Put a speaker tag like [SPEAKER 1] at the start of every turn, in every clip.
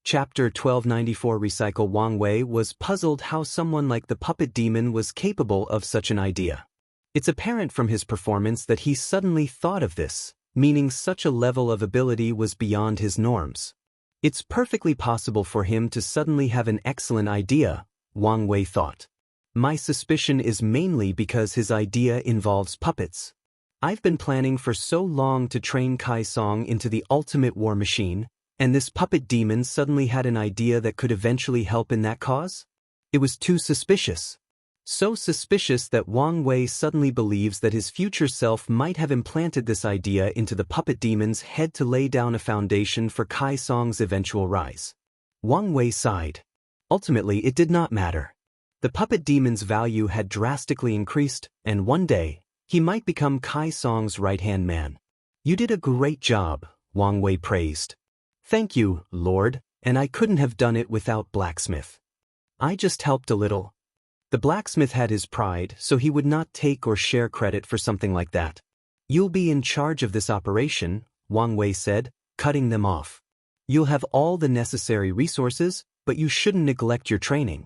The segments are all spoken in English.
[SPEAKER 1] Chapter 1294 Recycle. Wang Wei was puzzled how someone like the puppet demon was capable of such an idea. It's apparent from his performance that he suddenly thought of this, meaning such a level of ability was beyond his norms. It's perfectly possible for him to suddenly have an excellent idea, Wang Wei thought. My suspicion is mainly because his idea involves puppets. I've been planning for so long to train Kai Song into the ultimate war machine, and this puppet demon suddenly had an idea that could eventually help in that cause? It was too suspicious. So suspicious that Wang Wei suddenly believes that his future self might have implanted this idea into the puppet demon's head to lay down a foundation for Kai Song's eventual rise. Wang Wei sighed. Ultimately, it did not matter. The puppet demon's value had drastically increased, and one day, he might become Kai Song's right-hand man. You did a great job, Wang Wei praised. Thank you, Lord, and I couldn't have done it without Blacksmith. I just helped a little. The blacksmith had his pride, so he would not take or share credit for something like that. You'll be in charge of this operation, Wang Wei said, cutting them off. You'll have all the necessary resources, but you shouldn't neglect your training.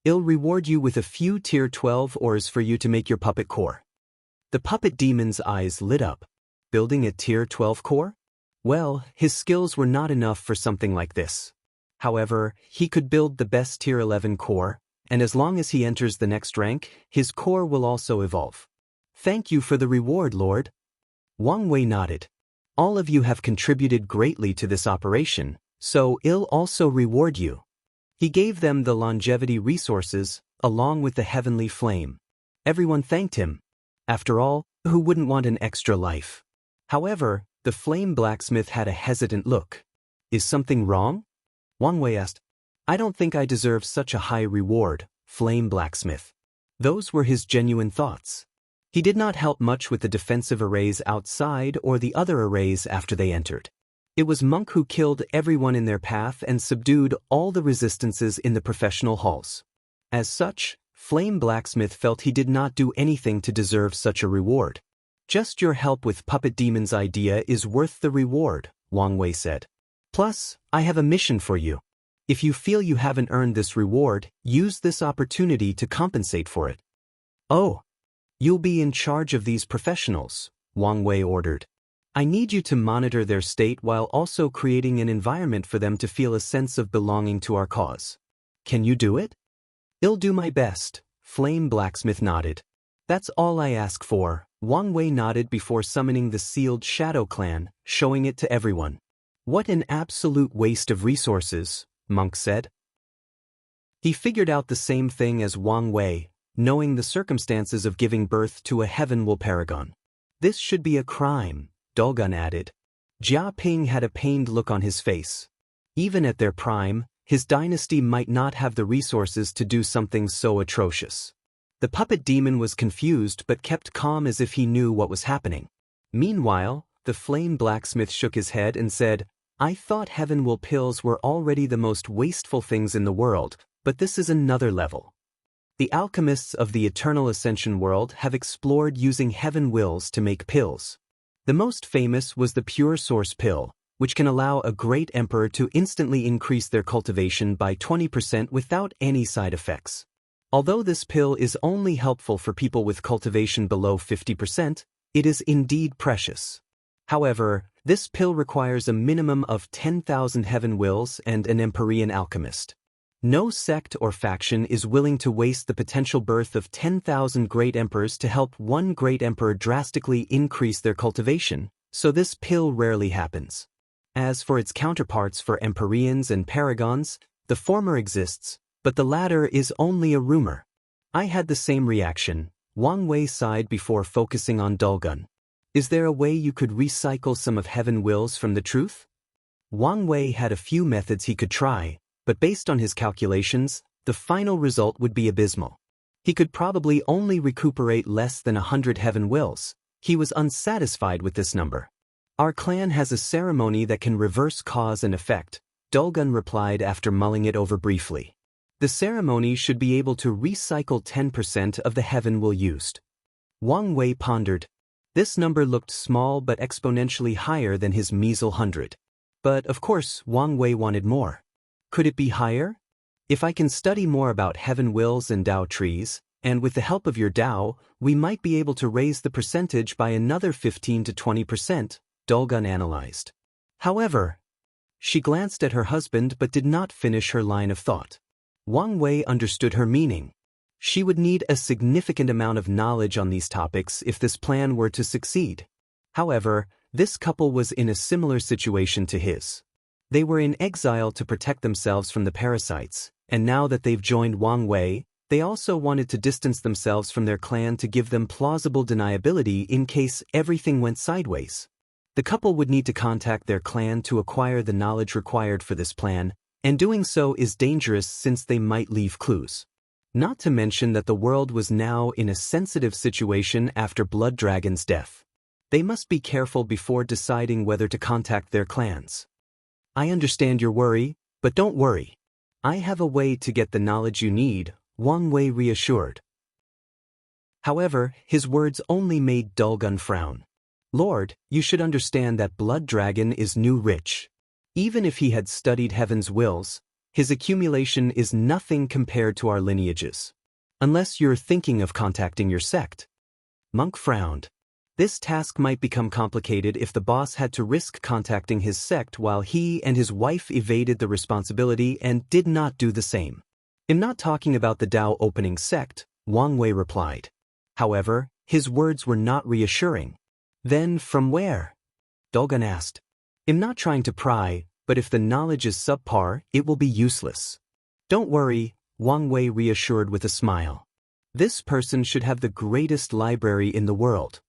[SPEAKER 1] I'll reward you with a few Tier 12 ores for you to make your puppet core. The puppet demon's eyes lit up. Building a Tier 12 core? Well, his skills were not enough for something like this. However, he could build the best Tier 11 core, and as long as he enters the next rank, his core will also evolve. Thank you for the reward, Lord. Wang Wei nodded. All of you have contributed greatly to this operation, so I'll also reward you. He gave them the longevity resources, along with the heavenly flame. Everyone thanked him. After all, who wouldn't want an extra life? However, the flame blacksmith had a hesitant look. Is something wrong? Wang Wei asked. I don't think I deserve such a high reward, flame blacksmith. Those were his genuine thoughts. He did not help much with the defensive arrays outside or the other arrays after they entered. It was Monk who killed everyone in their path and subdued all the resistances in the professional halls. As such, Flame Blacksmith felt he did not do anything to deserve such a reward. Just your help with Puppet Demon's idea is worth the reward, Wang Wei said. Plus, I have a mission for you. If you feel you haven't earned this reward, use this opportunity to compensate for it. Oh, you'll be in charge of these professionals, Wang Wei ordered. I need you to monitor their state while also creating an environment for them to feel a sense of belonging to our cause. Can you do it? I'll do my best, Flame Blacksmith nodded. That's all I ask for, Wang Wei nodded before summoning the sealed Shadow Clan, showing it to everyone. What an absolute waste of resources, Monk said. He figured out the same thing as Wang Wei, knowing the circumstances of giving birth to a Heavenwell Paragon. This should be a crime, Dulgun added. Jia Ping had a pained look on his face. Even at their prime, his dynasty might not have the resources to do something so atrocious. The puppet demon was confused but kept calm as if he knew what was happening. Meanwhile, the flame blacksmith shook his head and said, I thought Heavenwell pills were already the most wasteful things in the world, but this is another level. The alchemists of the Eternal Ascension world have explored using heaven wills to make pills. The most famous was the Pure Source pill, which can allow a great emperor to instantly increase their cultivation by 20% without any side effects. Although this pill is only helpful for people with cultivation below 50%, it is indeed precious. However, this pill requires a minimum of 10,000 heaven wills and an Empyrean alchemist. No sect or faction is willing to waste the potential birth of 10,000 great emperors to help one great emperor drastically increase their cultivation, so this pill rarely happens. As for its counterparts for Empyreans and Paragons, the former exists, but the latter is only a rumor. I had the same reaction, Wang Wei sighed before focusing on Dulgun. Is there a way you could recycle some of Heaven Wills from the truth? Wang Wei had a few methods he could try, but based on his calculations, the final result would be abysmal. He could probably only recuperate less than 100 Heaven Wills. He was unsatisfied with this number. Our clan has a ceremony that can reverse cause and effect, Dulgun replied after mulling it over briefly. The ceremony should be able to recycle 10% of the Heaven Will used. Wang Wei pondered. This number looked small but exponentially higher than his measly 100. But of course, Wang Wei wanted more. Could it be higher? If I can study more about heaven wills and Dao trees, and with the help of your Dao, we might be able to raise the percentage by another 15 to 20%, Dolgun analyzed. However, she glanced at her husband but did not finish her line of thought. Wang Wei understood her meaning. She would need a significant amount of knowledge on these topics if this plan were to succeed. However, this couple was in a similar situation to his. They were in exile to protect themselves from the parasites, and now that they've joined Wang Wei, they also wanted to distance themselves from their clan to give them plausible deniability in case everything went sideways. The couple would need to contact their clan to acquire the knowledge required for this plan, and doing so is dangerous since they might leave clues. Not to mention that the world was now in a sensitive situation after Blood Dragon's death. They must be careful before deciding whether to contact their clans. I understand your worry, but don't worry. I have a way to get the knowledge you need, Wang Wei reassured. However, his words only made Dolgun frown. Lord, you should understand that Blood Dragon is new rich. Even if he had studied heaven's wills, his accumulation is nothing compared to our lineages. Unless you're thinking of contacting your sect. Monk frowned. This task might become complicated if the boss had to risk contacting his sect while he and his wife evaded the responsibility and did not do the same. I'm not talking about the Dao opening sect, Wang Wei replied. However, his words were not reassuring. Then from where? Dolgun asked. I'm not trying to pry, but if the knowledge is subpar, it will be useless. Don't worry, Wang Wei reassured with a smile. This person should have the greatest library in the world.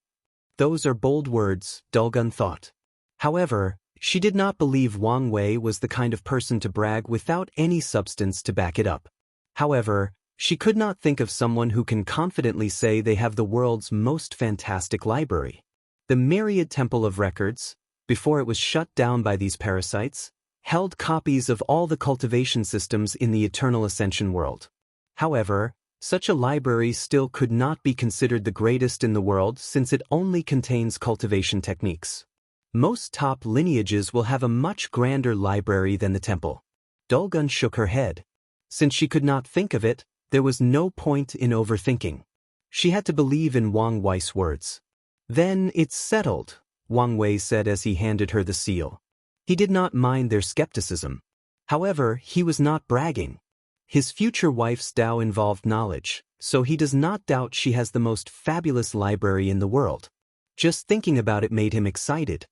[SPEAKER 1] Those are bold words, Dolgun thought. However, she did not believe Wang Wei was the kind of person to brag without any substance to back it up. However, she could not think of someone who can confidently say they have the world's most fantastic library. The Myriad Temple of Records, before it was shut down by these parasites, held copies of all the cultivation systems in the Eternal Ascension world. However, such a library still could not be considered the greatest in the world since it only contains cultivation techniques. Most top lineages will have a much grander library than the temple. Dolgun shook her head. Since she could not think of it, there was no point in overthinking. She had to believe in Wang Wei's words. Then it's settled, Wang Wei said as he handed her the seal. He did not mind their skepticism. However, he was not bragging. His future wife's Dao involved knowledge, so he does not doubt she has the most fabulous library in the world. Just thinking about it made him excited.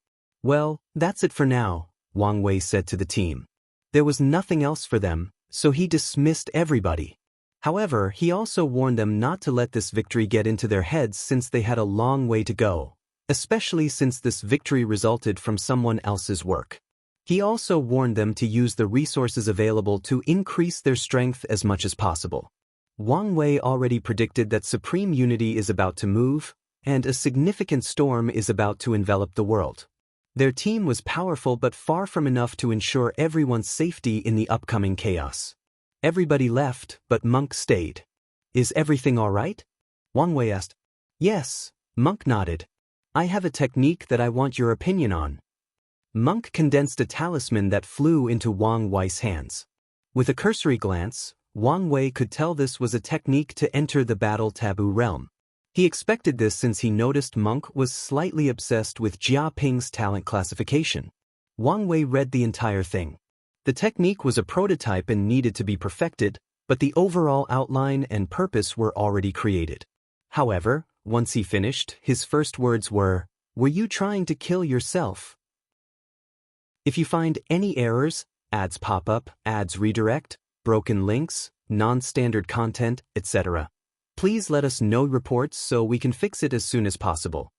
[SPEAKER 1] Well, that's it for now, Wang Wei said to the team. There was nothing else for them, so he dismissed everybody. However, he also warned them not to let this victory get into their heads since they had a long way to go, especially since this victory resulted from someone else's work. He also warned them to use the resources available to increase their strength as much as possible. Wang Wei already predicted that supreme unity is about to move, and a significant storm is about to envelop the world. Their team was powerful but far from enough to ensure everyone's safety in the upcoming chaos. Everybody left, but Monk stayed. Is everything all right? Wang Wei asked. Yes, Monk nodded. I have a technique that I want your opinion on. Monk condensed a talisman that flew into Wang Wei's hands. With a cursory glance, Wang Wei could tell this was a technique to enter the battle taboo realm. He expected this since he noticed Monk was slightly obsessed with Jia Ping's talent classification. Wang Wei read the entire thing. The technique was a prototype and needed to be perfected, but the overall outline and purpose were already created. However, once he finished, his first words were, "Were you trying to kill yourself?" If you find any errors, ads pop up, ads redirect, broken links, non-standard content, etc., please let us know reports so we can fix it as soon as possible.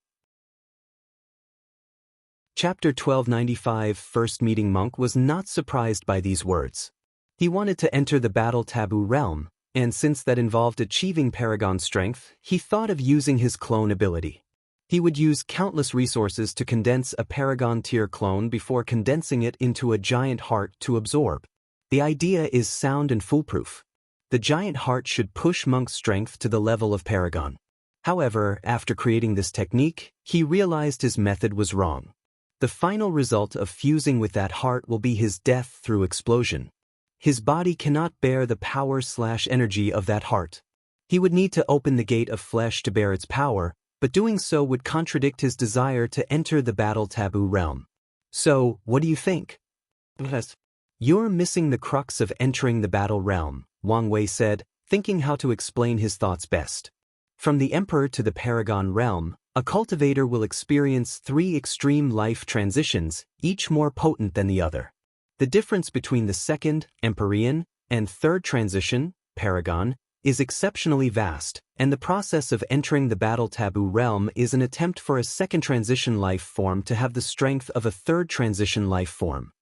[SPEAKER 1] Chapter 1295 First Meeting Monk was not surprised by these words. He wanted to enter the battle taboo realm, and since that involved achieving Paragon strength, he thought of using his clone ability. He would use countless resources to condense a Paragon tier clone before condensing it into a giant heart to absorb. The idea is sound and foolproof. The giant heart should push Monk's strength to the level of Paragon. However, after creating this technique, he realized his method was wrong. The final result of fusing with that heart will be his death through explosion. his body cannot bear the power/energy of that heart. He would need to open the gate of flesh to bear its power, but doing so would contradict his desire to enter the battle taboo realm. So, what do you think? You're missing the crux of entering the battle realm, Wang Wei said, thinking how to explain his thoughts best. From the Emperor to the Paragon realm, a cultivator will experience 3 extreme life transitions, each more potent than the other. The difference between the second, Empyrean, and third transition, Paragon, is exceptionally vast, and the process of entering the battle taboo realm is an attempt for a second transition life form to have the strength of a third transition life form.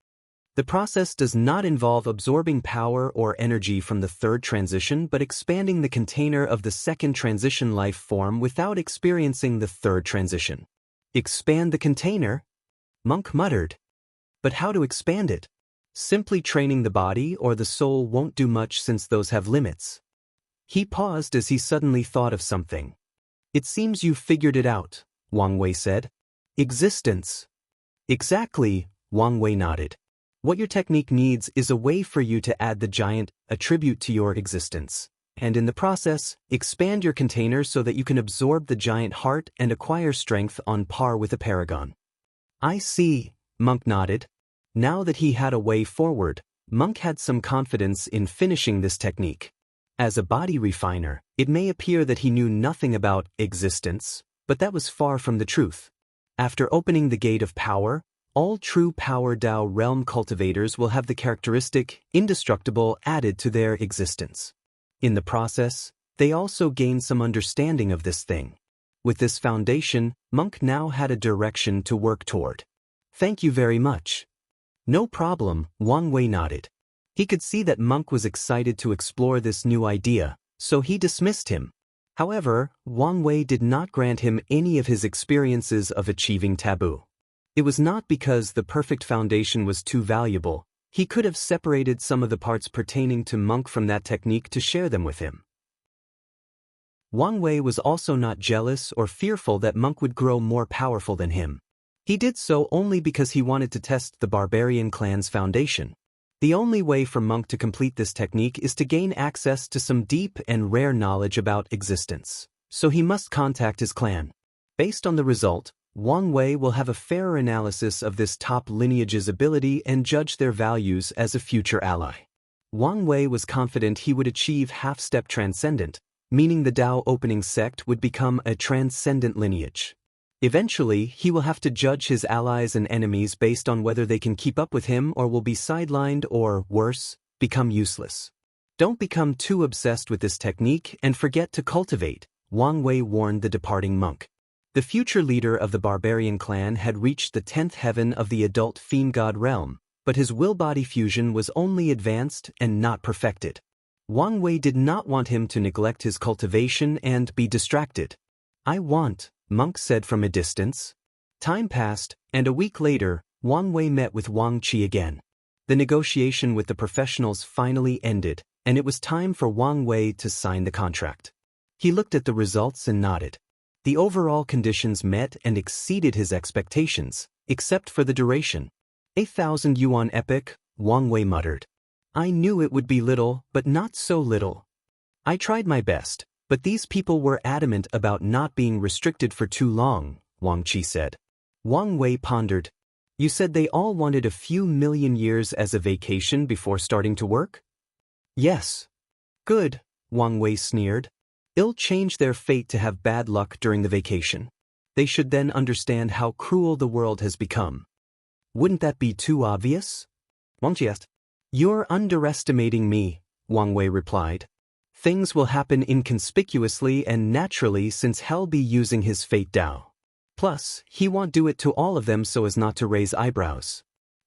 [SPEAKER 1] The process does not involve absorbing power or energy from the third transition but expanding the container of the second transition life form without experiencing the third transition. Expand the container? Monk muttered. But how to expand it? Simply training the body or the soul won't do much since those have limits. He paused as he suddenly thought of something. It seems you've figured it out, Wang Wei said. Existence. Exactly, Wang Wei nodded. What your technique needs is a way for you to add the giant attribute to your existence, and in the process, expand your container so that you can absorb the giant heart and acquire strength on par with a paragon. I see, Monk nodded. Now that he had a way forward, Monk had some confidence in finishing this technique. As a body refiner, it may appear that he knew nothing about existence, but that was far from the truth. After opening the gate of power, all true Power Dao realm cultivators will have the characteristic indestructible added to their existence. In the process, they also gain some understanding of this thing. With this foundation, Monk now had a direction to work toward. Thank you very much. No problem, Wang Wei nodded. He could see that Monk was excited to explore this new idea, so he dismissed him. However, Wang Wei did not grant him any of his experiences of achieving taboo. It was not because the perfect foundation was too valuable. He could have separated some of the parts pertaining to Monk from that technique to share them with him. Wang Wei was also not jealous or fearful that Monk would grow more powerful than him. He did so only because he wanted to test the barbarian clan's foundation. The only way for Monk to complete this technique is to gain access to some deep and rare knowledge about existence, so he must contact his clan. Based on the result, Wang Wei will have a fairer analysis of this top lineage's ability and judge their values as a future ally. Wang Wei was confident he would achieve half-step transcendent, meaning the Dao opening sect would become a transcendent lineage. Eventually, he will have to judge his allies and enemies based on whether they can keep up with him or will be sidelined or, worse, become useless. Don't become too obsessed with this technique and forget to cultivate, Wang Wei warned the departing monk. The future leader of the barbarian clan had reached the 10th heaven of the adult fiend god realm, but his will-body fusion was only advanced and not perfected. Wang Wei did not want him to neglect his cultivation and be distracted. Monk said from a distance. Time passed, and a week later, Wang Wei met with Wang Qi again. The negotiation with the professionals finally ended, and it was time for Wang Wei to sign the contract. He looked at the results and nodded. The overall conditions met and exceeded his expectations, except for the duration. 1,000 yuan epic, Wang Wei muttered. I knew it would be little, but not so little. I tried my best. But these people were adamant about not being restricted for too long, Wang Qi said. Wang Wei pondered. You said they all wanted a few million years as a vacation before starting to work? Yes. Good, Wang Wei sneered. It'll change their fate to have bad luck during the vacation. They should then understand how cruel the world has become. Wouldn't that be too obvious? Wang Qi asked. You're underestimating me, Wang Wei replied. Things will happen inconspicuously and naturally since he'll be using his fate Dao. Plus, he won't do it to all of them so as not to raise eyebrows.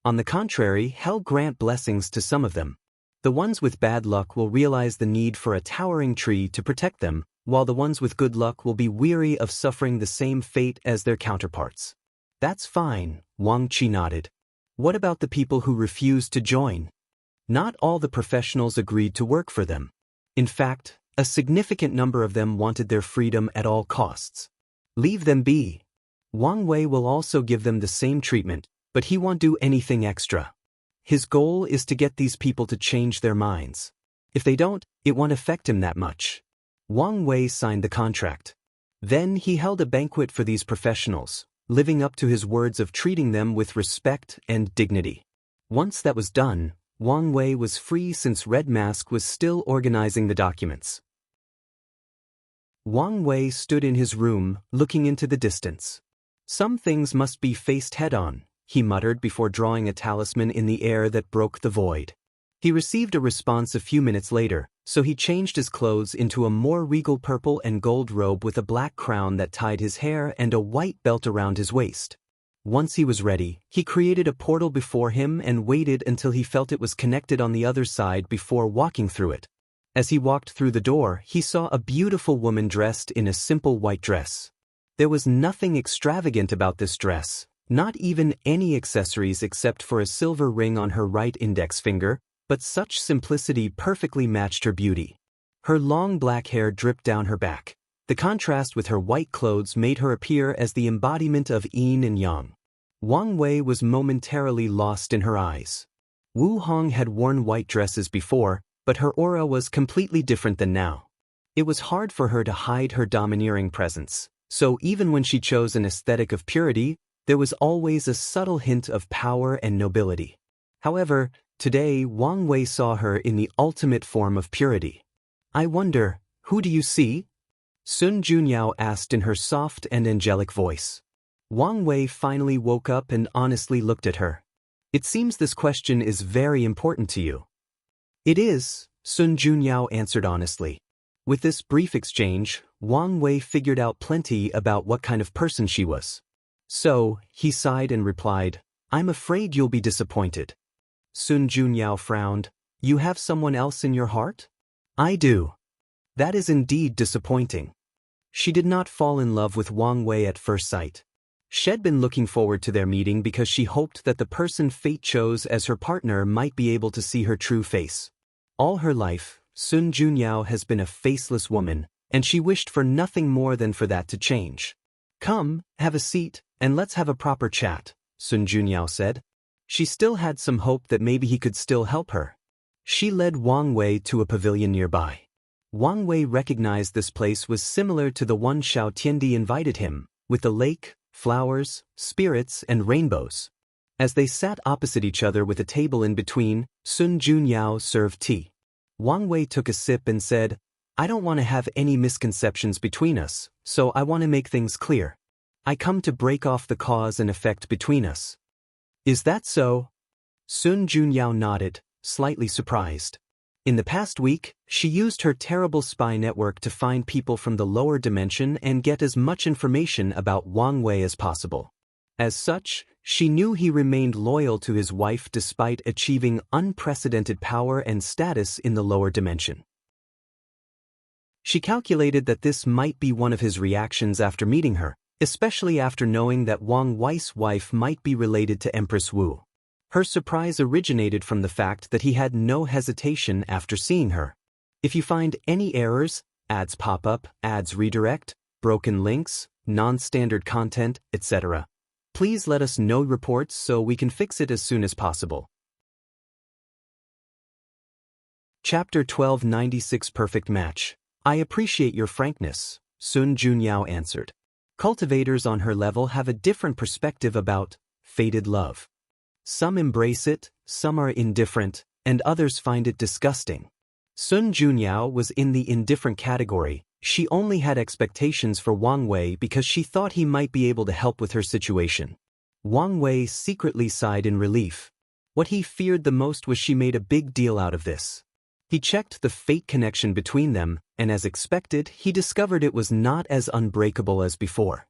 [SPEAKER 1] On the contrary, he'll grant blessings to some of them. The ones with bad luck will realize the need for a towering tree to protect them, while the ones with good luck will be weary of suffering the same fate as their counterparts. That's fine, Wang Qi nodded. What about the people who refused to join? Not all the professionals agreed to work for them. In fact, a significant number of them wanted their freedom at all costs. Leave them be. Wang Wei will also give them the same treatment, but he won't do anything extra. His goal is to get these people to change their minds. If they don't, it won't affect him that much. Wang Wei signed the contract. Then he held a banquet for these professionals, living up to his words of treating them with respect and dignity. Once that was done, Wang Wei was free since Red Mask was still organizing the documents. Wang Wei stood in his room, looking into the distance. Some things must be faced head-on, he muttered before drawing a talisman in the air that broke the void. He received a response a few minutes later, so he changed his clothes into a more regal purple and gold robe with a black crown that tied his hair and a white belt around his waist. Once he was ready, he created a portal before him and waited until he felt it was connected on the other side before walking through it. As he walked through the door, he saw a beautiful woman dressed in a simple white dress. There was nothing extravagant about this dress, not even any accessories except for a silver ring on her right index finger, but such simplicity perfectly matched her beauty. Her long black hair dripped down her back. The contrast with her white clothes made her appear as the embodiment of yin and yang. Wang Wei was momentarily lost in her eyes. Wu Hong had worn white dresses before, but her aura was completely different than now. It was hard for her to hide her domineering presence, so even when she chose an aesthetic of purity, there was always a subtle hint of power and nobility. However, today Wang Wei saw her in the ultimate form of purity. "I wonder, who do you see?" Sun Junyao asked in her soft and angelic voice. Wang Wei finally woke up and honestly looked at her. "It seems this question is very important to you." "It is," Sun Junyao answered honestly. With this brief exchange, Wang Wei figured out plenty about what kind of person she was. So, he sighed and replied, "I'm afraid you'll be disappointed." Sun Junyao frowned. "You have someone else in your heart?" "I do." "That is indeed disappointing." She did not fall in love with Wang Wei at first sight. She'd been looking forward to their meeting because she hoped that the person fate chose as her partner might be able to see her true face. All her life, Sun Junyao has been a faceless woman, and she wished for nothing more than for that to change. "Come, have a seat, and let's have a proper chat," Sun Junyao said. She still had some hope that maybe he could still help her. She led Wang Wei to a pavilion nearby. Wang Wei recognized this place was similar to the one Xiao Tiandi invited him, with the lake, flowers, spirits, and rainbows. As they sat opposite each other with a table in between, Sun Junyao served tea. Wang Wei took a sip and said, "I don't want to have any misconceptions between us, so I want to make things clear. I come to break off the cause and effect between us." "Is that so?" Sun Junyao nodded, slightly surprised. In the past week, she used her terrible spy network to find people from the lower dimension and get as much information about Wang Wei as possible. As such, she knew he remained loyal to his wife despite achieving unprecedented power and status in the lower dimension. She calculated that this might be one of his reactions after meeting her, especially after knowing that Wang Wei's wife might be related to Empress Wu. Her surprise originated from the fact that he had no hesitation after seeing her. If you find any errors, ads pop up, ads redirect, broken links, non-standard content, etc., please let us know reports so we can fix it as soon as possible. Chapter 1296 Perfect Match. "I appreciate your frankness," Sun Junyao answered. Cultivators on her level have a different perspective about fated love. Some embrace it, some are indifferent, and others find it disgusting. Sun Junyao was in the indifferent category. She only had expectations for Wang Wei because she thought he might be able to help with her situation. Wang Wei secretly sighed in relief. What he feared the most was she made a big deal out of this. He checked the fate connection between them, and as expected, he discovered it was not as unbreakable as before.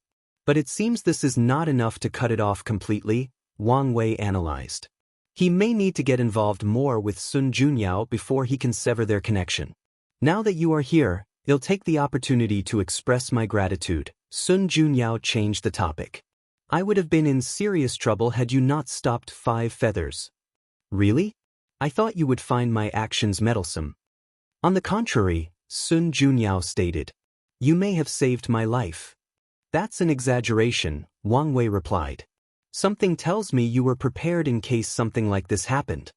[SPEAKER 1] But it seems this is not enough to cut it off completely, Wang Wei analyzed. He may need to get involved more with Sun Junyao before he can sever their connection. "Now that you are here, I'll take the opportunity to express my gratitude." Sun Junyao changed the topic. "I would have been in serious trouble had you not stopped 5 feathers. "Really? I thought you would find my actions meddlesome." "On the contrary," Sun Junyao stated. "You may have saved my life." "That's an exaggeration," Wang Wei replied. Something tells me you were prepared in case something like this happened.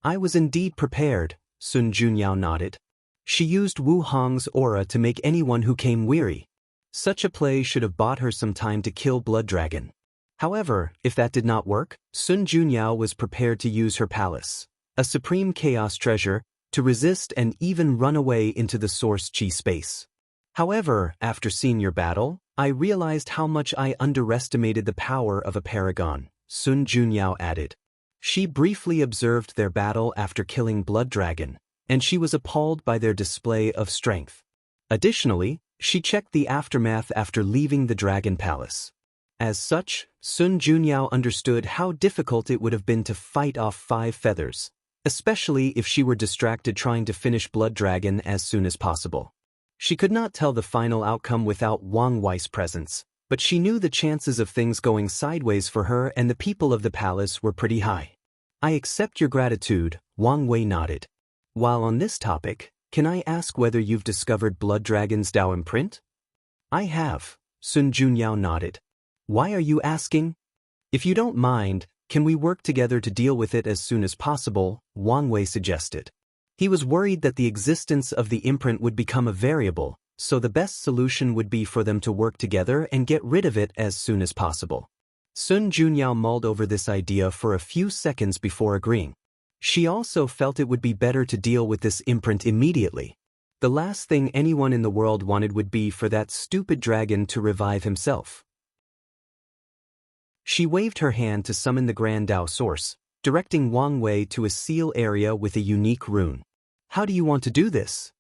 [SPEAKER 1] I was indeed prepared, Sun Junyao nodded. She used Wu Hong's aura to make anyone who came weary. Such a play should have bought her some time to kill Blood Dragon. However, if that did not work, Sun Junyao was prepared to use her palace, a supreme chaos treasure, to resist and even run away into the source chi space. However, after seeing your battle, I realized how much I underestimated the power of a paragon, Sun Junyao added. She briefly observed their battle after killing Blood Dragon, and she was appalled by their display of strength. Additionally, she checked the aftermath after leaving the Dragon Palace. As such, Sun Junyao understood how difficult it would have been to fight off 5 feathers, especially if she were distracted trying to finish Blood Dragon as soon as possible. She could not tell the final outcome without Wang Wei's presence, but she knew the chances of things going sideways for her and the people of the palace were pretty high. I accept your gratitude, Wang Wei nodded. While on this topic, can I ask whether you've discovered Blood Dragon's Dao imprint? I have, Sun Junyao nodded. Why are you asking? If you don't mind, can we work together to deal with it as soon as possible, Wang Wei suggested. He was worried that the existence of the imprint would become a variable, so the best solution would be for them to work together and get rid of it as soon as possible. Sun Junyao mulled over this idea for a few seconds before agreeing. She also felt it would be better to deal with this imprint immediately. The last thing anyone in the world wanted would be for that stupid dragon to revive himself. She waved her hand to summon the Grand Dao Source, directing Wang Wei to a seal area with a unique rune. How do you want to do this?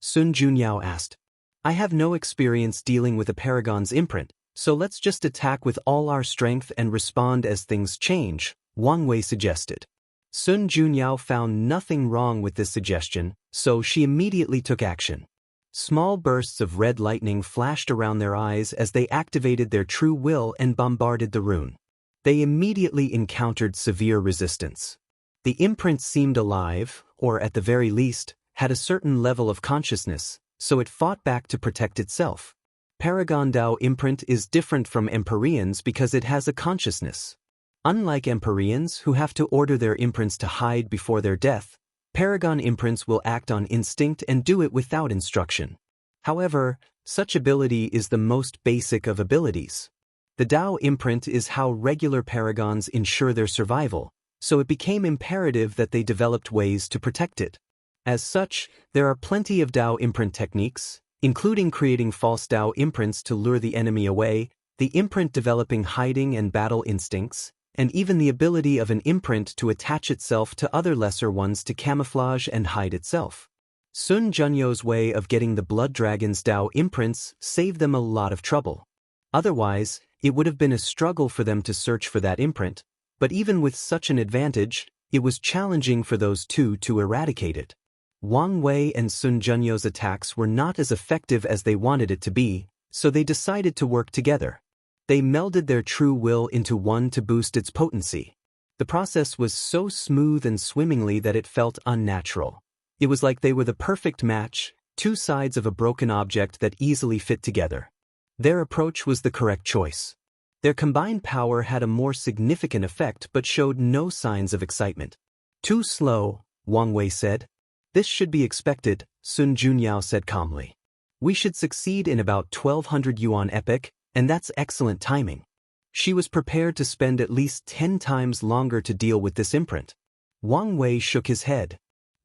[SPEAKER 1] Sun Junyao asked. I have no experience dealing with a paragon's imprint, so let's just attack with all our strength and respond as things change, Wang Wei suggested. Sun Junyao found nothing wrong with this suggestion, so she immediately took action. Small bursts of red lightning flashed around their eyes as they activated their true will and bombarded the rune. They immediately encountered severe resistance. The imprint seemed alive, or at the very least, had a certain level of consciousness, so it fought back to protect itself. Paragon Dao imprint is different from Empyreans because it has a consciousness. Unlike Empyreans who have to order their imprints to hide before their death, Paragon imprints will act on instinct and do it without instruction. However, such ability is the most basic of abilities. The Dao imprint is how regular paragons ensure their survival, so it became imperative that they developed ways to protect it. As such, there are plenty of Dao imprint techniques, including creating false Dao imprints to lure the enemy away, the imprint developing hiding and battle instincts, and even the ability of an imprint to attach itself to other lesser ones to camouflage and hide itself. Sun Junyao's way of getting the Blood Dragon's Dao imprints saved them a lot of trouble. Otherwise, it would have been a struggle for them to search for that imprint, but even with such an advantage, it was challenging for those two to eradicate it. Wang Wei and Sun Junyao's attacks were not as effective as they wanted it to be, so they decided to work together. They melded their true will into one to boost its potency. The process was so smooth and swimmingly that it felt unnatural. It was like they were the perfect match, two sides of a broken object that easily fit together. Their approach was the correct choice. Their combined power had a more significant effect but showed no signs of excitement. Too slow, Wang Wei said. This should be expected, Sun Junyao said calmly. We should succeed in about 1200 yuan epic, and that's excellent timing. She was prepared to spend at least 10 times longer to deal with this imprint. Wang Wei shook his head.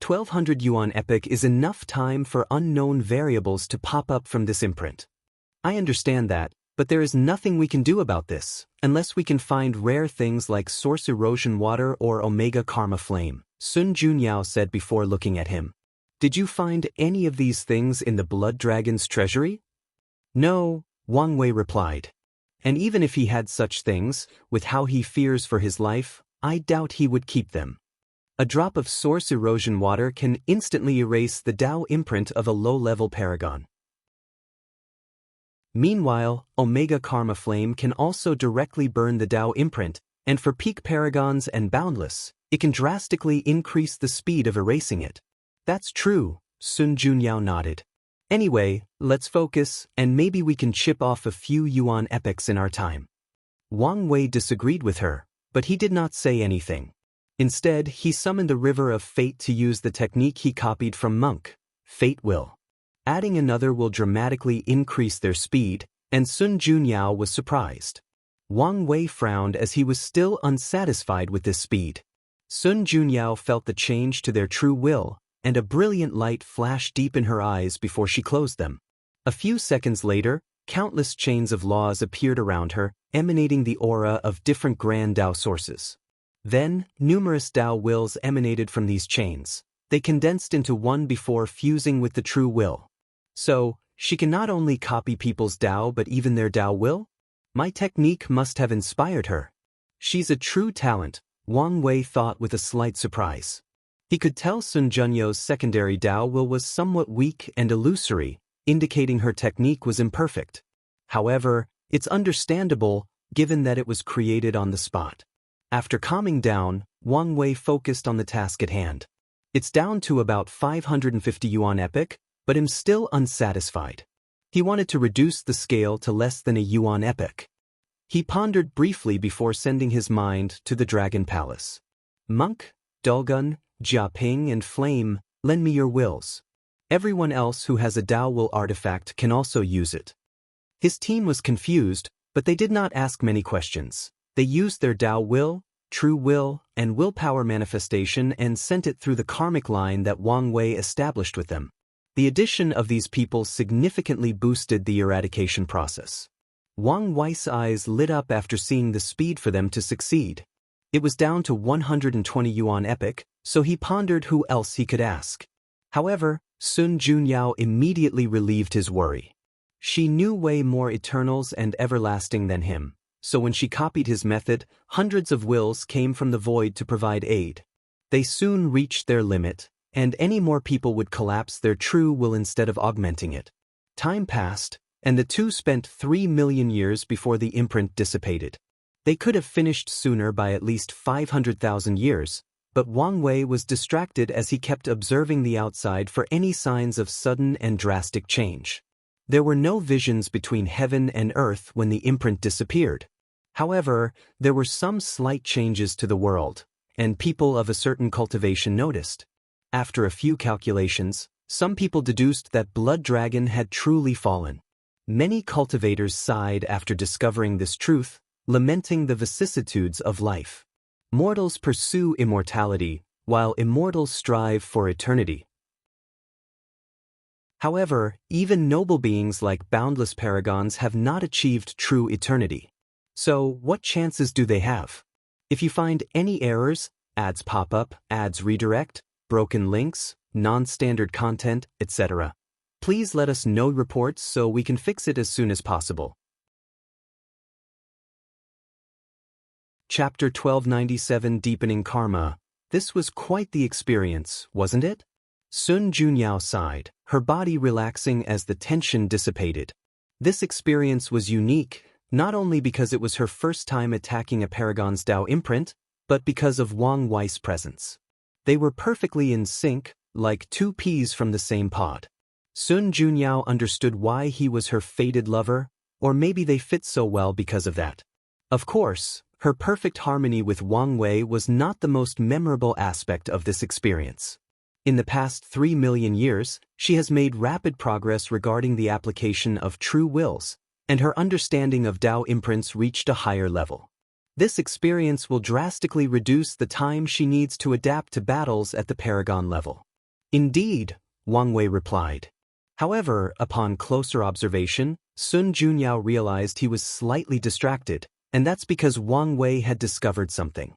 [SPEAKER 1] 1200 yuan epic is enough time for unknown variables to pop up from this imprint. I understand that, but there is nothing we can do about this, unless we can find rare things like Source Erosion Water or Omega Karma Flame, Sun Junyao said before looking at him. Did you find any of these things in the Blood Dragon's treasury? No, Wang Wei replied. And even if he had such things, with how he fears for his life, I doubt he would keep them. A drop of Source Erosion Water can instantly erase the Dao imprint of a low-level paragon. Meanwhile, Omega Karma Flame can also directly burn the Dao imprint, and for peak paragons and boundless, it can drastically increase the speed of erasing it. That's true, Sun Junyao nodded. Anyway, let's focus, and maybe we can chip off a few yuan epics in our time. Wang Wei disagreed with her, but he did not say anything. Instead, he summoned the River of Fate to use the technique he copied from Monk, Fate Will. Adding another will dramatically increase their speed, and Sun Junyao was surprised. Wang Wei frowned as he was still unsatisfied with this speed. Sun Junyao felt the change to their true will, and a brilliant light flashed deep in her eyes before she closed them. A few seconds later, countless chains of laws appeared around her, emanating the aura of different grand Dao sources. Then, numerous Dao wills emanated from these chains. They condensed into one before fusing with the true will. So, she can not only copy people's Dao but even their Dao will? My technique must have inspired her. She's a true talent, Wang Wei thought with a slight surprise. He could tell Sun Junyao's secondary Dao will was somewhat weak and illusory, indicating her technique was imperfect. However, it's understandable, given that it was created on the spot. After calming down, Wang Wei focused on the task at hand. It's down to about 550 yuan epic, but I'm still unsatisfied. He wanted to reduce the scale to less than a yuan epic. He pondered briefly before sending his mind to the Dragon Palace. Monk, Dulgun, Jiaping and Flame, lend me your wills. Everyone else who has a Dao will artifact can also use it. His team was confused, but they did not ask many questions. They used their Dao will, true will, and willpower manifestation and sent it through the karmic line that Wang Wei established with them. The addition of these people significantly boosted the eradication process. Wang Wei's eyes lit up after seeing the speed for them to succeed. It was down to 120 yuan epic, so he pondered who else he could ask. However, Sun Junyao immediately relieved his worry. She knew way more eternals and everlasting than him, so when she copied his method, hundreds of wills came from the void to provide aid. They soon reached their limit, and any more people would collapse their true will instead of augmenting it. Time passed, and the two spent 3 million years before the imprint dissipated. They could have finished sooner by at least 500,000 years, but Wang Wei was distracted as he kept observing the outside for any signs of sudden and drastic change. There were no visions between heaven and earth when the imprint disappeared. However, there were some slight changes to the world, and people of a certain cultivation noticed. After a few calculations, some people deduced that Blood Dragon had truly fallen. Many cultivators sighed after discovering this truth, lamenting the vicissitudes of life. Mortals pursue immortality, while immortals strive for eternity. However, even noble beings like boundless paragons have not achieved true eternity. So, what chances do they have? If you find any errors, ads pop up, ads redirect, broken links, non-standard content, etc., please let us know reports so we can fix it as soon as possible. Chapter 1297 Deepening Karma. This was quite the experience, wasn't it? Sun Junyao sighed, her body relaxing as the tension dissipated. This experience was unique, not only because it was her first time attacking a Paragon's Dao imprint, but because of Wang Wei's presence. They were perfectly in sync, like two peas from the same pod. Sun Junyao understood why he was her fated lover, or maybe they fit so well because of that. Of course, her perfect harmony with Wang Wei was not the most memorable aspect of this experience. In the past 3 million years, she has made rapid progress regarding the application of true wills, and her understanding of Dao imprints reached a higher level. This experience will drastically reduce the time she needs to adapt to battles at the Paragon level. Indeed, Wang Wei replied. However, upon closer observation, Sun Junyao realized he was slightly distracted, and that's because Wang Wei had discovered something.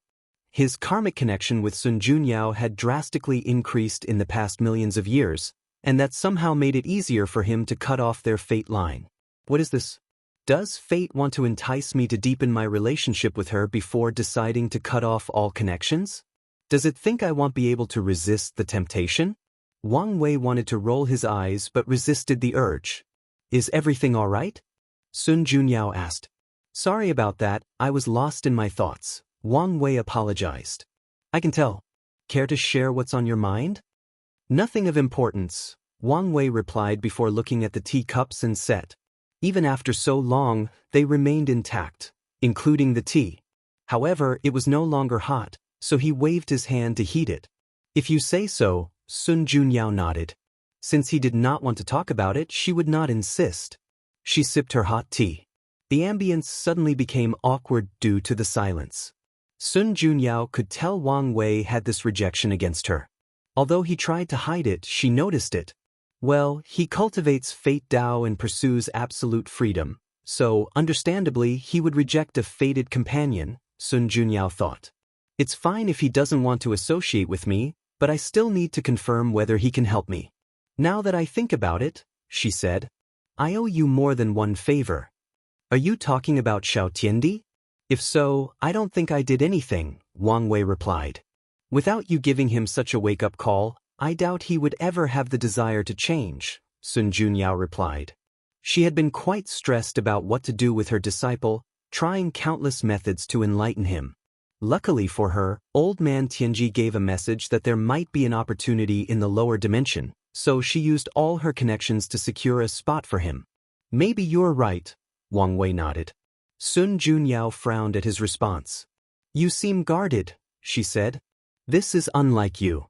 [SPEAKER 1] His karmic connection with Sun Junyao had drastically increased in the past millions of years, and that somehow made it easier for him to cut off their fate line. What is this? Does fate want to entice me to deepen my relationship with her before deciding to cut off all connections? Does it think I won't be able to resist the temptation? Wang Wei wanted to roll his eyes but resisted the urge. Is everything all right? Sun Junyao asked. Sorry about that, I was lost in my thoughts. Wang Wei apologized. I can tell. Care to share what's on your mind? Nothing of importance, Wang Wei replied before looking at the teacups and set. Even after so long, they remained intact. including the tea. However, it was no longer hot, so he waved his hand to heat it. If you say so, Sun Junyao nodded. Since he did not want to talk about it, she would not insist. She sipped her hot tea. The ambience suddenly became awkward due to the silence. Sun Junyao could tell Wang Wei had this rejection against her. Although he tried to hide it, she noticed it. Well, he cultivates fate Dao and pursues absolute freedom, so, understandably, he would reject a fated companion, Sun Junyao thought. It's fine if he doesn't want to associate with me, but I still need to confirm whether he can help me. Now that I think about it, she said, I owe you more than one favor. Are you talking about Xiao Tiandi? If so, I don't think I did anything, Wang Wei replied. Without you giving him such a wake-up call, I doubt he would ever have the desire to change, Sun Junyao replied. She had been quite stressed about what to do with her disciple, trying countless methods to enlighten him. Luckily for her, old man Tianji gave a message that there might be an opportunity in the lower dimension, so she used all her connections to secure a spot for him. Maybe you're right, Wang Wei nodded. Sun Junyao frowned at his response. You seem guarded, she said. This is unlike you.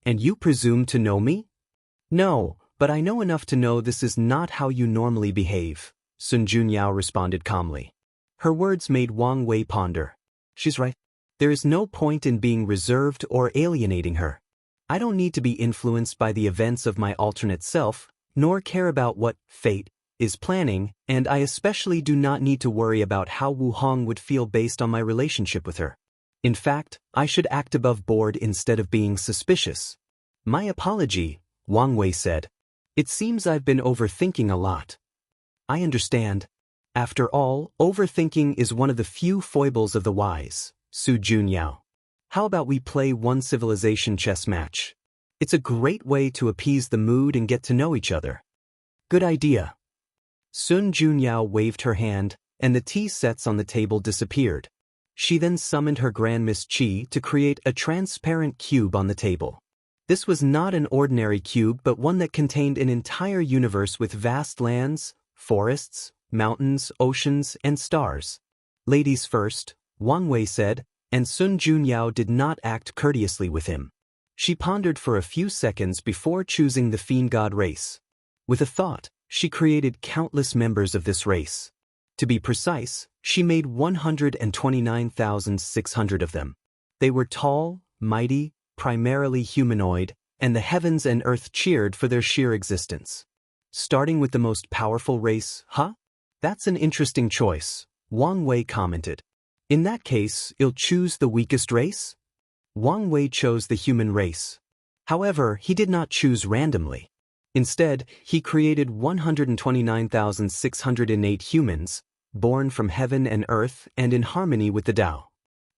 [SPEAKER 1] And you presume to know me? No, but I know enough to know this is not how you normally behave, Sun Junyao responded calmly. Her words made Wang Wei ponder. She's right. There is no point in being reserved or alienating her. I don't need to be influenced by the events of my alternate self, nor care about what fate is planning, and I especially do not need to worry about how Wu Hong would feel based on my relationship with her. In fact, I should act above board instead of being suspicious. My apology, Wang Wei said. It seems I've been overthinking a lot. I understand. After all, overthinking is one of the few foibles of the wise, Su Junyao. How about we play one civilization chess match? It's a great way to appease the mood and get to know each other. Good idea. Sun Junyao waved her hand, and the tea sets on the table disappeared. She then summoned her Grand Miss Qi to create a transparent cube on the table. This was not an ordinary cube but one that contained an entire universe with vast lands, forests, mountains, oceans, and stars. Ladies first, Wang Wei said, and Sun Junyao did not act courteously with him. She pondered for a few seconds before choosing the fiend god race. With a thought, she created countless members of this race. To be precise, she made 129,600 of them. They were tall, mighty, primarily humanoid, and the heavens and earth cheered for their sheer existence. Starting with the most powerful race, huh? That's an interesting choice, Wang Wei commented. In that case, you'll choose the weakest race? Wang Wei chose the human race. However, he did not choose randomly. Instead, he created 129,608 humans, born from heaven and earth and in harmony with the Tao.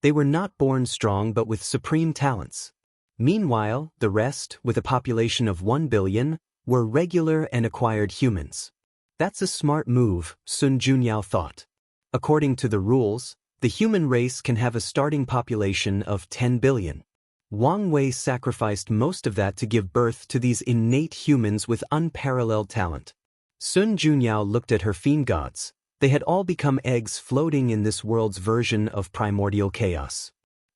[SPEAKER 1] They were not born strong but with supreme talents. Meanwhile, the rest, with a population of 1 billion, were regular and acquired humans. That's a smart move, Sun Junyao thought. According to the rules, the human race can have a starting population of 10 billion. Wang Wei sacrificed most of that to give birth to these innate humans with unparalleled talent. Sun Junyao looked at her fiend gods. They had all become eggs floating in this world's version of primordial chaos.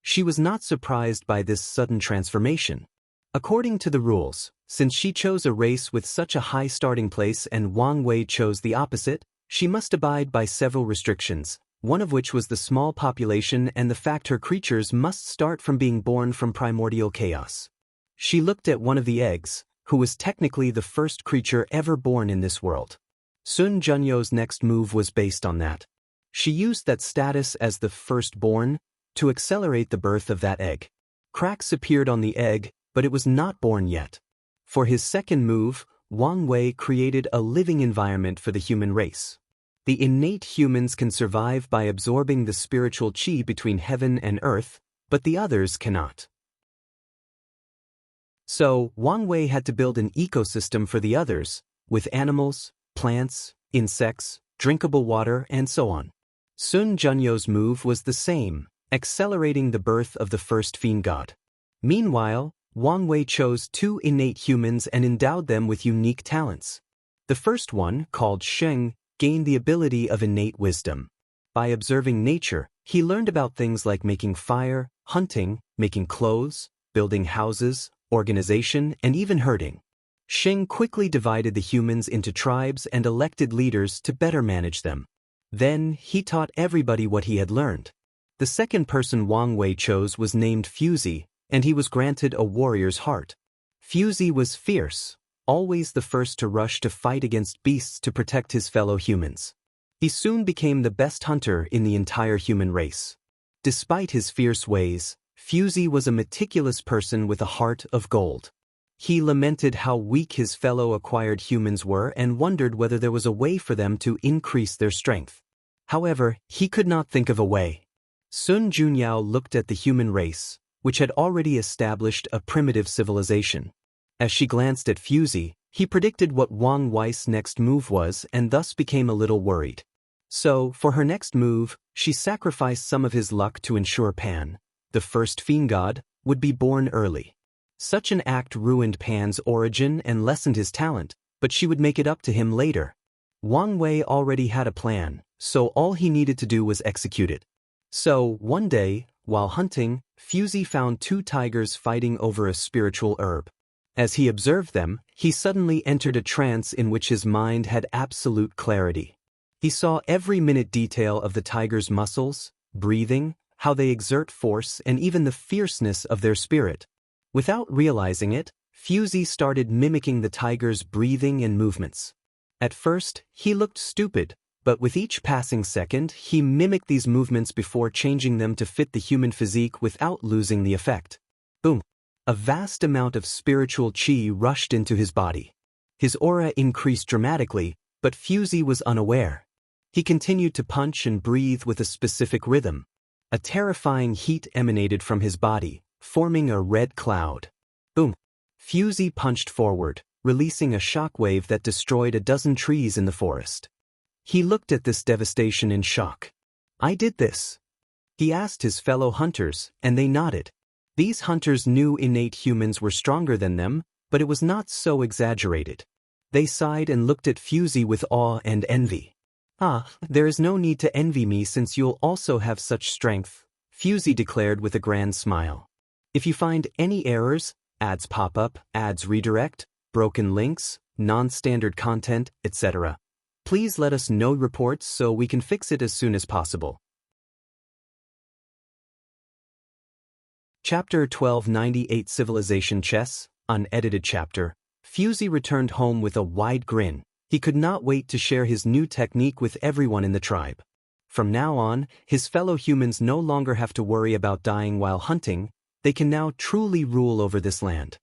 [SPEAKER 1] She was not surprised by this sudden transformation. According to the rules, since she chose a race with such a high starting place and Wang Wei chose the opposite, she must abide by several restrictions, one of which was the small population and the fact her creatures must start from being born from primordial chaos. She looked at one of the eggs, who was technically the first creature ever born in this world. Sun Junyao's next move was based on that. She used that status as the firstborn to accelerate the birth of that egg. Cracks appeared on the egg, but it was not born yet. For his second move, Wang Wei created a living environment for the human race. The innate humans can survive by absorbing the spiritual qi between heaven and earth, but the others cannot. So, Wang Wei had to build an ecosystem for the others, with animals, plants, insects, drinkable water, and so on. Sun Junyao's move was the same, accelerating the birth of the first fiend god. Meanwhile, Wang Wei chose 2 innate humans and endowed them with unique talents. The first one, called Sheng, gained the ability of innate wisdom. By observing nature, he learned about things like making fire, hunting, making clothes, building houses, organization, and even herding. Xing quickly divided the humans into tribes and elected leaders to better manage them. Then, he taught everybody what he had learned. The second person Wang Wei chose was named Fuzi, and he was granted a warrior's heart. Fuzi was fierce, always the first to rush to fight against beasts to protect his fellow humans. He soon became the best hunter in the entire human race. Despite his fierce ways, Fuzi was a meticulous person with a heart of gold. He lamented how weak his fellow acquired humans were and wondered whether there was a way for them to increase their strength. However, he could not think of a way. Sun Junyao looked at the human race, which had already established a primitive civilization. As she glanced at Fuzi, he predicted what Wang Wei's next move was and thus became a little worried. So, for her next move, she sacrificed some of his luck to ensure Pan, the first fiend god, would be born early. Such an act ruined Pan's origin and lessened his talent, but she would make it up to him later. Wang Wei already had a plan, so all he needed to do was execute it. So, one day, while hunting, Fuzi found two tigers fighting over a spiritual herb. As he observed them, he suddenly entered a trance in which his mind had absolute clarity. He saw every minute detail of the tiger's muscles, breathing, how they exert force, and even the fierceness of their spirit. Without realizing it, Fuzi started mimicking the tiger's breathing and movements. At first, he looked stupid, but with each passing second, he mimicked these movements before changing them to fit the human physique without losing the effect. Boom! A vast amount of spiritual qi rushed into his body. His aura increased dramatically, but Fuzi was unaware. He continued to punch and breathe with a specific rhythm. A terrifying heat emanated from his body, forming a red cloud. Boom! Fuzi punched forward, releasing a shockwave that destroyed a dozen trees in the forest. He looked at this devastation in shock. "I did this." He asked his fellow hunters, and they nodded. These hunters knew innate humans were stronger than them, but it was not so exaggerated. They sighed and looked at Fuzi with awe and envy. "Ah, there is no need to envy me since you'll also have such strength," Fuzi declared with a grand smile. "If you find any errors, ads pop up, ads redirect, broken links, non-standard content, etc., please let us know reports so we can fix it as soon as possible." Chapter 1298 Civilization Chess, unedited chapter. Fuzi returned home with a wide grin. He could not wait to share his new technique with everyone in the tribe. From now on, his fellow humans no longer have to worry about dying while hunting. They can now truly rule over this land.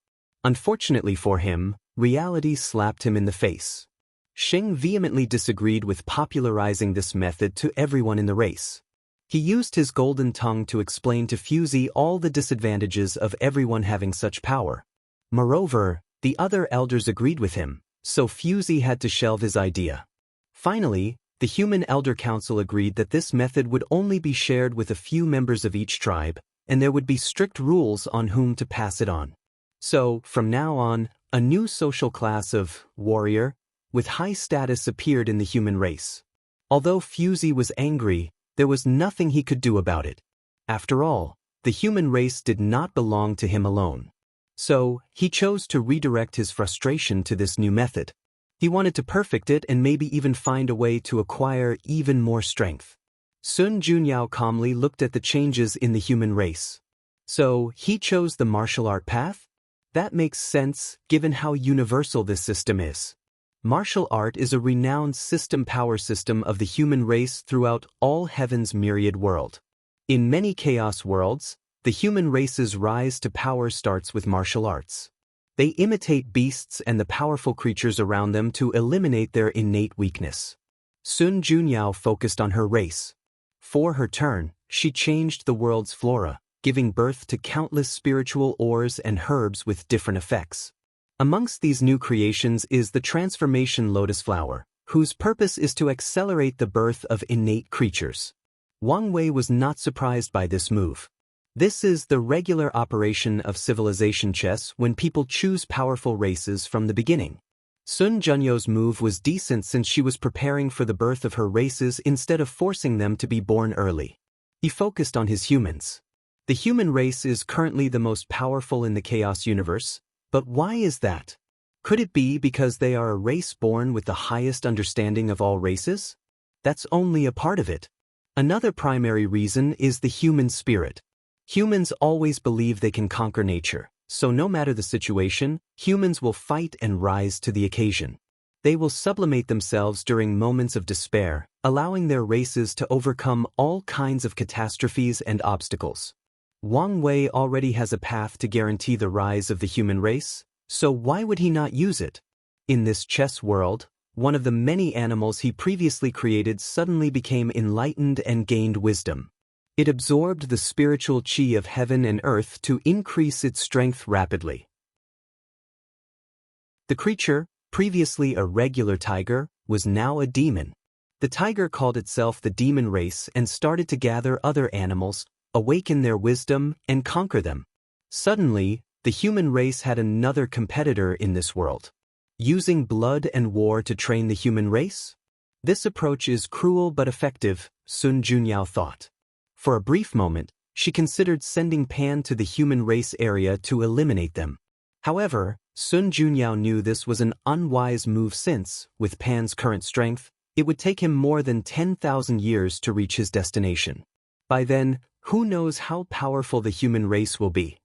[SPEAKER 1] Unfortunately for him, reality slapped him in the face. Xing vehemently disagreed with popularizing this method to everyone in the race. He used his golden tongue to explain to Fuzi all the disadvantages of everyone having such power. Moreover, the other elders agreed with him, so Fuzi had to shelve his idea. Finally, the Human Elder Council agreed that this method would only be shared with a few members of each tribe, and there would be strict rules on whom to pass it on. So, from now on, a new social class of warrior with high status appeared in the human race. Although Fuzi was angry, there was nothing he could do about it. After all, the human race did not belong to him alone. So, he chose to redirect his frustration to this new method. He wanted to perfect it and maybe even find a way to acquire even more strength. Sun Junyao calmly looked at the changes in the human race. So, he chose the martial art path? That makes sense, given how universal this system is. Martial art is a renowned power system of the human race throughout all heaven's myriad world. In many chaos worlds, the human race's rise to power starts with martial arts. They imitate beasts and the powerful creatures around them to eliminate their innate weakness. Sun Junyao focused on her race. For her turn, she changed the world's flora, giving birth to countless spiritual ores and herbs with different effects. Amongst these new creations is the transformation lotus flower, whose purpose is to accelerate the birth of innate creatures. Wang Wei was not surprised by this move. This is the regular operation of civilization chess when people choose powerful races from the beginning. Sun Junyo's move was decent since she was preparing for the birth of her races instead of forcing them to be born early. He focused on his humans. The human race is currently the most powerful in the Chaos universe, but why is that? Could it be because they are a race born with the highest understanding of all races? That's only a part of it. Another primary reason is the human spirit. Humans always believe they can conquer nature, so no matter the situation, humans will fight and rise to the occasion. They will sublimate themselves during moments of despair, allowing their races to overcome all kinds of catastrophes and obstacles. Wang Wei already has a path to guarantee the rise of the human race, so why would he not use it? In this chess world, one of the many animals he previously created suddenly became enlightened and gained wisdom. It absorbed the spiritual qi of heaven and earth to increase its strength rapidly. The creature, previously a regular tiger, was now a demon. The tiger called itself the demon race and started to gather other animals, awaken their wisdom, and conquer them. Suddenly, the human race had another competitor in this world. Using blood and war to train the human race? This approach is cruel but effective, Sun Junyao thought. For a brief moment, she considered sending Pan to the human race area to eliminate them. However, Sun Junyao knew this was an unwise move since, with Pan's current strength, it would take him more than 10,000 years to reach his destination. By then, who knows how powerful the human race will be.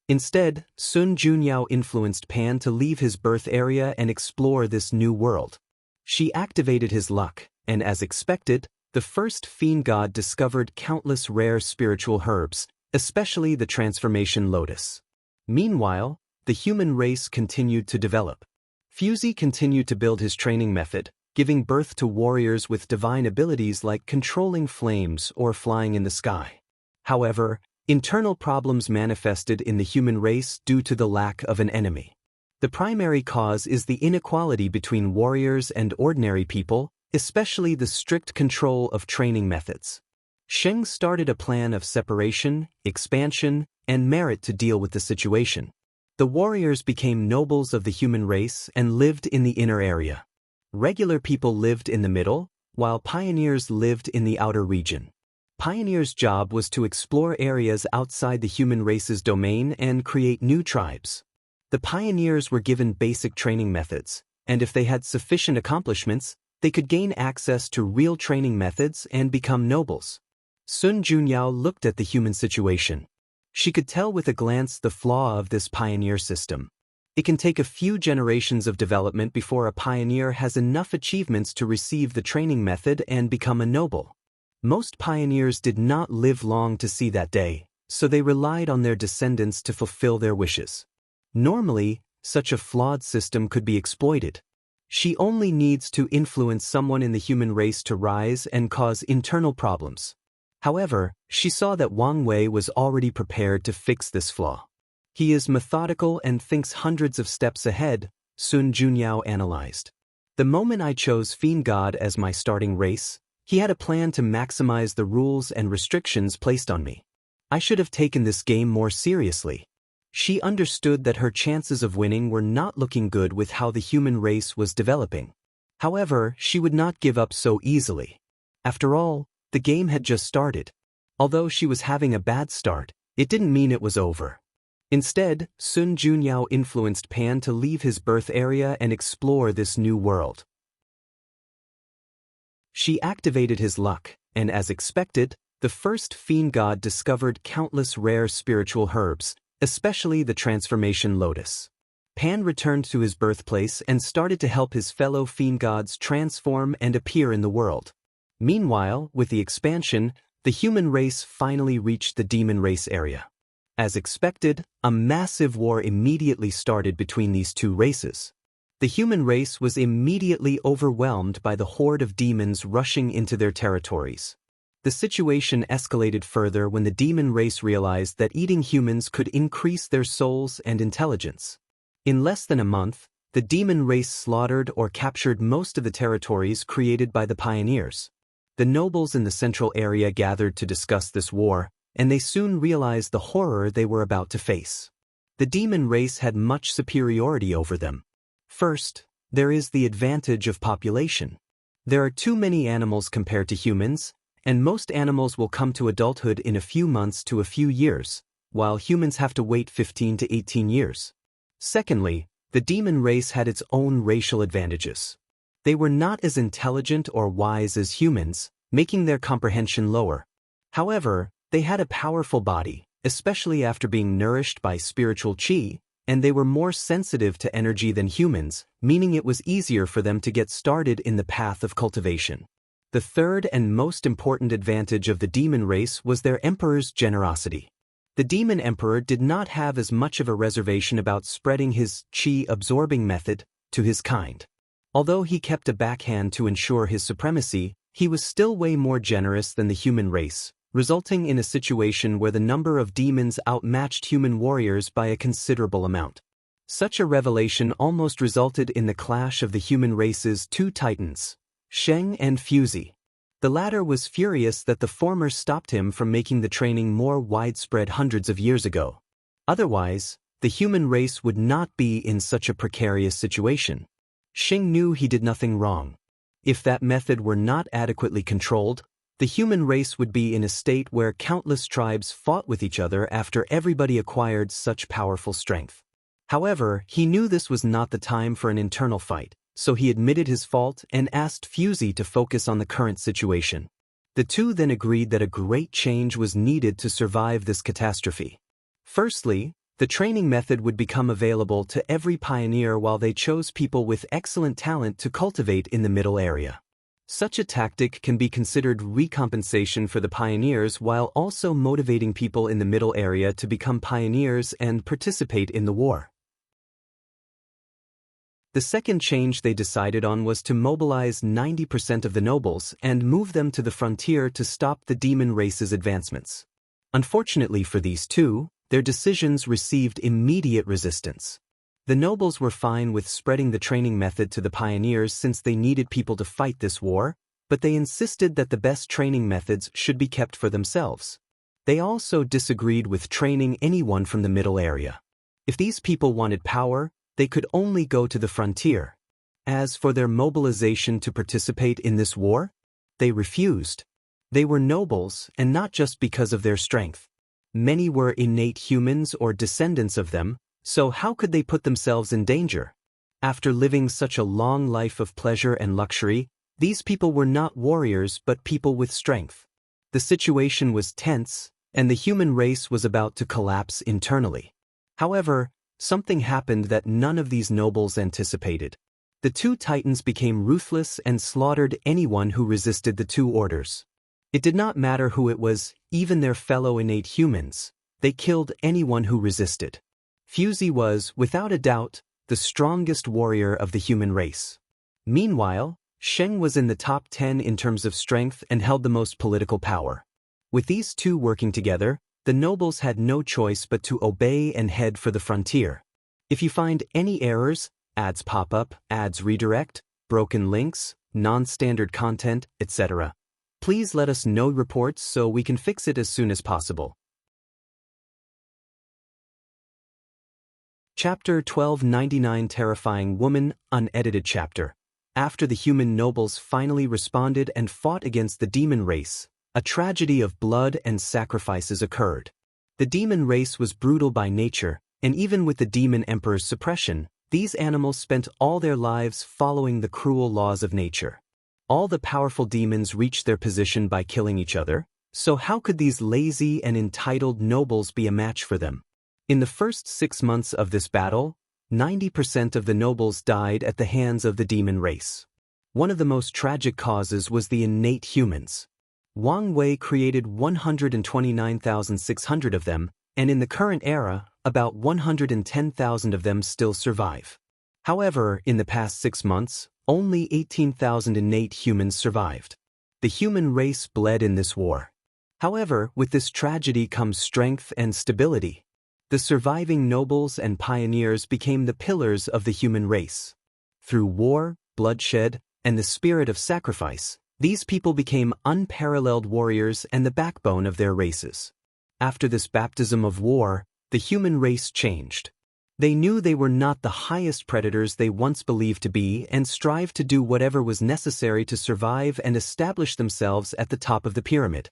[SPEAKER 1] Instead, Sun Junyao influenced Pan to leave his birth area and explore this new world. She activated his luck, and as expected, the first fiend god discovered countless rare spiritual herbs, especially the transformation lotus. Meanwhile, the human race continued to develop. Fuzi continued to build his training method, giving birth to warriors with divine abilities like controlling flames or flying in the sky. However, internal problems manifested in the human race due to the lack of an enemy. The primary cause is the inequality between warriors and ordinary people, especially the strict control of training methods. Sheng started a plan of separation, expansion, and merit to deal with the situation. The warriors became nobles of the human race and lived in the inner area. Regular people lived in the middle, while pioneers lived in the outer region. Pioneers' job was to explore areas outside the human race's domain and create new tribes. The pioneers were given basic training methods, and if they had sufficient accomplishments, they could gain access to real training methods and become nobles. Sun Junyao looked at the human situation. She could tell with a glance the flaw of this pioneer system. It can take a few generations of development before a pioneer has enough achievements to receive the training method and become a noble. Most pioneers did not live long to see that day, so they relied on their descendants to fulfill their wishes. Normally, such a flawed system could be exploited. She only needs to influence someone in the human race to rise and cause internal problems. However, she saw that Wang Wei was already prepared to fix this flaw. He is methodical and thinks hundreds of steps ahead, Sun Junyao analyzed. The moment I chose Fiend God as my starting race, he had a plan to maximize the rules and restrictions placed on me. I should have taken this game more seriously. She understood that her chances of winning were not looking good with how the human race was developing. However, she would not give up so easily. After all, the game had just started. Although she was having a bad start, it didn't mean it was over. Instead, Sun Junyao influenced Pan to leave his birth area and explore this new world. She activated his luck, and as expected, the first fiend god discovered countless rare spiritual herbs, especially the transformation lotus. Pan returned to his birthplace and started to help his fellow fiend gods transform and appear in the world. Meanwhile, with the expansion, the human race finally reached the demon race area. As expected, a massive war immediately started between these two races. The human race was immediately overwhelmed by the horde of demons rushing into their territories. The situation escalated further when the demon race realized that eating humans could increase their souls and intelligence. In less than a month, the demon race slaughtered or captured most of the territories created by the pioneers. The nobles in the central area gathered to discuss this war, and they soon realized the horror they were about to face. The demon race had much superiority over them. First, There is the advantage of population. There are too many animals compared to humans, and most animals will come to adulthood in a few months to a few years, while humans have to wait 15 to 18 years. Secondly, the demon race had its own racial advantages. They were not as intelligent or wise as humans, making their comprehension lower. However, they had a powerful body, especially after being nourished by spiritual qi, and they were more sensitive to energy than humans, meaning it was easier for them to get started in the path of cultivation. The third and most important advantage of the demon race was their emperor's generosity. The demon emperor did not have as much of a reservation about spreading his qi-absorbing method to his kind. Although he kept a backhand to ensure his supremacy, he was still way more generous than the human race, resulting in a situation where the number of demons outmatched human warriors by a considerable amount. Such a revelation almost resulted in the clash of the human race's two titans, Sheng and Fuzi. The latter was furious that the former stopped him from making the training more widespread hundreds of years ago. Otherwise, the human race would not be in such a precarious situation. Sheng knew he did nothing wrong. If that method were not adequately controlled, the human race would be in a state where countless tribes fought with each other after everybody acquired such powerful strength. However, he knew this was not the time for an internal fight, so he admitted his fault and asked Fuzi to focus on the current situation. The two then agreed that a great change was needed to survive this catastrophe. Firstly, the training method would become available to every pioneer while they chose people with excellent talent to cultivate in the middle area. Such a tactic can be considered recompensation for the pioneers while also motivating people in the middle area to become pioneers and participate in the war. The second change they decided on was to mobilize 90% of the nobles and move them to the frontier to stop the demon race's advancements. Unfortunately for these two, their decisions received immediate resistance. The nobles were fine with spreading the training method to the pioneers since they needed people to fight this war, but they insisted that the best training methods should be kept for themselves. They also disagreed with training anyone from the middle area. If these people wanted power, they could only go to the frontier. As for their mobilization to participate in this war, they refused. They were nobles, and not just because of their strength. Many were innate humans or descendants of them, so how could they put themselves in danger? After living such a long life of pleasure and luxury, these people were not warriors but people with strength. The situation was tense, and the human race was about to collapse internally. However, something happened that none of these nobles anticipated. The two titans became ruthless and slaughtered anyone who resisted the two orders. It did not matter who it was, even their fellow innate humans. They killed anyone who resisted. Fuzi was, without a doubt, the strongest warrior of the human race. Meanwhile, Sheng was in the top 10 in terms of strength and held the most political power. With these two working together, the nobles had no choice but to obey and head for the frontier. If you find any errors, ads pop up, ads redirect, broken links, non-standard content, etc., please let us know reports so we can fix it as soon as possible. Chapter 1299 Terrifying Woman, Unedited Chapter. After the human nobles finally responded and fought against the demon race, a tragedy of blood and sacrifices occurred. The demon race was brutal by nature, and even with the demon emperor's suppression, these animals spent all their lives following the cruel laws of nature. All the powerful demons reached their position by killing each other, so how could these lazy and entitled nobles be a match for them? In the first 6 months of this battle, 90% of the nobles died at the hands of the demon race. One of the most tragic causes was the innate humans. Wang Wei created 129,600 of them, and in the current era, about 110,000 of them still survive. However, in the past 6 months, only 18,000 innate humans survived. The human race bled in this war. However, with this tragedy comes strength and stability. The surviving nobles and pioneers became the pillars of the human race. Through war, bloodshed, and the spirit of sacrifice, these people became unparalleled warriors and the backbone of their races. After this baptism of war, the human race changed. They knew they were not the highest predators they once believed to be and strived to do whatever was necessary to survive and establish themselves at the top of the pyramid.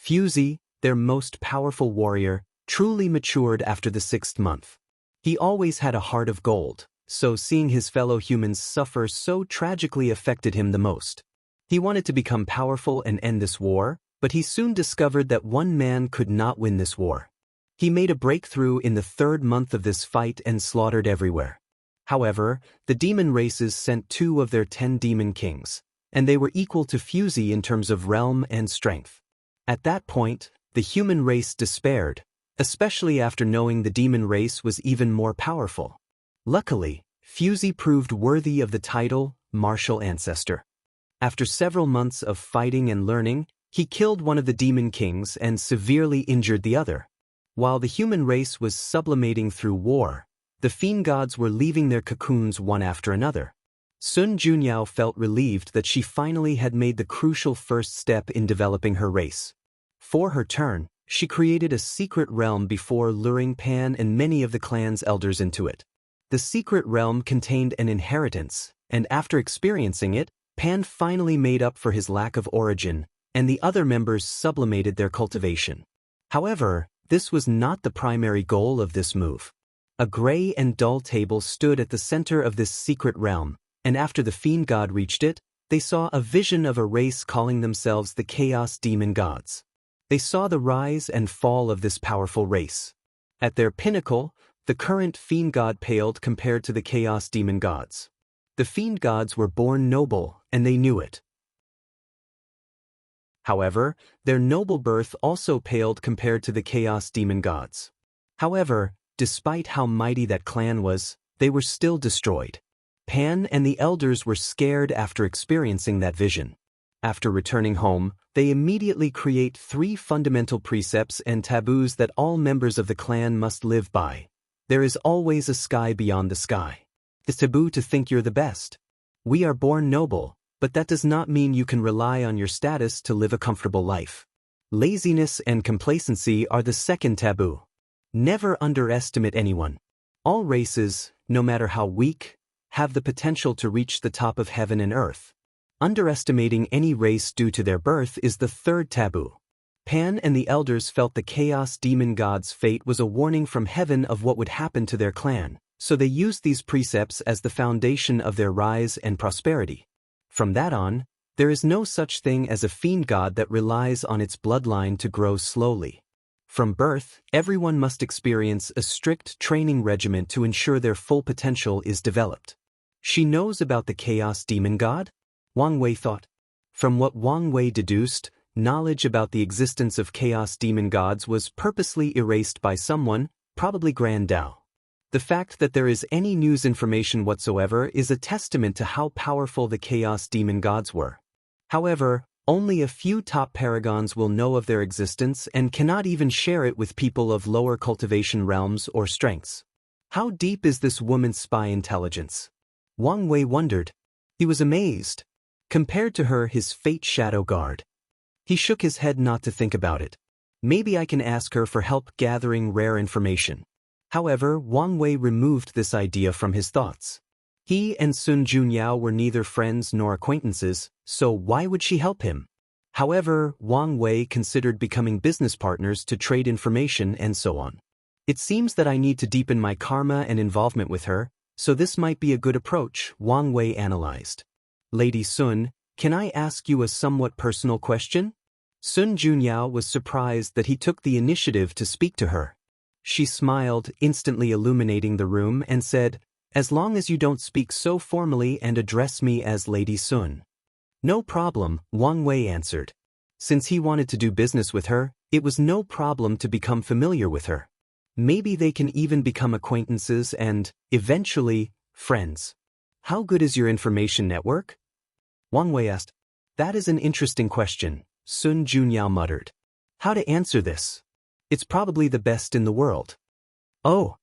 [SPEAKER 1] Fuzi, their most powerful warrior, truly matured after the 6th month. He always had a heart of gold, so seeing his fellow humans suffer so tragically affected him the most. He wanted to become powerful and end this war, but he soon discovered that one man could not win this war. He made a breakthrough in the 3rd month of this fight and slaughtered everywhere. However, the demon races sent 2 of their 10 demon kings, and they were equal to Fuzi in terms of realm and strength. At that point, the human race despaired, especially after knowing the demon race was even more powerful. Luckily, Fuzi proved worthy of the title Martial Ancestor. After several months of fighting and learning, he killed one of the demon kings and severely injured the other. While the human race was sublimating through war, the fiend gods were leaving their cocoons one after another. Sun Junyao felt relieved that she finally had made the crucial first step in developing her race. For her turn, she created a secret realm before luring Pan and many of the clan's elders into it. The secret realm contained an inheritance, and after experiencing it, Pan finally made up for his lack of origin, and the other members sublimated their cultivation. However, this was not the primary goal of this move. A gray and dull table stood at the center of this secret realm, and after the fiend god reached it, they saw a vision of a race calling themselves the Chaos Demon Gods. They saw the rise and fall of this powerful race. At their pinnacle, the current fiend god paled compared to the Chaos Demon Gods. The fiend gods were born noble, and they knew it. However, their noble birth also paled compared to the Chaos Demon Gods. However, despite how mighty that clan was, they were still destroyed. Pan and the elders were scared after experiencing that vision. After returning home, they immediately create 3 fundamental precepts and taboos that all members of the clan must live by. There is always a sky beyond the sky. The taboo to think you're the best. We are born noble, but that does not mean you can rely on your status to live a comfortable life. Laziness and complacency are the second taboo. Never underestimate anyone. All races, no matter how weak, have the potential to reach the top of heaven and earth. Underestimating any race due to their birth is the third taboo. Pan and the elders felt the Chaos Demon God's fate was a warning from heaven of what would happen to their clan, so they used these precepts as the foundation of their rise and prosperity. From that on, there is no such thing as a fiend god that relies on its bloodline to grow slowly. From birth, everyone must experience a strict training regimen to ensure their full potential is developed. She knows about the Chaos Demon God? Wang Wei thought. From what Wang Wei deduced, knowledge about the existence of Chaos Demon Gods was purposely erased by someone, probably Grand Dao. The fact that there is any news information whatsoever is a testament to how powerful the Chaos Demon Gods were. However, only a few top paragons will know of their existence and cannot even share it with people of lower cultivation realms or strengths. How deep is this woman's spy intelligence? Wang Wei wondered. He was amazed. Compared to her, his fate shadow guard. He shook his head not to think about it. Maybe I can ask her for help gathering rare information. However, Wang Wei removed this idea from his thoughts. He and Sun Junyao were neither friends nor acquaintances, so why would she help him? However, Wang Wei considered becoming business partners to trade information and so on. It seems that I need to deepen my karma and involvement with her, so this might be a good approach, Wang Wei analyzed. Lady Sun, can I ask you a somewhat personal question? Sun Junyao was surprised that he took the initiative to speak to her. She smiled, instantly illuminating the room, and said, "As long as you don't speak so formally and address me as Lady Sun." "No problem," Wang Wei answered. Since he wanted to do business with her, it was no problem to become familiar with her. Maybe they can even become acquaintances and, eventually, friends. How good is your information network? Wang Wei asked. That is an interesting question, Sun Junyao muttered. How to answer this? It's probably the best in the world. Oh.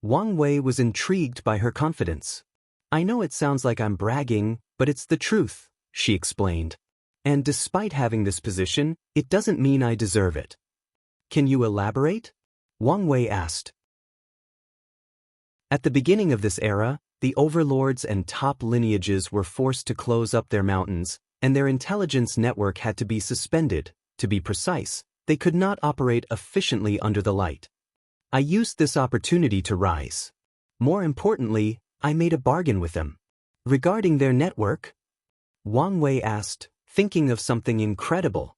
[SPEAKER 1] Wang Wei was intrigued by her confidence. I know it sounds like I'm bragging, but it's the truth, she explained. And despite having this position, it doesn't mean I deserve it. Can you elaborate? Wang Wei asked. At the beginning of this era, the overlords and top lineages were forced to close up their mountains, and their intelligence network had to be suspended. To be precise, they could not operate efficiently under the light. I used this opportunity to rise. More importantly, I made a bargain with them. Regarding their network? Wang Wei asked, thinking of something incredible.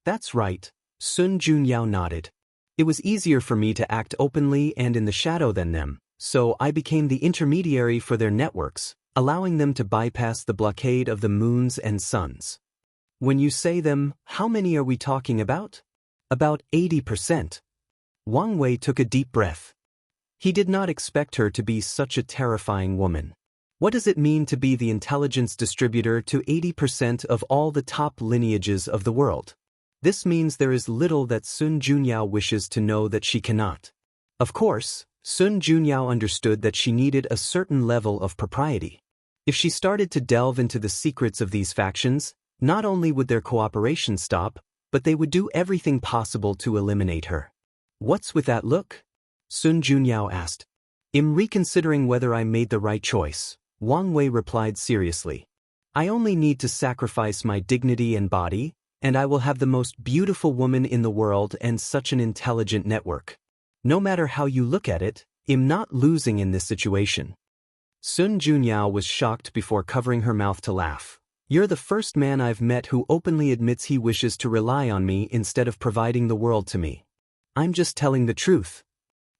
[SPEAKER 1] That's right, Sun Junyao nodded. It was easier for me to act openly and in the shadow than them, so I became the intermediary for their networks, allowing them to bypass the blockade of the moons and suns. When you say them, how many are we talking about? About 80%. Wang Wei took a deep breath. He did not expect her to be such a terrifying woman. What does it mean to be the intelligence distributor to 80% of all the top lineages of the world? This means there is little that Sun Junyao wishes to know that she cannot. Of course, Sun Junyao understood that she needed a certain level of propriety. If she started to delve into the secrets of these factions, not only would their cooperation stop, but they would do everything possible to eliminate her. What's with that look? Sun Junyao asked. I'm reconsidering whether I made the right choice, Wang Wei replied seriously. I only need to sacrifice my dignity and body, and I will have the most beautiful woman in the world and such an intelligent network. No matter how you look at it, I'm not losing in this situation. Sun Junyao was shocked before covering her mouth to laugh. You're the first man I've met who openly admits he wishes to rely on me instead of providing the world to me. I'm just telling the truth.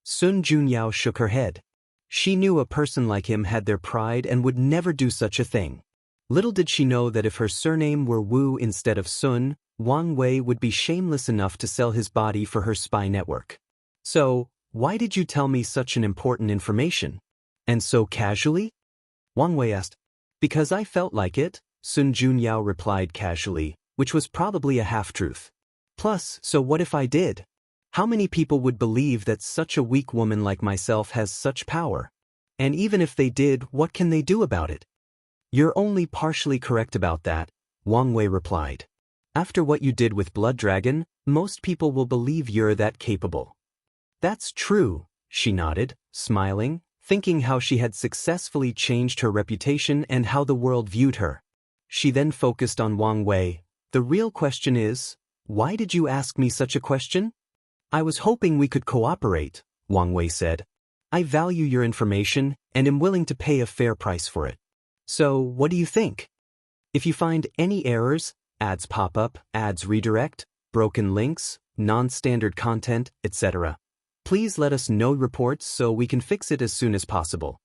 [SPEAKER 1] Sun Junyao shook her head. She knew a person like him had their pride and would never do such a thing. Little did she know that if her surname were Wu instead of Sun, Wang Wei would be shameless enough to sell his body for her spy network. So, why did you tell me such an important information? And so casually? Wang Wei asked. Because I felt like it, Sun Junyao replied casually, which was probably a half-truth. Plus, so what if I did? How many people would believe that such a weak woman like myself has such power? And even if they did, what can they do about it? You're only partially correct about that, Wang Wei replied. After what you did with Blood Dragon, most people will believe you're that capable. That's true, she nodded, smiling, thinking how she had successfully changed her reputation and how the world viewed her. She then focused on Wang Wei. The real question is, why did you ask me such a question? I was hoping we could cooperate, Wang Wei said. I value your information and am willing to pay a fair price for it. So, what do you think? If you find any errors, ads pop up, ads redirect, broken links, non-standard content, etc., please let us know reports so we can fix it as soon as possible.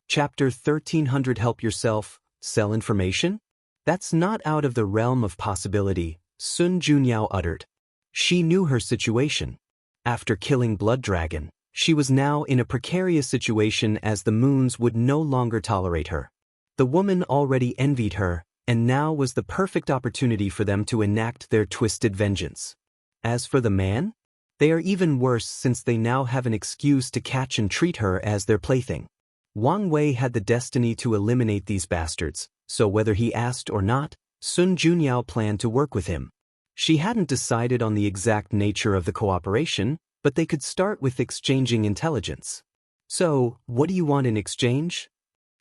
[SPEAKER 1] Chapter 1300 Help Yourself, Sell Information? That's not out of the realm of possibility, Sun Junyao uttered. She knew her situation. After killing Blood Dragon, she was now in a precarious situation as the moons would no longer tolerate her. The woman already envied her, and now was the perfect opportunity for them to enact their twisted vengeance. As for the man, they are even worse since they now have an excuse to catch and treat her as their plaything. Wang Wei had the destiny to eliminate these bastards, so whether he asked or not, Sun Junyao planned to work with him. She hadn't decided on the exact nature of the cooperation, but they could start with exchanging intelligence. So, what do you want in exchange?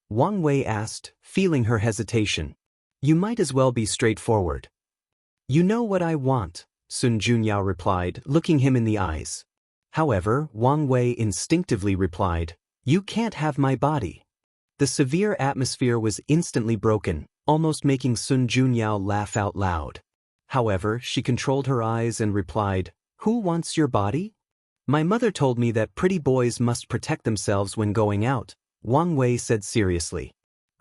[SPEAKER 1] Wang Wei asked, feeling her hesitation. You might as well be straightforward. You know what I want, Sun Junyao replied, looking him in the eyes. However, Wang Wei instinctively replied, You can't have my body. The severe atmosphere was instantly broken, almost making Sun Junyao laugh out loud. However, she controlled her eyes and replied, Who wants your body? My mother told me that pretty boys must protect themselves when going out, Wang Wei said seriously.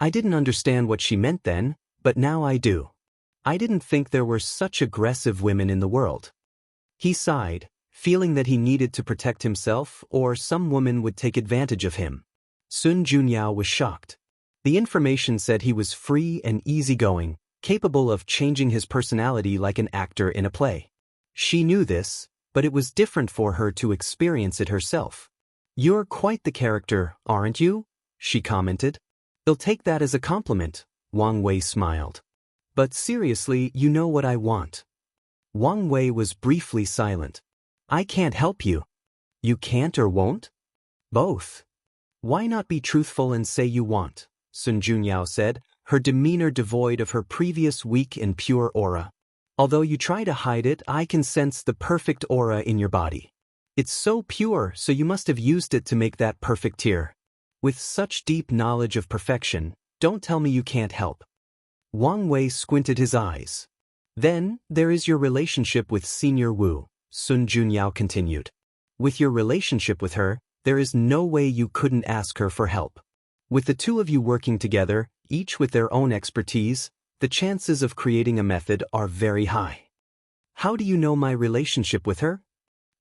[SPEAKER 1] I didn't understand what she meant then, but now I do. I didn't think there were such aggressive women in the world. He sighed, feeling that he needed to protect himself or some woman would take advantage of him. Sun Junyao was shocked. The information said he was free and easygoing, capable of changing his personality like an actor in a play. She knew this, but it was different for her to experience it herself. You're quite the character, aren't you? She commented. They'll take that as a compliment, Wang Wei smiled. But seriously, you know what I want. Wang Wei was briefly silent. I can't help you. You can't or won't? Both. Why not be truthful and say you want? Sun Junyao said, her demeanor devoid of her previous weak and pure aura. Although you try to hide it, I can sense the perfect aura in your body. It's so pure, so you must have used it to make that perfect tear. With such deep knowledge of perfection, don't tell me you can't help. Wang Wei squinted his eyes. Then, there is your relationship with Senior Wu, Sun Junyao continued. With your relationship with her, there is no way you couldn't ask her for help. With the two of you working together, each with their own expertise, the chances of creating a method are very high. How do you know my relationship with her?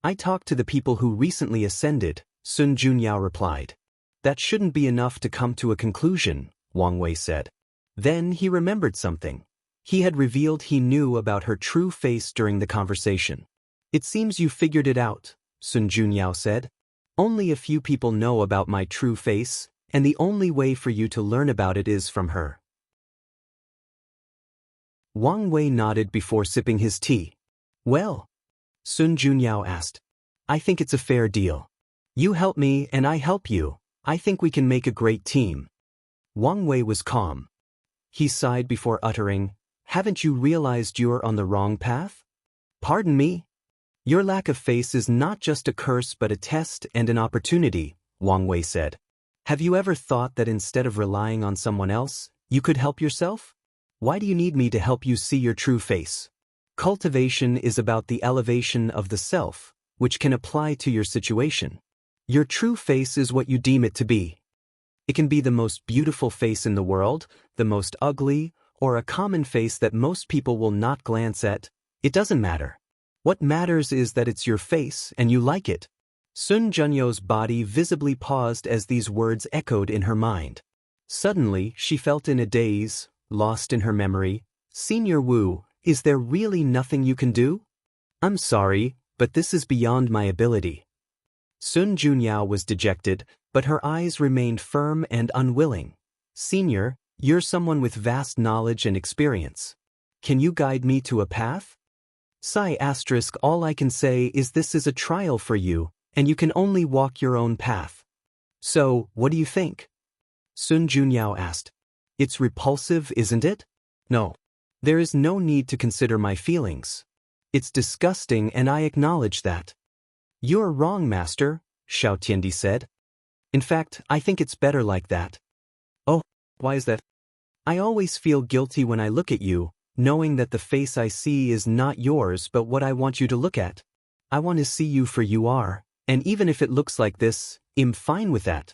[SPEAKER 1] I talked to the people who recently ascended, Sun Junyao replied. That shouldn't be enough to come to a conclusion, Wang Wei said. Then he remembered something. He had revealed he knew about her true face during the conversation. It seems you figured it out, Sun Junyao said. Only a few people know about my true face, and the only way for you to learn about it is from her. Wang Wei nodded before sipping his tea. Well? Sun Junyao asked. I think it's a fair deal. You help me and I help you. I think we can make a great team. Wang Wei was calm. He sighed before uttering, haven't you realized you're on the wrong path? Pardon me? Your lack of face is not just a curse but a test and an opportunity, Wang Wei said. Have you ever thought that instead of relying on someone else, you could help yourself? Why do you need me to help you see your true face? Cultivation is about the elevation of the self, which can apply to your situation. Your true face is what you deem it to be. It can be the most beautiful face in the world, the most ugly, or a common face that most people will not glance at. It doesn't matter. What matters is that it's your face and you like it. Sun Junyo's body visibly paused as these words echoed in her mind. Suddenly, she felt in a daze, lost in her memory. Senior Wu, is there really nothing you can do? I'm sorry, but this is beyond my ability. Sun Junyao was dejected, but her eyes remained firm and unwilling. Senior, you're someone with vast knowledge and experience. Can you guide me to a path? All I can say is this is a trial for you, and you can only walk your own path. So, what do you think? Sun Junyao asked. It's repulsive, isn't it? No. There is no need to consider my feelings. It's disgusting and I acknowledge that. You're wrong, Master, Xiao Tiandi said. In fact, I think it's better like that. Oh, why is that? I always feel guilty when I look at you, knowing that the face I see is not yours but what I want you to look at. I want to see you for you are, and even if it looks like this, I'm fine with that.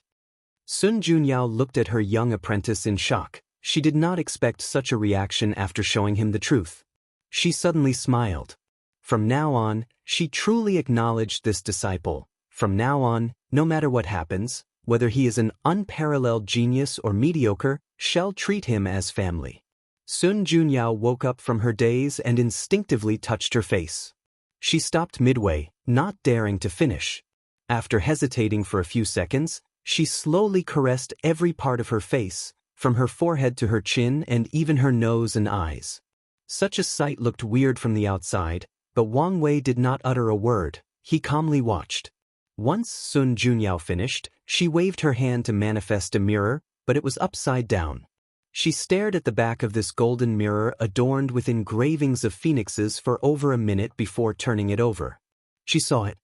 [SPEAKER 1] Sun Junyao looked at her young apprentice in shock. She did not expect such a reaction after showing him the truth. She suddenly smiled. From now on, she truly acknowledged this disciple. From now on, no matter what happens, whether he is an unparalleled genius or mediocre, she'll treat him as family. Sun Junyao woke up from her daze and instinctively touched her face. She stopped midway, not daring to finish. After hesitating for a few seconds, she slowly caressed every part of her face, from her forehead to her chin and even her nose and eyes. Such a sight looked weird from the outside, but Wang Wei did not utter a word. He calmly watched. Once Sun Junyao finished, she waved her hand to manifest a mirror, but it was upside down. She stared at the back of this golden mirror adorned with engravings of phoenixes for over a minute before turning it over. She saw it.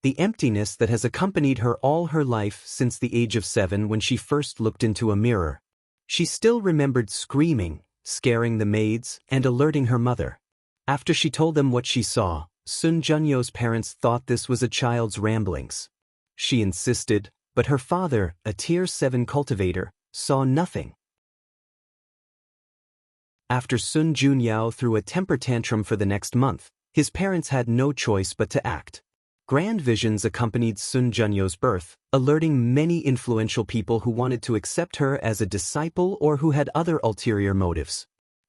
[SPEAKER 1] The emptiness that has accompanied her all her life since the age of 7 when she first looked into a mirror. She still remembered screaming, scaring the maids, and alerting her mother. After she told them what she saw, Sun Junyo's parents thought this was a child's ramblings. She insisted, but her father, a Tier 7 cultivator, saw nothing. After Sun Junyao threw a temper tantrum for the next month, his parents had no choice but to act. Grand visions accompanied Sun Junyo's birth, alerting many influential people who wanted to accept her as a disciple or who had other ulterior motives.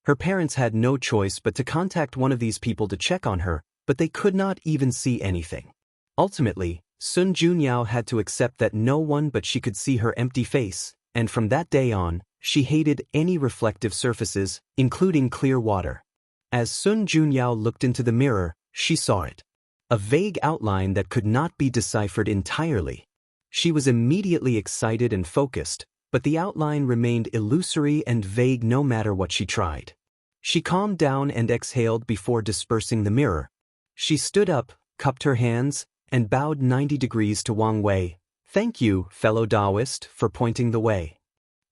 [SPEAKER 1] Her parents had no choice but to contact one of these people to check on her, but they could not even see anything. Ultimately, Sun Junyao had to accept that no one but she could see her empty face, and from that day on, she hated any reflective surfaces, including clear water. As Sun Junyao looked into the mirror, she saw it. a vague outline that could not be deciphered entirely. She was immediately excited and focused, but the outline remained illusory and vague no matter what she tried. She calmed down and exhaled before dispersing the mirror. She stood up, cupped her hands, and bowed 90 degrees to Wang Wei. "Thank you, fellow Daoist, for pointing the way."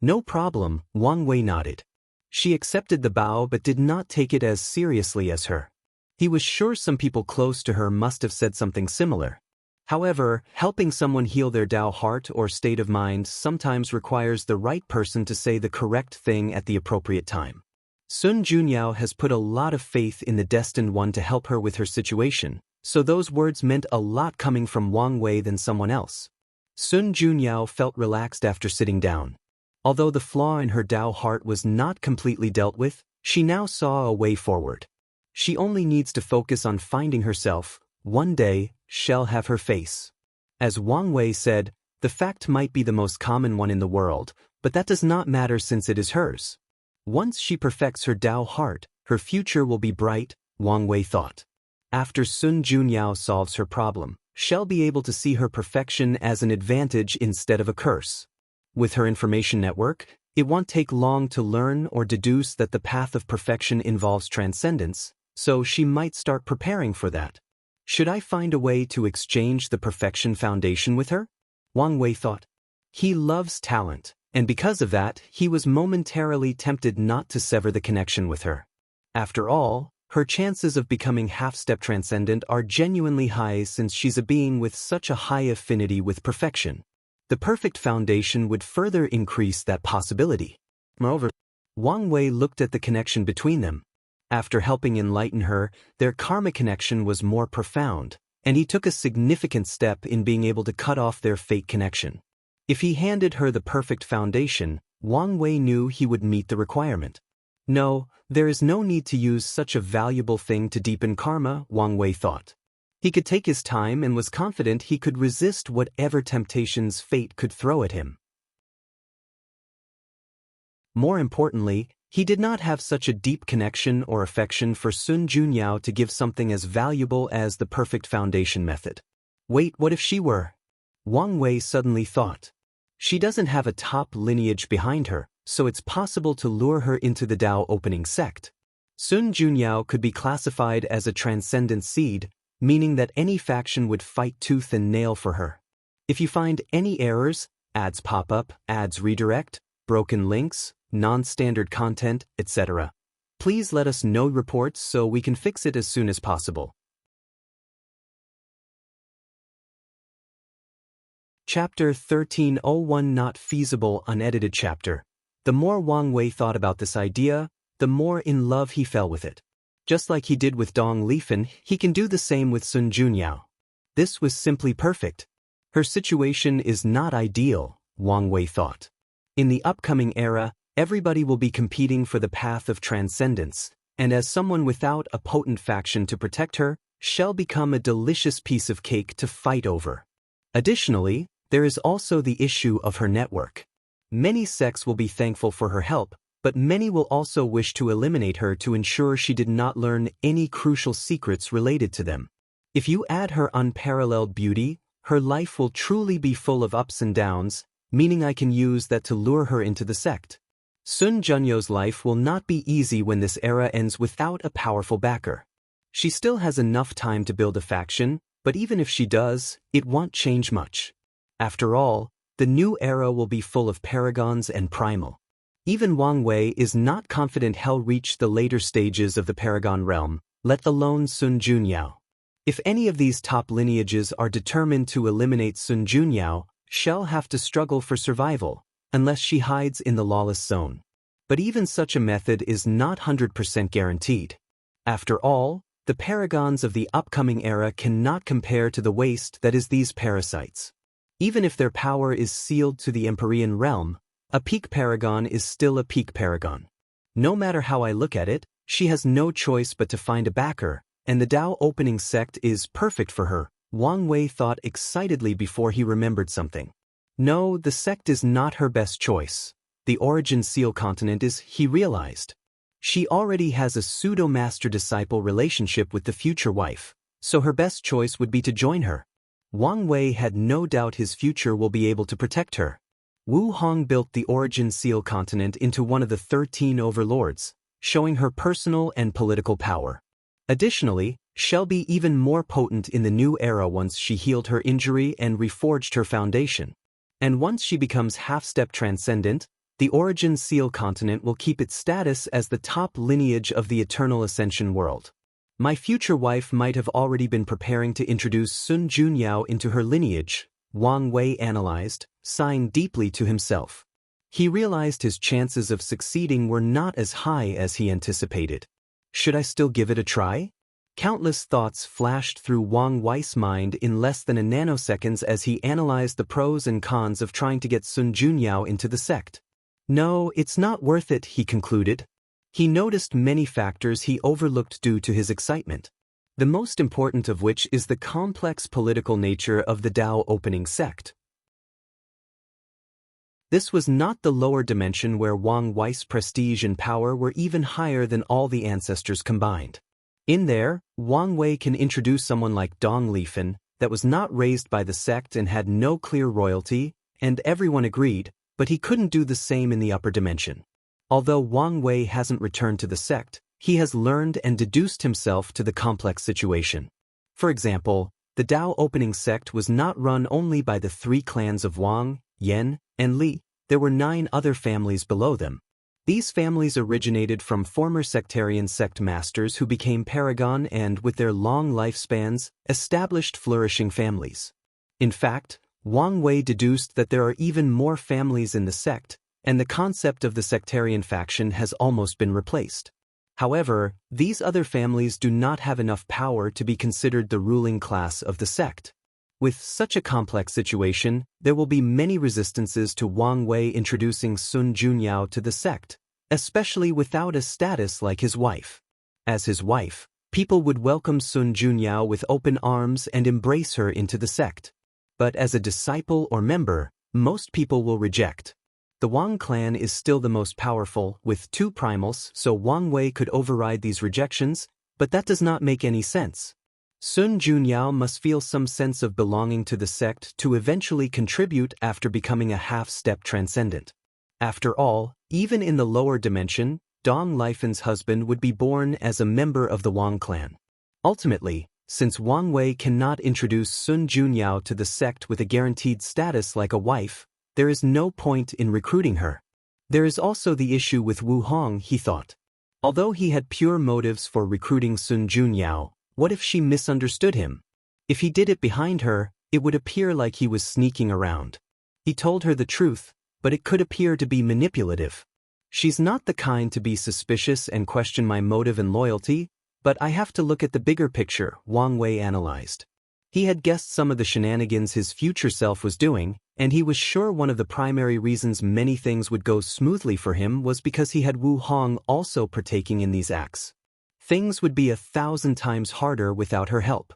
[SPEAKER 1] "No problem," Wang Wei nodded. She accepted the bow but did not take it as seriously as her. He was sure some people close to her must have said something similar. However, helping someone heal their Dao heart or state of mind sometimes requires the right person to say the correct thing at the appropriate time. Sun Junyao has put a lot of faith in the destined one to help her with her situation, so those words meant a lot coming from Wang Wei than someone else. Sun Junyao felt relaxed after sitting down. Although the flaw in her Dao heart was not completely dealt with, she now saw a way forward. She only needs to focus on finding herself. One day, she'll have her face. As Wang Wei said, the fact might be the most common one in the world, but that does not matter since it is hers. Once she perfects her Dao heart, her future will be bright, Wang Wei thought. After Sun Junyao solves her problem, she'll be able to see her perfection as an advantage instead of a curse. With her information network, it won't take long to learn or deduce that the path of perfection involves transcendence, so she might start preparing for that. Should I find a way to exchange the perfection foundation with her? Wang Wei thought. He loves talent, and because of that, he was momentarily tempted not to sever the connection with her. After all, her chances of becoming half-step transcendent are genuinely high since she's a being with such a high affinity with perfection. The perfect foundation would further increase that possibility. Moreover, Wang Wei looked at the connection between them. After helping enlighten her, their karma connection was more profound, and he took a significant step in being able to cut off their fate connection. If he handed her the perfect foundation, Wang Wei knew he would meet the requirement. No, there is no need to use such a valuable thing to deepen karma, Wang Wei thought. He could take his time and was confident he could resist whatever temptations fate could throw at him. More importantly, he did not have such a deep connection or affection for Sun Junyao to give something as valuable as the perfect foundation method. Wait, what if she were? Wang Wei suddenly thought. She doesn't have a top lineage behind her, so it's possible to lure her into the Dao opening sect. Sun Junyao could be classified as a transcendent seed, meaning that any faction would fight tooth and nail for her. If you find any errors, ads pop up, ads redirect, broken links, non-standard content, etc., please let us know reports so we can fix it as soon as possible. Chapter 1301 Not Feasible Unedited Chapter. The more Wang Wei thought about this idea, the more in love he fell with it. Just like he did with Dong Lifen, he can do the same with Sun Junyao. This was simply perfect. Her situation is not ideal, Wang Wei thought. In the upcoming era, everybody will be competing for the path of transcendence, and as someone without a potent faction to protect her, she'll become a delicious piece of cake to fight over. Additionally, there is also the issue of her network. Many sects will be thankful for her help, but many will also wish to eliminate her to ensure she did not learn any crucial secrets related to them. If you add her unparalleled beauty, her life will truly be full of ups and downs, meaning I can use that to lure her into the sect. Sun Junyao's life will not be easy when this era ends without a powerful backer. She still has enough time to build a faction, but even if she does, it won't change much. After all, the new era will be full of paragons and primal. Even Wang Wei is not confident he'll reach the later stages of the Paragon realm, let alone Sun Junyao. If any of these top lineages are determined to eliminate Sun Junyao, she'll have to struggle for survival, unless she hides in the lawless zone. But even such a method is not 100% guaranteed. After all, the paragons of the upcoming era cannot compare to the waste that is these parasites. Even if their power is sealed to the Empyrean realm, a peak paragon is still a peak paragon. No matter how I look at it, she has no choice but to find a backer, and the Dao opening sect is perfect for her, Wang Wei thought excitedly before he remembered something. No, the sect is not her best choice. The origin seal continent is, he realized. She already has a pseudo-master-disciple relationship with the future wife, so her best choice would be to join her. Wang Wei had no doubt his future will be able to protect her. Wu Hong built the Origin Seal continent into one of the 13 overlords, showing her personal and political power. Additionally, she'll be even more potent in the new era once she healed her injury and reforged her foundation. And once she becomes half-step transcendent, the Origin Seal continent will keep its status as the top lineage of the Eternal Ascension world. My future wife might have already been preparing to introduce Sun Junyao into her lineage, Wang Wei analyzed, sighing deeply to himself. He realized his chances of succeeding were not as high as he anticipated. Should I still give it a try? Countless thoughts flashed through Wang Wei's mind in less than a nanosecond as he analyzed the pros and cons of trying to get Sun Junyao into the sect. No, it's not worth it, he concluded. He noticed many factors he overlooked due to his excitement. The most important of which is the complex political nature of the Dao opening sect. This was not the lower dimension where Wang Wei's prestige and power were even higher than all the ancestors combined. In there, Wang Wei can introduce someone like Dong Lifen, that was not raised by the sect and had no clear royalty, and everyone agreed, but he couldn't do the same in the upper dimension. Although Wang Wei hasn't returned to the sect, he has learned and deduced himself to the complex situation. For example, the Dao opening sect was not run only by the 3 clans of Wang, Yan, and Li. There were 9 other families below them. These families originated from former sectarian sect masters who became paragon and, with their long lifespans, established flourishing families. In fact, Wang Wei deduced that there are even more families in the sect, and the concept of the sectarian faction has almost been replaced. However, these other families do not have enough power to be considered the ruling class of the sect. With such a complex situation, there will be many resistances to Wang Wei introducing Sun Junyao to the sect, especially without a status like his wife. As his wife, people would welcome Sun Junyao with open arms and embrace her into the sect. But as a disciple or member, most people will reject. The Wang clan is still the most powerful, with 2 primals, so Wang Wei could override these rejections, but that does not make any sense. Sun Junyao must feel some sense of belonging to the sect to eventually contribute after becoming a half-step transcendent. After all, even in the lower dimension, Dong Lifen's husband would be born as a member of the Wang clan. Ultimately, since Wang Wei cannot introduce Sun Junyao to the sect with a guaranteed status like a wife, there is no point in recruiting her. There is also the issue with Wu Hong, he thought. Although he had pure motives for recruiting Sun Junyao, what if she misunderstood him? If he did it behind her, it would appear like he was sneaking around. He told her the truth, but it could appear to be manipulative. She's not the kind to be suspicious and question my motive and loyalty, but I have to look at the bigger picture, Wang Wei analyzed. He had guessed some of the shenanigans his future self was doing, and he was sure one of the primary reasons many things would go smoothly for him was because he had Wu Hong also partaking in these acts. Things would be 1,000 times harder without her help.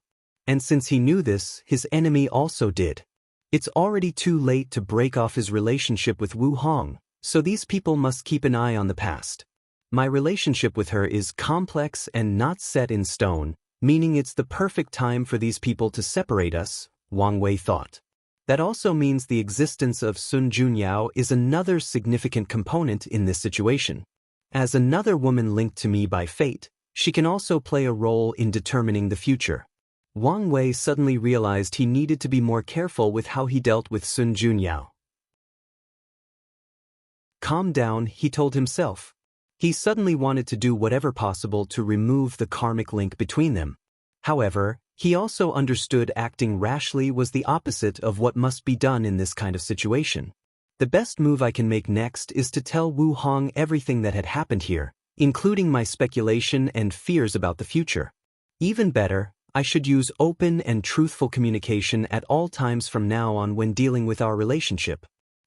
[SPEAKER 1] And since he knew this, his enemy also did. It's already too late to break off his relationship with Wu Hong, so these people must keep an eye on the past. My relationship with her is complex and not set in stone, meaning it's the perfect time for these people to separate us, Wang Wei thought. That also means the existence of Sun Junyao is another significant component in this situation. As another woman linked to me by fate, she can also play a role in determining the future. Wang Wei suddenly realized he needed to be more careful with how he dealt with Sun Junyao. Calm down, he told himself. He suddenly wanted to do whatever possible to remove the karmic link between them. However, he also understood acting rashly was the opposite of what must be done in this kind of situation. The best move I can make next is to tell Wu Hong everything that had happened here, including my speculation and fears about the future. Even better, I should use open and truthful communication at all times from now on when dealing with our relationship.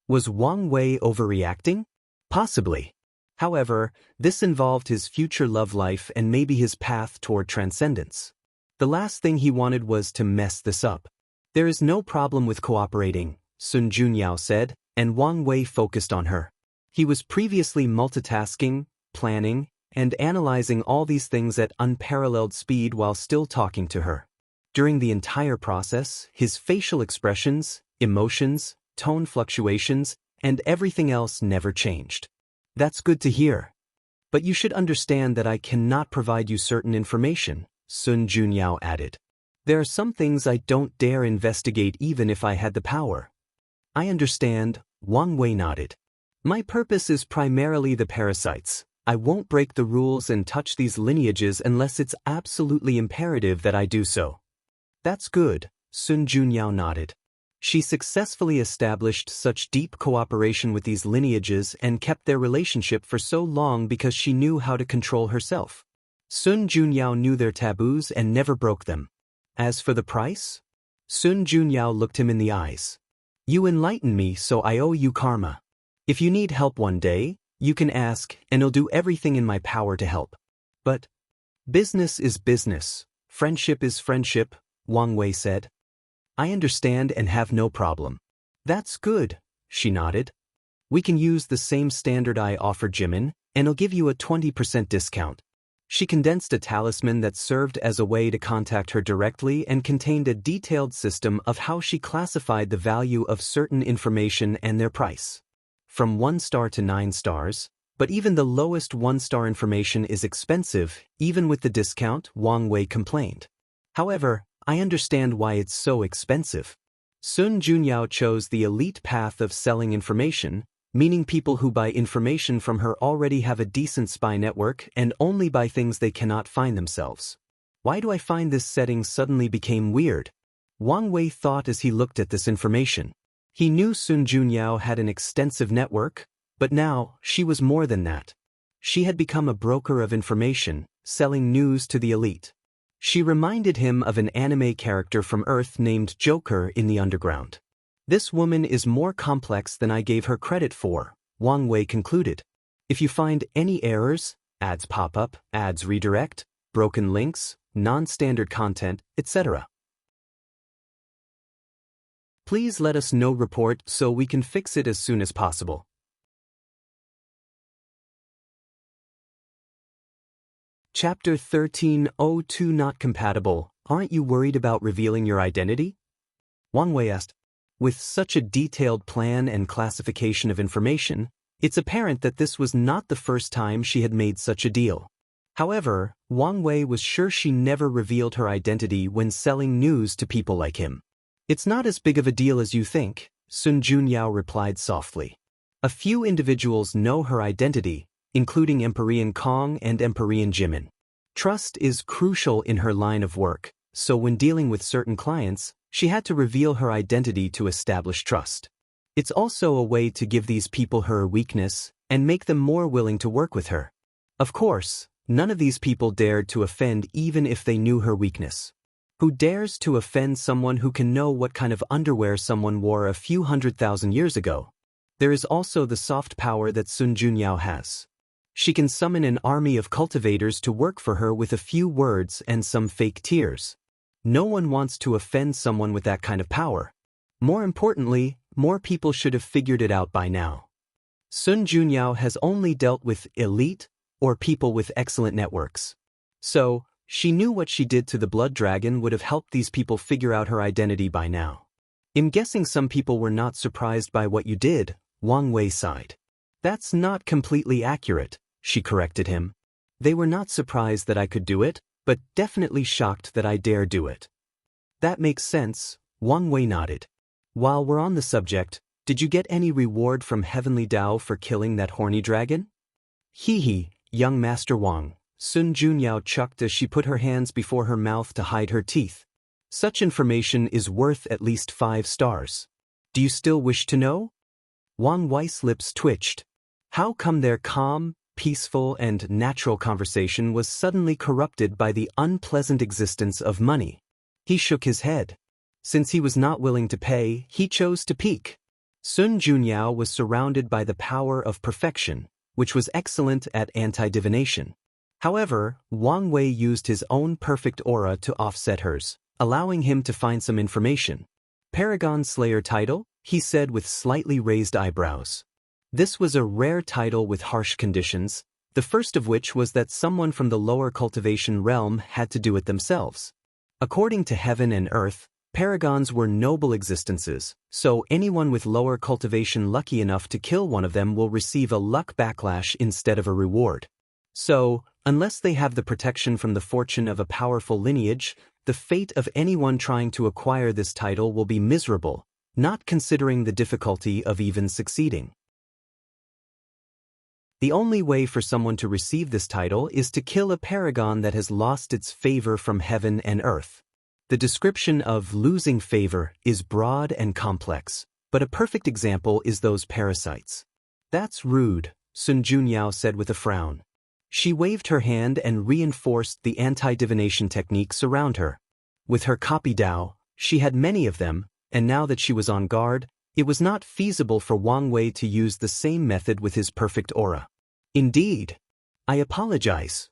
[SPEAKER 1] Was Wang Wei overreacting? Possibly. However, this involved his future love life and maybe his path toward transcendence. The last thing he wanted was to mess this up. There is no problem with cooperating, Sun Junyao said, and Wang Wei focused on her. He was previously multitasking, planning, and analyzing all these things at unparalleled speed while still talking to her. During the entire process, his facial expressions, emotions, tone fluctuations, and everything else never changed. That's good to hear. But you should understand that I cannot provide you certain information, Sun Junyao added. There are some things I don't dare investigate even if I had the power. I understand, Wang Wei nodded. My purpose is primarily the parasites. I won't break the rules and touch these lineages unless it's absolutely imperative that I do so. That's good, Sun Junyao nodded. She successfully established such deep cooperation with these lineages and kept their relationship for so long because she knew how to control herself. Sun Junyao knew their taboos and never broke them. As for the price? Sun Junyao looked him in the eyes. You enlighten me, so I owe you karma. If you need help one day, you can ask, and I'll do everything in my power to help. But business is business, friendship is friendship, Wang Wei said. I understand and have no problem. That's good, she nodded. We can use the same standard I offered Jimin, and I'll give you a 20% discount. She condensed a talisman that served as a way to contact her directly and contained a detailed system of how she classified the value of certain information and their price. From 1 star to 9 stars, but even the lowest 1-star information is expensive, even with the discount, Wang Wei complained. However, I understand why it's so expensive. Sun Junyao chose the elite path of selling information, meaning people who buy information from her already have a decent spy network and only buy things they cannot find themselves. Why do I find this setting suddenly became weird? Wang Wei thought as he looked at this information. He knew Sun Junyao had an extensive network, but now she was more than that. She had become a broker of information, selling news to the elite. She reminded him of an anime character from Earth named Joker in the underground. This woman is more complex than I gave her credit for, Wang Wei concluded. If you find any errors, ads pop up, ads redirect, broken links, non-standard content, etc., please let us know report so we can fix it as soon as possible. Chapter 13:02 Not compatible. Aren't you worried about revealing your identity? Wang Wei asked. With such a detailed plan and classification of information, it's apparent that this was not the first time she had made such a deal. However, Wang Wei was sure she never revealed her identity when selling news to people like him. It's not as big of a deal as you think, Sun Junyao replied softly. A few individuals know her identity, including Empyrean Kong and Empyrean Jimin. Trust is crucial in her line of work, so when dealing with certain clients, she had to reveal her identity to establish trust. It's also a way to give these people her weakness and make them more willing to work with her. Of course, none of these people dared to offend even if they knew her weakness. Who dares to offend someone who can know what kind of underwear someone wore a few 100,000 years ago? There is also the soft power that Sun Junyao has. She can summon an army of cultivators to work for her with a few words and some fake tears. No one wants to offend someone with that kind of power. More importantly, more people should have figured it out by now. Sun Junyao has only dealt with elite or people with excellent networks. So, she knew what she did to the blood dragon would have helped these people figure out her identity by now. I'm guessing some people were not surprised by what you did, Wang Wei sighed. That's not completely accurate, she corrected him. They were not surprised that I could do it, but definitely shocked that I dare do it. That makes sense, Wang Wei nodded. While we're on the subject, did you get any reward from Heavenly Dao for killing that horny dragon? Hee, young Master Wang, Sun Junyao chucked as she put her hands before her mouth to hide her teeth. Such information is worth at least 5 stars. Do you still wish to know? Wang Wei's lips twitched. How come their calm, peaceful and natural conversation was suddenly corrupted by the unpleasant existence of money? He shook his head. Since he was not willing to pay, he chose to peek. Sun Junyao was surrounded by the power of perfection, which was excellent at anti-divination. However, Wang Wei used his own perfect aura to offset hers, allowing him to find some information. Paragon Slayer title, he said with slightly raised eyebrows. This was a rare title with harsh conditions, the first of which was that someone from the lower cultivation realm had to do it themselves. According to heaven and earth, paragons were noble existences, so anyone with lower cultivation lucky enough to kill one of them will receive a luck backlash instead of a reward. So, unless they have the protection from the fortune of a powerful lineage, the fate of anyone trying to acquire this title will be miserable, not considering the difficulty of even succeeding. The only way for someone to receive this title is to kill a paragon that has lost its favor from heaven and earth. The description of losing favor is broad and complex, but a perfect example is those parasites. "That's rude," Sun Junyao said with a frown. She waved her hand and reinforced the anti-divination techniques around her. With her copy Dao, she had many of them, and now that she was on guard, it was not feasible for Wang Wei to use the same method with his perfect aura. "Indeed. I apologize.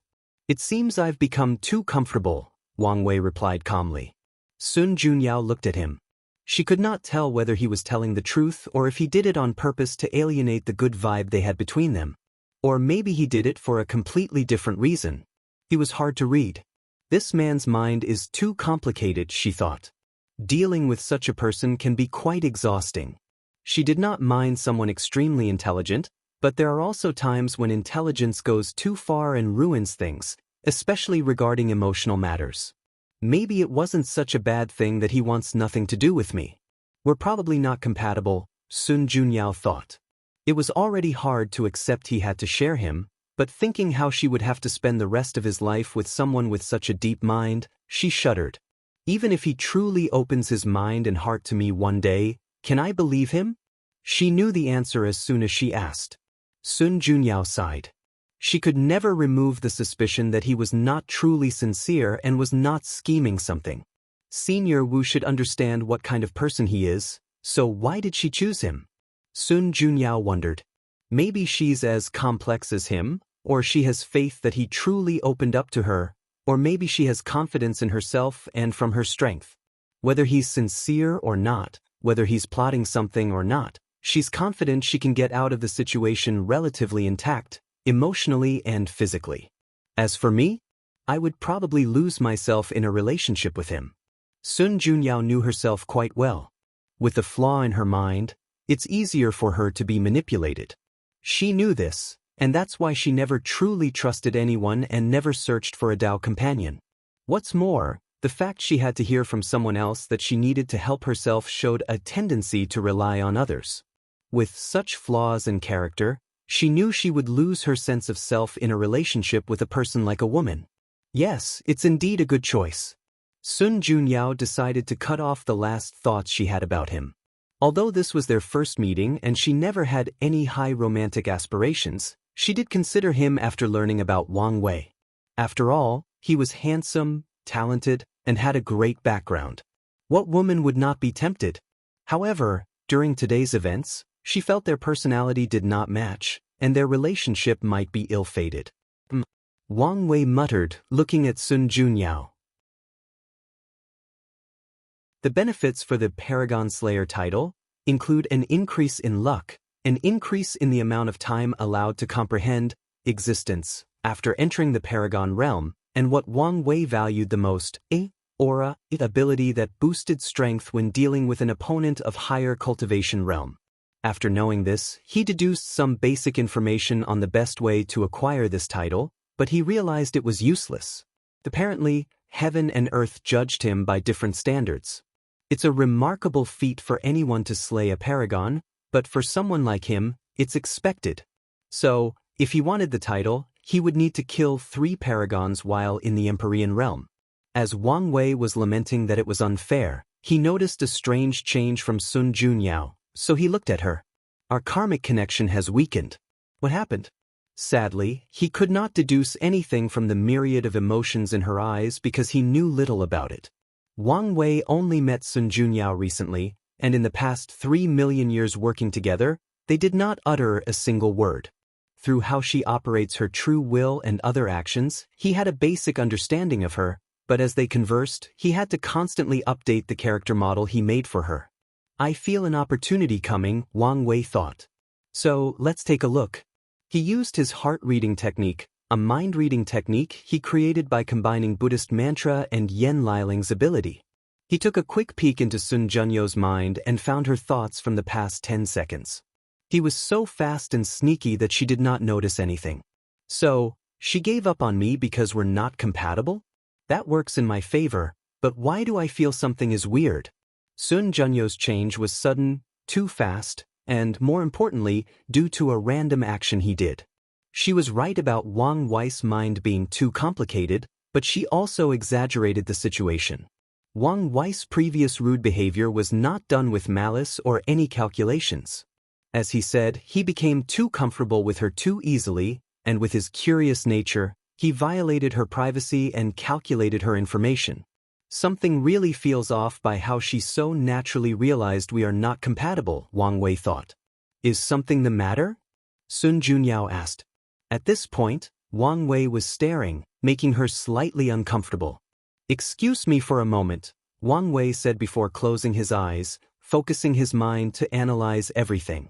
[SPEAKER 1] It seems I've become too comfortable," Wang Wei replied calmly. Sun Junyao looked at him. She could not tell whether he was telling the truth or if he did it on purpose to alienate the good vibe they had between them. Or maybe he did it for a completely different reason. He was hard to read. This man's mind is too complicated, she thought. Dealing with such a person can be quite exhausting. She did not mind someone extremely intelligent, but there are also times when intelligence goes too far and ruins things, especially regarding emotional matters. Maybe it wasn't such a bad thing that he wants nothing to do with me. We're probably not compatible, Sun Junyao thought. It was already hard to accept he had to share him, but thinking how she would have to spend the rest of his life with someone with such a deep mind, she shuddered. Even if he truly opens his mind and heart to me one day, can I believe him? She knew the answer as soon as she asked. Sun Junyao sighed. She could never remove the suspicion that he was not truly sincere and was not scheming something. Senior Wu should understand what kind of person he is, so why did she choose him? Sun Junyao wondered. Maybe she's as complex as him, or she has faith that he truly opened up to her, or maybe she has confidence in herself and from her strength. Whether he's sincere or not, whether he's plotting something or not, she's confident she can get out of the situation relatively intact, emotionally and physically. As for me, I would probably lose myself in a relationship with him. Sun Junyao knew herself quite well. With the flaw in her mind, it's easier for her to be manipulated. She knew this, and that's why she never truly trusted anyone and never searched for a Dao companion. What's more, the fact she had to hear from someone else that she needed to help herself showed a tendency to rely on others. With such flaws in character, she knew she would lose her sense of self in a relationship with a person like a woman. Yes, it's indeed a good choice. Sun Junyao decided to cut off the last thoughts she had about him. Although this was their first meeting and she never had any high romantic aspirations, she did consider him after learning about Wang Wei. After all, he was handsome, talented, and had a great background. What woman would not be tempted? However, during today's events, she felt their personality did not match, and their relationship might be ill-fated. Wang Wei muttered, looking at Sun Junyao. The benefits for the Paragon Slayer title include an increase in luck, an increase in the amount of time allowed to comprehend existence after entering the Paragon realm, and what Wang Wei valued the most, aura, ability that boosted strength when dealing with an opponent of higher cultivation realm. After knowing this, he deduced some basic information on the best way to acquire this title, but he realized it was useless. Apparently, heaven and earth judged him by different standards. It's a remarkable feat for anyone to slay a paragon, but for someone like him, it's expected. So, if he wanted the title, he would need to kill 3 paragons while in the Empyrean realm. As Wang Wei was lamenting that it was unfair, he noticed a strange change from Sun Junyao, so he looked at her. Our karmic connection has weakened. What happened? Sadly, he could not deduce anything from the myriad of emotions in her eyes because he knew little about it. Wang Wei only met Sun Junyao recently, and in the past 3 million years working together, they did not utter a single word. Through how she operates her true will and other actions, he had a basic understanding of her, but as they conversed, he had to constantly update the character model he made for her. I feel an opportunity coming, Wang Wei thought. So, let's take a look. He used his heart-reading technique, a mind-reading technique he created by combining Buddhist mantra and Yen Liling's ability. He took a quick peek into Sun Junyo's mind and found her thoughts from the past 10 seconds. He was so fast and sneaky that she did not notice anything. So, she gave up on me because we're not compatible? That works in my favor, but why do I feel something is weird? Sun Junyo's change was sudden, too fast, and, more importantly, due to a random action he did. She was right about Wang Wei's mind being too complicated, but she also exaggerated the situation. Wang Wei's previous rude behavior was not done with malice or any calculations. As he said, he became too comfortable with her too easily, and with his curious nature, he violated her privacy and calculated her information. Something really feels off by how she so naturally realized we are not compatible, Wang Wei thought. Is something the matter? Sun Junyao asked. At this point, Wang Wei was staring, making her slightly uncomfortable. Excuse me for a moment, Wang Wei said before closing his eyes, focusing his mind to analyze everything.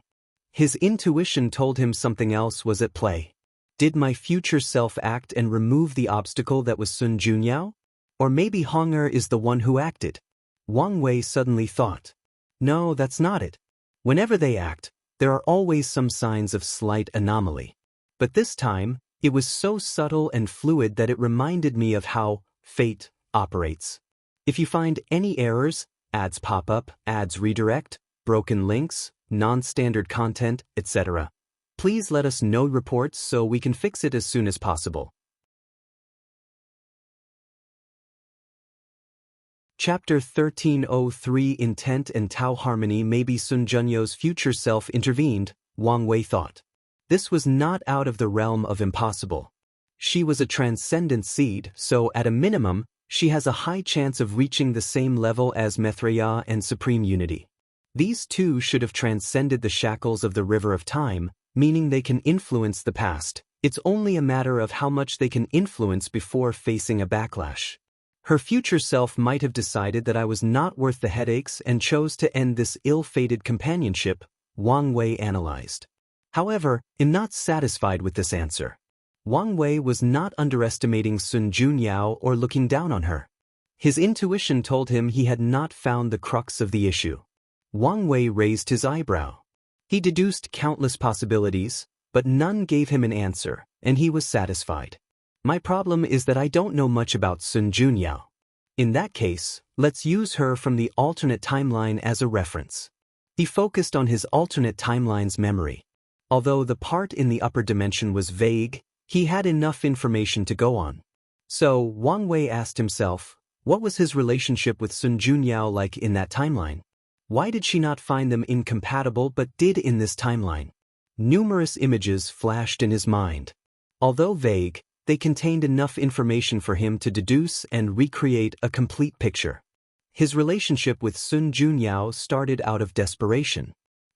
[SPEAKER 1] His intuition told him something else was at play. Did my future self act and remove the obstacle that was Sun Junyao? Or maybe Hong'er is the one who acted? Wang Wei suddenly thought. No, that's not it. Whenever they act, there are always some signs of slight anomaly. But this time, it was so subtle and fluid that it reminded me of how fate operates. If you find any errors, ads pop up, ads redirect, broken links, non-standard content, etc., please let us know reports so we can fix it as soon as possible. Chapter 1303 Intent and Tao Harmony. Maybe Sun Junyo's future self intervened, Wang Wei thought. This was not out of the realm of impossible. She was a transcendent seed, so at a minimum, she has a high chance of reaching the same level as Maitreya and Supreme Unity. These two should have transcended the shackles of the river of time, meaning they can influence the past. It's only a matter of how much they can influence before facing a backlash. Her future self might have decided that I was not worth the headaches and chose to end this ill-fated companionship, Wang Wei analyzed. However, I'm not satisfied with this answer. Wang Wei was not underestimating Sun Junyao or looking down on her. His intuition told him he had not found the crux of the issue. Wang Wei raised his eyebrow. He deduced countless possibilities, but none gave him an answer, and he was satisfied. My problem is that I don't know much about Sun Junyao. In that case, let's use her from the alternate timeline as a reference. He focused on his alternate timeline's memory. Although the part in the upper dimension was vague, he had enough information to go on. So, Wang Wei asked himself, what was his relationship with Sun Junyao like in that timeline? Why did she not find them incompatible but did in this timeline? Numerous images flashed in his mind. Although vague, they contained enough information for him to deduce and recreate a complete picture. His relationship with Sun Junyao started out of desperation.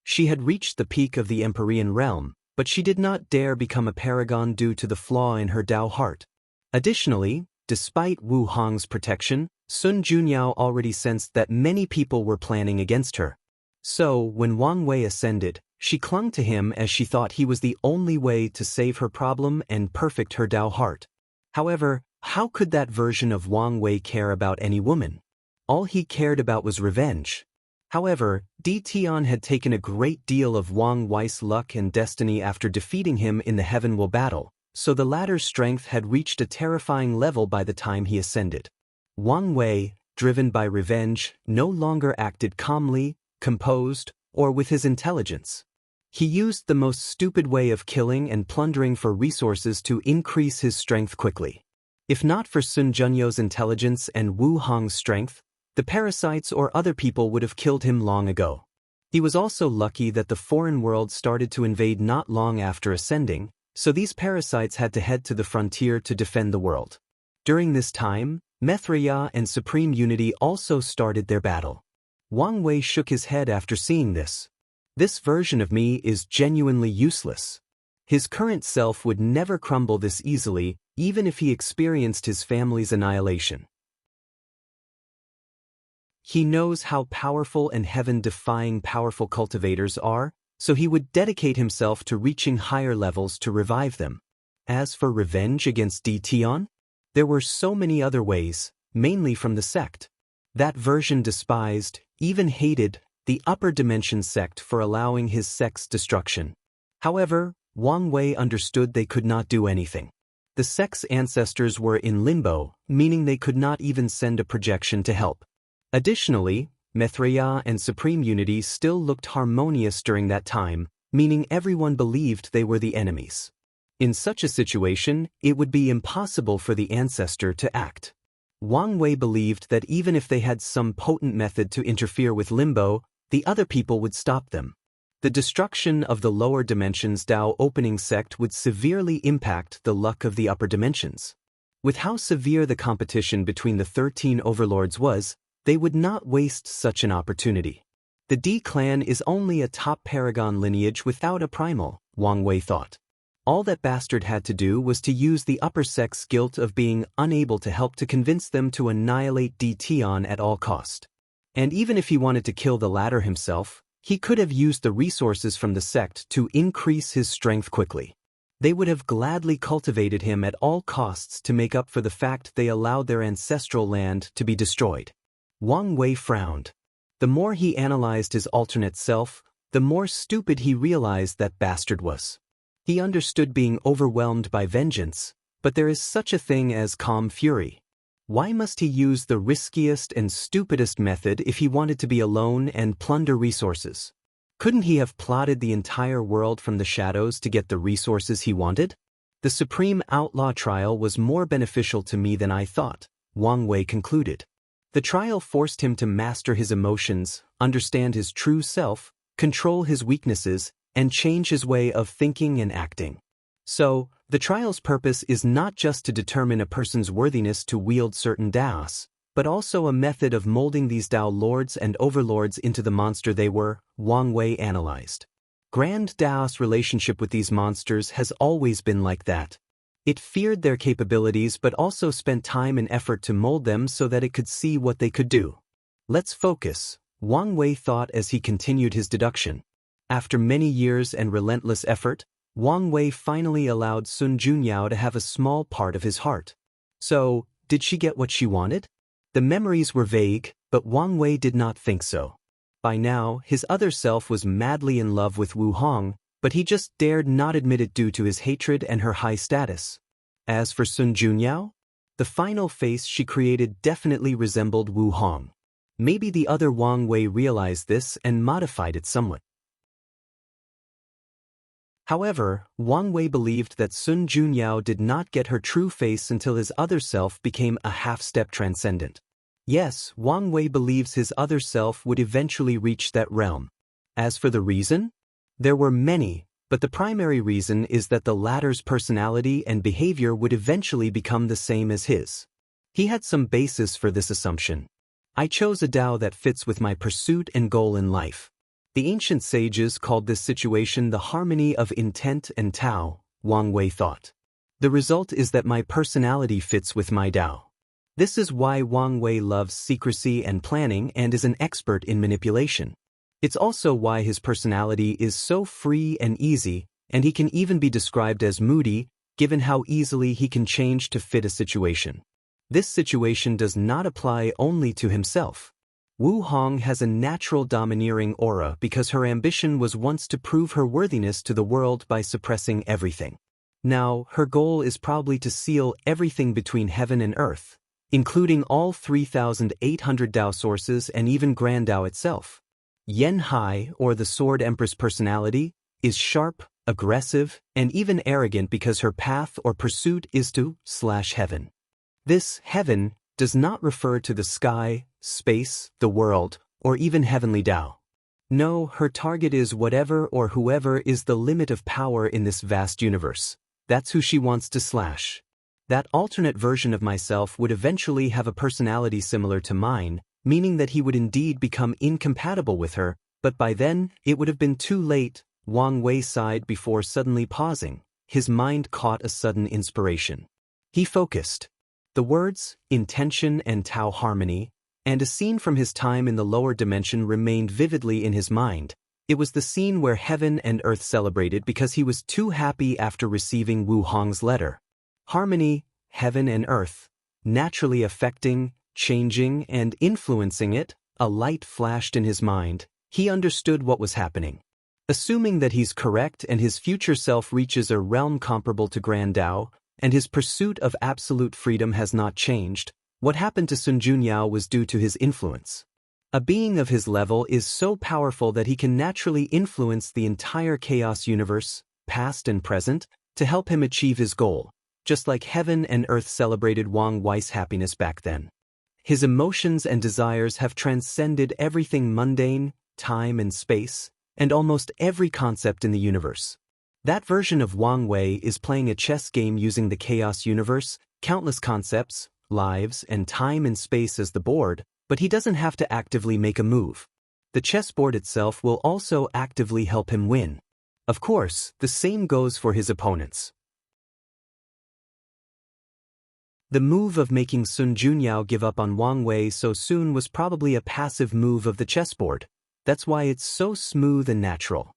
[SPEAKER 1] She had reached the peak of the Empyrean realm, but she did not dare become a paragon due to the flaw in her Dao heart. Additionally, despite Wu Hong's protection, Sun Junyao already sensed that many people were planning against her. So, when Wang Wei ascended, she clung to him as she thought he was the only way to save her problem and perfect her Dao heart. However, how could that version of Wang Wei care about any woman? All he cared about was revenge. However, Di Tian had taken a great deal of Wang Wei's luck and destiny after defeating him in the Heavenwell battle, so the latter's strength had reached a terrifying level by the time he ascended. Wang Wei, driven by revenge, no longer acted calmly, composed, or with his intelligence. He used the most stupid way of killing and plundering for resources to increase his strength quickly. If not for Sun Junyo's intelligence and Wu Hong's strength, the parasites or other people would have killed him long ago. He was also lucky that the foreign world started to invade not long after ascending, so these parasites had to head to the frontier to defend the world. During this time, Maitreya and Supreme Unity also started their battle. Wang Wei shook his head after seeing this. This version of me is genuinely useless. His current self would never crumble this easily, even if he experienced his family's annihilation. He knows how powerful and heaven-defying powerful cultivators are, so he would dedicate himself to reaching higher levels to revive them. As for revenge against Deepening, there were so many other ways, mainly from the sect. That version despised, even hated, the upper dimension sect for allowing his sect's destruction. However, Wang Wei understood they could not do anything. The sect's ancestors were in limbo, meaning they could not even send a projection to help. Additionally, Maitreya and Supreme Unity still looked harmonious during that time, meaning everyone believed they were the enemies. In such a situation, it would be impossible for the ancestor to act. Wang Wei believed that even if they had some potent method to interfere with limbo, the other people would stop them. The destruction of the lower dimensions Dao opening sect would severely impact the luck of the upper dimensions. With how severe the competition between the 13 overlords was, they would not waste such an opportunity. The D clan is only a top paragon lineage without a primal, Wang Wei thought. All that bastard had to do was to use the upper sect's guilt of being unable to help to convince them to annihilate Deepening at all cost. And even if he wanted to kill the latter himself, he could have used the resources from the sect to increase his strength quickly. They would have gladly cultivated him at all costs to make up for the fact they allowed their ancestral land to be destroyed. Wang Wei frowned. The more he analyzed his alternate self, the more stupid he realized that bastard was. He understood being overwhelmed by vengeance, but there is such a thing as calm fury. Why must he use the riskiest and stupidest method if he wanted to be alone and plunder resources? Couldn't he have plotted the entire world from the shadows to get the resources he wanted? The Supreme Outlaw trial was more beneficial to me than I thought, Wang Wei concluded. The trial forced him to master his emotions, understand his true self, control his weaknesses, and change his way of thinking and acting. So, the trial's purpose is not just to determine a person's worthiness to wield certain Daos, but also a method of molding these Dao lords and overlords into the monster they were, Wang Wei analyzed. Grand Daos' relationship with these monsters has always been like that. It feared their capabilities but also spent time and effort to mold them so that it could see what they could do. Let's focus, Wang Wei thought as he continued his deduction. After many years and relentless effort, Wang Wei finally allowed Sun Junyao to have a small part of his heart. So, did she get what she wanted? The memories were vague, but Wang Wei did not think so. By now, his other self was madly in love with Wu Hong, but he just dared not admit it due to his hatred and her high status. As for Sun Junyao, the final face she created definitely resembled Wu Hong. Maybe the other Wang Wei realized this and modified it somewhat. However, Wang Wei believed that Sun Junyao did not get her true face until his other self became a half-step transcendent. Yes, Wang Wei believes his other self would eventually reach that realm. As for the reason? There were many, but the primary reason is that the latter's personality and behavior would eventually become the same as his. He had some basis for this assumption. I chose a Dao that fits with my pursuit and goal in life. The ancient sages called this situation the harmony of intent and Tao, Wang Wei thought. The result is that my personality fits with my Dao. This is why Wang Wei loves secrecy and planning and is an expert in manipulation. It's also why his personality is so free and easy, and he can even be described as moody, given how easily he can change to fit a situation. This situation does not apply only to himself. Wu Hong has a natural domineering aura because her ambition was once to prove her worthiness to the world by suppressing everything. Now, her goal is probably to seal everything between heaven and earth, including all 3,800 Dao sources and even Grand Dao itself. Yen Hai, or the Sword Empress personality, is sharp, aggressive, and even arrogant because her path or pursuit is to /heaven. This heaven does not refer to the sky, space, the world, or even heavenly Dao. No, her target is whatever or whoever is the limit of power in this vast universe. That's who she wants to /. That alternate version of myself would eventually have a personality similar to mine, meaning that he would indeed become incompatible with her, but by then, it would have been too late, Wang Wei sighed before suddenly pausing. His mind caught a sudden inspiration. He focused. The words, intention and Tao harmony, and a scene from his time in the lower dimension remained vividly in his mind, It was the scene where heaven and earth celebrated because he was too happy after receiving Wu Hong's letter. Harmony, heaven and earth, naturally affecting, changing, and influencing it, a light flashed in his mind. He understood what was happening. Assuming that he's correct and his future self reaches a realm comparable to Grand Dao, and his pursuit of absolute freedom has not changed, what happened to Sun Junyao was due to his influence. A being of his level is so powerful that he can naturally influence the entire chaos universe, past and present, to help him achieve his goal, just like heaven and earth celebrated Wang Wei's happiness back then. His emotions and desires have transcended everything mundane, time and space, and almost every concept in the universe. That version of Wang Wei is playing a chess game using the chaos universe, countless concepts, lives, and time and space as the board, but he doesn't have to actively make a move. The chessboard itself will also actively help him win. Of course, the same goes for his opponents. The move of making Sun Junyao give up on Wang Wei so soon was probably a passive move of the chessboard. That's why it's so smooth and natural.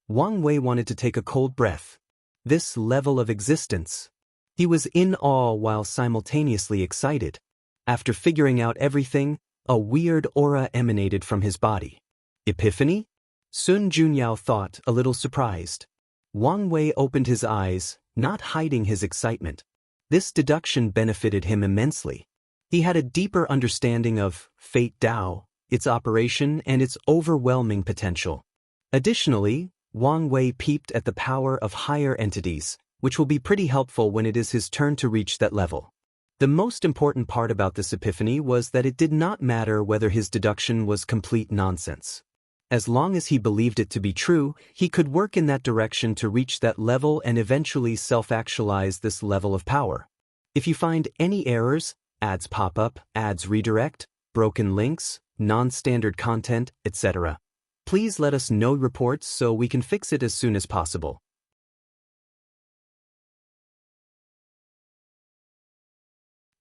[SPEAKER 1] Wang Wei wanted to take a cold breath. This level of existence. He was in awe while simultaneously excited. After figuring out everything, a weird aura emanated from his body. Epiphany? Sun Junyao thought, a little surprised. Wang Wei opened his eyes, not hiding his excitement. This deduction benefited him immensely. He had a deeper understanding of Fate Dao, its operation, and its overwhelming potential. Additionally, Wang Wei peeped at the power of higher entities, which will be pretty helpful when it is his turn to reach that level. The most important part about this epiphany was that it did not matter whether his deduction was complete nonsense. As long as he believed it to be true, he could work in that direction to reach that level and eventually self-actualize this level of power. If you find any errors, ads pop up, ads redirect, broken links, non-standard content, etc., please let us know reports so we can fix it as soon as possible.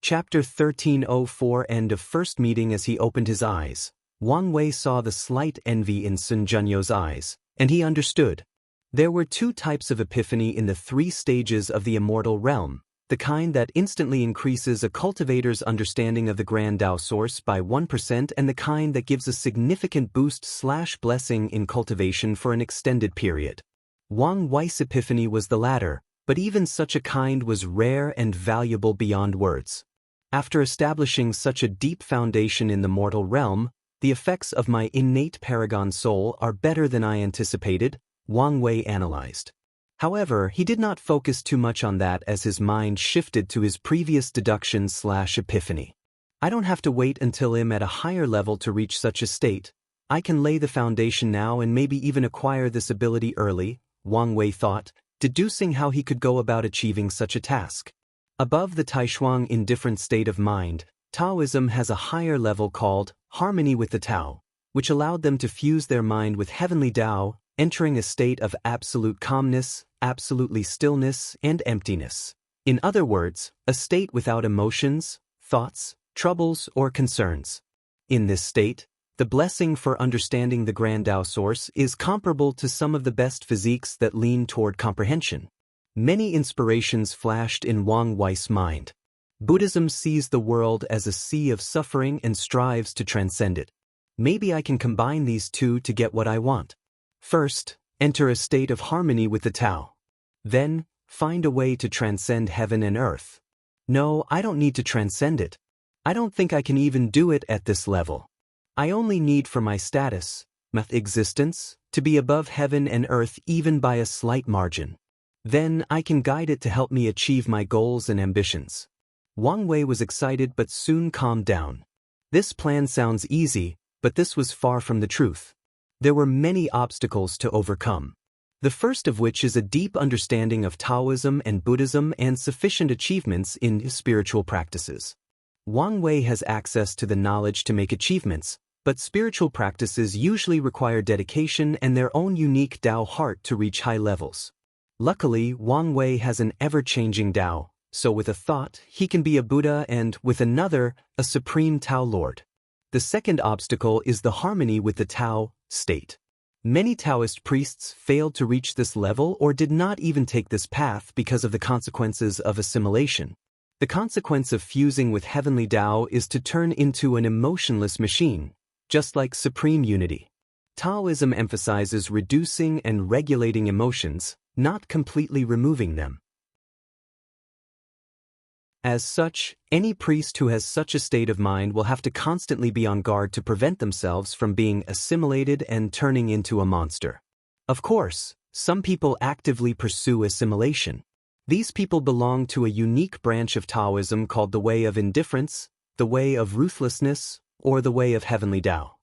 [SPEAKER 1] Chapter 1304 End of first meeting. As he opened his eyes, Wang Wei saw the slight envy in Sun Junyao's eyes, and he understood. There were two types of epiphany in the 3 stages of the immortal realm, the kind that instantly increases a cultivator's understanding of the Grand Dao source by 1% and the kind that gives a significant boost/blessing in cultivation for an extended period. Wang Wei's epiphany was the latter, but even such a kind was rare and valuable beyond words. After establishing such a deep foundation in the mortal realm, the effects of my innate paragon soul are better than I anticipated, Wang Wei analyzed. However, he did not focus too much on that as his mind shifted to his previous deduction/epiphany. I don't have to wait until I'm at a higher level to reach such a state. I can lay the foundation now and maybe even acquire this ability early, Wang Wei thought, deducing how he could go about achieving such a task. Above the Taishuang indifferent state of mind, Taoism has a higher level called harmony with the Tao, which allowed them to fuse their mind with heavenly Dao, entering a state of absolute calmness, absolutely stillness, and emptiness. In other words, a state without emotions, thoughts, troubles, or concerns. In this state, the blessing for understanding the Grand Dao source is comparable to some of the best physiques that lean toward comprehension. Many inspirations flashed in Wang Wei's mind. Buddhism sees the world as a sea of suffering and strives to transcend it. Maybe I can combine these two to get what I want. First, enter a state of harmony with the Tao. Then, find a way to transcend heaven and earth. No, I don't need to transcend it. I don't think I can even do it at this level. I only need for my status, my existence, to be above heaven and earth even by a slight margin. Then I can guide it to help me achieve my goals and ambitions. Wang Wei was excited but soon calmed down. This plan sounds easy, but this was far from the truth. There were many obstacles to overcome. The first of which is a deep understanding of Taoism and Buddhism and sufficient achievements in spiritual practices. Wang Wei has access to the knowledge to make achievements, but spiritual practices usually require dedication and their own unique Dao heart to reach high levels. Luckily, Wang Wei has an ever-changing Dao, so with a thought, he can be a Buddha and, with another, a supreme Tao Lord. The second obstacle is the harmony with the Tao state. Many Taoist priests failed to reach this level or did not even take this path because of the consequences of assimilation. The consequence of fusing with heavenly Tao is to turn into an emotionless machine, just like supreme unity. Taoism emphasizes reducing and regulating emotions, not completely removing them. As such, any priest who has such a state of mind will have to constantly be on guard to prevent themselves from being assimilated and turning into a monster. Of course, some people actively pursue assimilation. These people belong to a unique branch of Taoism called the Way of Indifference, the Way of Ruthlessness, or the Way of Heavenly Tao.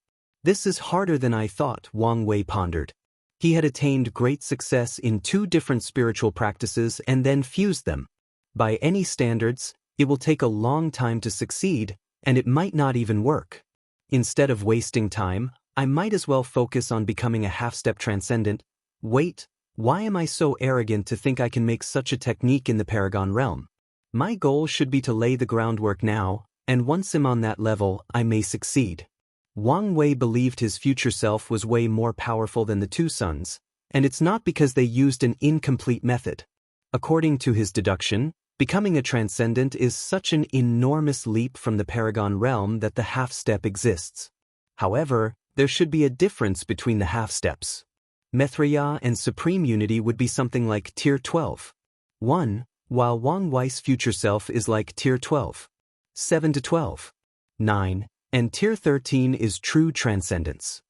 [SPEAKER 1] This is harder than I thought, Wang Wei pondered. He had attained great success in 2 different spiritual practices and then fused them. By any standards, it will take a long time to succeed, and it might not even work. Instead of wasting time, I might as well focus on becoming a half-step transcendent. Wait, why am I so arrogant to think I can make such a technique in the Paragon realm? My goal should be to lay the groundwork now, and once I'm on that level, I may succeed. Wang Wei believed his future self was way more powerful than the 2 sons, and it's not because they used an incomplete method. According to his deduction, becoming a transcendent is such an enormous leap from the Paragon realm that the half-step exists. However, there should be a difference between the half-steps. Maitreya and Supreme Unity would be something like Tier 12. 1, while Wang Wei's future self is like Tier 12. 7 to 12. 9, and Tier 13 is true transcendence.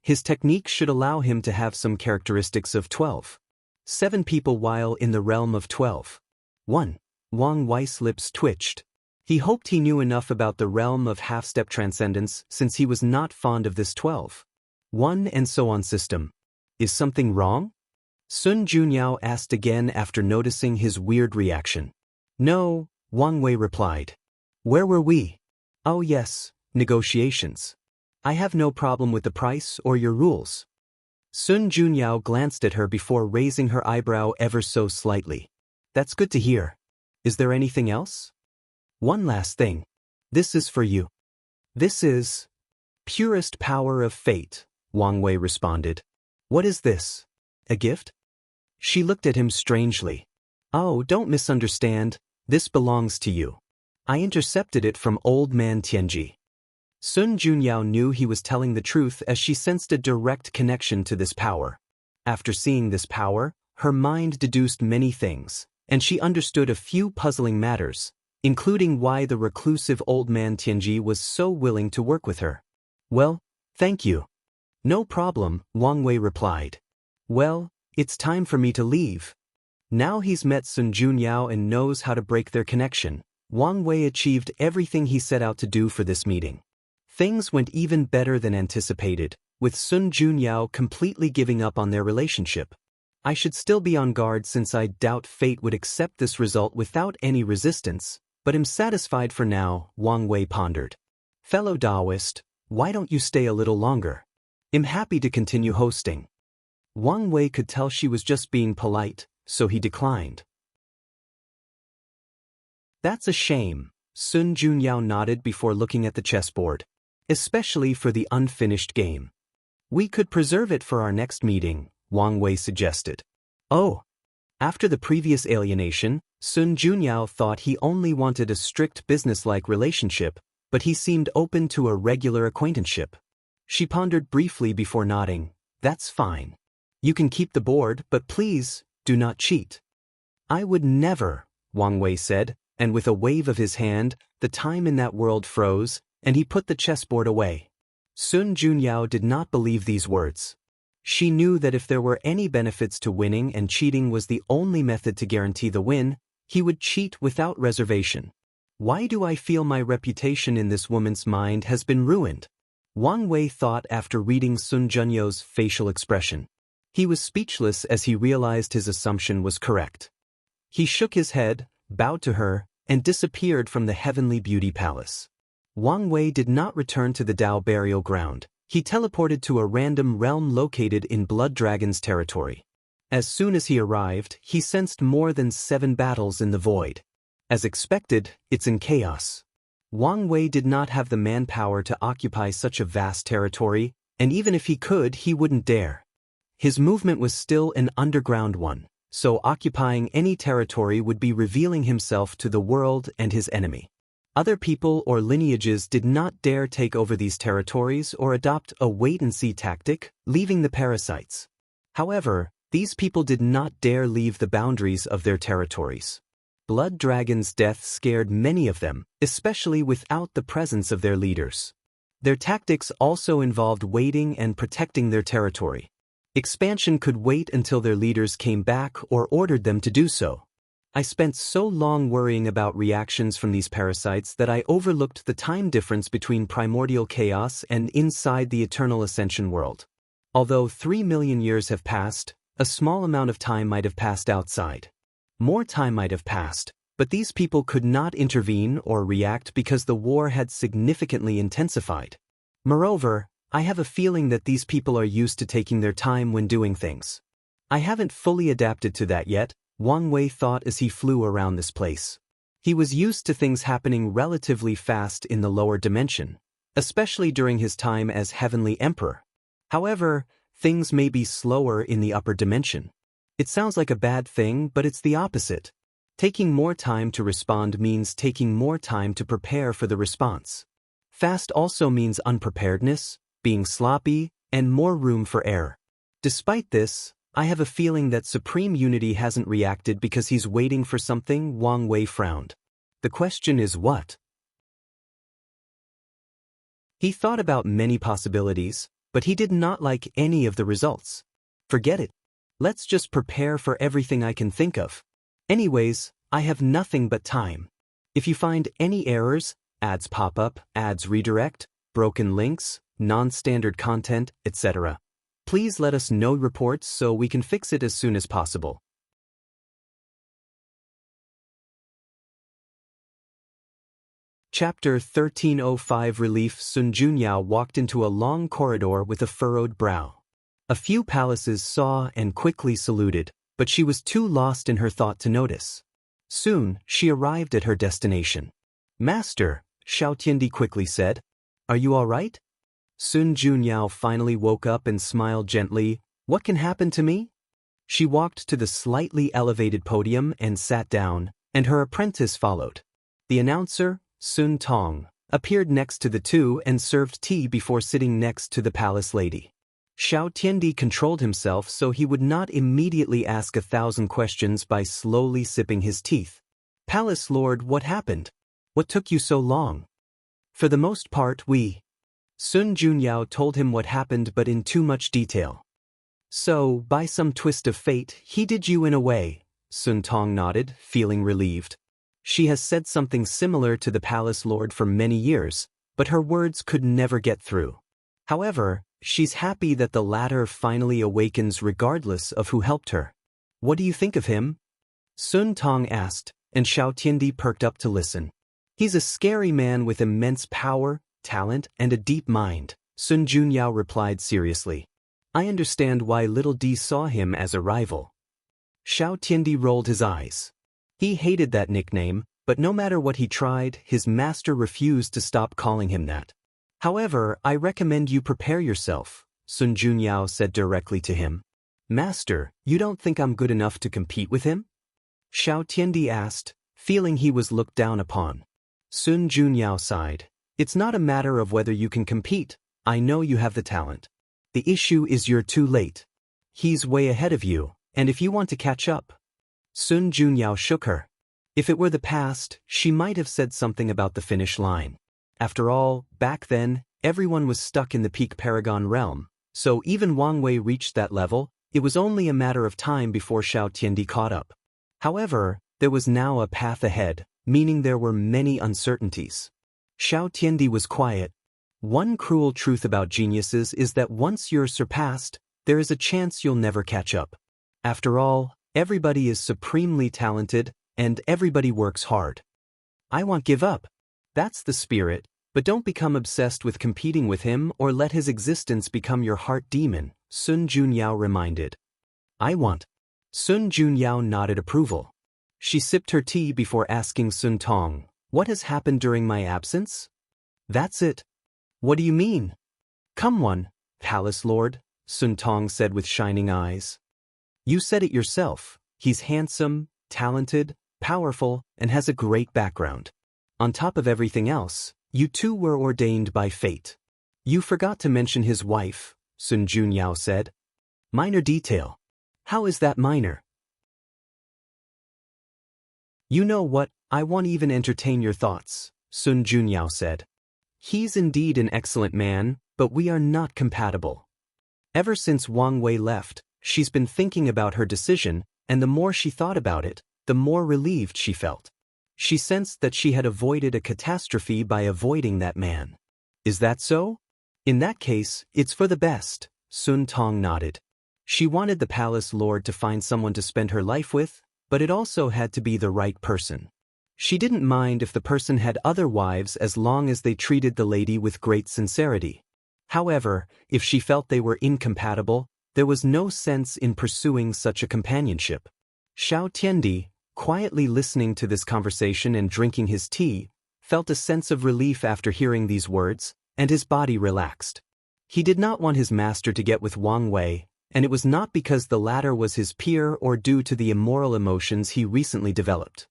[SPEAKER 1] His technique should allow him to have some characteristics of 12. 7 people while in the realm of 12. 1. Wang Wei's lips twitched. He hoped he knew enough about the realm of half-step transcendence since he was not fond of this 12. 1 and so on system. Is something wrong? Sun Junyao asked again after noticing his weird reaction. No, Wang Wei replied. Where were we? Oh yes, negotiations. I have no problem with the price or your rules. Sun Junyao glanced at her before raising her eyebrow ever so slightly. That's good to hear. Is there anything else? One last thing. This is for you. This is purest power of fate, Wang Wei responded. What is this? A gift? She looked at him strangely. Oh, don't misunderstand. This belongs to you. I intercepted it from old man Tianji. Sun Junyao knew he was telling the truth as she sensed a direct connection to this power. After seeing this power, her mind deduced many things, and she understood a few puzzling matters, including why the reclusive old man Tianji was so willing to work with her. Well, thank you. No problem, Wang Wei replied. Well, it's time for me to leave. Now he's met Sun Junyao and knows how to break their connection. Wang Wei achieved everything he set out to do for this meeting. Things went even better than anticipated, with Sun Junyao completely giving up on their relationship. I should still be on guard since I doubt fate would accept this result without any resistance, but am satisfied for now, Wang Wei pondered. Fellow Daoist, why don't you stay a little longer? I'm happy to continue hosting. Wang Wei could tell she was just being polite, so he declined. That's a shame, Sun Junyao nodded before looking at the chessboard. Especially for the unfinished game. We could preserve it for our next meeting, Wang Wei suggested. Oh. After the previous alienation, Sun Junyao thought he only wanted a strict business-like relationship, but he seemed open to a regular acquaintanceship. She pondered briefly before nodding. That's fine. You can keep the board, but please, do not cheat. I would never, Wang Wei said, and with a wave of his hand, the time in that world froze, and he put the chessboard away. Sun Junyao did not believe these words. She knew that if there were any benefits to winning and cheating was the only method to guarantee the win, he would cheat without reservation. Why do I feel my reputation in this woman's mind has been ruined? Wang Wei thought after reading Sun Junyao's facial expression. He was speechless as he realized his assumption was correct. He shook his head, bowed to her, and disappeared from the heavenly beauty palace. Wang Wei did not return to the Dao burial ground. He teleported to a random realm located in Blood Dragon's territory. As soon as he arrived, he sensed more than 7 battles in the void. As expected, it's in chaos. Wang Wei did not have the manpower to occupy such a vast territory, and even if he could, he wouldn't dare. His movement was still an underground one, so occupying any territory would be revealing himself to the world and his enemy. Other people or lineages did not dare take over these territories or adopt a wait-and-see tactic, leaving the parasites. However, these people did not dare leave the boundaries of their territories. Blood Dragon's death scared many of them, especially without the presence of their leaders. Their tactics also involved waiting and protecting their territory. Expansion could wait until their leaders came back or ordered them to do so. I spent so long worrying about reactions from these parasites that I overlooked the time difference between primordial chaos and inside the eternal ascension world. Although 3 million years have passed, a small amount of time might have passed outside. More time might have passed, but these people could not intervene or react because the war had significantly intensified. Moreover, I have a feeling that these people are used to taking their time when doing things. I haven't fully adapted to that yet, Wang Wei thought as he flew around this place. He was used to things happening relatively fast in the lower dimension, especially during his time as Heavenly Emperor. However, things may be slower in the upper dimension. It sounds like a bad thing, but it's the opposite. Taking more time to respond means taking more time to prepare for the response. Fast also means unpreparedness, being sloppy, and more room for error. Despite this, I have a feeling that Supreme Unity hasn't reacted because he's waiting for something. Wang Wei frowned. The question is what? He thought about many possibilities, but he did not like any of the results. Forget it. Let's just prepare for everything I can think of. Anyways, I have nothing but time. If you find any errors, ads pop up, ads redirect, broken links, non-standard content, etc., please let us know reports so we can fix it as soon as possible. Chapter 1305 Relief. Sun Junyao walked into a long corridor with a furrowed brow. A few palaces saw and quickly saluted, but she was too lost in her thought to notice. Soon, she arrived at her destination. "Master," Xiao Tiandi quickly said, "are you all right?" Sun Junyao finally woke up and smiled gently. "What can happen to me?" She walked to the slightly elevated podium and sat down, and her apprentice followed. The announcer, Sun Tong, appeared next to the two and served tea before sitting next to the palace lady. Xiao Tiandi controlled himself so he would not immediately ask 1,000 questions by slowly sipping his teeth. "Palace Lord, what happened? What took you so long?" "For the most part Sun Junyao told him what happened but in too much detail. "So, by some twist of fate, he did you in a way," Sun Tong nodded, feeling relieved. She has said something similar to the Palace Lord for many years, but her words could never get through. However, she's happy that the latter finally awakens regardless of who helped her. "What do you think of him?" Sun Tong asked, and Xiao Tiandi perked up to listen. "He's a scary man with immense power, talent, and a deep mind," Sun Junyao replied seriously. "I understand why Little D saw him as a rival." Xiao Tiandi rolled his eyes. He hated that nickname, but no matter what he tried, his master refused to stop calling him that. "However, I recommend you prepare yourself," Sun Junyao said directly to him. "Master, you don't think I'm good enough to compete with him?" Xiao Tiandi asked, feeling he was looked down upon. Sun Junyao sighed. "It's not a matter of whether you can compete. I know you have the talent. The issue is you're too late. He's way ahead of you, and if you want to catch up." Sun Junyao shook her. If it were the past, she might have said something about the finish line. After all, back then, everyone was stuck in the peak Paragon realm, so even Wang Wei reached that level. It was only a matter of time before Xiao Tiandi caught up. However, there was now a path ahead, meaning there were many uncertainties. Xiao Tiandi was quiet. One cruel truth about geniuses is that once you're surpassed, there is a chance you'll never catch up. After all, everybody is supremely talented, and everybody works hard. "I won't give up." That's the spirit, but don't become obsessed with competing with him or let his existence become your heart demon, Sun Junyao reminded. "I want." Sun Junyao nodded approval. She sipped her tea before asking Sun Tong, "What has happened during my absence?" "That's it." "What do you mean?" "Come one, Palace Lord," Sun Tong said with shining eyes. You said it yourself. He's handsome, talented, powerful, and has a great background. On top of everything else, you two were ordained by fate. You forgot to mention his wife, Sun Junyao said. Minor detail. How is that minor? You know what, I won't even entertain your thoughts, Sun Junyao said. He's indeed an excellent man, but we are not compatible. Ever since Wang Wei left, she's been thinking about her decision, and the more she thought about it, the more relieved she felt. She sensed that she had avoided a catastrophe by avoiding that man. Is that so? In that case, it's for the best, Sun Tong nodded. She wanted the palace lord to find someone to spend her life with, but it also had to be the right person. She didn't mind if the person had other wives as long as they treated the lady with great sincerity. However, if she felt they were incompatible, there was no sense in pursuing such a companionship. Xiao Tiandi, quietly listening to this conversation and drinking his tea, felt a sense of relief after hearing these words, and his body relaxed. He did not want his master to get with Wang Wei, and it was not because the latter was his peer or due to the immoral emotions he recently developed.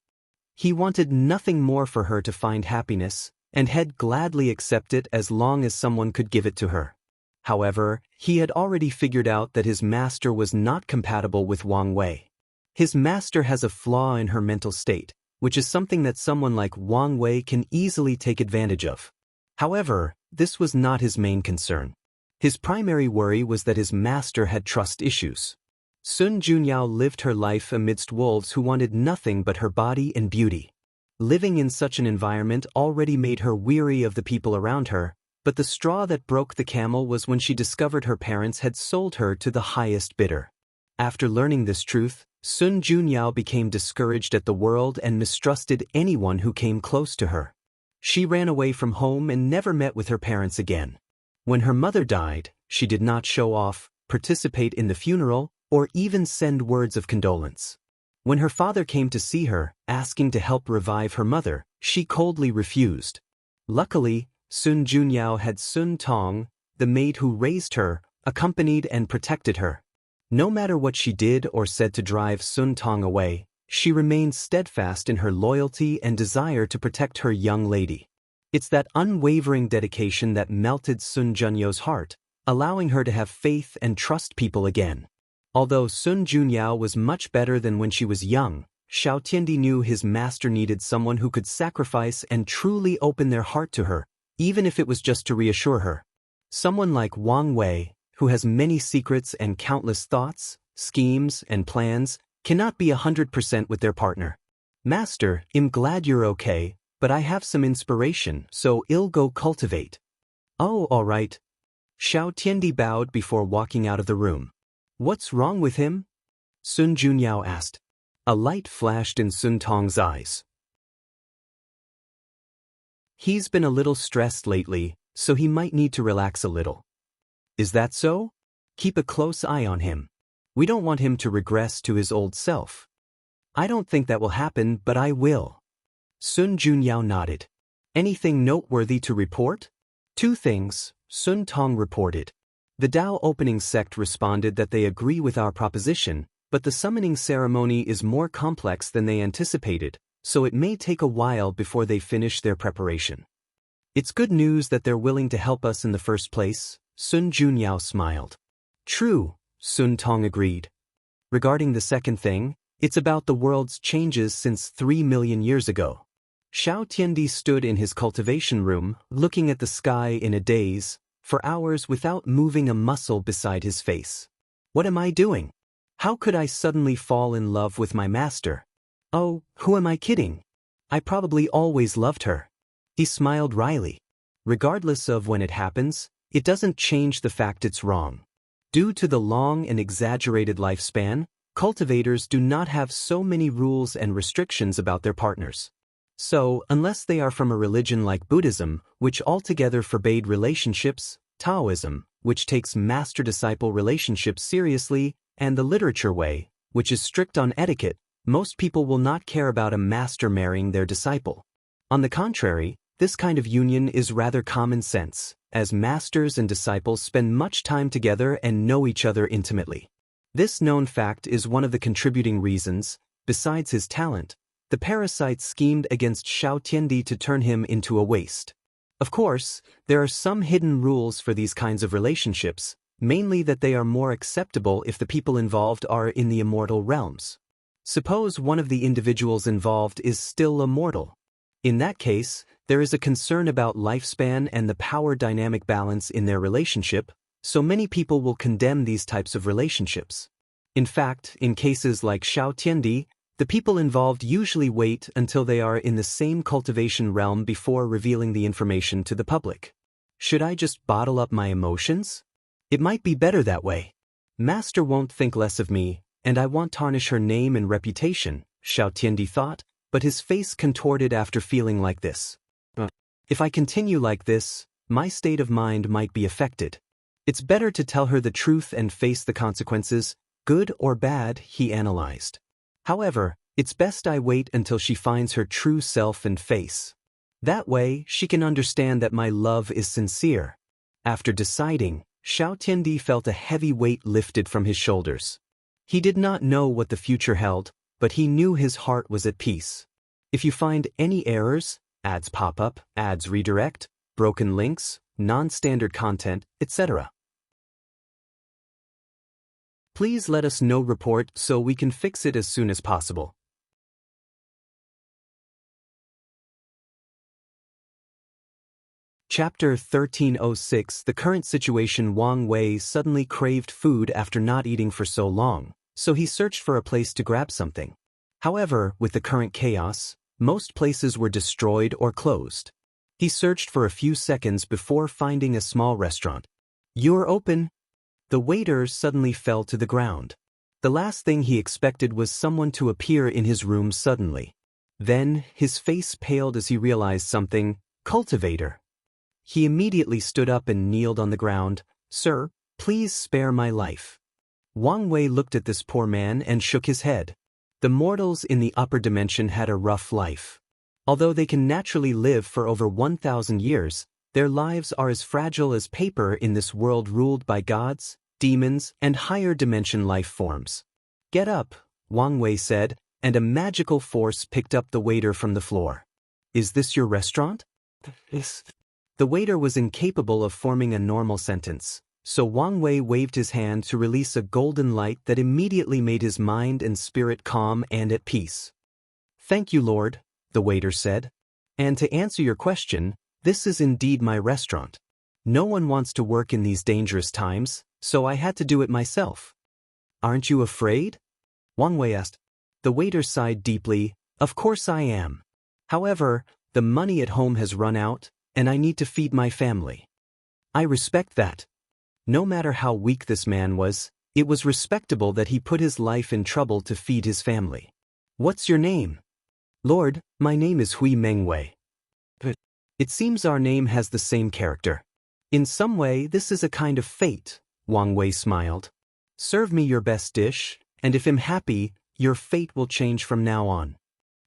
[SPEAKER 1] He wanted nothing more for her to find happiness, and had gladly accept it as long as someone could give it to her. However, he had already figured out that his master was not compatible with Wang Wei. His master has a flaw in her mental state, which is something that someone like Wang Wei can easily take advantage of. However, this was not his main concern. His primary worry was that his master had trust issues. Sun Junyao lived her life amidst wolves who wanted nothing but her body and beauty. Living in such an environment already made her weary of the people around her, but the straw that broke the camel was when she discovered her parents had sold her to the highest bidder. After learning this truth, Sun Junyao became discouraged at the world and mistrusted anyone who came close to her. She ran away from home and never met with her parents again. When her mother died, she did not show off, participate in the funeral, or even send words of condolence. When her father came to see her, asking to help revive her mother, she coldly refused. Luckily, Sun Junyao had Sun Tong, the maid who raised her, accompanied and protected her. No matter what she did or said to drive Sun Tong away, she remained steadfast in her loyalty and desire to protect her young lady. It's that unwavering dedication that melted Sun Junyao's heart, allowing her to have faith and trust people again. Although Sun Junyao was much better than when she was young, Xiao Tiandi knew his master needed someone who could sacrifice and truly open their heart to her, even if it was just to reassure her. Someone like Wang Wei, who has many secrets and countless thoughts, schemes, and plans, cannot be 100% with their partner. Master, I'm glad you're okay, but I have some inspiration, so I'll go cultivate. Oh, all right. Xiao Tiandi bowed before walking out of the room. What's wrong with him? Sun Junyao asked. A light flashed in Sun Tong's eyes. He's been a little stressed lately, so he might need to relax a little. Is that so? Keep a close eye on him. We don't want him to regress to his old self. I don't think that will happen, but I will. Sun Junyao nodded. Anything noteworthy to report? 2 things, Sun Tong reported. The Dao opening sect responded that they agree with our proposition, but the summoning ceremony is more complex than they anticipated, so it may take a while before they finish their preparation. It's good news that they're willing to help us in the first place, Sun Junyao smiled. True, Sun Tong agreed. Regarding the second thing, it's about the world's changes since 3 million years ago. Xiao Tiandi stood in his cultivation room, looking at the sky in a daze, for hours without moving a muscle beside his face. What am I doing? How could I suddenly fall in love with my master? Oh, who am I kidding? I probably always loved her. He smiled wryly. Regardless of when it happens, it doesn't change the fact it's wrong. Due to the long and exaggerated lifespan, cultivators do not have so many rules and restrictions about their partners. So, unless they are from a religion like Buddhism, which altogether forbade relationships, Taoism, which takes master-disciple relationships seriously, and the literature way, which is strict on etiquette, most people will not care about a master marrying their disciple. On the contrary, This kind of union is rather common sense, as masters and disciples spend much time together and know each other intimately. This known fact is one of the contributing reasons, besides his talent, the parasite schemed against Xiao Tiandi to turn him into a waste. Of course, there are some hidden rules for these kinds of relationships, mainly that they are more acceptable if the people involved are in the immortal realms. Suppose one of the individuals involved is still immortal. In that case, there is a concern about lifespan and the power dynamic balance in their relationship, so many people will condemn these types of relationships. In fact, in cases like Xiao Tiandi, the people involved usually wait until they are in the same cultivation realm before revealing the information to the public. Should I just bottle up my emotions? It might be better that way. Master won't think less of me, and I won't tarnish her name and reputation, Xiao Tiandi thought, but his face contorted after feeling like this. If I continue like this, my state of mind might be affected. It's better to tell her the truth and face the consequences, good or bad, he analyzed. However, it's best I wait until she finds her true self and face. That way, she can understand that my love is sincere. After deciding, Xiao Tiandi felt a heavy weight lifted from his shoulders. He did not know what the future held, but he knew his heart was at peace. If you find any errors, ads pop up, ads redirect, broken links, non-standard content, etc., please let us know report so we can fix it as soon as possible. Chapter 1306. The current situation. Wang Wei suddenly craved food after not eating for so long, so he searched for a place to grab something. However, with the current chaos, most places were destroyed or closed. He searched for a few seconds before finding a small restaurant. "You're open." The waiter suddenly fell to the ground. The last thing he expected was someone to appear in his room suddenly. Then, his face paled as he realized something. Cultivator. He immediately stood up and kneeled on the ground. "Sir, please spare my life." Wang Wei looked at this poor man and shook his head. The mortals in the upper dimension had a rough life. Although they can naturally live for over 1,000 years, their lives are as fragile as paper in this world ruled by gods, demons, and higher dimension life forms. "Get up," Wang Wei said, and a magical force picked up the waiter from the floor. "Is this your restaurant?" "Yes." The waiter was incapable of forming a normal sentence, so Wang Wei waved his hand to release a golden light that immediately made his mind and spirit calm and at peace. "Thank you, Lord," the waiter said. "And to answer your question, this is indeed my restaurant. No one wants to work in these dangerous times, so I had to do it myself." "Aren't you afraid?" Wang Wei asked. The waiter sighed deeply. "Of course I am. However, the money at home has run out, and I need to feed my family." "I respect that." No matter how weak this man was, it was respectable that he put his life in trouble to feed his family. "What's your name?" "Lord, my name is Hui Mengwei." "But it seems our name has the same character. In some way, this is a kind of fate," Wang Wei smiled. "Serve me your best dish, and if I'm happy, your fate will change from now on."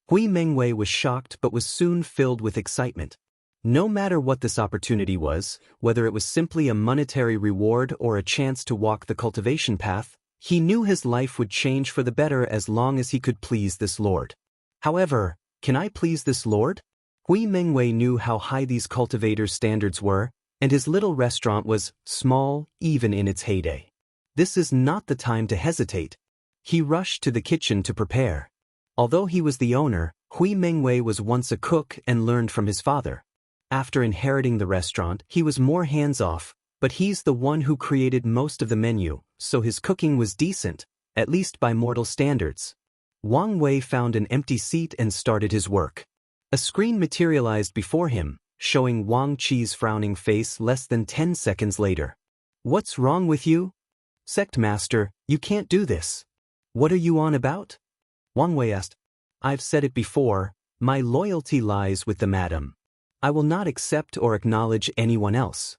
[SPEAKER 1] Hui Mengwei was shocked but was soon filled with excitement. No matter what this opportunity was, whether it was simply a monetary reward or a chance to walk the cultivation path, he knew his life would change for the better as long as he could please this lord. However, can I please this lord? Hui Mengwei knew how high these cultivators' standards were, and his little restaurant was small even in its heyday. This is not the time to hesitate. He rushed to the kitchen to prepare. Although he was the owner, Hui Mengwei was once a cook and learned from his father. After inheriting the restaurant, he was more hands-off, but he's the one who created most of the menu, so his cooking was decent, at least by mortal standards. Wang Wei found an empty seat and started his work. A screen materialized before him, showing Wang Qi's frowning face less than 10 seconds later. "What's wrong with you?" "Sect Master, you can't do this." "What are you on about?" Wang Wei asked. "I've said it before, my loyalty lies with the madam. I will not accept or acknowledge anyone else."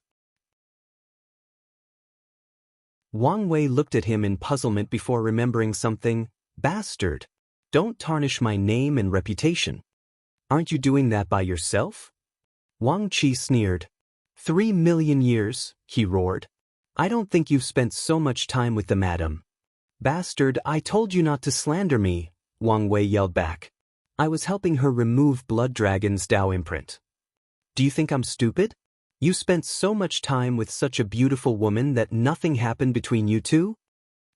[SPEAKER 1] Wang Wei looked at him in puzzlement before remembering something. "Bastard! Don't tarnish my name and reputation. Aren't you doing that by yourself?" Wang Qi sneered. 3 million years, he roared. I don't think you've spent so much time with the madam. Bastard, I told you not to slander me, Wang Wei yelled back. I was helping her remove Blood Dragon's Dao imprint. Do you think I'm stupid? You spent so much time with such a beautiful woman that nothing happened between you two?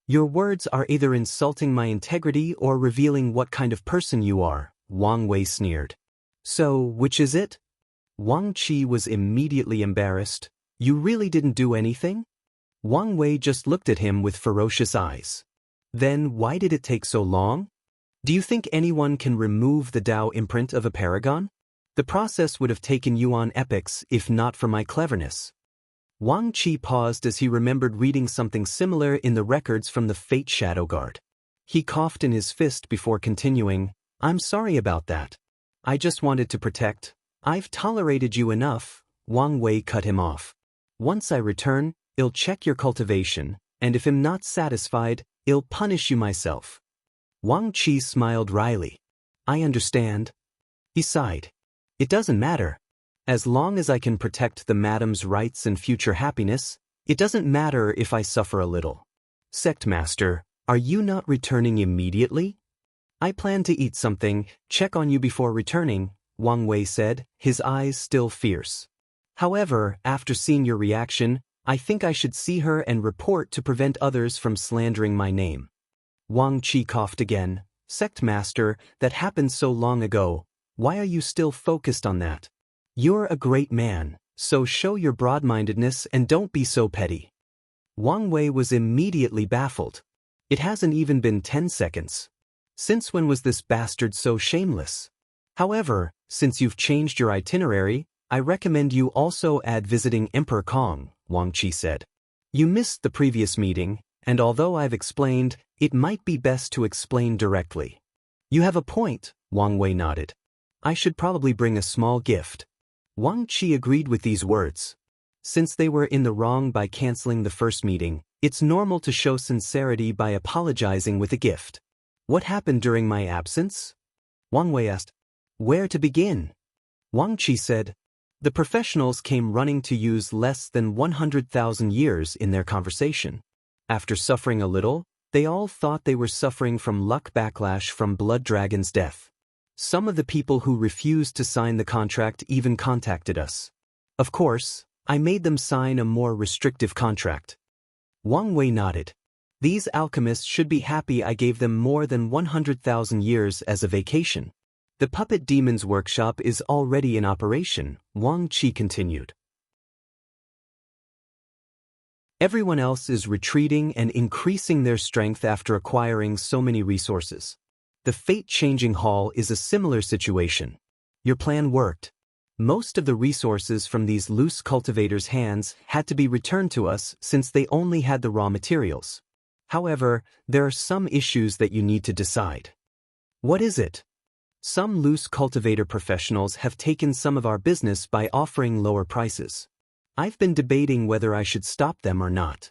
[SPEAKER 1] Your words are either insulting my integrity or revealing what kind of person you are, Wang Wei sneered. So, which is it? Wang Qi was immediately embarrassed. You really didn't do anything? Wang Wei just looked at him with ferocious eyes. Then why did it take so long? Do you think anyone can remove the Dao imprint of a paragon? The process would have taken you on epochs if not for my cleverness. Wang Qi paused as he remembered reading something similar in the records from the Fate Shadow Guard. He coughed in his fist before continuing, I'm sorry about that. I just wanted to protect. I've tolerated you enough, Wang Wei cut him off. Once I return, I'll check your cultivation, and if I'm not satisfied, I'll punish you myself. Wang Qi smiled wryly. I understand. He sighed. It doesn't matter. As long as I can protect the madam's rights and future happiness, it doesn't matter if I suffer a little. Sect Master, are you not returning immediately? I plan to eat something, check on you before returning, Wang Wei said, his eyes still fierce. However, after seeing your reaction, I think I should see her and report to prevent others from slandering my name. Wang Qi coughed again. Sect Master, that happened so long ago. Why are you still focused on that? You're a great man, so show your broad-mindedness and don't be so petty. Wang Wei was immediately baffled. It hasn't even been 10 seconds. Since when was this bastard so shameless? However, since you've changed your itinerary, I recommend you also add visiting Emperor Kong, Wang Qi said. You missed the previous meeting, and although I've explained, it might be best to explain directly. You have a point, Wang Wei nodded. I should probably bring a small gift. Wang Qi agreed with these words. Since they were in the wrong by canceling the first meeting, it's normal to show sincerity by apologizing with a gift. What happened during my absence? Wang Wei asked. Where to begin? Wang Qi said. The professionals came running to use less than 100,000 years in their conversation. After suffering a little, they all thought they were suffering from luck backlash from Blood Dragon's death. Some of the people who refused to sign the contract even contacted us. Of course, I made them sign a more restrictive contract. Wang Wei nodded. These alchemists should be happy I gave them more than 100,000 years as a vacation. The puppet demon's workshop is already in operation, Wang Qi continued. Everyone else is retreating and increasing their strength after acquiring so many resources. The fate-changing hall is a similar situation. Your plan worked. Most of the resources from these loose cultivators' hands had to be returned to us since they only had the raw materials. However, there are some issues that you need to decide. What is it? Some loose cultivator professionals have taken some of our business by offering lower prices. I've been debating whether I should stop them or not.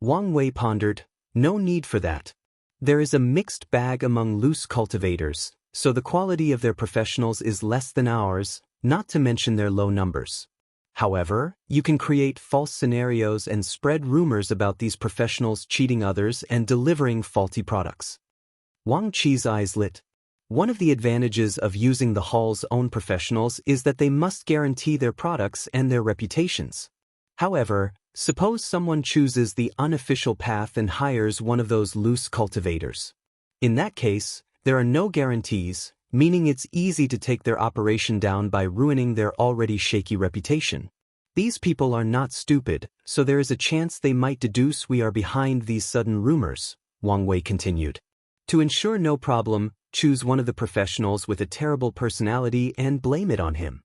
[SPEAKER 1] Wang Wei pondered. No need for that. There is a mixed bag among loose cultivators, so the quality of their professionals is less than ours, not to mention their low numbers. However, you can create false scenarios and spread rumors about these professionals cheating others and delivering faulty products. Wang Qi's eyes lit. One of the advantages of using the hall's own professionals is that they must guarantee their products and their reputations. However, suppose someone chooses the unofficial path and hires one of those loose cultivators. In that case, there are no guarantees, meaning it's easy to take their operation down by ruining their already shaky reputation. These people are not stupid, so there is a chance they might deduce we are behind these sudden rumors, Wang Wei continued. To ensure no problem, choose one of the professionals with a terrible personality and blame it on him.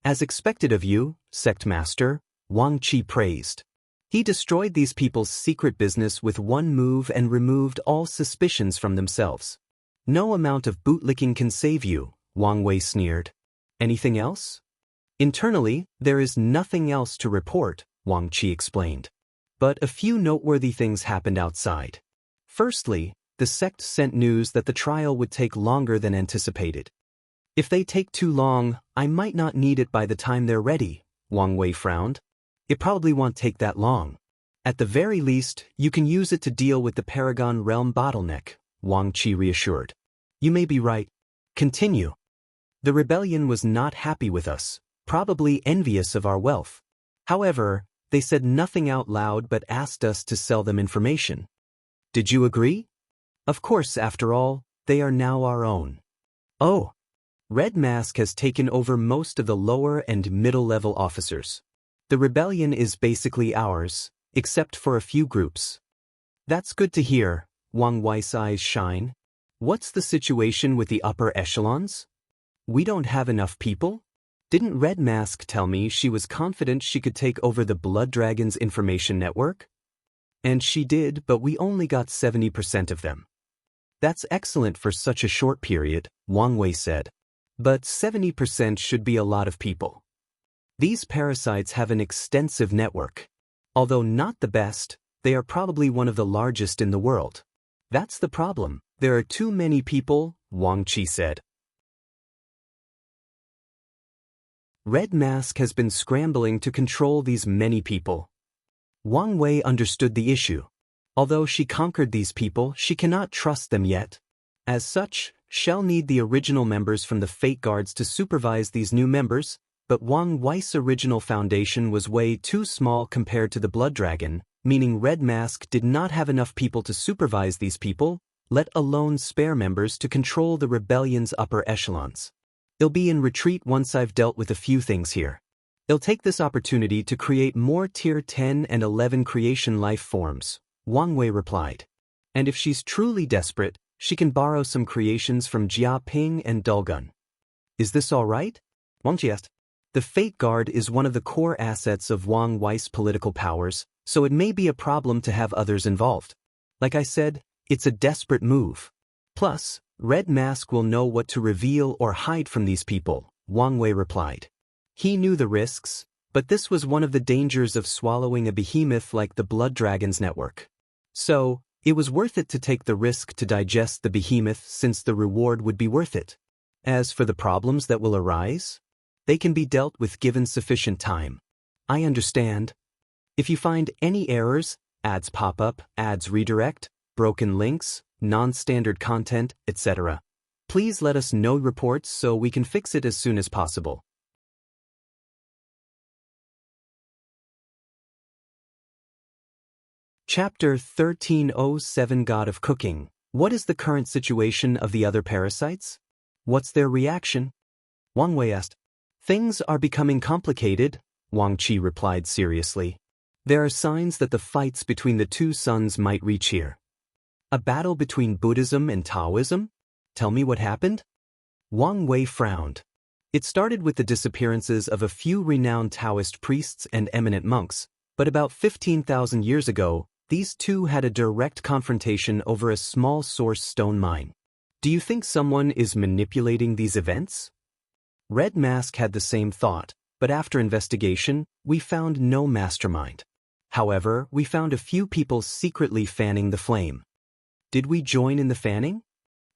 [SPEAKER 1] As expected of you, Sect Master, Wang Qi praised. He destroyed these people's secret business with one move and removed all suspicions from themselves. No amount of bootlicking can save you, Wang Wei sneered. Anything else? Internally, there is nothing else to report, Wang Qi explained. But a few noteworthy things happened outside. Firstly, the sect sent news that the trial would take longer than anticipated. If they take too long, I might not need it by the time they're ready, Wang Wei frowned. It probably won't take that long. At the very least, you can use it to deal with the Paragon Realm bottleneck, Wang Qi reassured. You may be right. Continue. The rebellion was not happy with us, probably envious of our wealth. However, they said nothing out loud but asked us to sell them information. Did you agree? Of course, after all, they are now our own. Oh. Red Mask has taken over most of the lower and middle-level officers. The rebellion is basically ours, except for a few groups. That's good to hear, Wang Wei's eyes shine. What's the situation with the upper echelons? We don't have enough people? Didn't Red Mask tell me she was confident she could take over the Blood Dragon's information network? And she did, but we only got 70% of them. That's excellent for such a short period, Wang Wei said. But 70% should be a lot of people. These parasites have an extensive network. Although not the best, they are probably one of the largest in the world. That's the problem. There are too many people, Wang Qi said. Red Mask has been scrambling to control these many people. Wang Wei understood the issue. Although she conquered these people, she cannot trust them yet. As such, she'll need the original members from the Fate Guards to supervise these new members, but Wang Wei's original foundation was way too small compared to the Blood Dragon, meaning Red Mask did not have enough people to supervise these people, let alone spare members to control the rebellion's upper echelons. I'll be in retreat once I've dealt with a few things here. I'll take this opportunity to create more Tier 10 and 11 creation life forms, Wang Wei replied. And if she's truly desperate, she can borrow some creations from Jia Ping and Dulgun. Is this all right? Wang Qi asked. The Fate Guard is one of the core assets of Wang Wei's political powers, so it may be a problem to have others involved. Like I said, it's a desperate move. Plus, Red Mask will know what to reveal or hide from these people, Wang Wei replied. He knew the risks, but this was one of the dangers of swallowing a behemoth like the Blood Dragon's network. So, it was worth it to take the risk to digest the behemoth since the reward would be worth it. As for the problems that will arise, they can be dealt with given sufficient time. I understand. If you find any errors, ads pop up, ads redirect, broken links, non-standard content, etc., please let us know reports so we can fix it as soon as possible. Chapter 1307 God of Cooking. What is the current situation of the other parasites? What's their reaction? Wang Wei asked. Things are becoming complicated, Wang Qi replied seriously. There are signs that the fights between the two suns might reach here. A battle between Buddhism and Taoism? Tell me what happened? Wang Wei frowned. It started with the disappearances of a few renowned Taoist priests and eminent monks, but about 15,000 years ago, these two had a direct confrontation over a small source stone mine. Do you think someone is manipulating these events? Red Mask had the same thought, but after investigation, we found no mastermind. However, we found a few people secretly fanning the flame. Did we join in the fanning?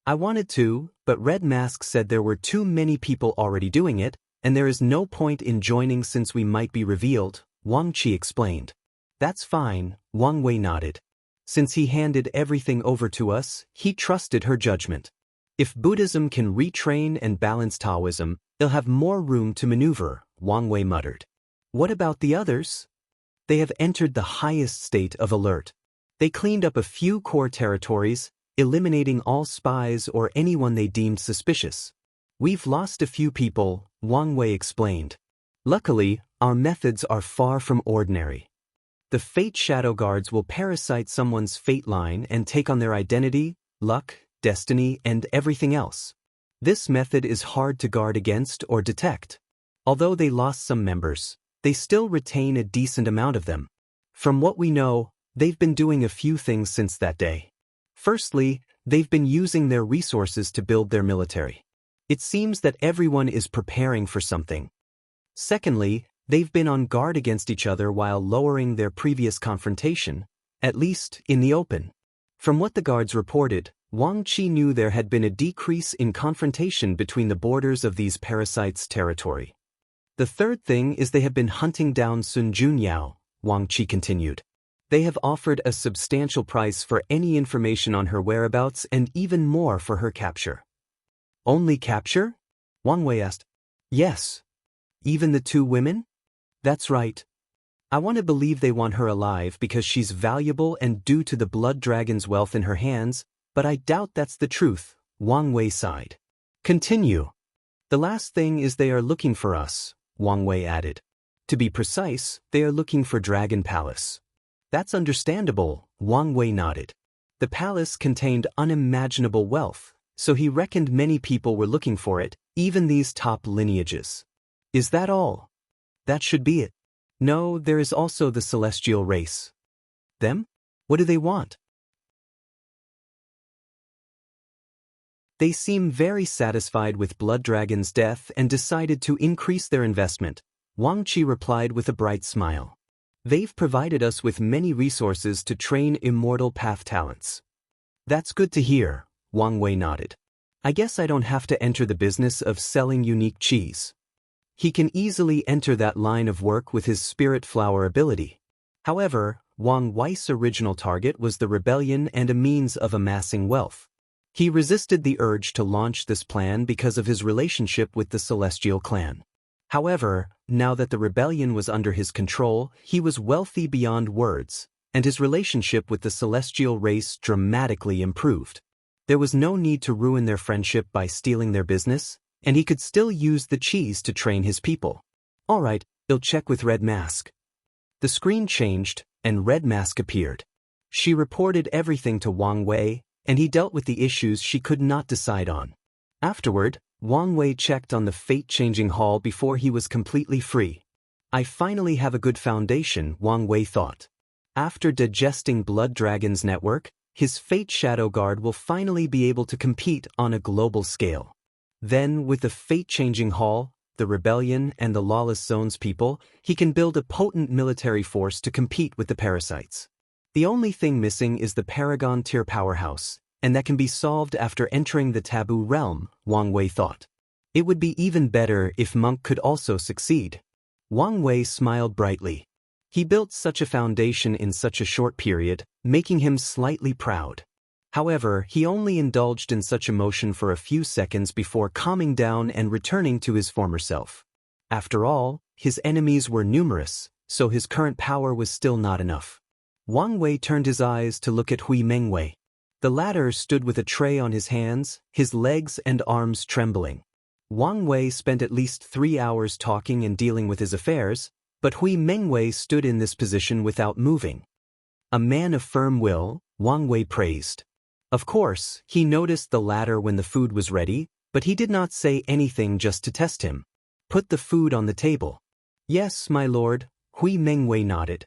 [SPEAKER 1] I wanted to, but Red Mask said there were too many people already doing it, and there is no point in joining since we might be revealed, Wang Qi explained. That's fine, Wang Wei nodded. Since he handed everything over to us, he trusted her judgment. If Buddhism can retrain and balance Taoism, they'll have more room to maneuver, Wang Wei muttered. What about the others? They have entered the highest state of alert. They cleaned up a few core territories, eliminating all spies or anyone they deemed suspicious. We've lost a few people, Wang Wei explained. Luckily, our methods are far from ordinary. The Fate Shadow Guards will parasite someone's fate line and take on their identity, luck, destiny, and everything else. This method is hard to guard against or detect. Although they lost some members, they still retain a decent amount of them. From what we know, they've been doing a few things since that day. Firstly, they've been using their resources to build their military. It seems that everyone is preparing for something. Secondly, they've been on guard against each other while lowering their previous confrontation, at least in the open. From what the guards reported, Wang Qi knew there had been a decrease in confrontation between the borders of these parasites' territory. The third thing is they have been hunting down Sun Junyao, Wang Qi continued. They have offered a substantial price for any information on her whereabouts and even more for her capture. Only capture? Wang Wei asked. Yes. Even the two women? That's right. I want to believe they want her alive because she's valuable and due to the blood dragon's wealth in her hands, but I doubt that's the truth, Wang Wei sighed. Continue. The last thing is they are looking for us, Wang Wei added. To be precise, they are looking for Dragon Palace. That's understandable, Wang Wei nodded. The palace contained unimaginable wealth, so he reckoned many people were looking for it, even these top lineages. Is that all? That should be it. No, there is also the celestial race. Them? What do they want? They seem very satisfied with Blood Dragon's death and decided to increase their investment, Wang Qi replied with a bright smile. They've provided us with many resources to train immortal path talents. That's good to hear, Wang Wei nodded. I guess I don't have to enter the business of selling unique cheese. He can easily enter that line of work with his spirit flower ability. However, Wang Wei's original target was the rebellion and a means of amassing wealth. He resisted the urge to launch this plan because of his relationship with the Celestial clan. However, now that the rebellion was under his control, he was wealthy beyond words, and his relationship with the Celestial race dramatically improved. There was no need to ruin their friendship by stealing their business, and he could still use the cheese to train his people. All right, I'll check with Red Mask. The screen changed, and Red Mask appeared. She reported everything to Wang Wei, and he dealt with the issues she could not decide on. Afterward, Wang Wei checked on the fate-changing hall before he was completely free. I finally have a good foundation, Wang Wei thought. After digesting Blood Dragon's network, his Fate Shadow Guard will finally be able to compete on a global scale. Then, with the fate-changing hall, the rebellion, and the Lawless Zone's people, he can build a potent military force to compete with the parasites. The only thing missing is the Paragon tier powerhouse, and that can be solved after entering the Taboo Realm, Wang Wei thought. It would be even better if Monk could also succeed. Wang Wei smiled brightly. He built such a foundation in such a short period, making him slightly proud. However, he only indulged in such emotion for a few seconds before calming down and returning to his former self. After all, his enemies were numerous, so his current power was still not enough. Wang Wei turned his eyes to look at Hui Mengwei. The latter stood with a tray on his hands, his legs and arms trembling. Wang Wei spent at least 3 hours talking and dealing with his affairs, but Hui Mengwei stood in this position without moving. A man of firm will, Wang Wei praised. Of course, he noticed the latter when the food was ready, but he did not say anything just to test him. Put the food on the table. Yes, my lord, Hui Mengwei nodded.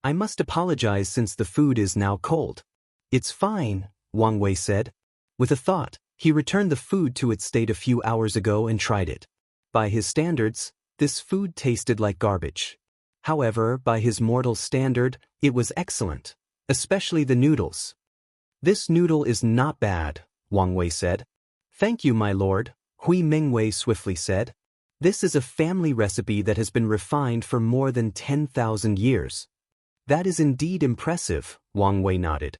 [SPEAKER 1] I must apologize since the food is now cold. It's fine, Wang Wei said. With a thought, he returned the food to its state a few hours ago and tried it. By his standards, this food tasted like garbage. However, by his mortal standard, it was excellent, especially the noodles. This noodle is not bad, Wang Wei said. Thank you, my lord, Hui Mengwei swiftly said. This is a family recipe that has been refined for more than 10,000 years. That is indeed impressive, Wang Wei nodded.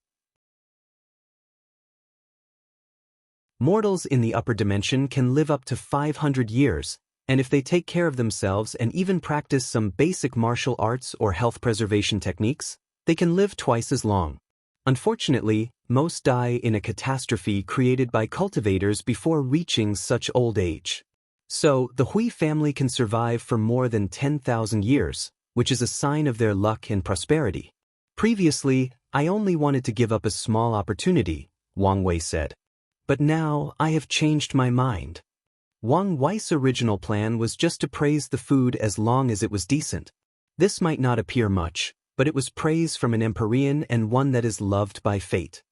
[SPEAKER 1] Mortals in the upper dimension can live up to 500 years, and if they take care of themselves and even practice some basic martial arts or health preservation techniques, they can live twice as long. Unfortunately, most die in a catastrophe created by cultivators before reaching such old age. So, the Hui family can survive for more than 10,000 years, which is a sign of their luck and prosperity. Previously, I only wanted to give up a small opportunity, Wang Wei said. But now, I have changed my mind. Wang Wei's original plan was just to praise the food as long as it was decent. This might not appear much, but it was praise from an Empyrean and one that is loved by fate.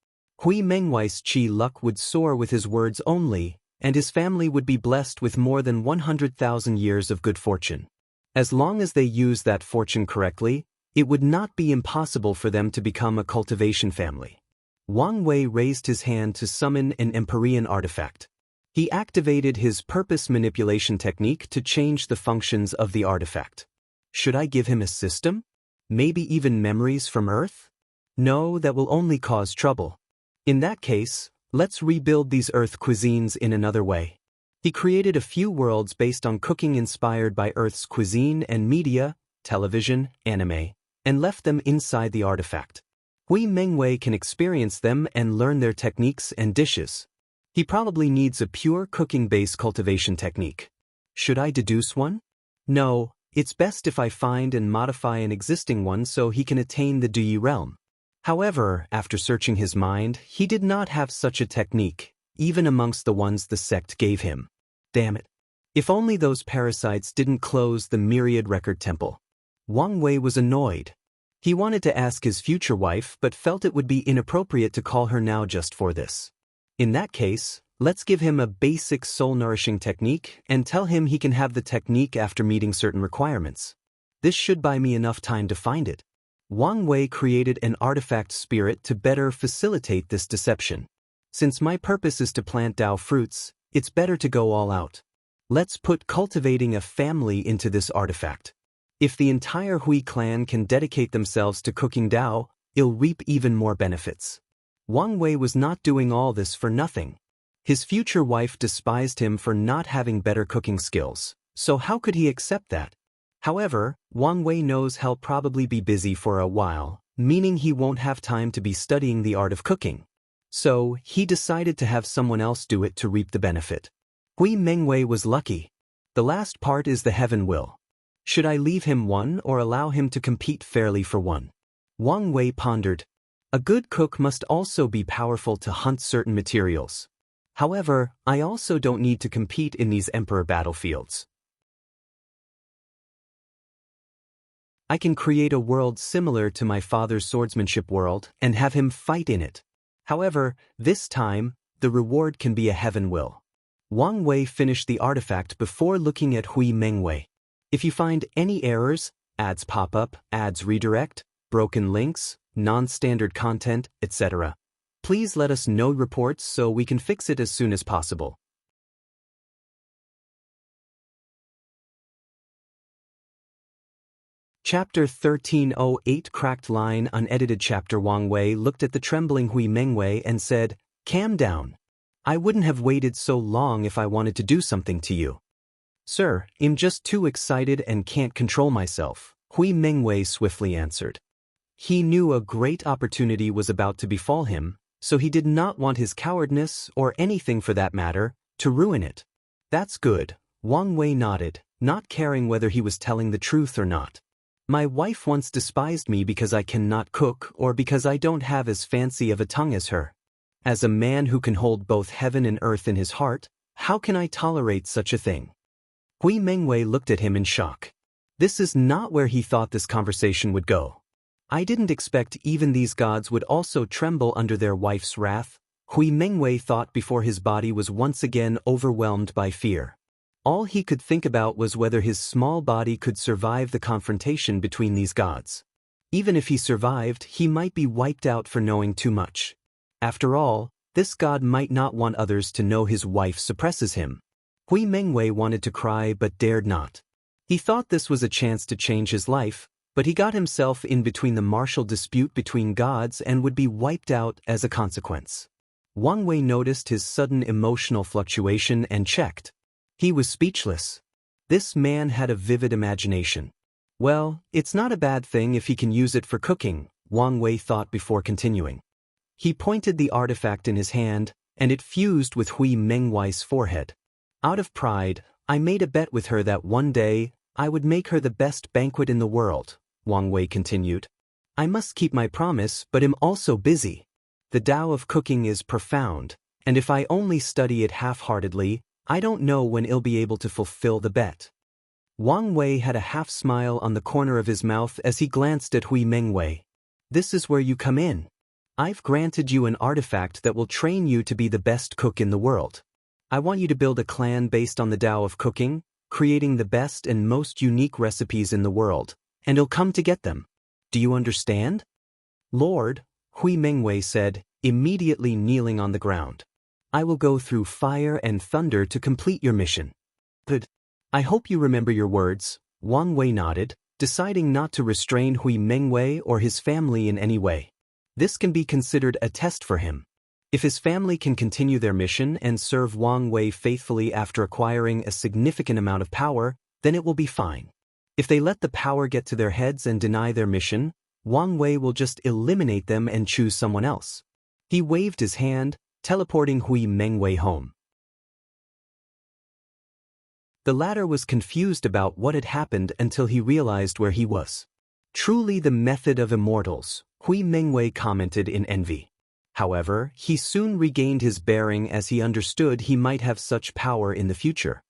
[SPEAKER 1] Hui Mengwei's chi luck would soar with his words only, and his family would be blessed with more than 100,000 years of good fortune. As long as they use that fortune correctly, it would not be impossible for them to become a cultivation family. Wang Wei raised his hand to summon an Empyrean artifact. He activated his purpose manipulation technique to change the functions of the artifact. Should I give him a system? Maybe even memories from Earth? No, that will only cause trouble. In that case, let's rebuild these Earth cuisines in another way. He created a few worlds based on cooking inspired by Earth's cuisine and media, television, anime, and left them inside the artifact. Hui Mengwei can experience them and learn their techniques and dishes. He probably needs a pure cooking-based cultivation technique. Should I deduce one? No, it's best if I find and modify an existing one so he can attain the Deyi realm. However, after searching his mind, he did not have such a technique, even amongst the ones the sect gave him. Damn it. If only those parasites didn't close the Myriad Record Temple. Wang Wei was annoyed. He wanted to ask his future wife but felt it would be inappropriate to call her now just for this. In that case, let's give him a basic soul-nourishing technique and tell him he can have the technique after meeting certain requirements. This should buy me enough time to find it. Wang Wei created an artifact spirit to better facilitate this deception. Since my purpose is to plant Dao fruits, it's better to go all out. Let's put cultivating a family into this artifact. If the entire Hui clan can dedicate themselves to cooking Dao, it'll reap even more benefits. Wang Wei was not doing all this for nothing. His future wife despised him for not having better cooking skills, so how could he accept that? However, Wang Wei knows he'll probably be busy for a while, meaning he won't have time to be studying the art of cooking. So, he decided to have someone else do it to reap the benefit. Hui Mengwei was lucky. The last part is the heaven will. Should I leave him one or allow him to compete fairly for one? Wang Wei pondered. A good cook must also be powerful to hunt certain materials. However, I also don't need to compete in these emperor battlefields. I can create a world similar to my father's swordsmanship world and have him fight in it. However, this time, the reward can be a heaven will. Wang Wei finished the artifact before looking at Hui Mengwei. If you find any errors, ads pop up, ads redirect, broken links, non-standard content, etc., please let us know reports so we can fix it as soon as possible. Chapter 1308 Cracked Line Unedited Chapter Wang Wei looked at the trembling Hui Mengwei and said, "Calm down. I wouldn't have waited so long if I wanted to do something to you." "Sir, I'm just too excited and can't control myself," Hui Mengwei swiftly answered. He knew a great opportunity was about to befall him, so he did not want his cowardness, or anything for that matter, to ruin it. "That's good," Wang Wei nodded, not caring whether he was telling the truth or not. "My wife once despised me because I cannot cook or because I don't have as fancy of a tongue as her. As a man who can hold both heaven and earth in his heart, how can I tolerate such a thing?" Hui Mengwei looked at him in shock. This is not where he thought this conversation would go. "I didn't expect even these gods would also tremble under their wife's wrath," Hui Mengwei thought before his body was once again overwhelmed by fear. All he could think about was whether his small body could survive the confrontation between these gods. Even if he survived, he might be wiped out for knowing too much. After all, this god might not want others to know his wife suppresses him. Hui Mengwei wanted to cry but dared not. He thought this was a chance to change his life, but he got himself in between the martial dispute between gods and would be wiped out as a consequence. Wang Wei noticed his sudden emotional fluctuation and checked. He was speechless. This man had a vivid imagination. Well, it's not a bad thing if he can use it for cooking, Wang Wei thought before continuing. He pointed the artifact in his hand, and it fused with Hui Mengwei's forehead. "Out of pride, I made a bet with her that one day, I would make her the best banquet in the world," Wang Wei continued. "I must keep my promise, but am also busy. The Tao of cooking is profound, and if I only study it half-heartedly, I don't know when I'll be able to fulfill the bet." Wang Wei had a half-smile on the corner of his mouth as he glanced at Hui Mengwei. "This is where you come in. I've granted you an artifact that will train you to be the best cook in the world. I want you to build a clan based on the Tao of cooking, creating the best and most unique recipes in the world, and I'll come to get them. Do you understand?" "Lord," Hui Mengwei said, immediately kneeling on the ground. I will go through fire and thunder to complete your mission. Good. I hope you remember your words. Wang Wei nodded, deciding not to restrain Hui Mengwei or his family in any way. This can be considered a test for him. If his family can continue their mission and serve Wang Wei faithfully after acquiring a significant amount of power, then it will be fine. If they let the power get to their heads and deny their mission, Wang Wei will just eliminate them and choose someone else. He waved his hand, teleporting Hui Mengwei home. The latter was confused about what had happened until he realized where he was. Truly the method of immortals, Hui Mengwei commented in envy. However, he soon regained his bearing as he understood he might have such power in the future.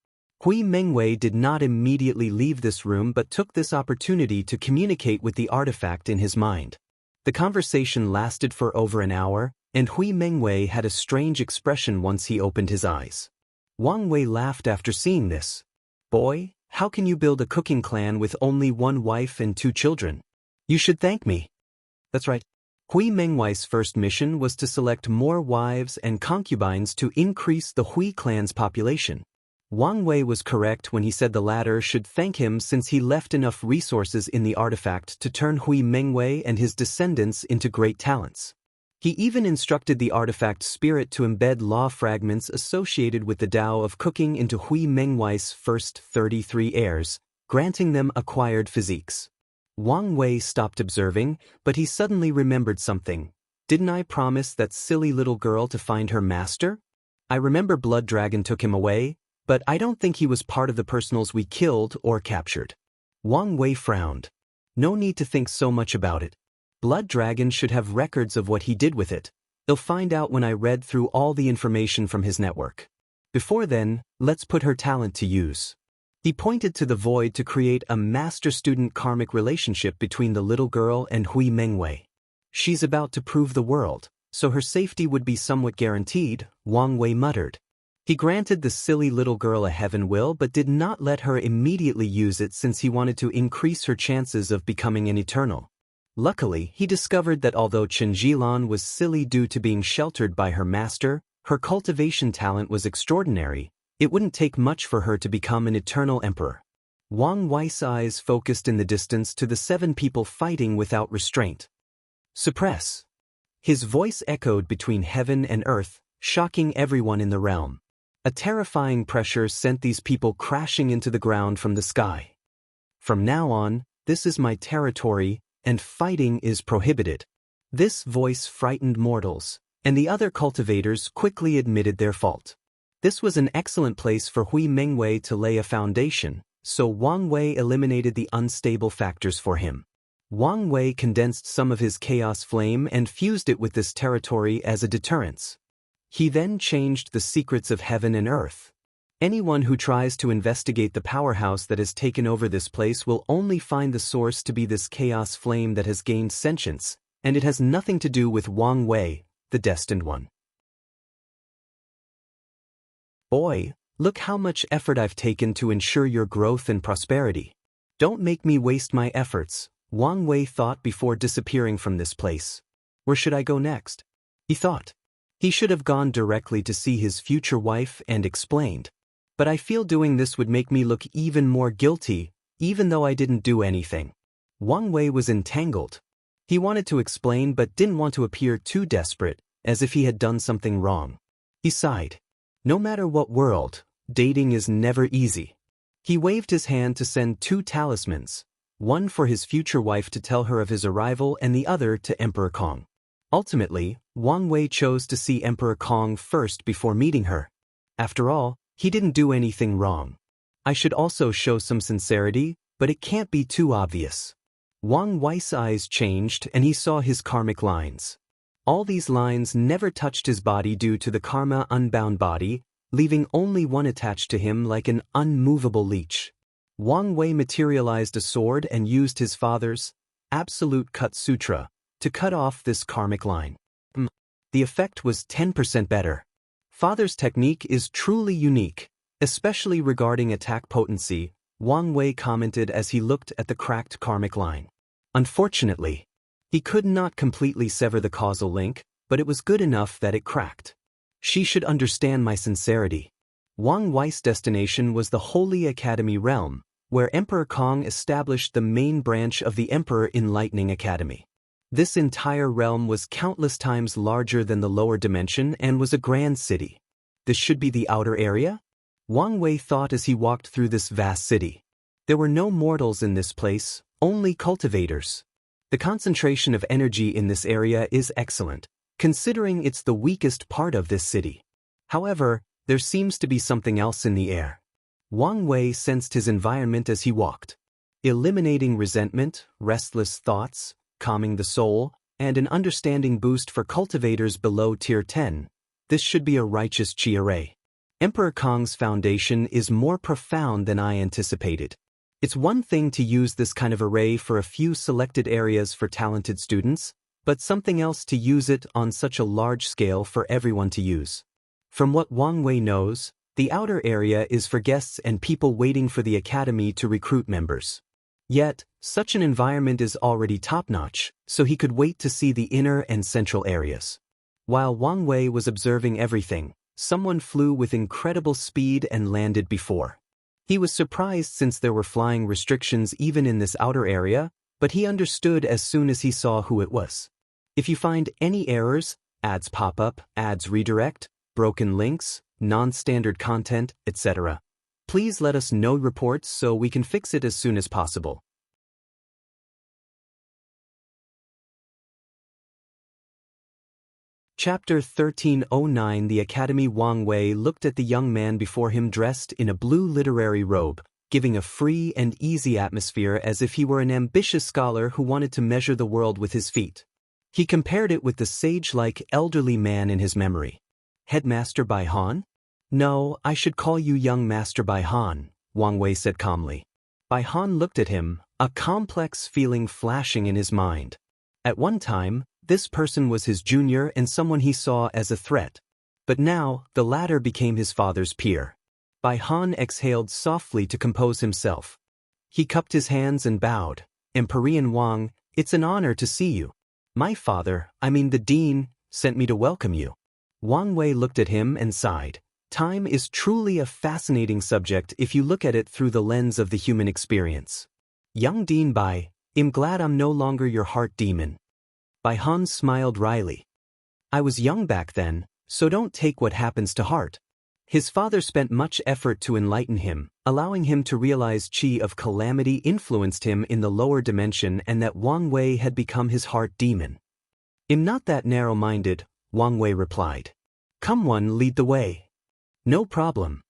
[SPEAKER 1] Hui Mengwei did not immediately leave this room but took this opportunity to communicate with the artifact in his mind. The conversation lasted for over an hour, and Hui Mengwei had a strange expression once he opened his eyes. Wang Wei laughed after seeing this. Boy, how can you build a cooking clan with only one wife and 2 children? You should thank me. That's right. Hui Mengwei's first mission was to select more wives and concubines to increase the Hui clan's population. Wang Wei was correct when he said the latter should thank him since he left enough resources in the artifact to turn Hui Mengwei and his descendants into great talents. He even instructed the artifact spirit to embed law fragments associated with the Tao of cooking into Hui Mengwei's first 33 heirs, granting them acquired physiques. Wang Wei stopped observing, but he suddenly remembered something. Didn't I promise that silly little girl to find her master? I remember Blood Dragon took him away, but I don't think he was part of the personals we killed or captured. Wang Wei frowned. No need to think so much about it. Blood Dragon should have records of what he did with it. He'll find out when I read through all the information from his network. Before then, let's put her talent to use. He pointed to the void to create a master-student karmic relationship between the little girl and Hui Mengwei. She's about to prove the world, so her safety would be somewhat guaranteed, Wang Wei muttered. He granted the silly little girl a heaven will but did not let her immediately use it since he wanted to increase her chances of becoming an eternal. Luckily, he discovered that although Chen Jilan was silly due to being sheltered by her master, her cultivation talent was extraordinary. It wouldn't take much for her to become an eternal emperor. Wang Wei's eyes focused in the distance to the 7 people fighting without restraint. Suppress. His voice echoed between heaven and earth, shocking everyone in the realm. A terrifying pressure sent these people crashing into the ground from the sky. From now on, this is my territory, and fighting is prohibited. This voice frightened mortals, and the other cultivators quickly admitted their fault. This was an excellent place for Hui Mengwei to lay a foundation, so Wang Wei eliminated the unstable factors for him. Wang Wei condensed some of his chaos flame and fused it with this territory as a deterrence. He then changed the secrets of heaven and earth. Anyone who tries to investigate the powerhouse that has taken over this place will only find the source to be this chaos flame that has gained sentience, and it has nothing to do with Wang Wei, the destined one. Boy, look how much effort I've taken to ensure your growth and prosperity. Don't make me waste my efforts, Wang Wei thought before disappearing from this place. Where should I go next? He thought. He should have gone directly to see his future wife and explained. But I feel doing this would make me look even more guilty, even though I didn't do anything. Wang Wei was entangled. He wanted to explain but didn't want to appear too desperate, as if he had done something wrong. He sighed. No matter what world, dating is never easy. He waved his hand to send 2 talismans, one for his future wife to tell her of his arrival and the other to Emperor Kong. Ultimately, Wang Wei chose to see Emperor Kong first before meeting her. After all, he didn't do anything wrong. I should also show some sincerity, but it can't be too obvious. Wang Wei's eyes changed and he saw his karmic lines. All these lines never touched his body due to the karma unbound body, leaving only one attached to him like an unmovable leech. Wang Wei materialized a sword and used his father's Absolute Cut Sutra to cut off this karmic line. The effect was 10% better. Father's technique is truly unique, especially regarding attack potency, Wang Wei commented as he looked at the cracked karmic line. Unfortunately, he could not completely sever the causal link, but it was good enough that it cracked. She should understand my sincerity. Wang Wei's destination was the Holy Academy realm, where Emperor Kong established the main branch of the Emperor Enlightening Academy. This entire realm was countless times larger than the lower dimension and was a grand city. This should be the outer area? Wang Wei thought as he walked through this vast city. There were no mortals in this place, only cultivators. The concentration of energy in this area is excellent, considering it's the weakest part of this city. However, there seems to be something else in the air. Wang Wei sensed his environment as he walked. Eliminating resentment, restless thoughts, calming the soul, and an understanding boost for cultivators below Tier 10. This should be a righteous chi array. Emperor Kong's foundation is more profound than I anticipated. It's one thing to use this kind of array for a few selected areas for talented students, but something else to use it on such a large scale for everyone to use. From what Wang Wei knows, the outer area is for guests and people waiting for the academy to recruit members. Yet, such an environment is already top-notch, so he could wait to see the inner and central areas. While Wang Wei was observing everything, someone flew with incredible speed and landed before. He was surprised since there were flying restrictions even in this outer area, but he understood as soon as he saw who it was. If you find any errors, ads pop up, ads redirect, broken links, non-standard content, etc., please let us know reports so we can fix it as soon as possible. Chapter 1309 The Academy. Wang Wei looked at the young man before him dressed in a blue literary robe, giving a free and easy atmosphere as if he were an ambitious scholar who wanted to measure the world with his feet. He compared it with the sage-like elderly man in his memory. Headmaster Bai Han? No, I should call you young Master Bai Han, Wang Wei said calmly. Bai Han looked at him, a complex feeling flashing in his mind. At one time, this person was his junior and someone he saw as a threat. But now, the latter became his father's peer. Bai Han exhaled softly to compose himself. He cupped his hands and bowed. Emperor Wang, it's an honor to see you. My father, the dean, sent me to welcome you. Wang Wei looked at him and sighed. Time is truly a fascinating subject if you look at it through the lens of the human experience. Young Dean Bai, I'm glad I'm no longer your heart demon. Bai Han smiled wryly. I was young back then, so don't take what happens to heart. His father spent much effort to enlighten him, allowing him to realize Qi of calamity influenced him in the lower dimension and that Wang Wei had become his heart demon. I'm not that narrow-minded, Wang Wei replied. Come one, lead the way. No problem.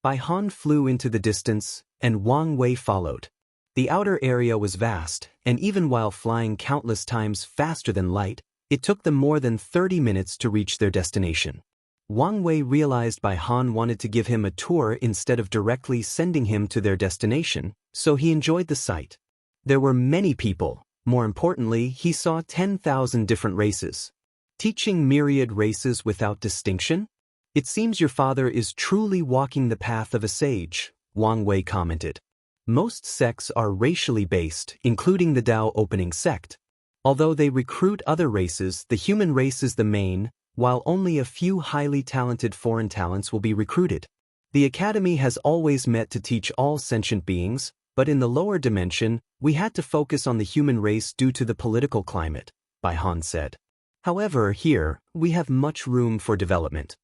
[SPEAKER 1] Bai Han flew into the distance, and Wang Wei followed. The outer area was vast, and even while flying countless times faster than light, it took them more than 30 minutes to reach their destination. Wang Wei realized Bai Han wanted to give him a tour instead of directly sending him to their destination, so he enjoyed the sight. There were many people. More importantly, he saw 10,000 different races. Teaching myriad races without distinction? It seems your father is truly walking the path of a sage, Wang Wei commented. Most sects are racially based, including the Dao opening sect. Although they recruit other races, the human race is the main, while only a few highly talented foreign talents will be recruited. The academy has always met to teach all sentient beings, but in the lower dimension, we had to focus on the human race due to the political climate, Bai Han said. However, here, we have much room for development.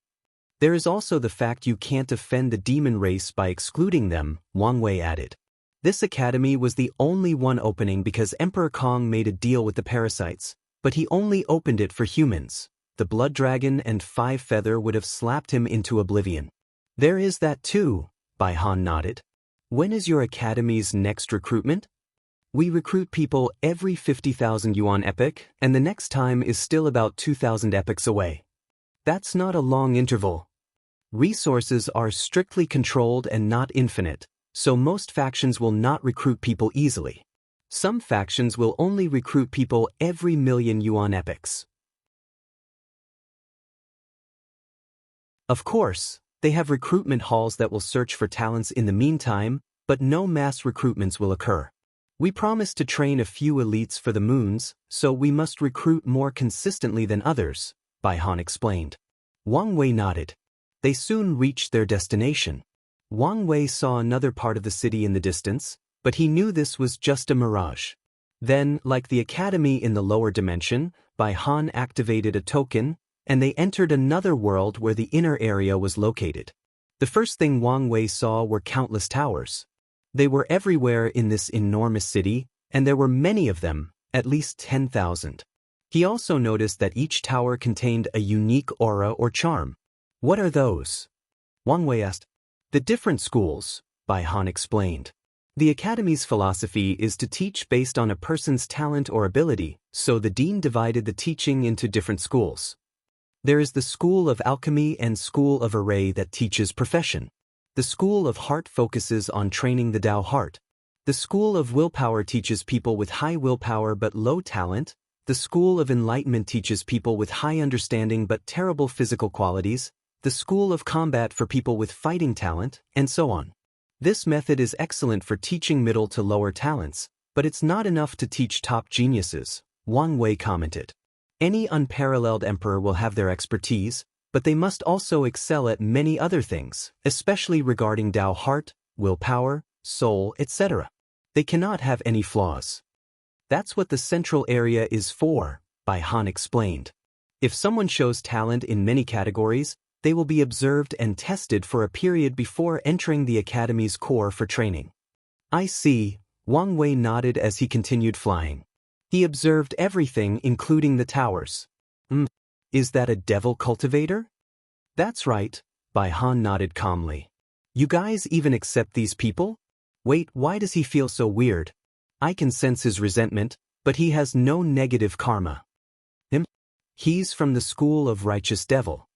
[SPEAKER 1] There is also the fact you can't offend the demon race by excluding them, Wang Wei added. This academy was the only one opening because Emperor Kong made a deal with the parasites, but he only opened it for humans. The Blood Dragon and Five Feather would have slapped him into oblivion. There is that too, Bai Han nodded. When is your academy's next recruitment? We recruit people every 50,000 yuan epoch, and the next time is still about 2,000 epochs away. That's not a long interval. Resources are strictly controlled and not infinite, so most factions will not recruit people easily. Some factions will only recruit people every million yuan epochs. Of course, they have recruitment halls that will search for talents in the meantime, but no mass recruitments will occur. We promise to train a few elites for the moons, so we must recruit more consistently than others, Bai Han explained. Wang Wei nodded. They soon reached their destination. Wang Wei saw another part of the city in the distance, but he knew this was just a mirage. Then, like the academy in the lower dimension, Bai Han activated a token, and they entered another world where the inner area was located. The first thing Wang Wei saw were countless towers. They were everywhere in this enormous city, and there were many of them, at least 10,000. He also noticed that each tower contained a unique aura or charm. What are those? Wang Wei asked. The different schools, Bai Han explained. The academy's philosophy is to teach based on a person's talent or ability, so the dean divided the teaching into different schools. There is the School of Alchemy and School of Array that teaches profession. The School of Heart focuses on training the Dao heart. The School of Willpower teaches people with high willpower but low talent. The School of Enlightenment teaches people with high understanding but terrible physical qualities. The School of Combat for people with fighting talent, and so on. This method is excellent for teaching middle to lower talents, but it's not enough to teach top geniuses, Wang Wei commented. Any unparalleled emperor will have their expertise, but they must also excel at many other things, especially regarding Dao heart, willpower, soul, etc. They cannot have any flaws. That's what the central area is for, Bai Han explained. If someone shows talent in many categories, they will be observed and tested for a period before entering the academy's core for training. I see, Wang Wei nodded as he continued flying. He observed everything including the towers. Is that a devil cultivator? That's right, Bai Han nodded calmly. You guys even accept these people? Wait, why does he feel so weird? I can sense his resentment, but he has no negative karma. He's from the school of righteous devil.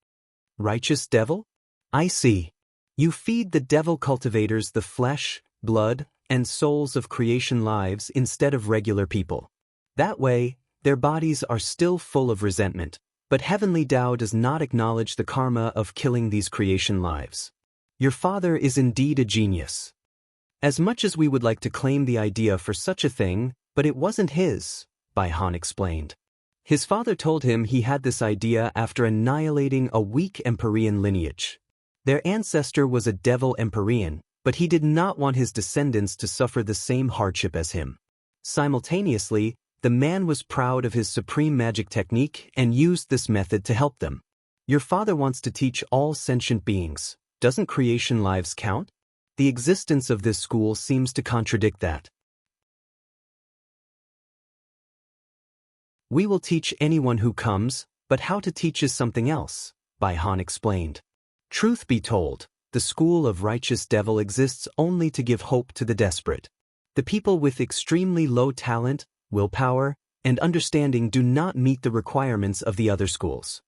[SPEAKER 1] Righteous devil? I see. You feed the devil cultivators the flesh, blood, and souls of creation lives instead of regular people. That way, their bodies are still full of resentment, but heavenly Tao does not acknowledge the karma of killing these creation lives. Your father is indeed a genius. As much as we would like to claim the idea for such a thing, but it wasn't his, Bai Han explained. His father told him he had this idea after annihilating a weak Empyrean lineage. Their ancestor was a devil Empyrean, but he did not want his descendants to suffer the same hardship as him. Simultaneously, the man was proud of his supreme magic technique and used this method to help them. Your father wants to teach all sentient beings. Doesn't creation lives count? The existence of this school seems to contradict that. We will teach anyone who comes, but how to teach is something else, Bai Han explained. Truth be told, the school of righteous devil exists only to give hope to the desperate. The people with extremely low talent, willpower, and understanding do not meet the requirements of the other schools.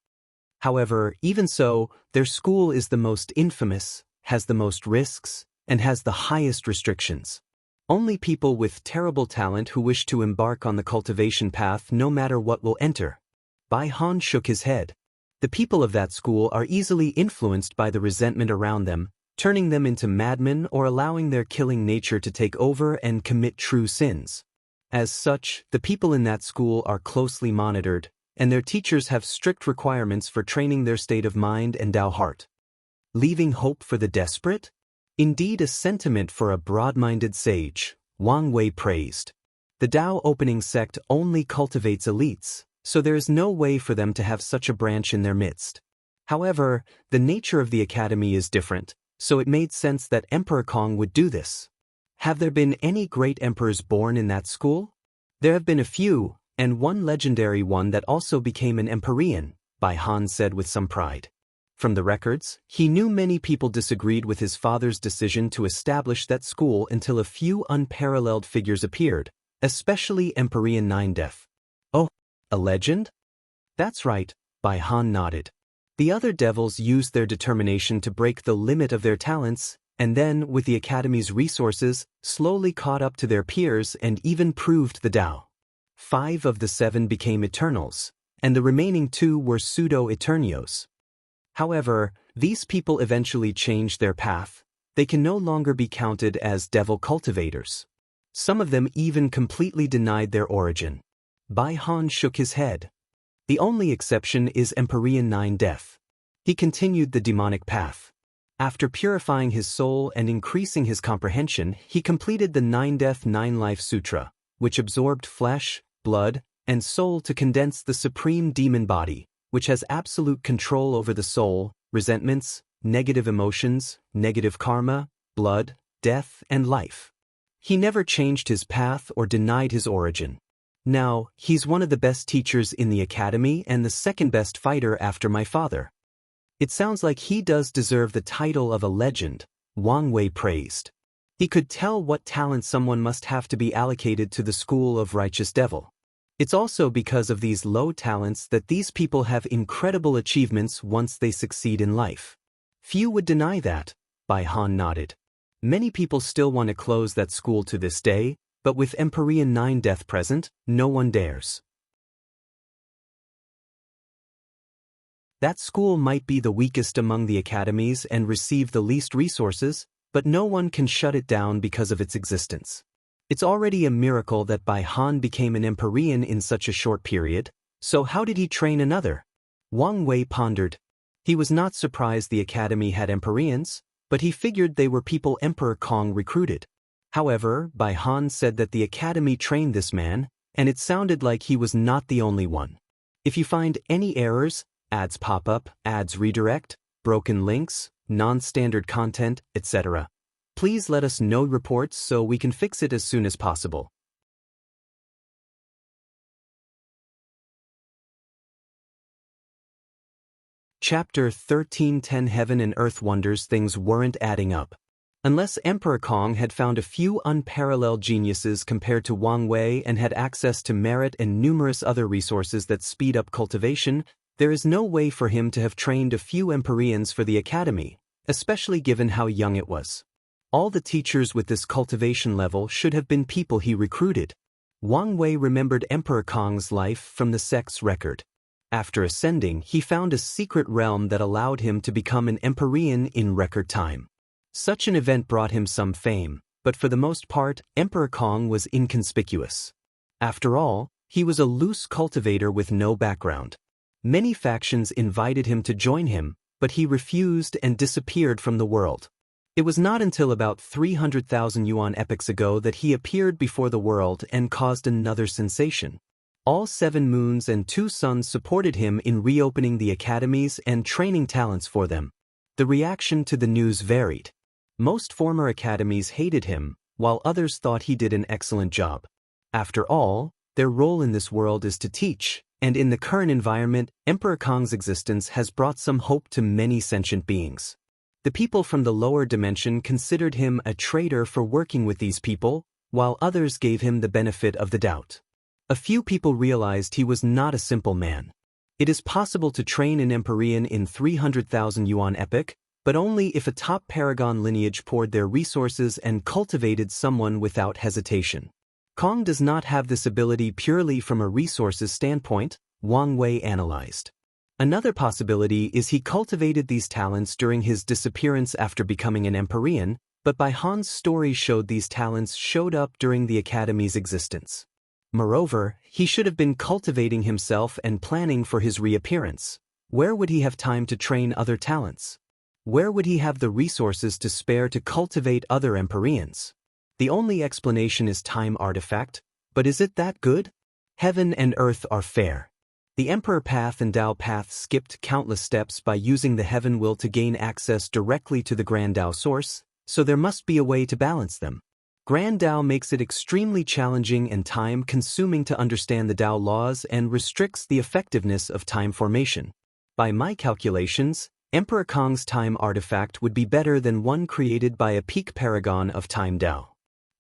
[SPEAKER 1] However, even so, their school is the most infamous, has the most risks, and has the highest restrictions. Only people with terrible talent who wish to embark on the cultivation path no matter what will enter. Bai Han shook his head. The people of that school are easily influenced by the resentment around them, turning them into madmen or allowing their killing nature to take over and commit true sins. As such, the people in that school are closely monitored, and their teachers have strict requirements for training their state of mind and Tao heart. Leaving hope for the desperate? Indeed a sentiment for a broad-minded sage, Wang Wei praised. The Tao opening sect only cultivates elites, so there is no way for them to have such a branch in their midst. However, the nature of the academy is different, so it made sense that Emperor Kong would do this. Have there been any great emperors born in that school? There have been a few, and one legendary one that also became an Empyrean, Bai Han said with some pride. From the records, he knew many people disagreed with his father's decision to establish that school until a few unparalleled figures appeared, especially Empyrean Nine-Death. Oh, a legend? That's right, Bai Han nodded. The other devils used their determination to break the limit of their talents, and then, with the Academy's resources, slowly caught up to their peers and even proved the Tao. 5 of the 7 became Eternals, and the remaining 2 were Pseudo-Eternios. However, these people eventually changed their path. They can no longer be counted as devil cultivators. Some of them even completely denied their origin. Bai Han shook his head. The only exception is Empyrean 9 Death. He continued the demonic path. After purifying his soul and increasing his comprehension, he completed the 9 Death 9 Life Sutra, which absorbed flesh, blood, and soul to condense the supreme demon body, which has absolute control over the soul, resentments, negative emotions, negative karma, blood, death, and life. He never changed his path or denied his origin. Now, he's one of the best teachers in the academy and the second best fighter after my father. It sounds like he does deserve the title of a legend, Wang Wei praised. He could tell what talent someone must have to be allocated to the school of righteous devil. It's also because of these low talents that these people have incredible achievements once they succeed in life. Few would deny that, Bai Han nodded. Many people still want to close that school to this day, but with Empyrean 9 Death present, no one dares. That school might be the weakest among the academies and receive the least resources, but no one can shut it down because of its existence. It's already a miracle that Bai Han became an Empyrean in such a short period, so how did he train another? Wang Wei pondered. He was not surprised the academy had Empyreans, but he figured they were people Emperor Kong recruited. However, Bai Han said that the academy trained this man, and it sounded like he was not the only one. If you find any errors, ads pop up, ads redirect, broken links, non-standard content, etc., please let us know reports so we can fix it as soon as possible. Chapter 13:10 Heaven and Earth Wonders. Things weren't adding up. Unless Emperor Kong had found a few unparalleled geniuses compared to Wang Wei and had access to merit and numerous other resources that speed up cultivation, there is no way for him to have trained a few Empyreans for the academy, especially given how young it was. All the teachers with this cultivation level should have been people he recruited. Wang Wei remembered Emperor Kong's life from the sect's record. After ascending, he found a secret realm that allowed him to become an Empyrean in record time. Such an event brought him some fame, but for the most part, Emperor Kong was inconspicuous. After all, he was a loose cultivator with no background. Many factions invited him to join him, but he refused and disappeared from the world. It was not until about 300,000 yuan epochs ago that he appeared before the world and caused another sensation. All 7 moons and 2 suns supported him in reopening the academies and training talents for them. The reaction to the news varied. Most former academies hated him, while others thought he did an excellent job. After all, their role in this world is to teach, and in the current environment, Emperor Kong's existence has brought some hope to many sentient beings. The people from the lower dimension considered him a traitor for working with these people, while others gave him the benefit of the doubt. A few people realized he was not a simple man. It is possible to train an Empyrean in 300,000 yuan epoch, but only if a top paragon lineage poured their resources and cultivated someone without hesitation. Kong does not have this ability purely from a resources standpoint, Wang Wei analyzed. Another possibility is he cultivated these talents during his disappearance after becoming an Empyrean, but Bai Han's story showed these talents showed up during the academy's existence. Moreover, he should have been cultivating himself and planning for his reappearance. Where would he have time to train other talents? Where would he have the resources to spare to cultivate other Empyreans? The only explanation is time artifact, but is it that good? Heaven and earth are fair. The Emperor Path and Dao Path skipped countless steps by using the Heaven Will to gain access directly to the Grand Dao source, so there must be a way to balance them. Grand Dao makes it extremely challenging and time-consuming to understand the Dao laws and restricts the effectiveness of time formation. By my calculations, Emperor Kong's time artifact would be better than one created by a peak paragon of time Dao.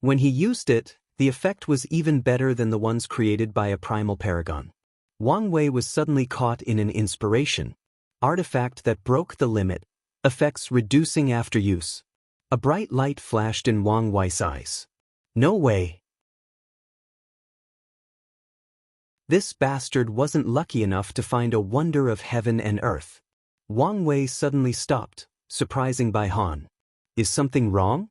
[SPEAKER 1] When he used it, the effect was even better than the ones created by a primal paragon. Wang Wei was suddenly caught in an inspiration. Artifact that broke the limit. Effects reducing after use. A bright light flashed in Wang Wei's eyes. No way. This bastard wasn't lucky enough to find a wonder of heaven and earth. Wang Wei suddenly stopped, surprising Bai Han. Is something wrong?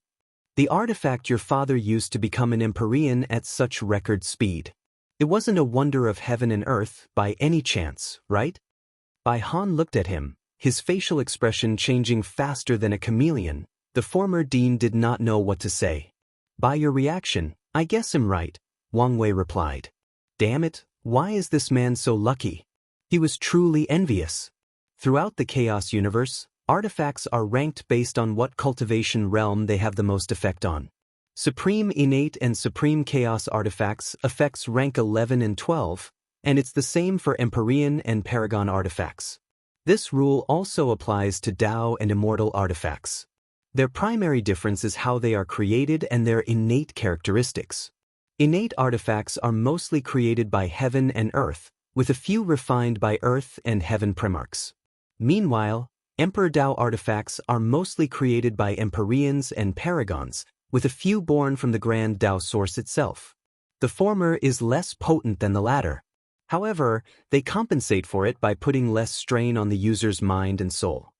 [SPEAKER 1] The artifact your father used to become an Empyrean at such record speed. It wasn't a wonder of heaven and earth, by any chance, right? Bai Han looked at him, his facial expression changing faster than a chameleon. The former dean did not know what to say. By your reaction, I guess I'm right, Wang Wei replied. Damn it, why is this man so lucky? He was truly envious. Throughout the Chaos universe, artifacts are ranked based on what cultivation realm they have the most effect on. Supreme Innate and Supreme Chaos artifacts affects rank 11 and 12, and it's the same for Empyrean and Paragon artifacts. This rule also applies to Dao and Immortal artifacts. Their primary difference is how they are created and their innate characteristics. Innate artifacts are mostly created by heaven and earth, with a few refined by earth and heaven primarchs. Meanwhile, Emperor Dao artifacts are mostly created by Empyreans and Paragons, with a few born from the Grand Dao source itself. The former is less potent than the latter. However, they compensate for it by putting less strain on the user's mind and soul.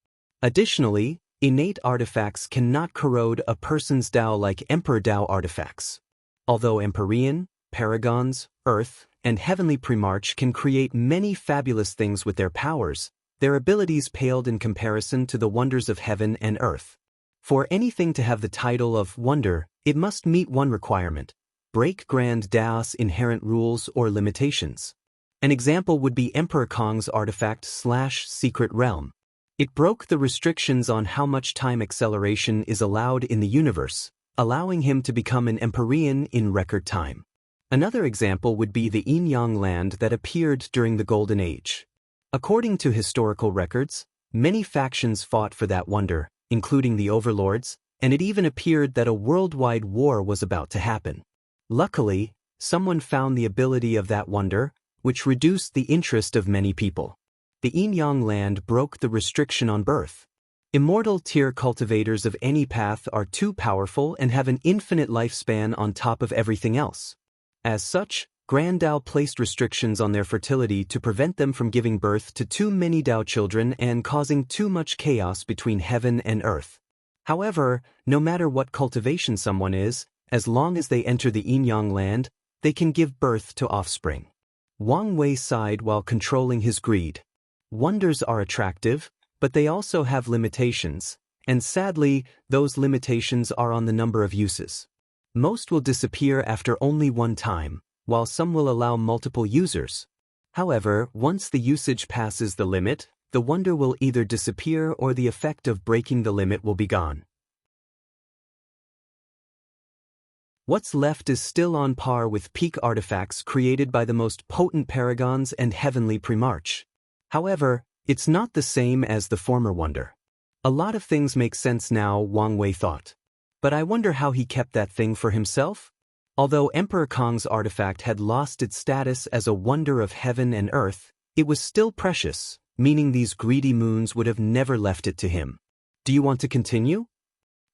[SPEAKER 1] Additionally, innate artifacts cannot corrode a person's Dao like Emperor Dao artifacts. Although Empyrean, Paragons, Earth, and Heavenly Primarch can create many fabulous things with their powers, their abilities paled in comparison to the wonders of heaven and earth. For anything to have the title of wonder, it must meet one requirement: break Grand Dao's inherent rules or limitations. An example would be Emperor Kong's artifact/secret realm. It broke the restrictions on how much time acceleration is allowed in the universe, allowing him to become an Empyrean in record time. Another example would be the Yin-Yang land that appeared during the Golden Age. According to historical records, many factions fought for that wonder, including the overlords, and it even appeared that a worldwide war was about to happen. Luckily, someone found the ability of that wonder, which reduced the interest of many people. The Yin-Yang land broke the restriction on birth. Immortal tier cultivators of any path are too powerful and have an infinite lifespan on top of everything else. As such, Grand Dao placed restrictions on their fertility to prevent them from giving birth to too many Dao children and causing too much chaos between heaven and earth. However, no matter what cultivation someone is, as long as they enter the Yin-Yang land, they can give birth to offspring. Wang Wei sighed while controlling his greed. Wonders are attractive, but they also have limitations, and sadly, those limitations are on the number of uses. Most will disappear after only one time, while some will allow multiple users. However, once the usage passes the limit, the wonder will either disappear or the effect of breaking the limit will be gone. What's left is still on par with peak artifacts created by the most potent Paragons and Heavenly Primarch. However, it's not the same as the former wonder. A lot of things make sense now, Wang Wei thought. But I wonder how he kept that thing for himself? Although Emperor Kong's artifact had lost its status as a wonder of heaven and earth, it was still precious, meaning these greedy moons would have never left it to him. Do you want to continue?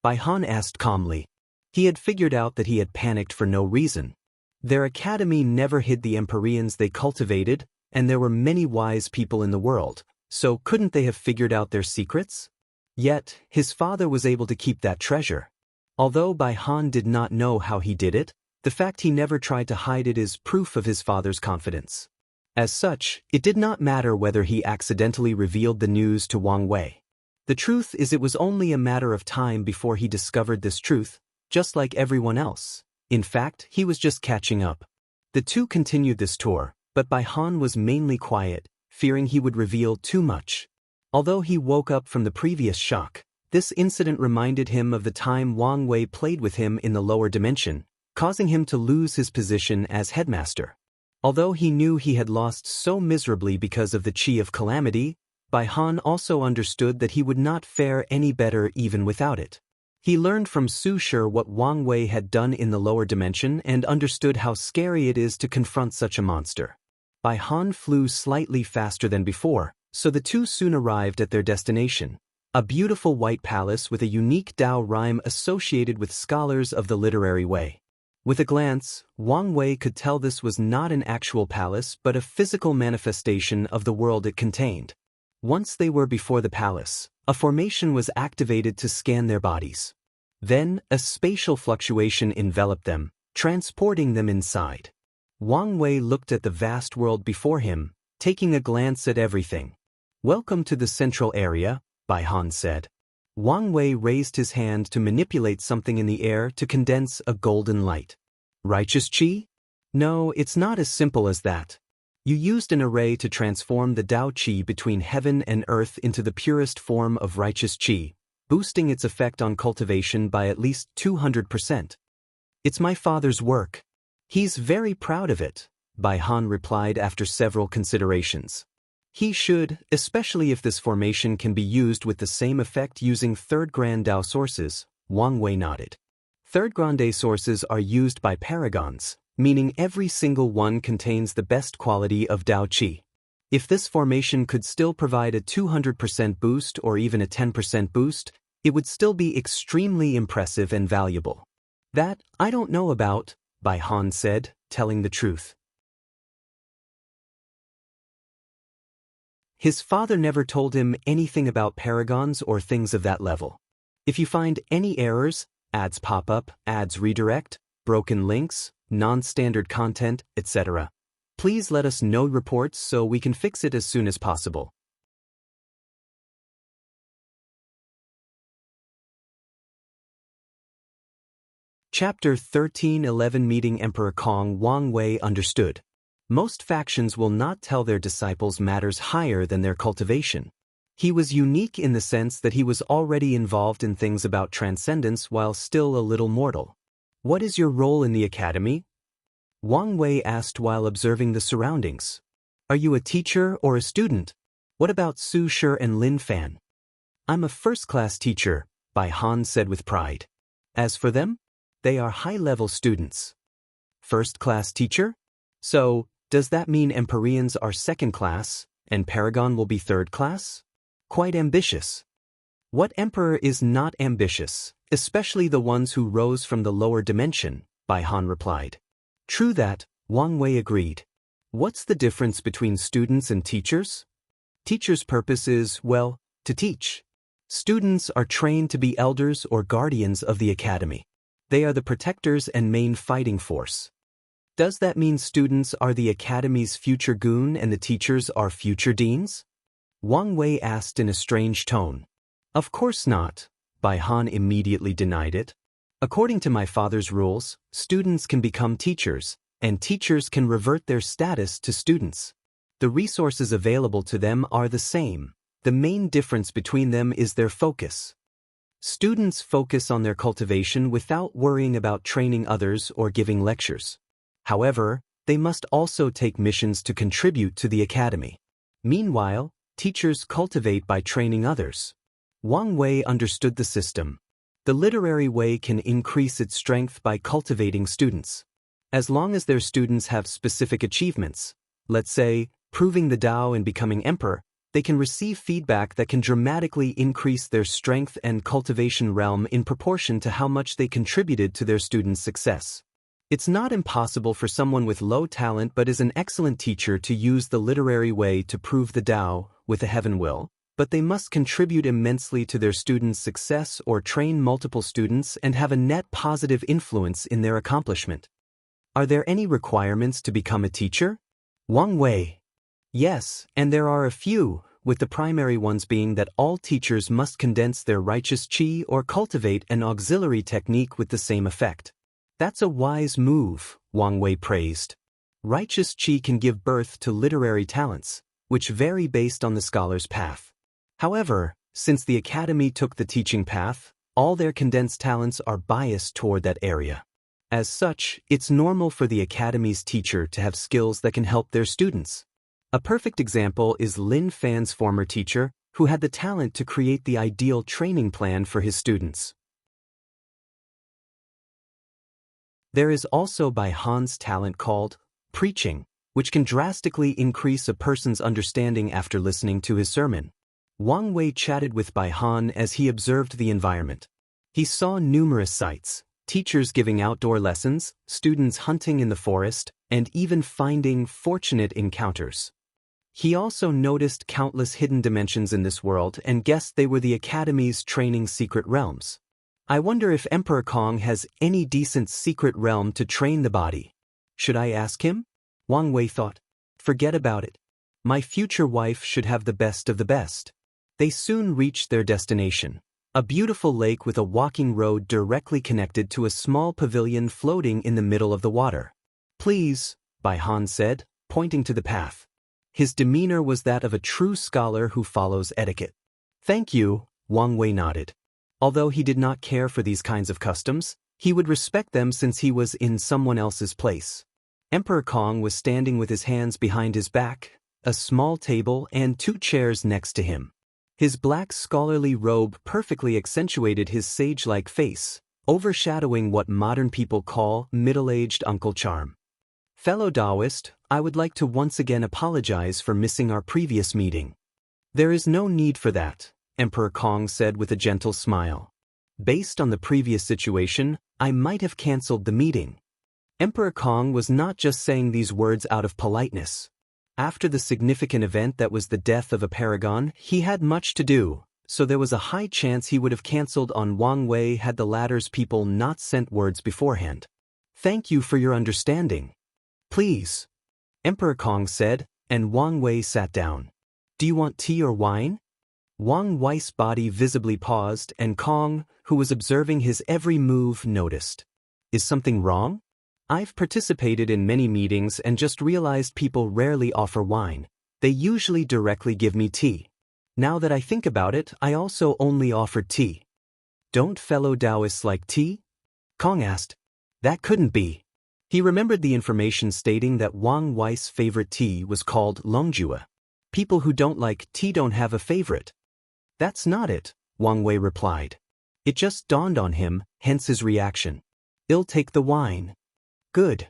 [SPEAKER 1] Bai Han asked calmly. He had figured out that he had panicked for no reason. Their academy never hid the Empyreans they cultivated, and there were many wise people in the world, so couldn't they have figured out their secrets? Yet, his father was able to keep that treasure. Although Bai Han did not know how he did it, the fact he never tried to hide it is proof of his father's confidence. As such, it did not matter whether he accidentally revealed the news to Wang Wei. The truth is it was only a matter of time before he discovered this truth, just like everyone else. In fact, he was just catching up. The two continued this tour, but Bai Han was mainly quiet, fearing he would reveal too much. Although he woke up from the previous shock, this incident reminded him of the time Wang Wei played with him in the lower dimension, causing him to lose his position as headmaster. Although he knew he had lost so miserably because of the Chi of Calamity, Bai Han also understood that he would not fare any better even without it. He learned from Su Shi what Wang Wei had done in the lower dimension and understood how scary it is to confront such a monster. Bai Han flew slightly faster than before, so the two soon arrived at their destination, a beautiful white palace with a unique Dao rhyme associated with scholars of the literary way. With a glance, Wang Wei could tell this was not an actual palace but a physical manifestation of the world it contained. Once they were before the palace, a formation was activated to scan their bodies. Then, a spatial fluctuation enveloped them, transporting them inside. Wang Wei looked at the vast world before him, taking a glance at everything. "Welcome to the central area," Bai Han said. Wang Wei raised his hand to manipulate something in the air to condense a golden light. "Righteous Qi? No, it's not as simple as that. You used an array to transform the Dao Qi between heaven and earth into the purest form of righteous Qi, boosting its effect on cultivation by at least 200%. It's my father's work. He's very proud of it," Bai Han replied after several considerations. "He should, especially if this formation can be used with the same effect using third grand Dao sources," Wang Wei nodded. Third grande sources are used by paragons, meaning every single one contains the best quality of Dao Qi. If this formation could still provide a 200% boost or even a 10% boost, it would still be extremely impressive and valuable. "That, I don't know about," Bai Han said, telling the truth. His father never told him anything about paragons or things of that level. If you find any errors, ads pop up, ads redirect, broken links, non-standard content, etc., please let us know reports so we can fix it as soon as possible. Chapter 13:11 Meeting Emperor Kong. Wang Wei understood. Most factions will not tell their disciples matters higher than their cultivation. He was unique in the sense that he was already involved in things about transcendence while still a little mortal. "What is your role in the academy?" Wang Wei asked while observing the surroundings. "Are you a teacher or a student? What about Su Shi and Lin Fan?" "I'm a first-class teacher," Bai Han said with pride. "As for them, they are high-level students." "First-class teacher? So, does that mean Empyreans are second-class, and Paragon will be third-class? Quite ambitious." "What emperor is not ambitious, especially the ones who rose from the lower dimension?" Bai Han replied. "True that," Wang Wei agreed. "What's the difference between students and teachers?" "Teachers' purpose is, well, to teach. Students are trained to be elders or guardians of the academy. They are the protectors and main fighting force." "Does that mean students are the academy's future goon and the teachers are future deans?" Wang Wei asked in a strange tone. "Of course not," Bai Han immediately denied it. "According to my father's rules, students can become teachers, and teachers can revert their status to students. The resources available to them are the same. The main difference between them is their focus. Students focus on their cultivation without worrying about training others or giving lectures. However, they must also take missions to contribute to the academy. Meanwhile, teachers cultivate by training others." Wang Wei understood the system. The literary way can increase its strength by cultivating students. As long as their students have specific achievements, let's say, proving the Dao and becoming emperor, they can receive feedback that can dramatically increase their strength and cultivation realm in proportion to how much they contributed to their students' success. It's not impossible for someone with low talent but is an excellent teacher to use the literary way to prove the Dao with a heaven will, but they must contribute immensely to their students' success or train multiple students and have a net positive influence in their accomplishment. "Are there any requirements to become a teacher?" Wang Wei. "Yes, and there are a few, with the primary ones being that all teachers must condense their righteous qi or cultivate an auxiliary technique with the same effect." "That's a wise move," Wang Wei praised. "Righteous qi can give birth to literary talents, which vary based on the scholar's path. However, since the academy took the teaching path, all their condensed talents are biased toward that area. As such, it's normal for the academy's teacher to have skills that can help their students. A perfect example is Lin Fan's former teacher, who had the talent to create the ideal training plan for his students. There is also Bai Han's talent called preaching, which can drastically increase a person's understanding after listening to his sermon. Wang Wei chatted with Bai Han as he observed the environment. He saw numerous sights, teachers giving outdoor lessons, students hunting in the forest, and even finding fortunate encounters. He also noticed countless hidden dimensions in this world and guessed they were the Academy's training secret realms. I wonder if Emperor Kong has any decent secret realm to train the body. Should I ask him? Wang Wei thought. Forget about it. My future wife should have the best of the best. They soon reached their destination. A beautiful lake with a walking road directly connected to a small pavilion floating in the middle of the water. Please, Bai Han said, pointing to the path. His demeanor was that of a true scholar who follows etiquette. Thank you, Wang Wei nodded. Although he did not care for these kinds of customs, he would respect them since he was in someone else's place. Emperor Kong was standing with his hands behind his back, a small table and 2 chairs next to him. His black scholarly robe perfectly accentuated his sage-like face, overshadowing what modern people call middle-aged uncle charm. Fellow Daoist, I would like to once again apologize for missing our previous meeting. There is no need for that, Emperor Kong said with a gentle smile. Based on the previous situation, I might have cancelled the meeting. Emperor Kong was not just saying these words out of politeness. After the significant event that was the death of a paragon, he had much to do, so there was a high chance he would have cancelled on Wang Wei had the latter's people not sent words beforehand. Thank you for your understanding. Please, Emperor Kong said, and Wang Wei sat down. Do you want tea or wine? Wang Wei's body visibly paused, and Kong, who was observing his every move, noticed. Is something wrong? I've participated in many meetings and just realized people rarely offer wine. They usually directly give me tea. Now that I think about it, I also only offered tea. Don't fellow Daoists like tea? Kong asked. That couldn't be. He remembered the information stating that Wang Wei's favorite tea was called Longjua. People who don't like tea don't have a favorite. That's not it, Wang Wei replied. It just dawned on him, hence his reaction. I'll take the wine. Good.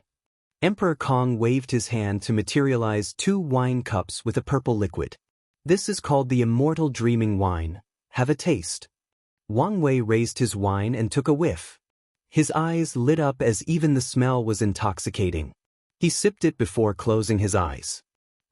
[SPEAKER 1] Emperor Kong waved his hand to materialize 2 wine cups with a purple liquid. This is called the Immortal Dreaming Wine. Have a taste. Wang Wei raised his wine and took a whiff. His eyes lit up as even the smell was intoxicating. He sipped it before closing his eyes.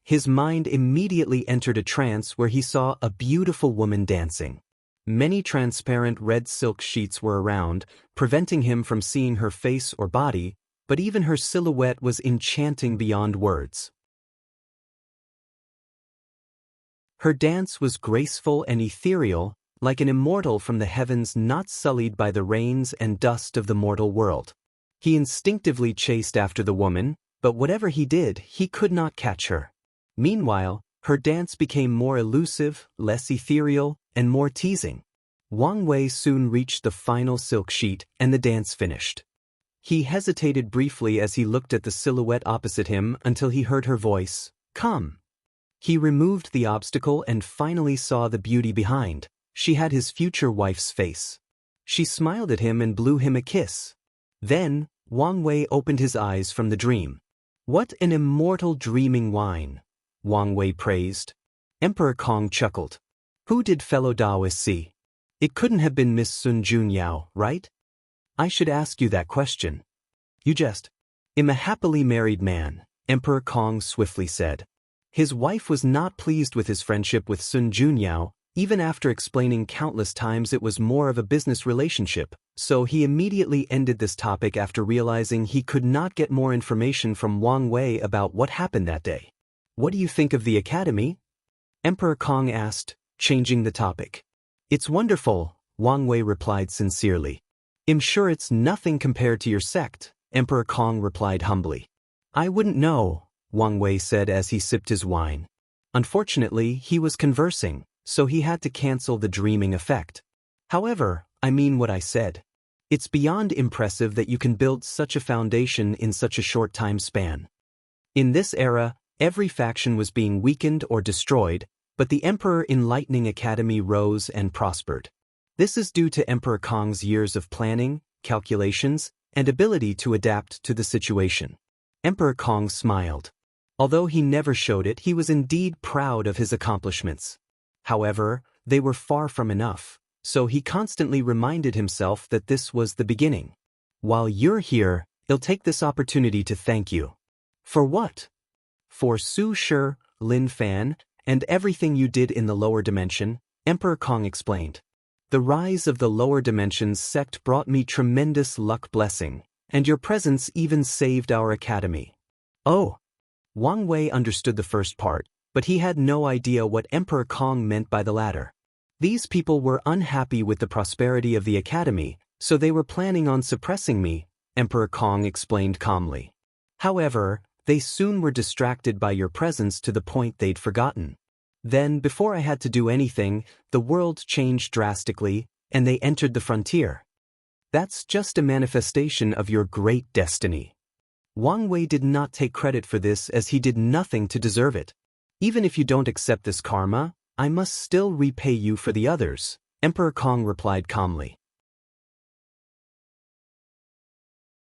[SPEAKER 1] His mind immediately entered a trance where he saw a beautiful woman dancing. Many transparent red silk sheets were around, preventing him from seeing her face or body, but even her silhouette was enchanting beyond words. Her dance was graceful and ethereal, like an immortal from the heavens not sullied by the rains and dust of the mortal world. He instinctively chased after the woman, but whatever he did, he could not catch her. Meanwhile, her dance became more elusive, less ethereal, and more teasing. Wang Wei soon reached the final silk sheet, and the dance finished. He hesitated briefly as he looked at the silhouette opposite him until he heard her voice, "Come." He removed the obstacle and finally saw the beauty behind. She had his future wife's face. She smiled at him and blew him a kiss. Then, Wang Wei opened his eyes from the dream. What an immortal dreaming wine, Wang Wei praised. Emperor Kong chuckled. Who did fellow Daoist see? It couldn't have been Miss Sun Junyao, right? I should ask you that question. You just. I'm a happily married man, Emperor Kong swiftly said. His wife was not pleased with his friendship with Sun Junyao, even after explaining countless times it was more of a business relationship, so he immediately ended this topic after realizing he could not get more information from Wang Wei about what happened that day. What do you think of the academy? Emperor Kong asked, changing the topic. It's wonderful, Wang Wei replied sincerely. I'm sure it's nothing compared to your sect, Emperor Kong replied humbly. I wouldn't know, Wang Wei said as he sipped his wine. Unfortunately, he was conversing, so he had to cancel the dreaming effect. However, I mean what I said. It's beyond impressive that you can build such a foundation in such a short time span. In this era, every faction was being weakened or destroyed, but the Emperor Enlightening Academy rose and prospered. This is due to Emperor Kong's years of planning, calculations, and ability to adapt to the situation. Emperor Kong smiled. Although he never showed it, he was indeed proud of his accomplishments. However, they were far from enough, so he constantly reminded himself that this was the beginning. While you're here, I'll take this opportunity to thank you. For what? For Su Shi, Lin Fan, and everything you did in the lower dimension, Emperor Kong explained. The rise of the lower dimensions sect brought me tremendous luck blessing, and your presence even saved our academy. Oh, Wang Wei understood the first part, but he had no idea what Emperor Kong meant by the latter. These people were unhappy with the prosperity of the academy, so they were planning on suppressing me, Emperor Kong explained calmly. However, they soon were distracted by your presence to the point they'd forgotten. Then, before I had to do anything, the world changed drastically, and they entered the frontier. That's just a manifestation of your great destiny. Wang Wei did not take credit for this as he did nothing to deserve it. Even if you don't accept this karma, I must still repay you for the others, Emperor Kong replied calmly.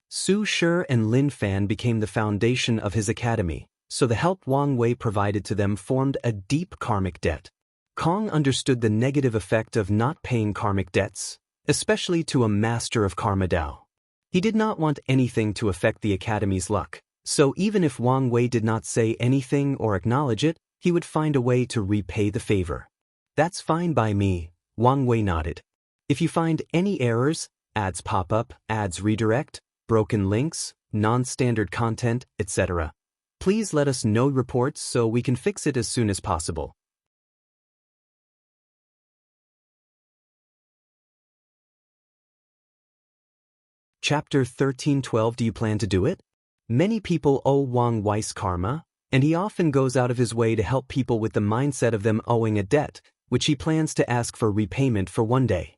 [SPEAKER 1] Su Shi and Lin Fan became the foundation of his academy, so the help Wang Wei provided to them formed a deep karmic debt. Kong understood the negative effect of not paying karmic debts, especially to a master of Karma Dao. He did not want anything to affect the academy's luck, so even if Wang Wei did not say anything or acknowledge it, he would find a way to repay the favor. That's fine by me, Wang Wei nodded. If you find any errors, ads pop up, ads redirect, broken links, non-standard content, etc., please let us know reports so we can fix it as soon as possible. Chapter 13:12 Do you plan to do it? Many people owe Wang Wei's karma, and he often goes out of his way to help people with the mindset of them owing a debt, which he plans to ask for repayment for one day.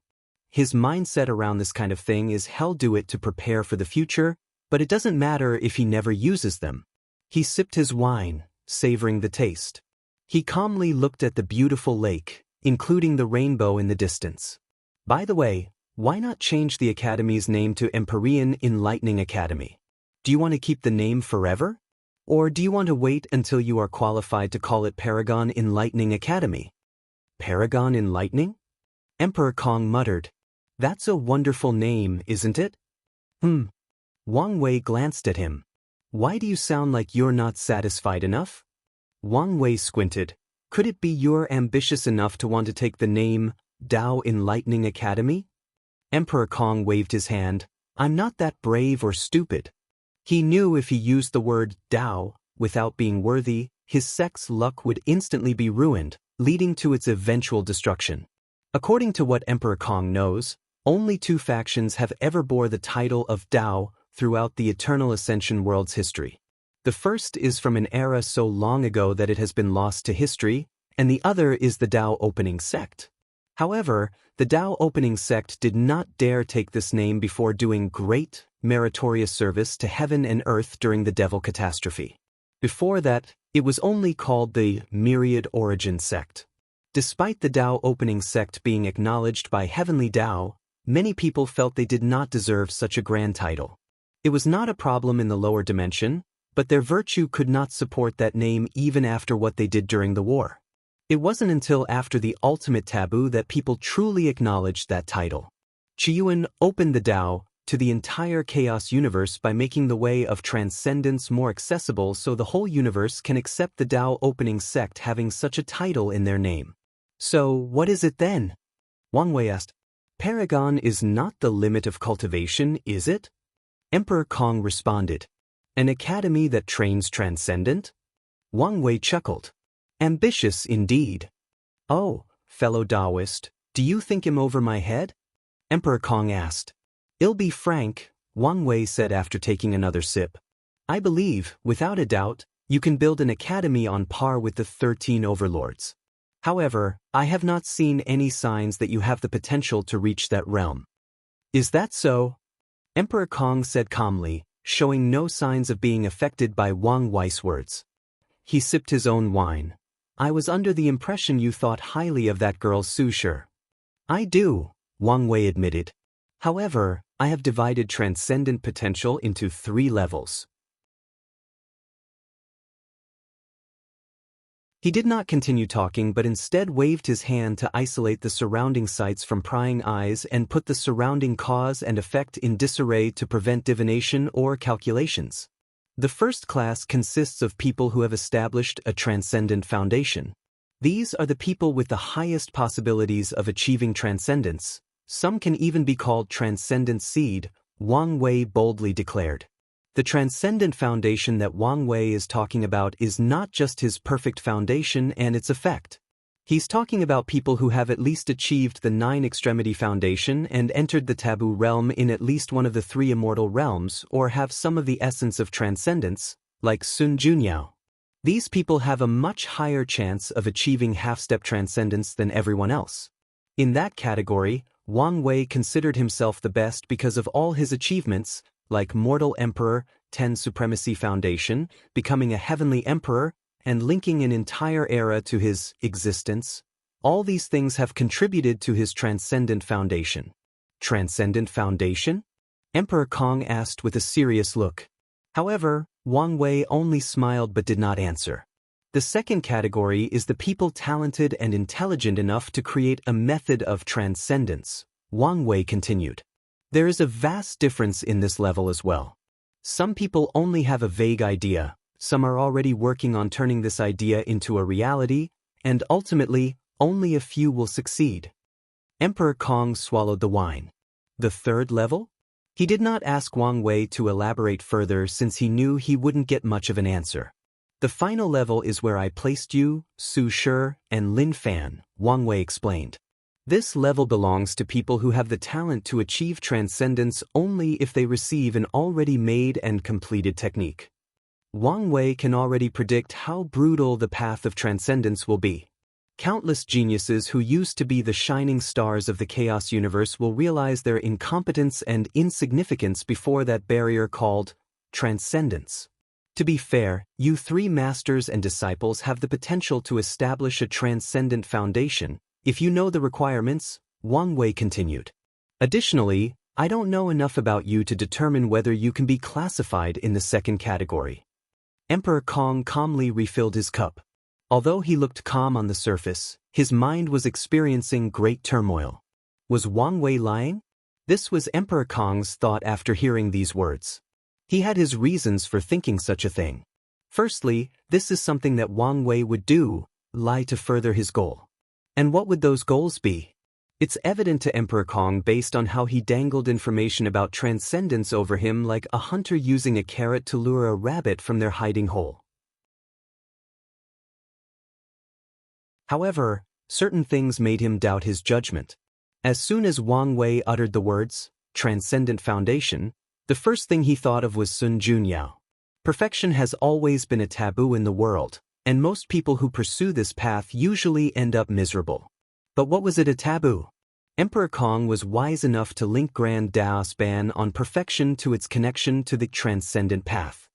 [SPEAKER 1] His mindset around this kind of thing is he'll do it to prepare for the future, but it doesn't matter if he never uses them. He sipped his wine, savoring the taste. He calmly looked at the beautiful lake, including the rainbow in the distance. By the way, why not change the academy's name to Empyrean Enlightening Academy? Do you want to keep the name forever? Or do you want to wait until you are qualified to call it Paragon Enlightening Academy? Paragon Enlightening? Emperor Kong muttered. That's a wonderful name, isn't it? Wang Wei glanced at him. Why do you sound like you're not satisfied enough? Wang Wei squinted. Could it be you're ambitious enough to want to take the name Dao Enlightening Academy? Emperor Kong waved his hand. I'm not that brave or stupid. He knew if he used the word Dao without being worthy, his sect's luck would instantly be ruined, leading to its eventual destruction. According to what Emperor Kong knows, only 2 factions have ever bore the title of Dao throughout the Eternal Ascension world's history. The first is from an era so long ago that it has been lost to history, and the other is the Dao Opening Sect. However, the Dao Opening Sect did not dare take this name before doing great, meritorious service to heaven and earth during the Devil Catastrophe. Before that, it was only called the Myriad Origin Sect. Despite the Dao Opening Sect being acknowledged by Heavenly Dao, many people felt they did not deserve such a grand title. It was not a problem in the lower dimension, but their virtue could not support that name even after what they did during the war. It wasn't until after the ultimate taboo that people truly acknowledged that title. Qiyuan opened the Dao to the entire chaos universe by making the way of transcendence more accessible so the whole universe can accept the Dao Opening Sect having such a title in their name. So, what is it then? Wang Wei asked. Paragon is not the limit of cultivation, is it? Emperor Kong responded. An academy that trains transcendent? Wang Wei chuckled. Ambitious indeed. Oh, fellow Daoist, do you think him over my head? Emperor Kong asked. I'll be frank, Wang Wei said after taking another sip. I believe, without a doubt, you can build an academy on par with the 13 overlords. However, I have not seen any signs that you have the potential to reach that realm. Is that so? Emperor Kong said calmly, showing no signs of being affected by Wang Wei's words. He sipped his own wine. I was under the impression you thought highly of that girl Su Shi. I do, Wang Wei admitted. However, I have divided transcendent potential into 3 levels. He did not continue talking but instead waved his hand to isolate the surrounding sights from prying eyes and put the surrounding cause and effect in disarray to prevent divination or calculations. The first class consists of people who have established a transcendent foundation. These are the people with the highest possibilities of achieving transcendence. Some can even be called transcendent seed, Wang Wei boldly declared. The transcendent foundation that Wang Wei is talking about is not just his perfect foundation and its effect. He's talking about people who have at least achieved the 9-extremity foundation and entered the taboo realm in at least one of the 3 immortal realms or have some of the essence of transcendence, like Sun Junyao. These people have a much higher chance of achieving half-step transcendence than everyone else. In that category, Wang Wei considered himself the best because of all his achievements, like Mortal Emperor, 10 Supremacy Foundation, becoming a Heavenly Emperor, and linking an entire era to his existence. All these things have contributed to his Transcendent Foundation. Transcendent Foundation? Emperor Kong asked with a serious look. However, Wang Wei only smiled but did not answer. The second category is the people talented and intelligent enough to create a method of transcendence, Wang Wei continued. There is a vast difference in this level as well. Some people only have a vague idea, some are already working on turning this idea into a reality, and ultimately, only a few will succeed. Emperor Kong swallowed the wine. The third level? He did not ask Wang Wei to elaborate further since he knew he wouldn't get much of an answer. The final level is where I placed you, Su Shi, and Lin Fan, Wang Wei explained. This level belongs to people who have the talent to achieve transcendence only if they receive an already made and completed technique. Wang Wei can already predict how brutal the path of transcendence will be. Countless geniuses who used to be the shining stars of the chaos universe will realize their incompetence and insignificance before that barrier called transcendence. To be fair, you 3 masters and disciples have the potential to establish a transcendent foundation, if you know the requirements, Wang Wei continued. Additionally, I don't know enough about you to determine whether you can be classified in the second category. Emperor Kong calmly refilled his cup. Although he looked calm on the surface, his mind was experiencing great turmoil. Was Wang Wei lying? This was Emperor Kong's thought after hearing these words. He had his reasons for thinking such a thing. Firstly, this is something that Wang Wei would do, lie to further his goal. And what would those goals be? It's evident to Emperor Kong based on how he dangled information about transcendence over him like a hunter using a carrot to lure a rabbit from their hiding hole. However, certain things made him doubt his judgment. As soon as Wang Wei uttered the words, Transcendent Foundation, the first thing he thought of was Sun Junyao. Perfection has always been a taboo in the world, and most people who pursue this path usually end up miserable. But what was it a taboo? Emperor Kong was wise enough to link Grand Dao's ban on perfection to its connection to the transcendent path.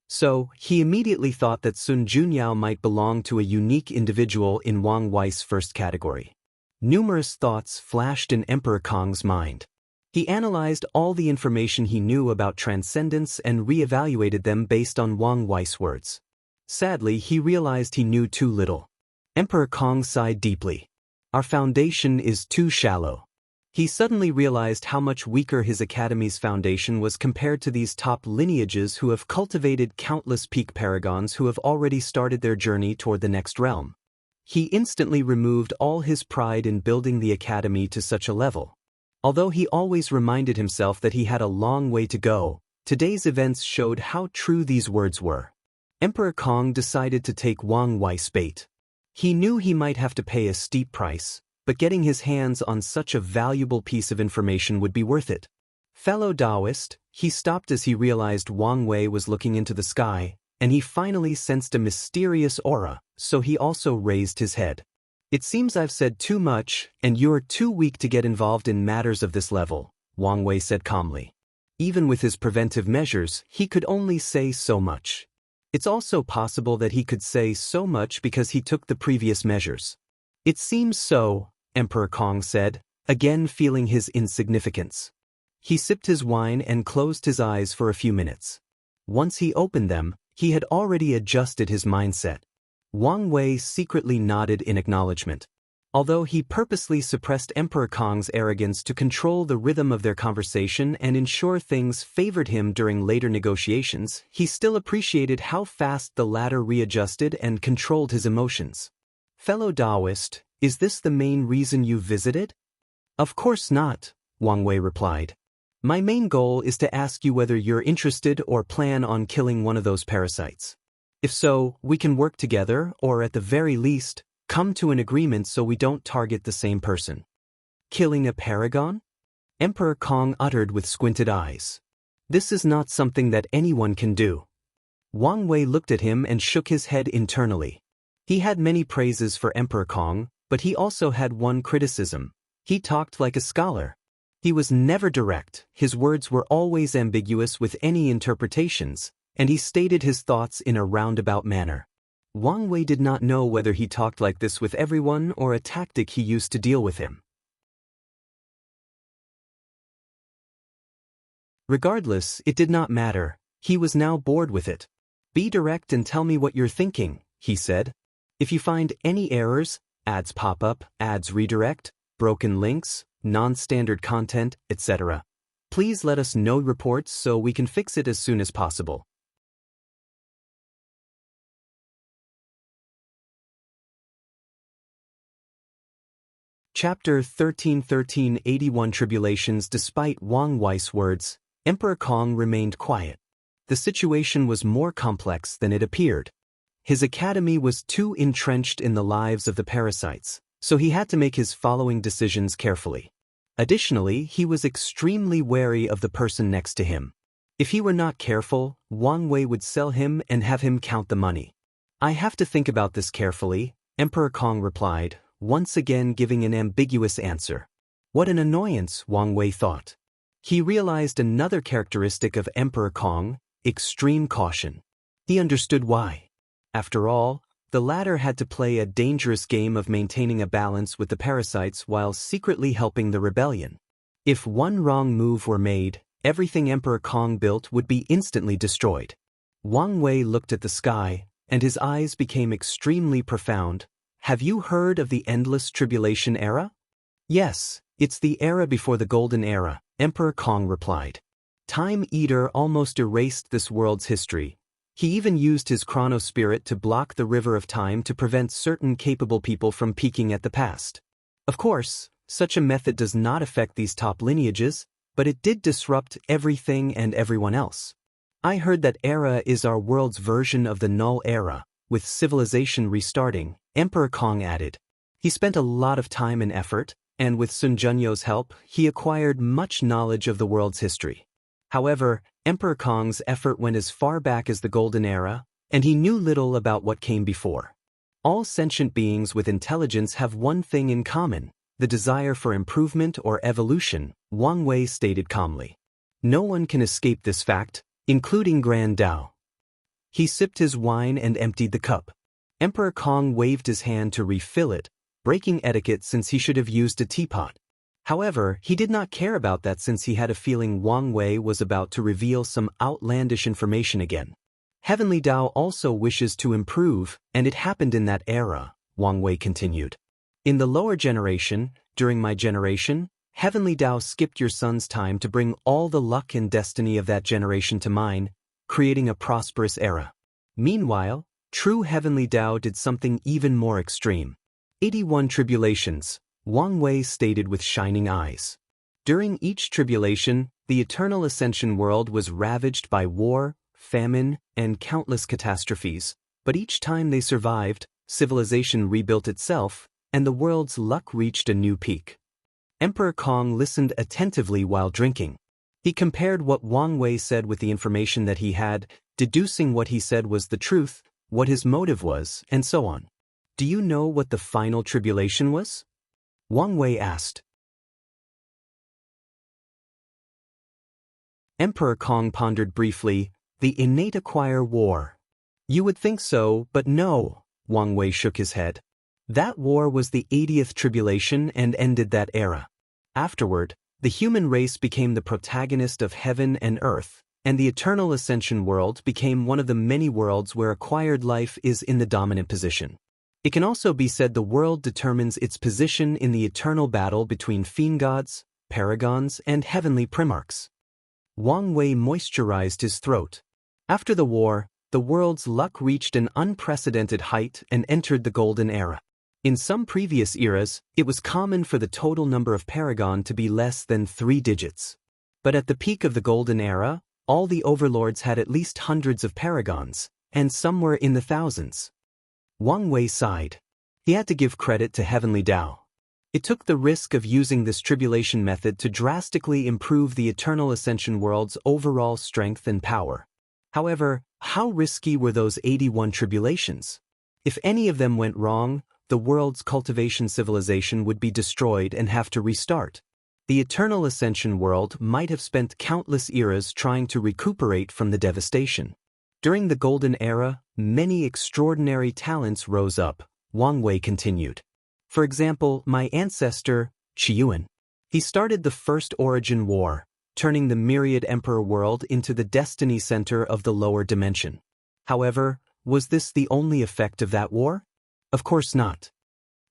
[SPEAKER 1] So, he immediately thought that Sun Junyao might belong to a unique individual in Wang Wei's first category. Numerous thoughts flashed in Emperor Kong's mind. He analyzed all the information he knew about transcendence and re-evaluated them based on Wang Wei's words. Sadly, he realized he knew too little. Emperor Kong sighed deeply. Our foundation is too shallow. He suddenly realized how much weaker his academy's foundation was compared to these top lineages who have cultivated countless peak paragons who have already started their journey toward the next realm. He instantly removed all his pride in building the academy to such a level. Although he always reminded himself that he had a long way to go, today's events showed how true these words were. Emperor Kong decided to take Wang Wei's bait. He knew he might have to pay a steep price, but getting his hands on such a valuable piece of information would be worth it. Fellow Daoist, he stopped as he realized Wang Wei was looking into the sky, and he finally sensed a mysterious aura, so he also raised his head. It seems I've said too much, and you're too weak to get involved in matters of this level, Wang Wei said calmly. Even with his preventive measures, he could only say so much. It's also possible that he could say so much because he took the previous measures. It seems so, Emperor Kong said, again feeling his insignificance. He sipped his wine and closed his eyes for a few minutes. Once he opened them, he had already adjusted his mindset. Wang Wei secretly nodded in acknowledgement. Although he purposely suppressed Emperor Kong's arrogance to control the rhythm of their conversation and ensure things favored him during later negotiations, he still appreciated how fast the latter readjusted and controlled his emotions. Fellow Daoist, is this the main reason you visited? Of course not, Wang Wei replied. My main goal is to ask you whether you're interested or plan on killing one of those parasites. If so, we can work together, or at the very least, come to an agreement so we don't target the same person. Killing a paragon? Emperor Kong uttered with squinted eyes. This is not something that anyone can do. Wang Wei looked at him and shook his head internally. He had many praises for Emperor Kong, but he also had one criticism. He talked like a scholar. He was never direct, his words were always ambiguous with any interpretations, and he stated his thoughts in a roundabout manner. Wang Wei did not know whether he talked like this with everyone or a tactic he used to deal with him. Regardless, it did not matter. He was now bored with it. Be direct and tell me what you're thinking, he said. If you find any errors, ads pop up, ads redirect, broken links, non-standard content, etc., please let us know reports so we can fix it as soon as possible. Chapter 13:81 Tribulations. Despite Wang Wei's words, Emperor Kong remained quiet. The situation was more complex than it appeared. His academy was too entrenched in the lives of the parasites, so he had to make his following decisions carefully. Additionally, he was extremely wary of the person next to him. If he were not careful, Wang Wei would sell him and have him count the money. I have to think about this carefully, Emperor Kong replied, once again giving an ambiguous answer. What an annoyance, Wang Wei thought. He realized another characteristic of Emperor Kong: extreme caution. He understood why. After all, the latter had to play a dangerous game of maintaining a balance with the parasites while secretly helping the rebellion. If one wrong move were made, everything Emperor Kong built would be instantly destroyed. Wang Wei looked at the sky, and his eyes became extremely profound. Have you heard of the endless tribulation era? Yes, it's the era before the golden era, Emperor Kong replied. Time Eater almost erased this world's history. He even used his chronospirit to block the river of time to prevent certain capable people from peeking at the past. Of course, such a method does not affect these top lineages, but it did disrupt everything and everyone else. I heard that era is our world's version of the null era, with civilization restarting, Emperor Kong added. He spent a lot of time and effort, and with Sun Junyo's help, he acquired much knowledge of the world's history. However, Emperor Kong's effort went as far back as the Golden Era, and he knew little about what came before. All sentient beings with intelligence have one thing in common: the desire for improvement or evolution, Wang Wei stated calmly. No one can escape this fact, including Grand Dao. He sipped his wine and emptied the cup. Emperor Kong waved his hand to refill it, breaking etiquette since he should have used a teapot. However, he did not care about that since he had a feeling Wang Wei was about to reveal some outlandish information again. Heavenly Dao also wishes to improve, and it happened in that era, Wang Wei continued. In the lower generation, during my generation, Heavenly Dao skipped your son's time to bring all the luck and destiny of that generation to mine, creating a prosperous era. Meanwhile, true Heavenly Dao did something even more extreme. 81 Tribulations, Wang Wei stated with shining eyes. During each tribulation, the eternal ascension world was ravaged by war, famine, and countless catastrophes, but each time they survived, civilization rebuilt itself, and the world's luck reached a new peak. Emperor Kong listened attentively while drinking. He compared what Wang Wei said with the information that he had, deducing what he said was the truth, what his motive was, and so on. Do you know what the final tribulation was? Wang Wei asked. Emperor Kong pondered briefly. The innate acquire war. You would think so, but no, Wang Wei shook his head. That war was the 80th tribulation and ended that era. Afterward, the human race became the protagonist of heaven and earth, and the eternal ascension world became one of the many worlds where acquired life is in the dominant position. It can also be said the world determines its position in the eternal battle between fiend gods, paragons, and heavenly primarchs. Wang Wei moisturized his throat. After the war, the world's luck reached an unprecedented height and entered the golden era. In some previous eras, it was common for the total number of paragon to be less than 3 digits. But at the peak of the Golden Era, all the overlords had at least hundreds of paragons, and some were in the thousands. Wang Wei sighed. He had to give credit to Heavenly Dao. It took the risk of using this tribulation method to drastically improve the Eternal Ascension world's overall strength and power. However, how risky were those 81 tribulations? If any of them went wrong, the world's cultivation civilization would be destroyed and have to restart. The Eternal Ascension world might have spent countless eras trying to recuperate from the devastation. During the Golden Era, many extraordinary talents rose up, Wang Wei continued. For example, my ancestor, Qiyuan. He started the First Origin War, turning the Myriad Emperor world into the destiny center of the lower dimension. However, was this the only effect of that war? Of course not.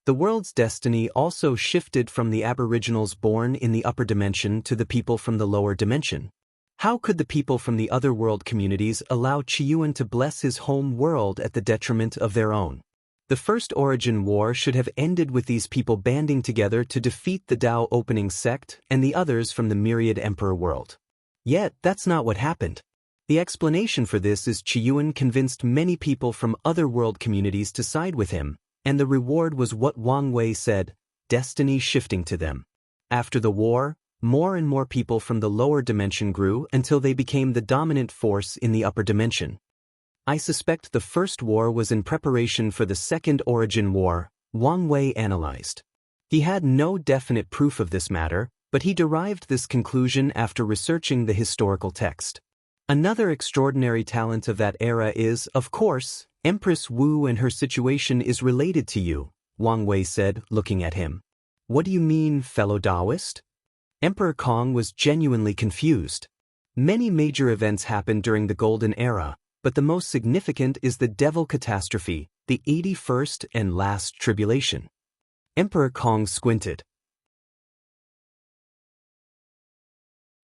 [SPEAKER 1] The world's destiny also shifted from the aboriginals born in the upper dimension to the people from the lower dimension. How could the people from the other world communities allow Qiyuan to bless his home world at the detriment of their own? The First Origin War should have ended with these people banding together to defeat the Dao opening sect and the others from the Myriad Emperor world. Yet, that's not what happened. The explanation for this is Qiyuan convinced many people from other world communities to side with him, and the reward was what Wang Wei said, destiny shifting to them. After the war, more and more people from the lower dimension grew until they became the dominant force in the upper dimension. I suspect the first war was in preparation for the Second Origin War, Wang Wei analyzed. He had no definite proof of this matter, but he derived this conclusion after researching the historical text. Another extraordinary talent of that era is, of course, Empress Wu, and her situation is related to you, Wang Wei said, looking at him. What do you mean, fellow Daoist? Emperor Kong was genuinely confused. Many major events happened during the Golden Era, but the most significant is the Devil Catastrophe, the 81st and last tribulation. Emperor Kong squinted.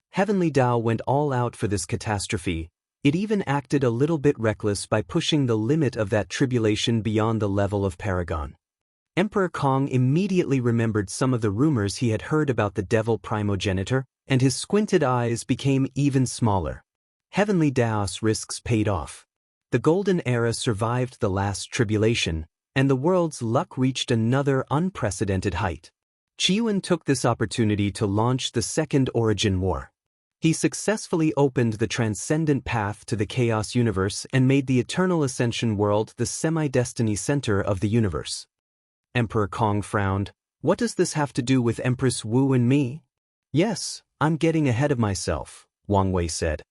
[SPEAKER 1] Heavenly Dao went all out for this catastrophe. It even acted a little bit reckless by pushing the limit of that tribulation beyond the level of Paragon. Emperor Kong immediately remembered some of the rumors he had heard about the devil primogenitor, and his squinted eyes became even smaller. Heavenly Dao's risks paid off. The Golden Era survived the last tribulation, and the world's luck reached another unprecedented height. Qiyuan took this opportunity to launch the Second Origin War. He successfully opened the transcendent path to the Chaos Universe and made the Eternal Ascension world the semi-destiny center of the universe. Emperor Kong frowned. What does this have to do with Empress Wu and me? Yes, I'm getting ahead of myself, Wang Wei said.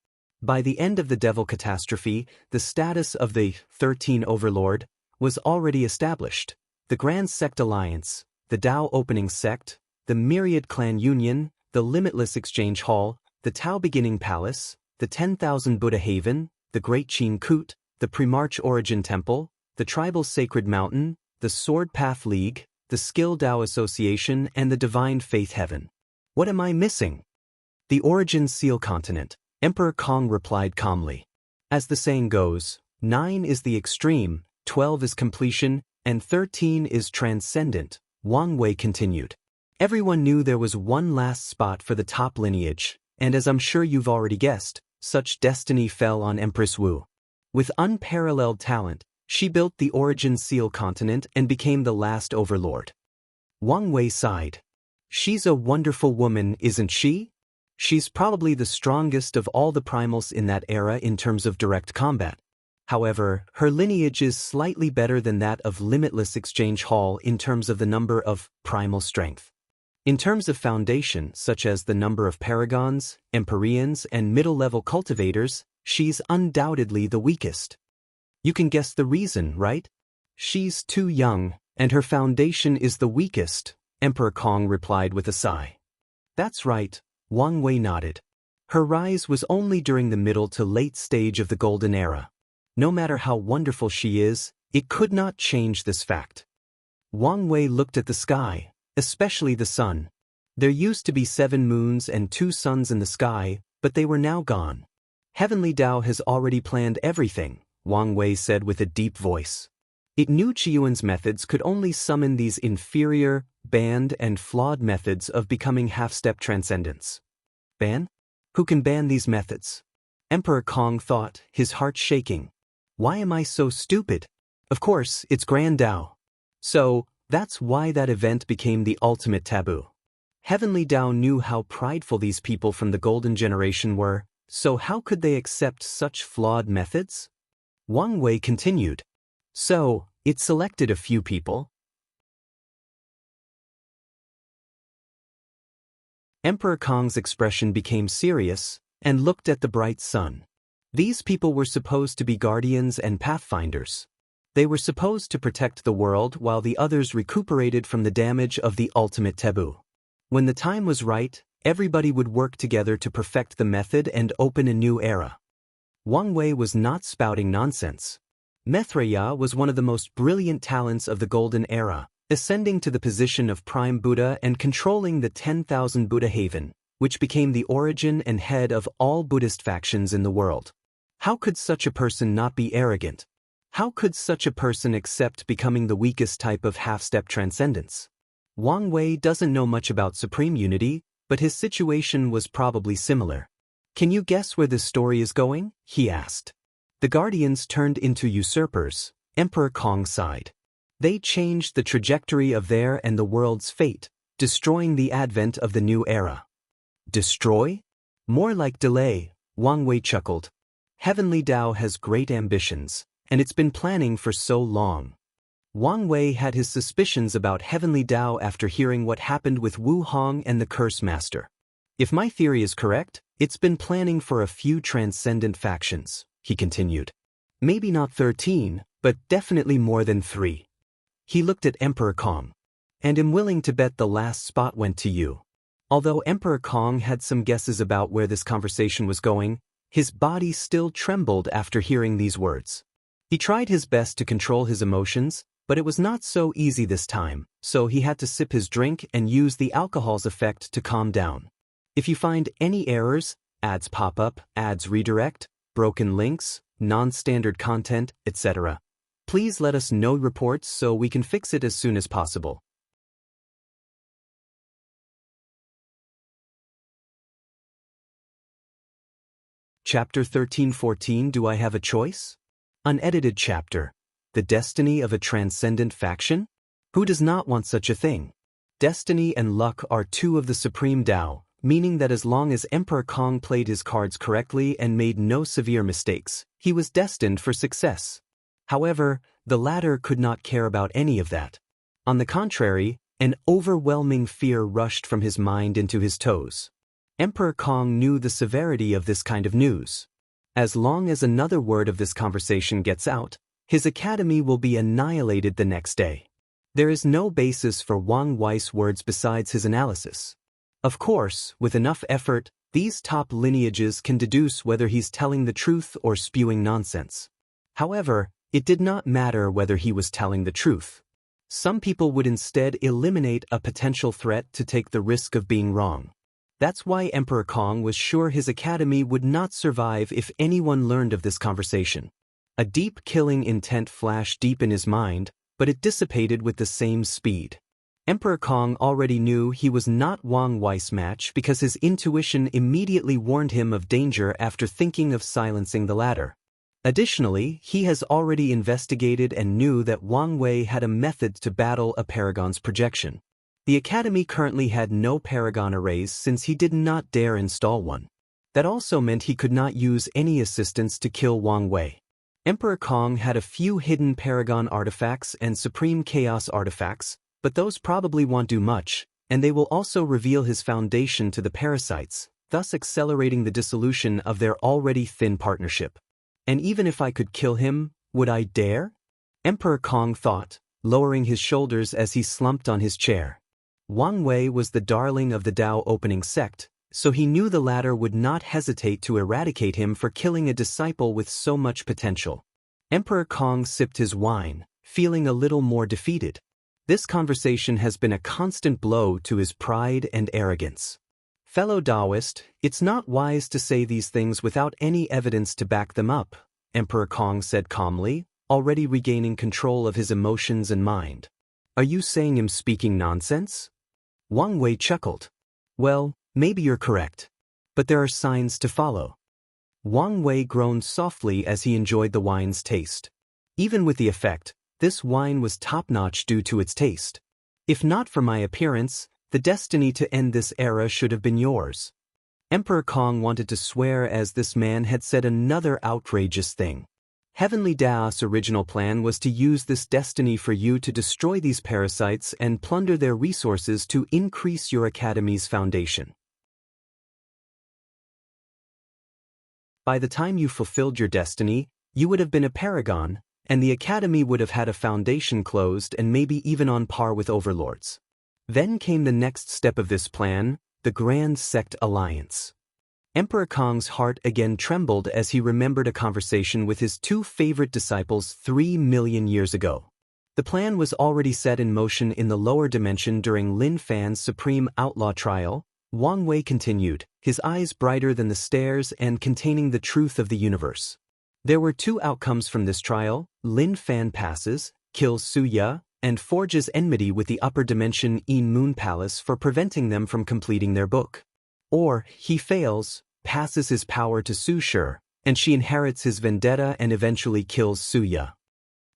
[SPEAKER 1] By the end of the Devil Catastrophe, the status of the 13 Overlord was already established. The Grand Sect Alliance, the Dao Opening Sect, the Myriad Clan Union, the Limitless Exchange Hall, the Tao Beginning Palace, the 10,000 Buddha Haven, the Great Qin Kut, the Premarch Origin Temple, the Tribal Sacred Mountain, the Sword Path League, the Skill Dao Association, and the Divine Faith Heaven. What am I missing? The Origin Seal Continent, Emperor Kong replied calmly. As the saying goes, 9 is the extreme, 12 is completion, and 13 is transcendent, Wang Wei continued. Everyone knew there was one last spot for the top lineage, and as I'm sure you've already guessed, such destiny fell on Empress Wu. With unparalleled talent, she built the Origin Seal Continent and became the last overlord. Wang Wei sighed. She's a wonderful woman, isn't she? She's probably the strongest of all the primals in that era in terms of direct combat. However, her lineage is slightly better than that of Limitless Exchange Hall in terms of the number of primal strength. In terms of foundation, such as the number of paragons, empyreans, and middle-level cultivators, she's undoubtedly the weakest. You can guess the reason, right? She's too young, and her foundation is the weakest, Emperor Kong replied with a sigh. That's right, Wang Wei nodded. Her rise was only during the middle to late stage of the Golden Era. No matter how wonderful she is, it could not change this fact. Wang Wei looked at the sky, especially the sun. There used to be 7 moons and 2 suns in the sky, but they were now gone. Heavenly Dao has already planned everything, Wang Wei said with a deep voice. It knew Qiyuan's methods could only summon these inferior, banned, and flawed methods of becoming half-step transcendence. Ban? Who can ban these methods? Emperor Kong thought, his heart shaking. Why am I so stupid? Of course, it's Grand Dao. So, that's why that event became the ultimate taboo. Heavenly Dao knew how prideful these people from the Golden Generation were, so how could they accept such flawed methods? Wang Wei continued. So, it selected a few people. Emperor Kong's expression became serious and looked at the bright sun. These people were supposed to be guardians and pathfinders. They were supposed to protect the world while the others recuperated from the damage of the ultimate taboo. When the time was right, everybody would work together to perfect the method and open a new era. Wang Wei was not spouting nonsense. Maitreya was one of the most brilliant talents of the Golden Era, ascending to the position of Prime Buddha and controlling the 10,000 Buddha Haven, which became the origin and head of all Buddhist factions in the world. How could such a person not be arrogant? How could such a person accept becoming the weakest type of half-step transcendence? Wang Wei doesn't know much about supreme unity, but his situation was probably similar. Can you guess where this story is going? He asked. The Guardians turned into usurpers, Emperor Kong sighed. They changed the trajectory of their and the world's fate, destroying the advent of the new era. Destroy? More like delay, Wang Wei chuckled. Heavenly Dao has great ambitions, and it's been planning for so long. Wang Wei had his suspicions about Heavenly Dao after hearing what happened with Wu Hong and the Curse Master. If my theory is correct, it's been planning for a few transcendent factions, he continued. Maybe not 13, but definitely more than 3. He looked at Emperor Kong. And am willing to bet the last spot went to you. Although Emperor Kong had some guesses about where this conversation was going, his body still trembled after hearing these words. He tried his best to control his emotions, but it was not so easy this time, so he had to sip his drink and use the alcohol's effect to calm down. If you find any errors, ads pop up, ads redirect, broken links, non-standard content, etc., please let us know reports so we can fix it as soon as possible. Chapter 13-14 Do I Have a Choice? Unedited chapter. The Destiny of a Transcendent Faction? Who does not want such a thing? Destiny and luck are two of the Supreme Tao, meaning that as long as Emperor Kong played his cards correctly and made no severe mistakes, he was destined for success. However, the latter could not care about any of that. On the contrary, an overwhelming fear rushed from his mind into his toes. Emperor Kong knew the severity of this kind of news. As long as another word of this conversation gets out, his academy will be annihilated the next day. There is no basis for Wang Wei's words besides his analysis. Of course, with enough effort, these top lineages can deduce whether he's telling the truth or spewing nonsense. However, it did not matter whether he was telling the truth. Some people would instead eliminate a potential threat to take the risk of being wrong. That's why Emperor Kong was sure his academy would not survive if anyone learned of this conversation. A deep killing intent flashed deep in his mind, but it dissipated with the same speed. Emperor Kong already knew he was not Wang Wei's match because his intuition immediately warned him of danger after thinking of silencing the latter. Additionally, he has already investigated and knew that Wang Wei had a method to battle a Paragon's projection. The Academy currently had no Paragon arrays since he did not dare install one. That also meant he could not use any assistance to kill Wang Wei. Emperor Kong had a few hidden Paragon artifacts and Supreme Chaos artifacts, but those probably won't do much, and they will also reveal his foundation to the parasites, thus accelerating the dissolution of their already thin partnership. And even if I could kill him, would I dare? Emperor Kong thought, lowering his shoulders as he slumped on his chair. Wang Wei was the darling of the Dao opening sect, so he knew the latter would not hesitate to eradicate him for killing a disciple with so much potential. Emperor Kong sipped his wine, feeling a little more defeated. This conversation has been a constant blow to his pride and arrogance. Fellow Daoist, it's not wise to say these things without any evidence to back them up, Emperor Kong said calmly, already regaining control of his emotions and mind. Are you saying I'm speaking nonsense? Wang Wei chuckled. Well, maybe you're correct. but there are signs to follow. Wang Wei groaned softly as he enjoyed the wine's taste. Even with the effect, this wine was top-notch due to its taste. If not for my appearance, the destiny to end this era should have been yours. Emperor Kong wanted to swear as this man had said another outrageous thing. Heavenly Daoist's original plan was to use this destiny for you to destroy these parasites and plunder their resources to increase your academy's foundation. By the time you fulfilled your destiny, you would have been a paragon, and the academy would have had a foundation closed and maybe even on par with overlords. Then came the next step of this plan, the Grand Sect Alliance. Emperor Kong's heart again trembled as he remembered a conversation with his two favorite disciples 3 million years ago. The plan was already set in motion in the lower dimension during Lin Fan's supreme outlaw trial. Wang Wei continued, his eyes brighter than the stars and containing the truth of the universe. There were two outcomes from this trial. Lin Fan passes, kills Suya, and forges enmity with the upper dimension Yin Moon Palace for preventing them from completing their book. Or, he fails, passes his power to Su Shi, and she inherits his vendetta and eventually kills Suya.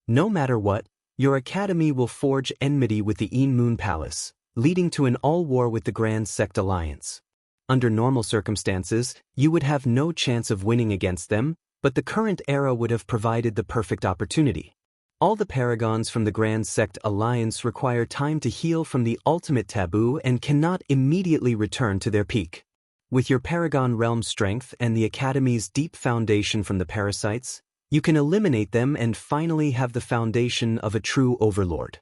[SPEAKER 1] No matter what, your academy will forge enmity with the Yin Moon Palace, leading to an all-war with the Grand Sect Alliance. Under normal circumstances, you would have no chance of winning against them, but the current era would have provided the perfect opportunity. All the paragons from the Grand Sect Alliance require time to heal from the ultimate taboo and cannot immediately return to their peak. With your Paragon realm strength and the Academy's deep foundation from the parasites, you can eliminate them and finally have the foundation of a true overlord.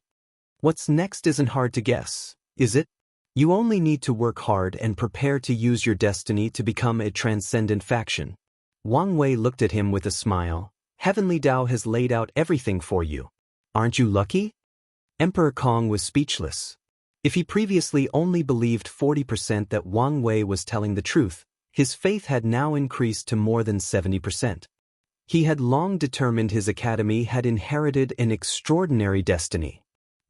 [SPEAKER 1] What's next isn't hard to guess, is it? You only need to work hard and prepare to use your destiny to become a transcendent faction. Wang Wei looked at him with a smile. Heavenly Dao has laid out everything for you. Aren't you lucky? Emperor Kong was speechless. If he previously only believed 40% that Wang Wei was telling the truth, his faith had now increased to more than 70%. He had long determined his academy had inherited an extraordinary destiny.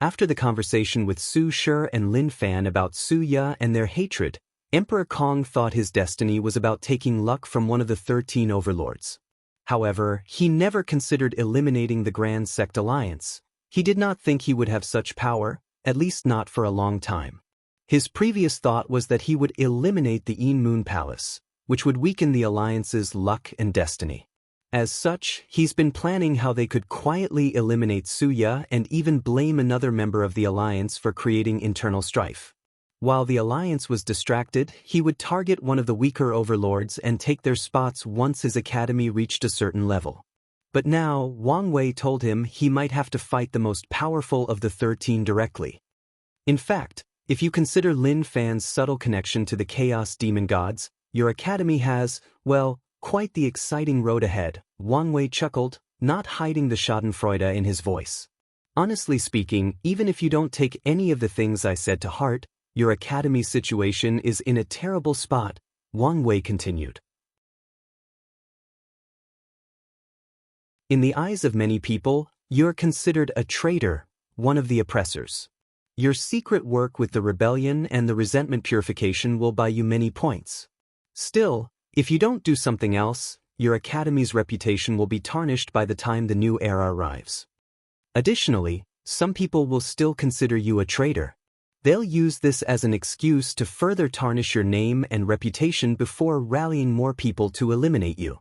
[SPEAKER 1] After the conversation with Su Shi and Lin Fan about Suya and their hatred, Emperor Kong thought his destiny was about taking luck from one of the 13 overlords. However, he never considered eliminating the Grand Sect Alliance. He did not think he would have such power, at least not for a long time. His previous thought was that he would eliminate the Yin Moon Palace, which would weaken the Alliance's luck and destiny. As such, he's been planning how they could quietly eliminate Suya and even blame another member of the Alliance for creating internal strife. While the Alliance was distracted, he would target one of the weaker overlords and take their spots once his academy reached a certain level. But now, Wang Wei told him he might have to fight the most powerful of the 13 directly. In fact, if you consider Lin Fan's subtle connection to the Chaos Demon Gods, your academy has, well, quite the exciting road ahead. Wang Wei chuckled, not hiding the schadenfreude in his voice. Honestly speaking, even if you don't take any of the things I said to heart, your academy's situation is in a terrible spot, Wang Wei continued. In the eyes of many people, you're considered a traitor, one of the oppressors. Your secret work with the rebellion and the resentment purification will buy you many points. Still, if you don't do something else, your academy's reputation will be tarnished by the time the new era arrives. Additionally, some people will still consider you a traitor. They'll use this as an excuse to further tarnish your name and reputation before rallying more people to eliminate you.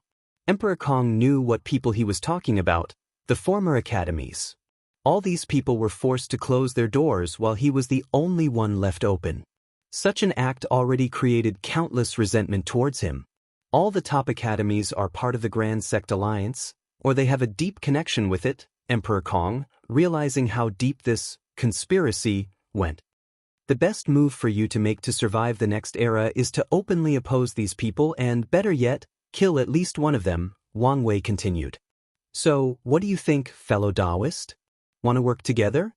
[SPEAKER 1] Emperor Kong knew what people he was talking about, the former academies. All these people were forced to close their doors while he was the only one left open. Such an act already created countless resentment towards him. All the top academies are part of the Grand Sect Alliance, or they have a deep connection with it, Emperor Kong, realizing how deep this conspiracy went. The best move for you to make to survive the next era is to openly oppose these people and, better yet, kill at least one of them, Wang Wei continued. So, what do you think, fellow Daoist? Want to work together?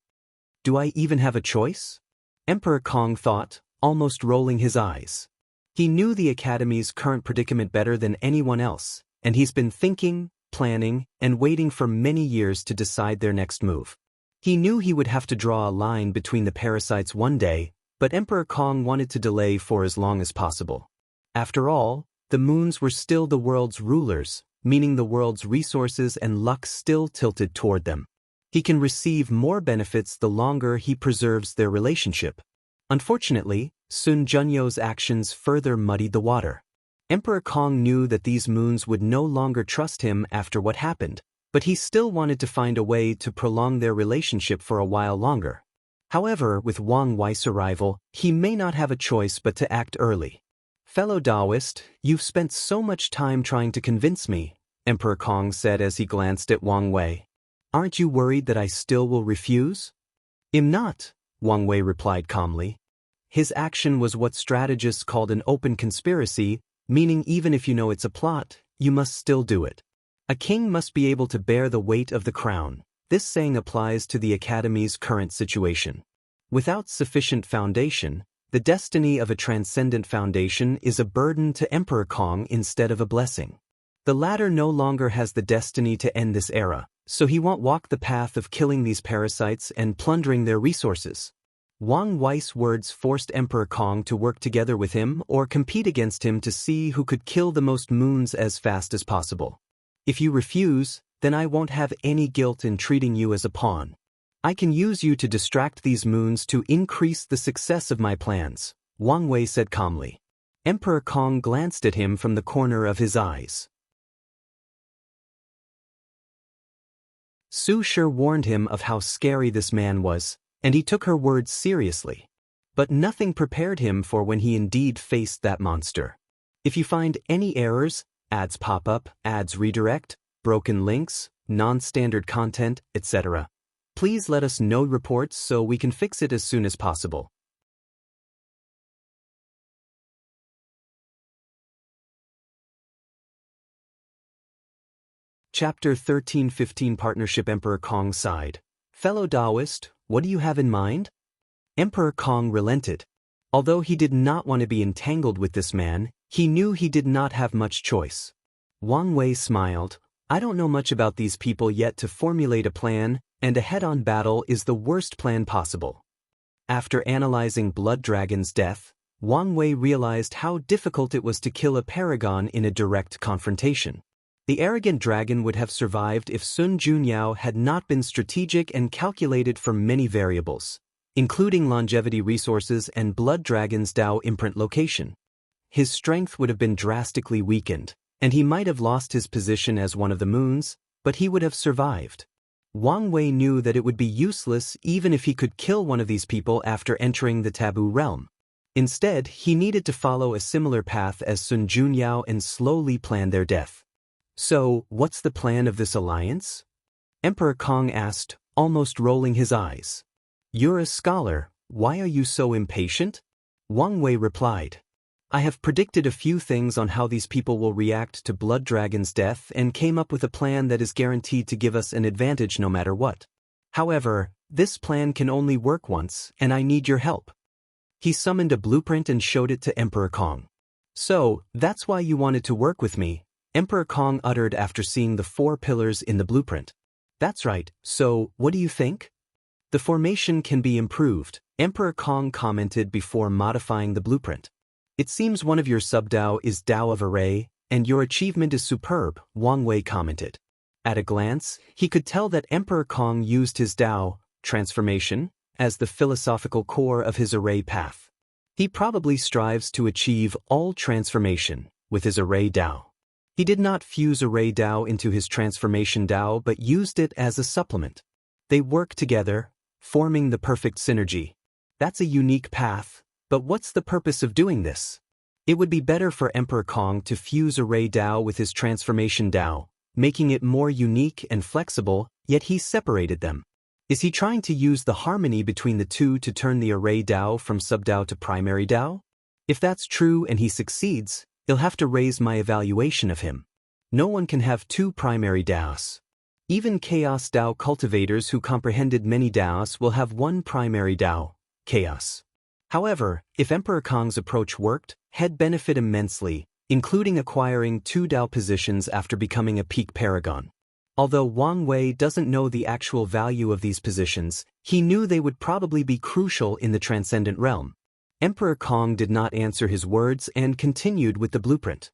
[SPEAKER 1] Do I even have a choice? Emperor Kong thought, almost rolling his eyes. He knew the Academy's current predicament better than anyone else, and he's been thinking, planning, and waiting for many years to decide their next move. He knew he would have to draw a line between the parasites one day, but Emperor Kong wanted to delay for as long as possible. After all, the moons were still the world's rulers, meaning the world's resources and luck still tilted toward them. He can receive more benefits the longer he preserves their relationship. Unfortunately, Sun Junyo's actions further muddied the water. Emperor Kong knew that these moons would no longer trust him after what happened, but he still wanted to find a way to prolong their relationship for a while longer. However, with Wang Wei's arrival, he may not have a choice but to act early. "Fellow Daoist, you've spent so much time trying to convince me," Emperor Kong said as he glanced at Wang Wei. "Aren't you worried that I still will refuse?" "I'm not," Wang Wei replied calmly. His action was what strategists called an open conspiracy, meaning even if you know it's a plot, you must still do it. A king must be able to bear the weight of the crown. This saying applies to the Academy's current situation. Without sufficient foundation, the destiny of a transcendent foundation is a burden to Emperor Kong instead of a blessing. The latter no longer has the destiny to end this era, so he won't walk the path of killing these parasites and plundering their resources. Wang Wei's words forced Emperor Kong to work together with him or compete against him to see who could kill the most moons as fast as possible. "If you refuse, then I won't have any guilt in treating you as a pawn. I can use you to distract these moons to increase the success of my plans," Wang Wei said calmly. Emperor Kong glanced at him from the corner of his eyes. Su Shi warned him of how scary this man was, and he took her words seriously. But nothing prepared him for when he indeed faced that monster. If you find any errors, ads pop up, ads redirect, broken links, non-standard content, etc., please let us know reports so we can fix it as soon as possible. Chapter 13-15 Partnership. Emperor Kong sighed. "Fellow Daoist, what do you have in mind?" Emperor Kong relented. Although he did not want to be entangled with this man, he knew he did not have much choice. Wang Wei smiled. "I don't know much about these people yet to formulate a plan, and a head-on battle is the worst plan possible." After analyzing Blood Dragon's death, Wang Wei realized how difficult it was to kill a paragon in a direct confrontation. The arrogant dragon would have survived if Sun Junyao had not been strategic and calculated for many variables, including longevity resources and Blood Dragon's Dao imprint location. His strength would have been drastically weakened, and he might have lost his position as one of the moons, but he would have survived. Wang Wei knew that it would be useless even if he could kill one of these people after entering the taboo realm. Instead, he needed to follow a similar path as Sun Junyao and slowly plan their death. "So, what's the plan of this alliance?" Emperor Kong asked, almost rolling his eyes. "You're a scholar, why are you so impatient?" Wang Wei replied. "I have predicted a few things on how these people will react to Blood Dragon's death and came up with a plan that is guaranteed to give us an advantage no matter what. However, this plan can only work once, and I need your help." He summoned a blueprint and showed it to Emperor Kong. "So, that's why you wanted to work with me," Emperor Kong uttered after seeing the 4 pillars in the blueprint. "That's right, so, what do you think?" "The formation can be improved," Emperor Kong commented before modifying the blueprint. "It seems one of your sub-Dao is Dao of Array, and your achievement is superb," Wang Wei commented. At a glance, he could tell that Emperor Kong used his Dao, transformation, as the philosophical core of his array path. He probably strives to achieve all transformation with his array Dao. He did not fuse array Dao into his transformation Dao but used it as a supplement. They work together, forming the perfect synergy. That's a unique path, but what's the purpose of doing this? It would be better for Emperor Kong to fuse array Dao with his transformation Dao, making it more unique and flexible, yet he separated them. Is he trying to use the harmony between the two to turn the array Dao from sub-Dao to primary Dao? If that's true and he succeeds, he'll have to raise my evaluation of him. No one can have 2 primary Daos. Even Chaos Dao cultivators who comprehended many Daos will have 1 primary Dao, Chaos. However, if Emperor Kong's approach worked, he'd benefit immensely, including acquiring 2 Dao positions after becoming a peak paragon. Although Wang Wei doesn't know the actual value of these positions, he knew they would probably be crucial in the transcendent realm. Emperor Kong did not answer his words and continued with the blueprint.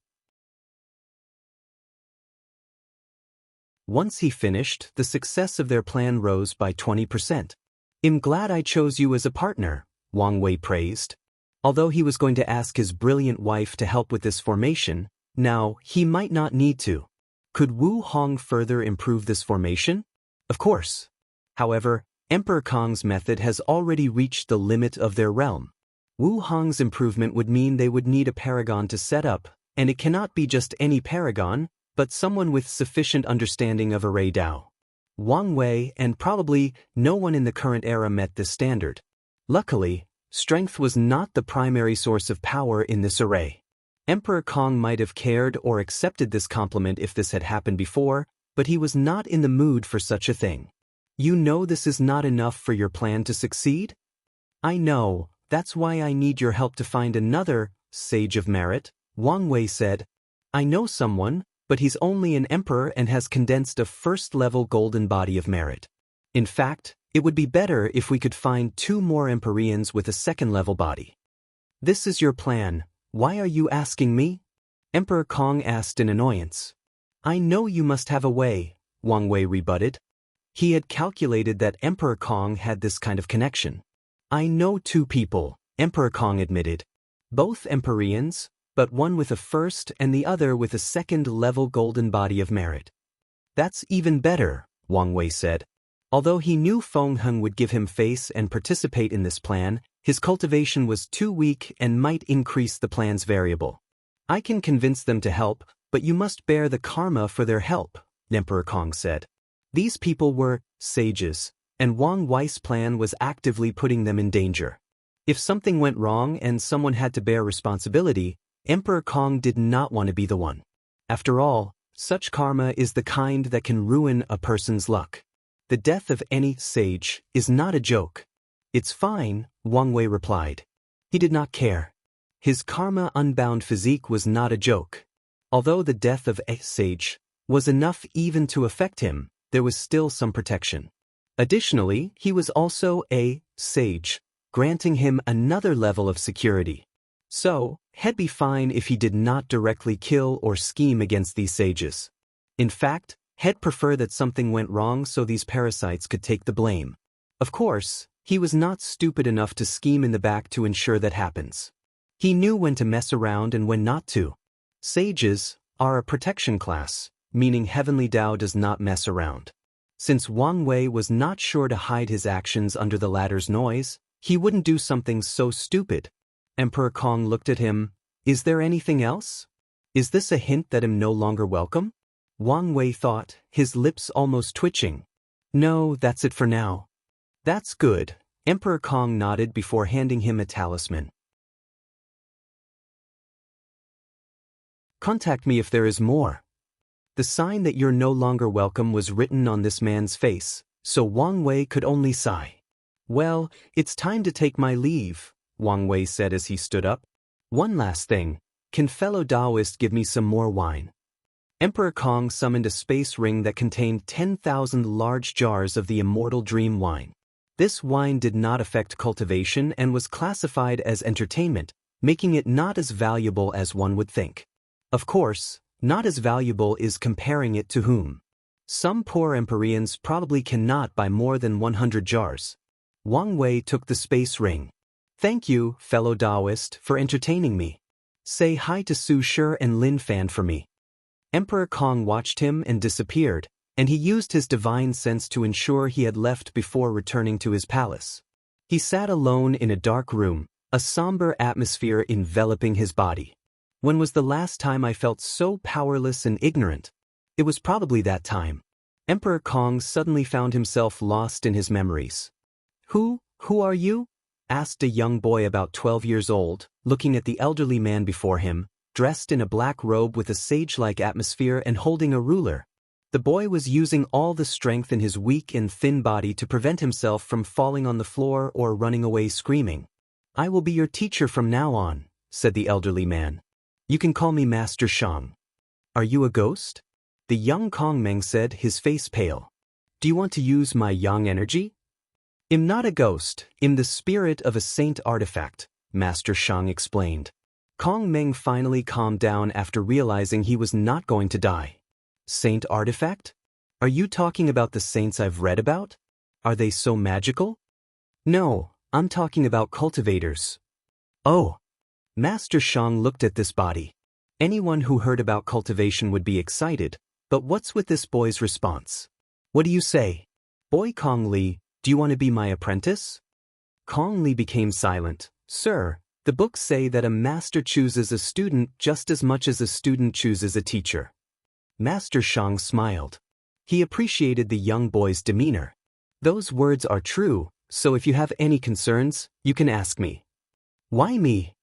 [SPEAKER 1] Once he finished, the success of their plan rose by 20%. "I'm glad I chose you as a partner," Wang Wei praised. Although he was going to ask his brilliant wife to help with this formation, now he might not need to. Could Wu Hong further improve this formation? Of course. However, Emperor Kong's method has already reached the limit of their realm. Wu Hong's improvement would mean they would need a paragon to set up, and it cannot be just any paragon, but someone with sufficient understanding of array Dao. Wang Wei and probably no one in the current era met this standard. Luckily, strength was not the primary source of power in this array. Emperor Kong might have cared or accepted this compliment if this had happened before, but he was not in the mood for such a thing. "You know this is not enough for your plan to succeed?" "I know, that's why I need your help to find another sage of merit," Wang Wei said. "I know someone, but he's only an emperor and has condensed a first-level golden body of merit. In fact, it would be better if we could find 2 more Empyreans with a second-level body." "This is your plan. Why are you asking me?" Emperor Kong asked in annoyance. "I know you must have a way," Wang Wei rebutted. He had calculated that Emperor Kong had this kind of connection. "I know 2 people," Emperor Kong admitted. "Both Empyreans, but one with a first and the other with a second-level golden body of merit." "That's even better," Wang Wei said. Although he knew Feng Heng would give him face and participate in this plan, his cultivation was too weak and might increase the plan's variable. "I can convince them to help, but you must bear the karma for their help," Emperor Kong said. These people were sages, and Wang Wei's plan was actively putting them in danger. If something went wrong and someone had to bear responsibility, Emperor Kong did not want to be the one. After all, such karma is the kind that can ruin a person's luck. The death of any sage is not a joke. "It's fine," Wang Wei replied. He did not care. His karma-unbound physique was not a joke. Although the death of a sage was enough even to affect him, there was still some protection. Additionally, he was also a sage, granting him another level of security. So, he'd be fine if he did not directly kill or scheme against these sages. In fact, he'd prefer that something went wrong so these parasites could take the blame. Of course, he was not stupid enough to scheme in the back to ensure that happens. He knew when to mess around and when not to. Sages are a protection class, meaning Heavenly Dao does not mess around. Since Wang Wei was not sure to hide his actions under the latter's noise, he wouldn't do something so stupid. Emperor Kong looked at him. "Is there anything else? Is this a hint that I'm no longer welcome?" Wang Wei thought, his lips almost twitching. "No, that's it for now." "That's good," Emperor Kong nodded before handing him a talisman. "Contact me if there is more." The sign that you're no longer welcome was written on this man's face, so Wang Wei could only sigh. "Well, it's time to take my leave," Wang Wei said as he stood up. "One last thing, can fellow Daoist give me some more wine?" Emperor Kong summoned a space ring that contained 10,000 large jars of the Immortal Dream wine. This wine did not affect cultivation and was classified as entertainment, making it not as valuable as one would think. Of course, not as valuable is comparing it to whom. Some poor Empyreans probably cannot buy more than 100 jars. Wang Wei took the space ring. "Thank you, fellow Daoist, for entertaining me. Say hi to Su Shi and Lin Fan for me." Emperor Kong watched him and disappeared, and he used his divine sense to ensure he had left before returning to his palace. He sat alone in a dark room, a somber atmosphere enveloping his body. When was the last time I felt so powerless and ignorant? It was probably that time. Emperor Kong suddenly found himself lost in his memories. Who are you?" asked a young boy about 12 years old, looking at the elderly man before him, dressed in a black robe with a sage-like atmosphere and holding a ruler. The boy was using all the strength in his weak and thin body to prevent himself from falling on the floor or running away screaming. "I will be your teacher from now on," said the elderly man. "You can call me Master Shang." "Are you a ghost?" the young Kongmeng said, his face pale. "Do you want to use my yang energy?" "I'm not a ghost, I'm the spirit of a saint artifact," Master Xiang explained. Kong Meng finally calmed down after realizing he was not going to die. Saint artifact? Are you talking about the saints I've read about? Are they so magical? No, I'm talking about cultivators. Oh. Master Xiang looked at this body. Anyone who heard about cultivation would be excited, but what's with this boy's response? What do you say? Boy Kong Li, do you want to be my apprentice? Kong Li became silent. Sir, the books say that a master chooses a student just as much as a student chooses a teacher. Master Xiang smiled. He appreciated the young boy's demeanor. Those words are true, so if you have any concerns, you can ask me. Why me?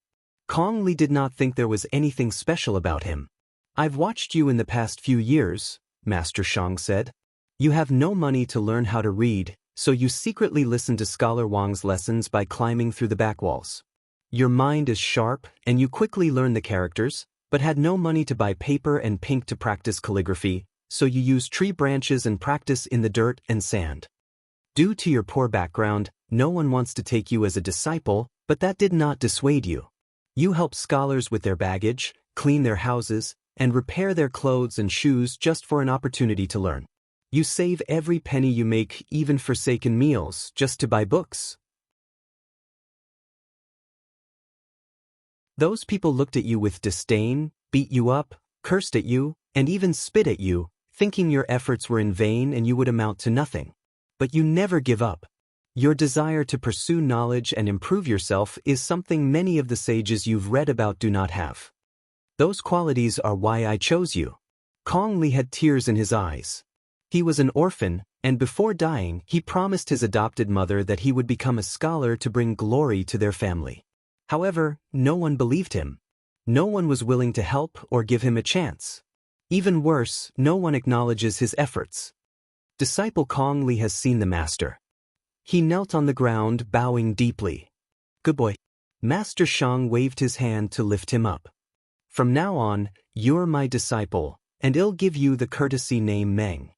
[SPEAKER 1] Kong Li did not think there was anything special about him. I've watched you in the past few years, Master Xiang said. You have no money to learn how to read, so you secretly listen to Scholar Wang's lessons by climbing through the back walls. Your mind is sharp, and you quickly learn the characters, but had no money to buy paper and paint to practice calligraphy, so you use tree branches and practice in the dirt and sand. Due to your poor background, no one wants to take you as a disciple, but that did not dissuade you. You help scholars with their baggage, clean their houses, and repair their clothes and shoes just for an opportunity to learn. You save every penny you make, even forsaken meals, just to buy books. Those people looked at you with disdain, beat you up, cursed at you, and even spit at you, thinking your efforts were in vain and you would amount to nothing. But you never give up. Your desire to pursue knowledge and improve yourself is something many of the sages you've read about do not have. Those qualities are why I chose you. Kong Li had tears in his eyes. He was an orphan, and before dying, he promised his adopted mother that he would become a scholar to bring glory to their family. However, no one believed him. No one was willing to help or give him a chance. Even worse, no one acknowledges his efforts. Disciple Kong Li has seen the master. He knelt on the ground, bowing deeply. Good boy. Master Xiang waved his hand to lift him up. From now on, you're my disciple, and I'll give you the courtesy name Meng.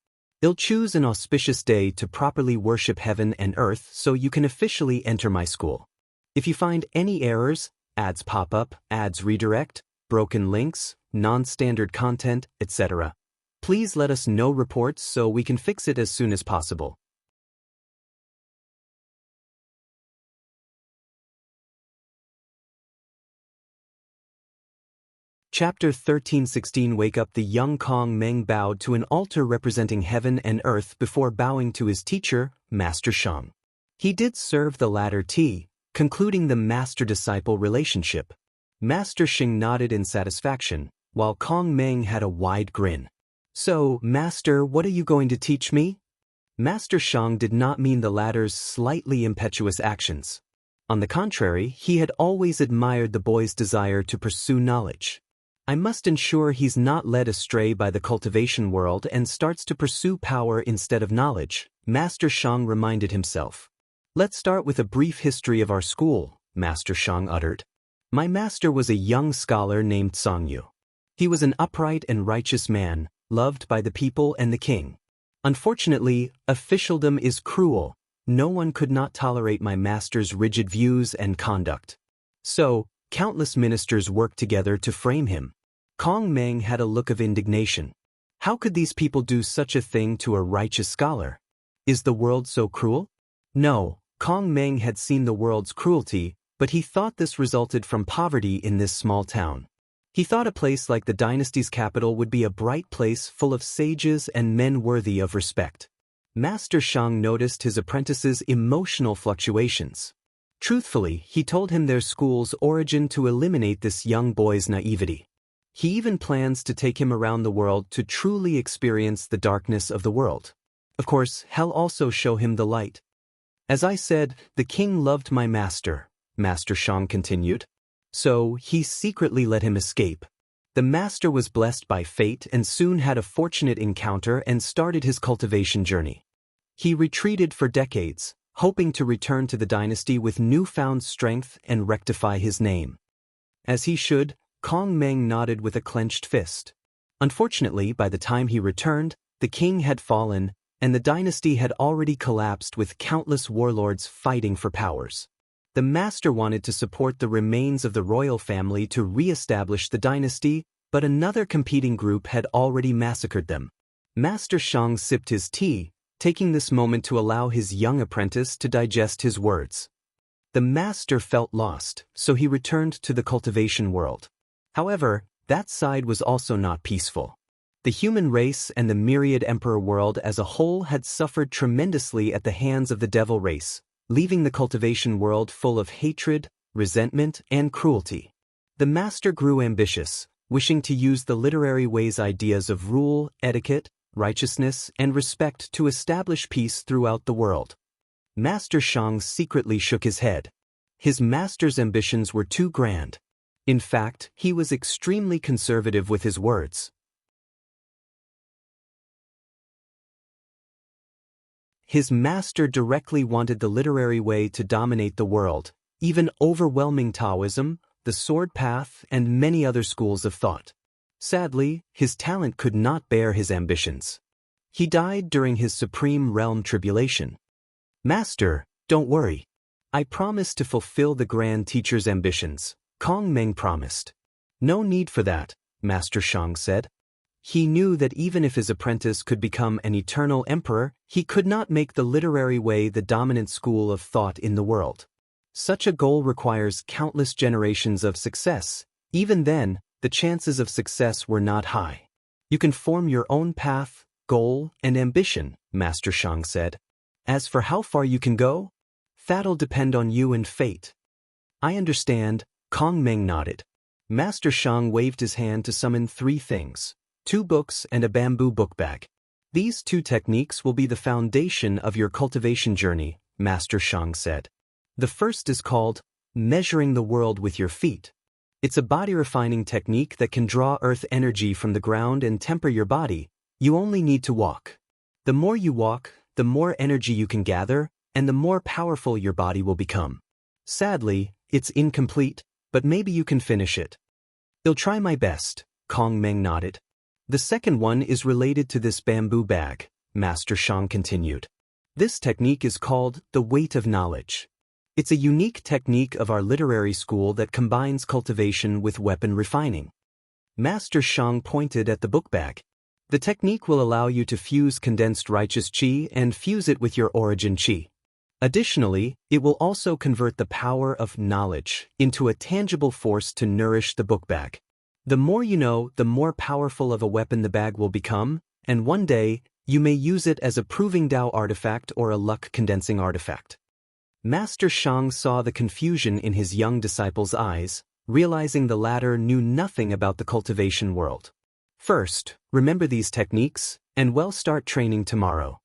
[SPEAKER 1] I'll choose an auspicious day to properly worship heaven and earth so you can officially enter my school. If you find any errors, ads pop up, ads redirect, broken links, non-standard content, etc., please let us know reports so we can fix it as soon as possible. Chapter 13:16 Wake up. The young Kong Meng bowed to an altar representing heaven and earth before bowing to his teacher, Master Xiang. He did serve the latter tea, concluding the master-disciple relationship. Master Xiang nodded in satisfaction, while Kong Meng had a wide grin. So, Master, what are you going to teach me? Master Xiang did not mean the latter's slightly impetuous actions. On the contrary, he had always admired the boy's desire to pursue knowledge. I must ensure he's not led astray by the cultivation world and starts to pursue power instead of knowledge, Master Xiang reminded himself. Let's start with a brief history of our school, Master Xiang uttered. My master was a young scholar named Songyu. He was an upright and righteous man, loved by the people and the king. Unfortunately, officialdom is cruel. No one could not tolerate my master's rigid views and conduct. So, countless ministers worked together to frame him. Kong Meng had a look of indignation. How could these people do such a thing to a righteous scholar? Is the world so cruel? No, Kong Meng had seen the world's cruelty, but he thought this resulted from poverty in this small town. He thought a place like the dynasty's capital would be a bright place full of sages and men worthy of respect. Master Xiang noticed his apprentice's emotional fluctuations. Truthfully, he told him their school's origin to eliminate this young boy's naivety. He even plans to take him around the world to truly experience the darkness of the world. Of course, hell also show him the light. As I said, the king loved my master, Master Xiang continued. So, he secretly let him escape. The master was blessed by fate and soon had a fortunate encounter and started his cultivation journey. He retreated for decades, hoping to return to the dynasty with newfound strength and rectify his name. As he should, Kong Meng nodded with a clenched fist. Unfortunately, by the time he returned, the king had fallen, and the dynasty had already collapsed with countless warlords fighting for powers. The master wanted to support the remains of the royal family to re-establish the dynasty, but another competing group had already massacred them. Master Xiang sipped his tea, taking this moment to allow his young apprentice to digest his words. The master felt lost, so he returned to the cultivation world. However, that side was also not peaceful. The human race and the myriad emperor world as a whole had suffered tremendously at the hands of the devil race, leaving the cultivation world full of hatred, resentment, and cruelty. The master grew ambitious, wishing to use the literary way's ideas of rule, etiquette, righteousness, and respect to establish peace throughout the world. Master Xiang secretly shook his head. His master's ambitions were too grand. In fact, he was extremely conservative with his words. His master directly wanted the literary way to dominate the world, even overwhelming Taoism, the sword path, and many other schools of thought. Sadly, his talent could not bear his ambitions. He died during his supreme realm tribulation. Master, don't worry. I promise to fulfill the grand teacher's ambitions, Kong Meng promised. No need for that, Master Xiang said. He knew that even if his apprentice could become an eternal emperor, he could not make the literary way the dominant school of thought in the world. Such a goal requires countless generations of success. Even then, the chances of success were not high. You can form your own path, goal, and ambition, Master Xiang said. As for how far you can go, that'll depend on you and fate. I understand, Kong Meng nodded. Master Xiang waved his hand to summon 3 things, 2 books and a bamboo book bag. These 2 techniques will be the foundation of your cultivation journey, Master Xiang said. The first is called measuring the world with your feet. It's a body-refining technique that can draw earth energy from the ground and temper your body. You only need to walk. The more you walk, the more energy you can gather, and the more powerful your body will become. Sadly, it's incomplete, but maybe you can finish it. I'll try my best, Kong Meng nodded. The second one is related to this bamboo bag, Master Xiang continued. This technique is called the weight of knowledge. It's a unique technique of our literary school that combines cultivation with weapon refining. Master Xiang pointed at the book bag. The technique will allow you to fuse condensed righteous qi and fuse it with your origin qi. Additionally, it will also convert the power of knowledge into a tangible force to nourish the book bag. The more you know, the more powerful of a weapon the bag will become, and one day, you may use it as a proving Dao artifact or a luck-condensing artifact. Master Xiang saw the confusion in his young disciple's eyes, realizing the latter knew nothing about the cultivation world. First, remember these techniques, and start training tomorrow.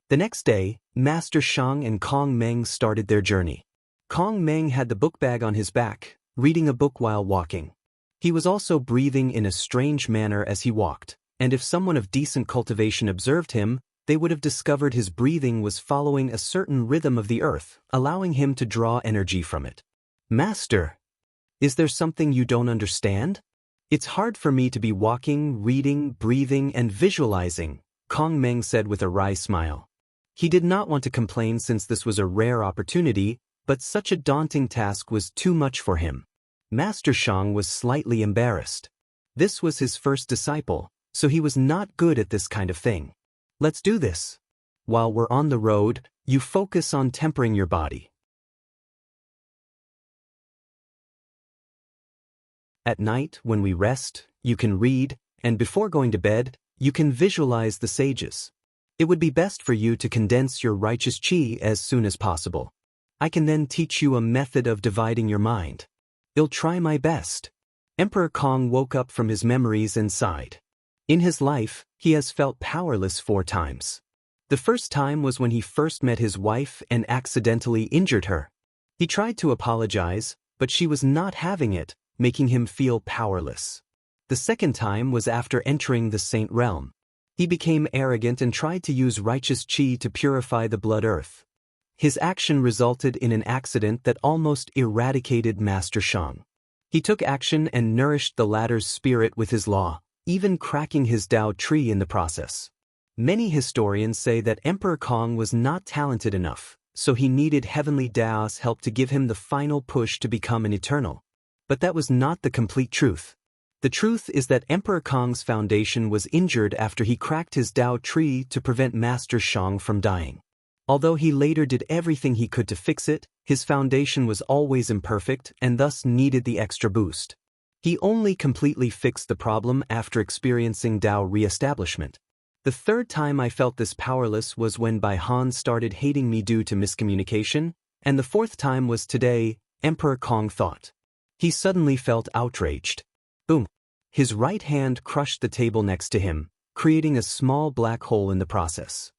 [SPEAKER 1] The next day, Master Xiang and Kong Meng started their journey. Kong Meng had the book bag on his back, reading a book while walking. He was also breathing in a strange manner as he walked, and if someone of decent cultivation observed him, they would have discovered his breathing was following a certain rhythm of the earth, allowing him to draw energy from it. Master, is there something you don't understand? It's hard for me to be walking, reading, breathing, and visualizing, Kong Meng said with a wry smile. He did not want to complain since this was a rare opportunity, but such a daunting task was too much for him. Master Xiang was slightly embarrassed. This was his first disciple, so he was not good at this kind of thing. Let's do this. While we're on the road, you focus on tempering your body. At night, when we rest, you can read, and before going to bed, you can visualize the sages. It would be best for you to condense your righteous qi as soon as possible. I can then teach you a method of dividing your mind. I'll try my best. Emperor Kong woke up from his memories and sighed. In his life, he has felt powerless 4 times. The first time was when he first met his wife and accidentally injured her. He tried to apologize, but she was not having it, making him feel powerless. The second time was after entering the Saint Realm. He became arrogant and tried to use righteous qi to purify the blood earth. His action resulted in an accident that almost eradicated Master Xiang. He took action and nourished the latter's spirit with his law, even cracking his Dao tree in the process. Many historians say that Emperor Kong was not talented enough, so he needed heavenly Dao's help to give him the final push to become an eternal. But that was not the complete truth. The truth is that Emperor Kong's foundation was injured after he cracked his Dao tree to prevent Master Shang from dying. Although he later did everything he could to fix it, his foundation was always imperfect and thus needed the extra boost. He only completely fixed the problem after experiencing Dao re-establishment. The third time I felt this powerless was when Bai Han started hating me due to miscommunication, and the fourth time was today, Emperor Kong thought. He suddenly felt outraged. Boom. His right hand crushed the table next to him, creating a small black hole in the process.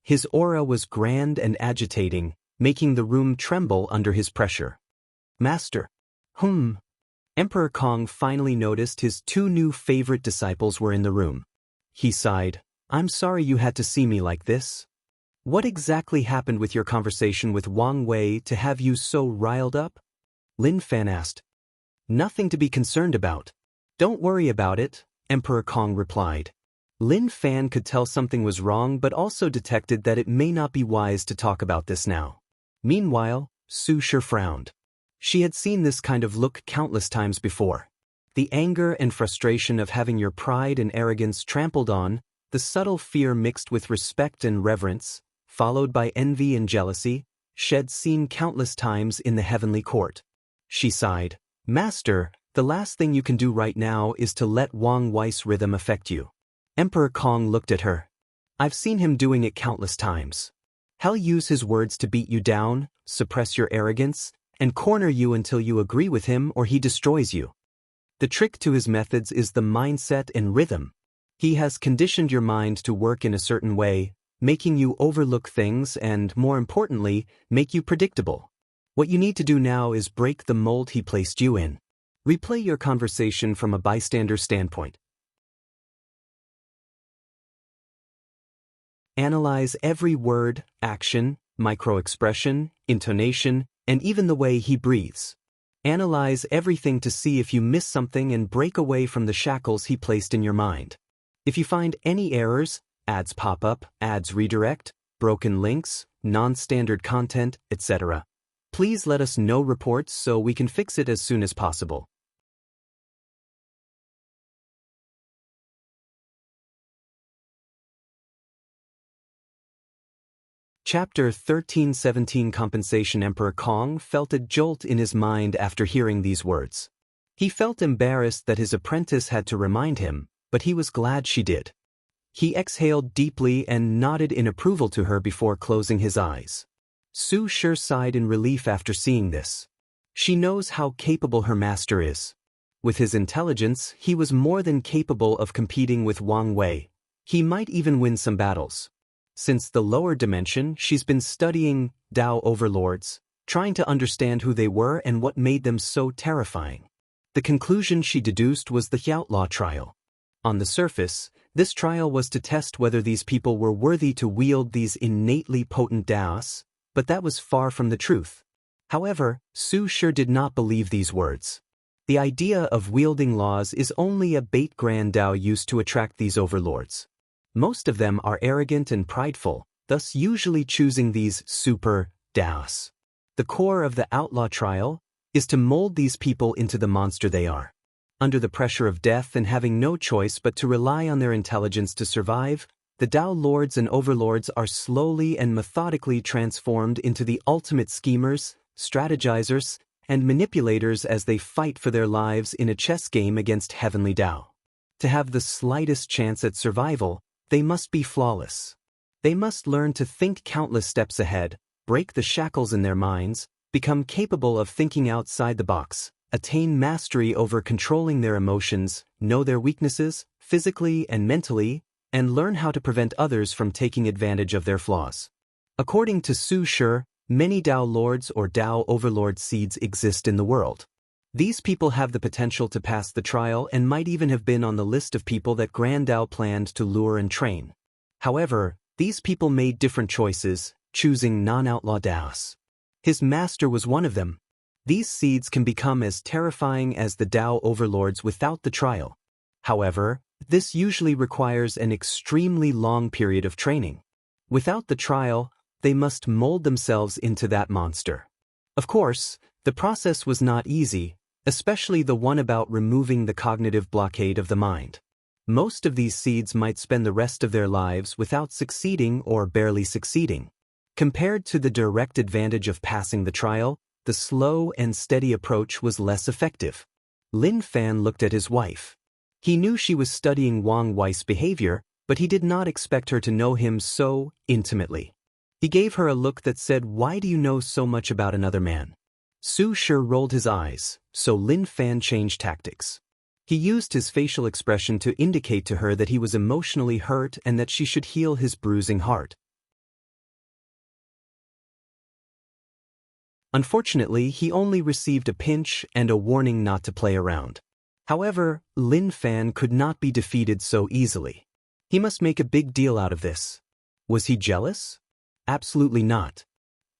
[SPEAKER 1] His aura was grand and agitating, making the room tremble under his pressure. Master. Emperor Kong finally noticed his two new favorite disciples were in the room. He sighed. I'm sorry you had to see me like this. What exactly happened with your conversation with Wang Wei to have you so riled up? Lin Fan asked. Nothing to be concerned about. Don't worry about it, Emperor Kong replied. Lin Fan could tell something was wrong but also detected that it may not be wise to talk about this now. Meanwhile, Su Shi frowned. She had seen this kind of look countless times before. The anger and frustration of having your pride and arrogance trampled on, the subtle fear mixed with respect and reverence, followed by envy and jealousy, she had seen countless times in the heavenly court. She sighed. Master, the last thing you can do right now is to let Wang Wei's rhythm affect you. Emperor Kong looked at her. I've seen him doing it countless times. He'll use his words to beat you down, suppress your arrogance, and corner you until you agree with him or he destroys you. The trick to his methods is the mindset and rhythm. He has conditioned your mind to work in a certain way, making you overlook things and, more importantly, make you predictable. What you need to do now is break the mold he placed you in. Replay your conversation from a bystander standpoint. Analyze every word, action, micro-expression, intonation, and even the way he breathes. Analyze everything to see if you miss something and break away from the shackles he placed in your mind. If you find any errors, ads pop up, ads redirect, broken links, non-standard content, etc., please let us know reports so we can fix it as soon as possible. Chapter 1317 Compensation. Emperor Kong felt a jolt in his mind after hearing these words. He felt embarrassed that his apprentice had to remind him, but he was glad she did. He exhaled deeply and nodded in approval to her before closing his eyes. Su Shi sighed in relief after seeing this. She knows how capable her master is. With his intelligence, he was more than capable of competing with Wang Wei. He might even win some battles. Since the lower dimension, she's been studying Dao overlords, trying to understand who they were and what made them so terrifying. The conclusion she deduced was the outlaw trial. On the surface, this trial was to test whether these people were worthy to wield these innately potent Daos, but that was far from the truth. However, Su Shi did not believe these words. The idea of wielding laws is only a bait grand Dao used to attract these overlords. Most of them are arrogant and prideful, thus usually choosing these super Daos. The core of the outlaw trial is to mold these people into the monster they are. Under the pressure of death and having no choice but to rely on their intelligence to survive, the Dao lords and overlords are slowly and methodically transformed into the ultimate schemers, strategizers, and manipulators as they fight for their lives in a chess game against heavenly Dao. To have the slightest chance at survival, they must be flawless. They must learn to think countless steps ahead, break the shackles in their minds, become capable of thinking outside the box, attain mastery over controlling their emotions, know their weaknesses, physically and mentally, and learn how to prevent others from taking advantage of their flaws. According to Su Shi, many Dao lords or Dao overlord seeds exist in the world. These people have the potential to pass the trial and might even have been on the list of people that Grand Dao planned to lure and train. However, these people made different choices, choosing non-outlaw Daos. His master was one of them. These seeds can become as terrifying as the Dao overlords without the trial. However, this usually requires an extremely long period of training. Without the trial, they must mold themselves into that monster. Of course, the process was not easy, especially the one about removing the cognitive blockade of the mind. Most of these seeds might spend the rest of their lives without succeeding or barely succeeding. Compared to the direct advantage of passing the trial, the slow and steady approach was less effective. Lin Fan looked at his wife. He knew she was studying Wang Wei's behavior, but he did not expect her to know him so intimately. He gave her a look that said, "Why do you know so much about another man?" Su Shi rolled his eyes, so Lin Fan changed tactics. He used his facial expression to indicate to her that he was emotionally hurt and that she should heal his bruising heart. Unfortunately, he only received a pinch and a warning not to play around. However, Lin Fan could not be defeated so easily. He must make a big deal out of this. Was he jealous? Absolutely not.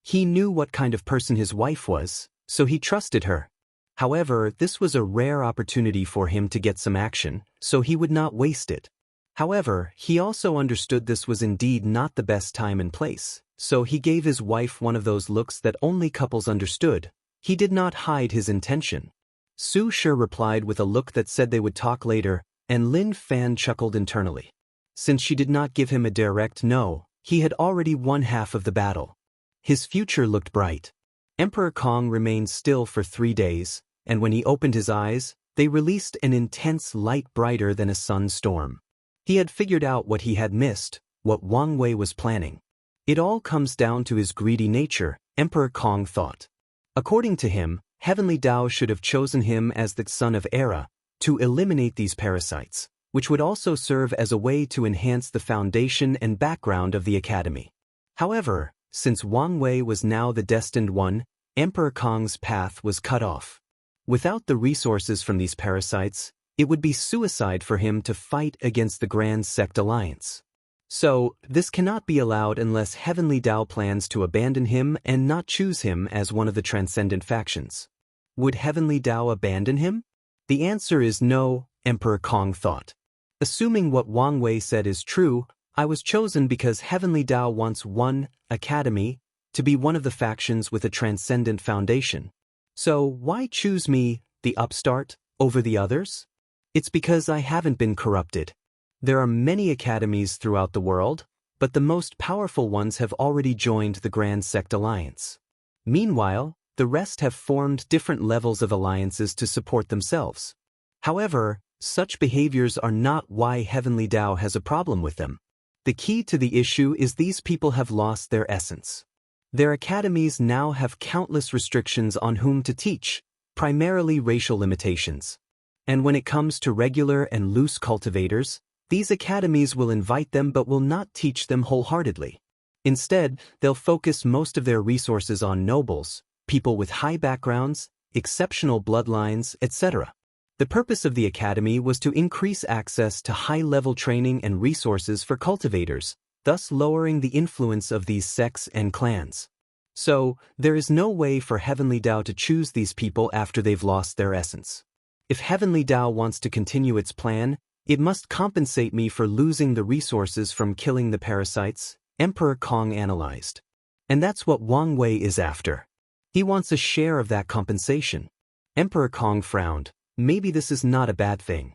[SPEAKER 1] He knew what kind of person his wife was, so he trusted her. However, this was a rare opportunity for him to get some action, so he would not waste it. However, he also understood this was indeed not the best time and place, so he gave his wife one of those looks that only couples understood. He did not hide his intention. Su Shi replied with a look that said they would talk later, and Lin Fan chuckled internally. Since she did not give him a direct no, he had already won half of the battle. His future looked bright. Emperor Kong remained still for 3 days, and when he opened his eyes, they released an intense light brighter than a sun storm. He had figured out what he had missed, what Wang Wei was planning. It all comes down to his greedy nature, Emperor Kong thought. According to him, Heavenly Dao should have chosen him as the son of Era, to eliminate these parasites, which would also serve as a way to enhance the foundation and background of the academy. However, since Wang Wei was now the destined one, Emperor Kong's path was cut off. Without the resources from these parasites, it would be suicide for him to fight against the Grand Sect Alliance. So, this cannot be allowed unless Heavenly Dao plans to abandon him and not choose him as one of the transcendent factions. Would Heavenly Dao abandon him? The answer is no, Emperor Kong thought. Assuming what Wang Wei said is true, I was chosen because Heavenly Dao wants one academy to be one of the factions with a transcendent foundation. So why choose me, the upstart, over the others? It's because I haven't been corrupted. There are many academies throughout the world, but the most powerful ones have already joined the Grand Sect Alliance. Meanwhile, the rest have formed different levels of alliances to support themselves. However, such behaviors are not why Heavenly Dao has a problem with them. The key to the issue is these people have lost their essence. Their academies now have countless restrictions on whom to teach, primarily racial limitations. And when it comes to regular and loose cultivators, these academies will invite them but will not teach them wholeheartedly. Instead, they'll focus most of their resources on nobles, people with high backgrounds, exceptional bloodlines, etc. The purpose of the academy was to increase access to high-level training and resources for cultivators, thus lowering the influence of these sects and clans. So, there is no way for Heavenly Dao to choose these people after they've lost their essence. If Heavenly Dao wants to continue its plan, it must compensate me for losing the resources from killing the parasites, Emperor Kong analyzed. And that's what Wang Wei is after. He wants a share of that compensation. Emperor Kong frowned. Maybe this is not a bad thing.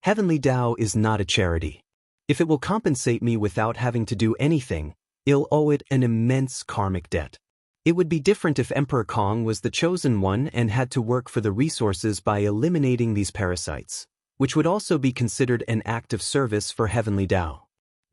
[SPEAKER 1] Heavenly Dao is not a charity. If it will compensate me without having to do anything, I'll owe it an immense karmic debt. It would be different if Emperor Kong was the chosen one and had to work for the resources by eliminating these parasites, which would also be considered an act of service for Heavenly Dao.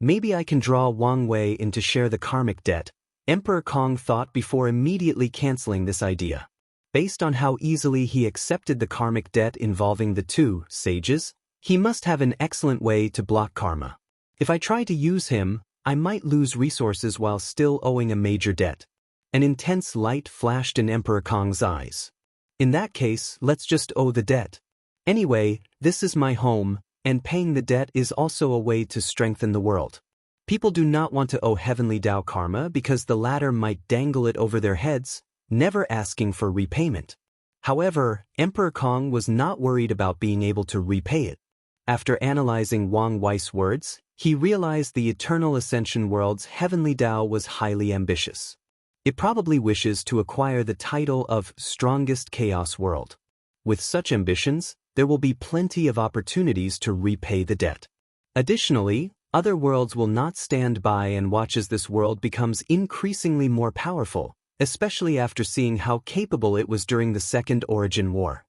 [SPEAKER 1] Maybe I can draw Wang Wei in to share the karmic debt, Emperor Kong thought before immediately canceling this idea. Based on how easily he accepted the karmic debt involving the two sages, he must have an excellent way to block karma. If I try to use him, I might lose resources while still owing a major debt. An intense light flashed in Emperor Kong's eyes. In that case, let's just owe the debt. Anyway, this is my home, and paying the debt is also a way to strengthen the world. People do not want to owe Heavenly Dao karma because the latter might dangle it over their heads, never asking for repayment. However, Emperor Kong was not worried about being able to repay it. After analyzing Wang Wei's words, He realized the Eternal Ascension World's heavenly Tao was highly ambitious. It probably wishes to acquire the title of Strongest Chaos World. With such ambitions, there will be plenty of opportunities to repay the debt. Additionally, other worlds will not stand by and watch as this world becomes increasingly more powerful, especially after seeing how capable it was during the Second Origin War.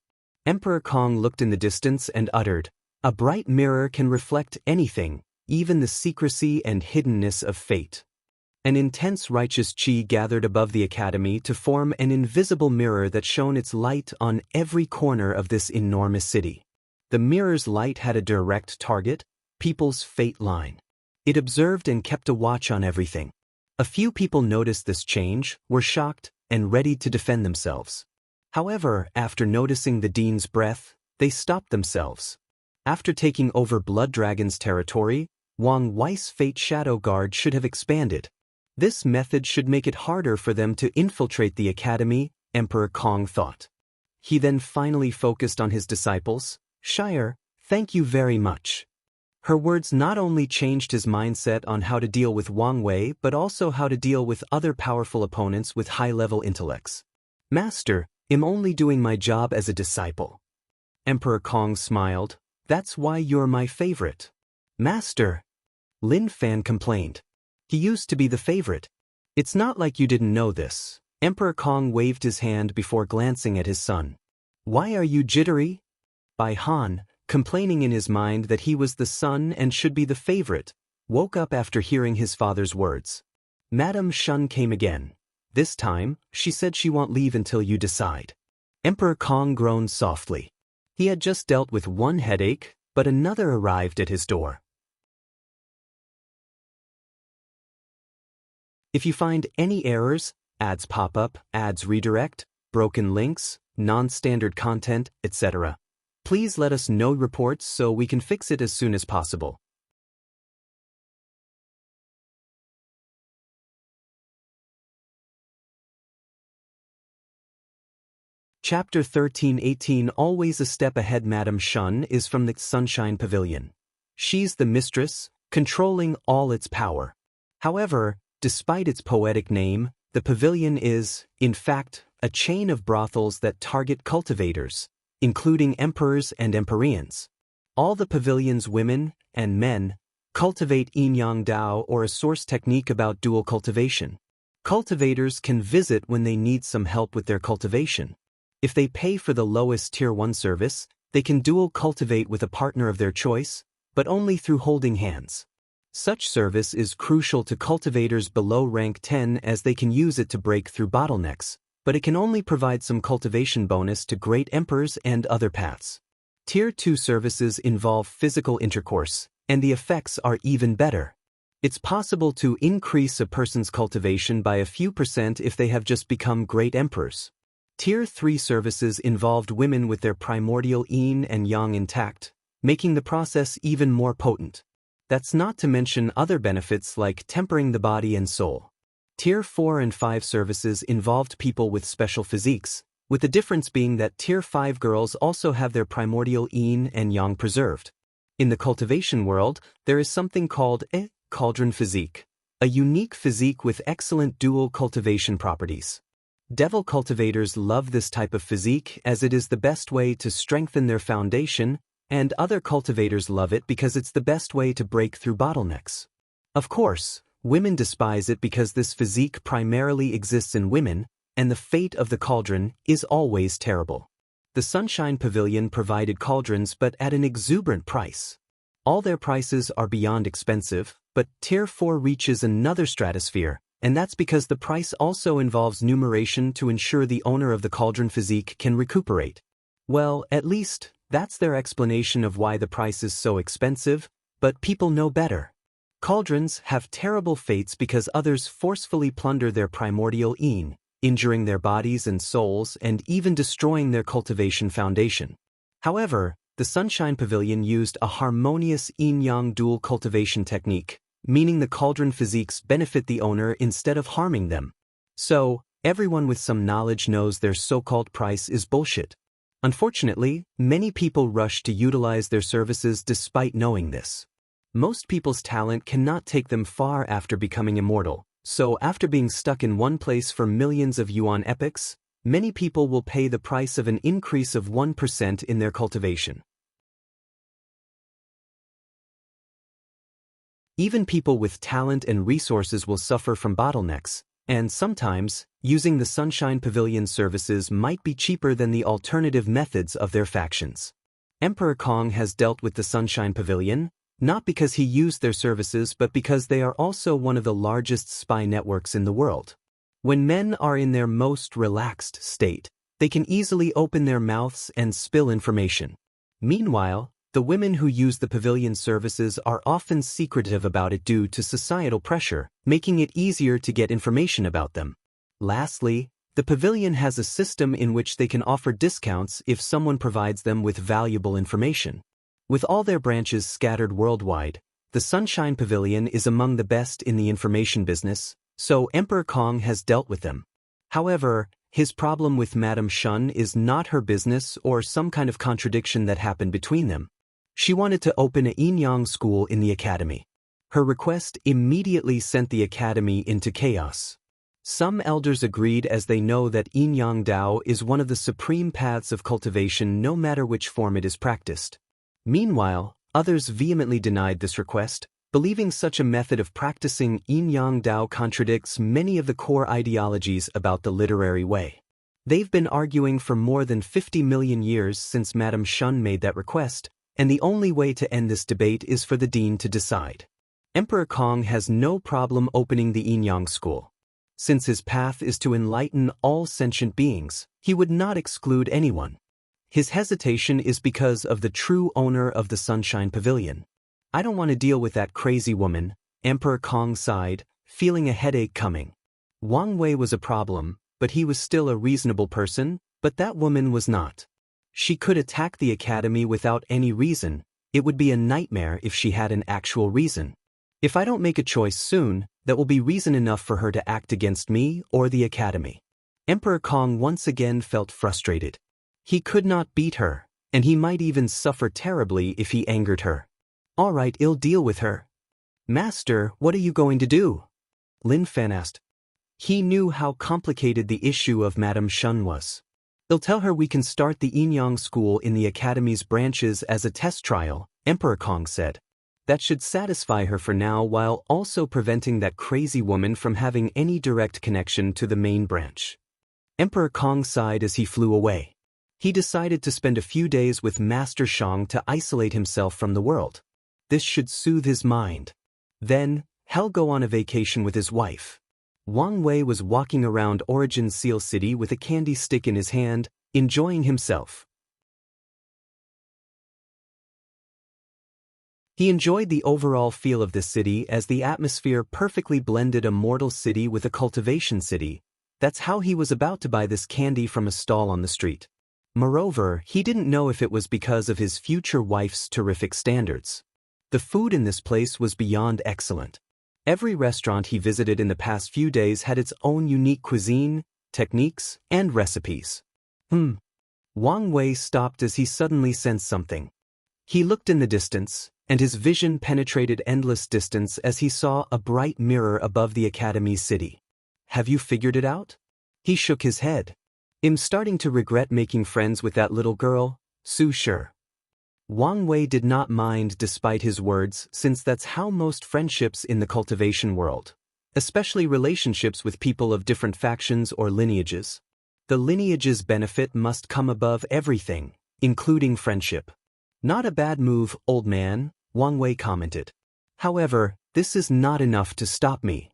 [SPEAKER 1] Emperor Kong looked in the distance and uttered, "A bright mirror can reflect anything, even the secrecy and hiddenness of fate." An intense righteous qi gathered above the academy to form an invisible mirror that shone its light on every corner of this enormous city. The mirror's light had a direct target, people's fate line. It observed and kept a watch on everything. A few people noticed this change, were shocked, and ready to defend themselves. However, after noticing the dean's breath, they stopped themselves. After taking over Blood Dragon's territory, Wang Wei's Fate Shadow Guard should have expanded. This method should make it harder for them to infiltrate the academy, Emperor Kong thought. He then finally focused on his disciples. "Shire, thank you very much." Her words not only changed his mindset on how to deal with Wang Wei but also how to deal with other powerful opponents with high-level intellects. "Master, I'm only doing my job as a disciple." Emperor Kong smiled. "That's why you're my favorite." "Master," Lin Fan complained. "He used to be the favorite." "It's not like you didn't know this." Emperor Kong waved his hand before glancing at his son. "Why are you jittery?" Bai Han, complaining in his mind that he was the son and should be the favorite, woke up after hearing his father's words. Madame Shun came again. This time, she said she won't leave until you decide. Emperor Kong groaned softly. He had just dealt with one headache, but another arrived at his door. If you find any errors, ads pop up, ads redirect, broken links, non-standard content, etc., please let us know reports so we can fix it as soon as possible. Chapter 13:18 Always a Step Ahead. Madame Shun is from the Sunshine Pavilion. She's the mistress, controlling all its power. However, despite its poetic name, the pavilion is, in fact, a chain of brothels that target cultivators, including emperors and empyreans. All the pavilion's women and men cultivate yin-yang Dao, or a source technique about dual cultivation. Cultivators can visit when they need some help with their cultivation. If they pay for the lowest Tier 1 service, they can dual cultivate with a partner of their choice, but only through holding hands. Such service is crucial to cultivators below rank 10 as they can use it to break through bottlenecks, but it can only provide some cultivation bonus to great emperors and other paths. Tier 2 services involve physical intercourse, and the effects are even better. It's possible to increase a person's cultivation by a few % if they have just become great emperors. Tier 3 services involved women with their primordial yin and yang intact, making the process even more potent. That's not to mention other benefits like tempering the body and soul. Tier 4 and 5 services involved people with special physiques, with the difference being that Tier 5 girls also have their primordial yin and yang preserved. In the cultivation world, there is something called a cauldron physique, a unique physique with excellent dual cultivation properties. Devil cultivators love this type of physique as it is the best way to strengthen their foundation, and other cultivators love it because it's the best way to break through bottlenecks. Of course, women despise it because this physique primarily exists in women, and the fate of the cauldron is always terrible. The Sunshine Pavilion provided cauldrons but at an exuberant price. All their prices are beyond expensive, but Tier 4 reaches another stratosphere, and that's because the price also involves numeration to ensure the owner of the cauldron physique can recuperate. Well, at least, that's their explanation of why the price is so expensive, but people know better. Cauldrons have terrible fates because others forcefully plunder their primordial yin, injuring their bodies and souls and even destroying their cultivation foundation. However, the Sunshine Pavilion used a harmonious yin-yang dual cultivation technique, meaning the cauldron physiques benefit the owner instead of harming them. So, everyone with some knowledge knows their so-called price is bullshit. Unfortunately, many people rush to utilize their services despite knowing this. Most people's talent cannot take them far after becoming immortal, so after being stuck in one place for millions of yuan epochs, many people will pay the price of an increase of 1% in their cultivation. Even people with talent and resources will suffer from bottlenecks, and sometimes, using the Sunshine Pavilion services might be cheaper than the alternative methods of their factions. Emperor Kong has dealt with the Sunshine Pavilion, not because he used their services but because they are also one of the largest spy networks in the world. When men are in their most relaxed state, they can easily open their mouths and spill information. Meanwhile, the women who use the pavilion services are often secretive about it due to societal pressure, making it easier to get information about them. Lastly, the pavilion has a system in which they can offer discounts if someone provides them with valuable information. With all their branches scattered worldwide, the Sunshine Pavilion is among the best in the information business, so Emperor Kong has dealt with them. However, his problem with Madame Shun is not her business or some kind of contradiction that happened between them. She wanted to open a yin-yang school in the academy. Her request immediately sent the academy into chaos. Some elders agreed as they know that yin-yang Dao is one of the supreme paths of cultivation no matter which form it is practiced. Meanwhile, others vehemently denied this request, believing such a method of practicing yin-yang Dao contradicts many of the core ideologies about the literary way. They've been arguing for more than 50 million years since Madame Shun made that request, and the only way to end this debate is for the dean to decide. Emperor Kong has no problem opening the yin-yang school. Since his path is to enlighten all sentient beings, he would not exclude anyone. His hesitation is because of the true owner of the Sunshine Pavilion. I don't want to deal with that crazy woman, Emperor Kong sighed, feeling a headache coming. Wang Wei was a problem, but he was still a reasonable person, but that woman was not. She could attack the academy without any reason. It would be a nightmare if she had an actual reason. If I don't make a choice soon, that will be reason enough for her to act against me or the academy. Emperor Kong once again felt frustrated. He could not beat her, and he might even suffer terribly if he angered her. All right, I'll deal with her. Master, what are you going to do? Lin Fan asked. He knew how complicated the issue of Madame Shun was. I'll tell her we can start the yin-yang school in the academy's branches as a test trial, Emperor Kong said. That should satisfy her for now while also preventing that crazy woman from having any direct connection to the main branch. Emperor Kong sighed as he flew away. He decided to spend a few days with Master Shang to isolate himself from the world. This should soothe his mind. Then, he'll go on a vacation with his wife. Wang Wei was walking around Origin Seal City with a candy stick in his hand, enjoying himself. He enjoyed the overall feel of this city as the atmosphere perfectly blended a mortal city with a cultivation city. That's how he was about to buy this candy from a stall on the street. Moreover, he didn't know if it was because of his future wife's terrific standards. The food in this place was beyond excellent. Every restaurant he visited in the past few days had its own unique cuisine, techniques, and recipes. Wang Wei stopped as he suddenly sensed something. He looked in the distance, and his vision penetrated endless distance as he saw a bright mirror above the academy's city. Have you figured it out? He shook his head. I'm starting to regret making friends with that little girl, Su Shi. Wang Wei did not mind despite his words since that's how most friendships in the cultivation world, especially relationships with people of different factions or lineages. The lineage's benefit must come above everything, including friendship. Not a bad move, old man, Wang Wei commented. However, this is not enough to stop me.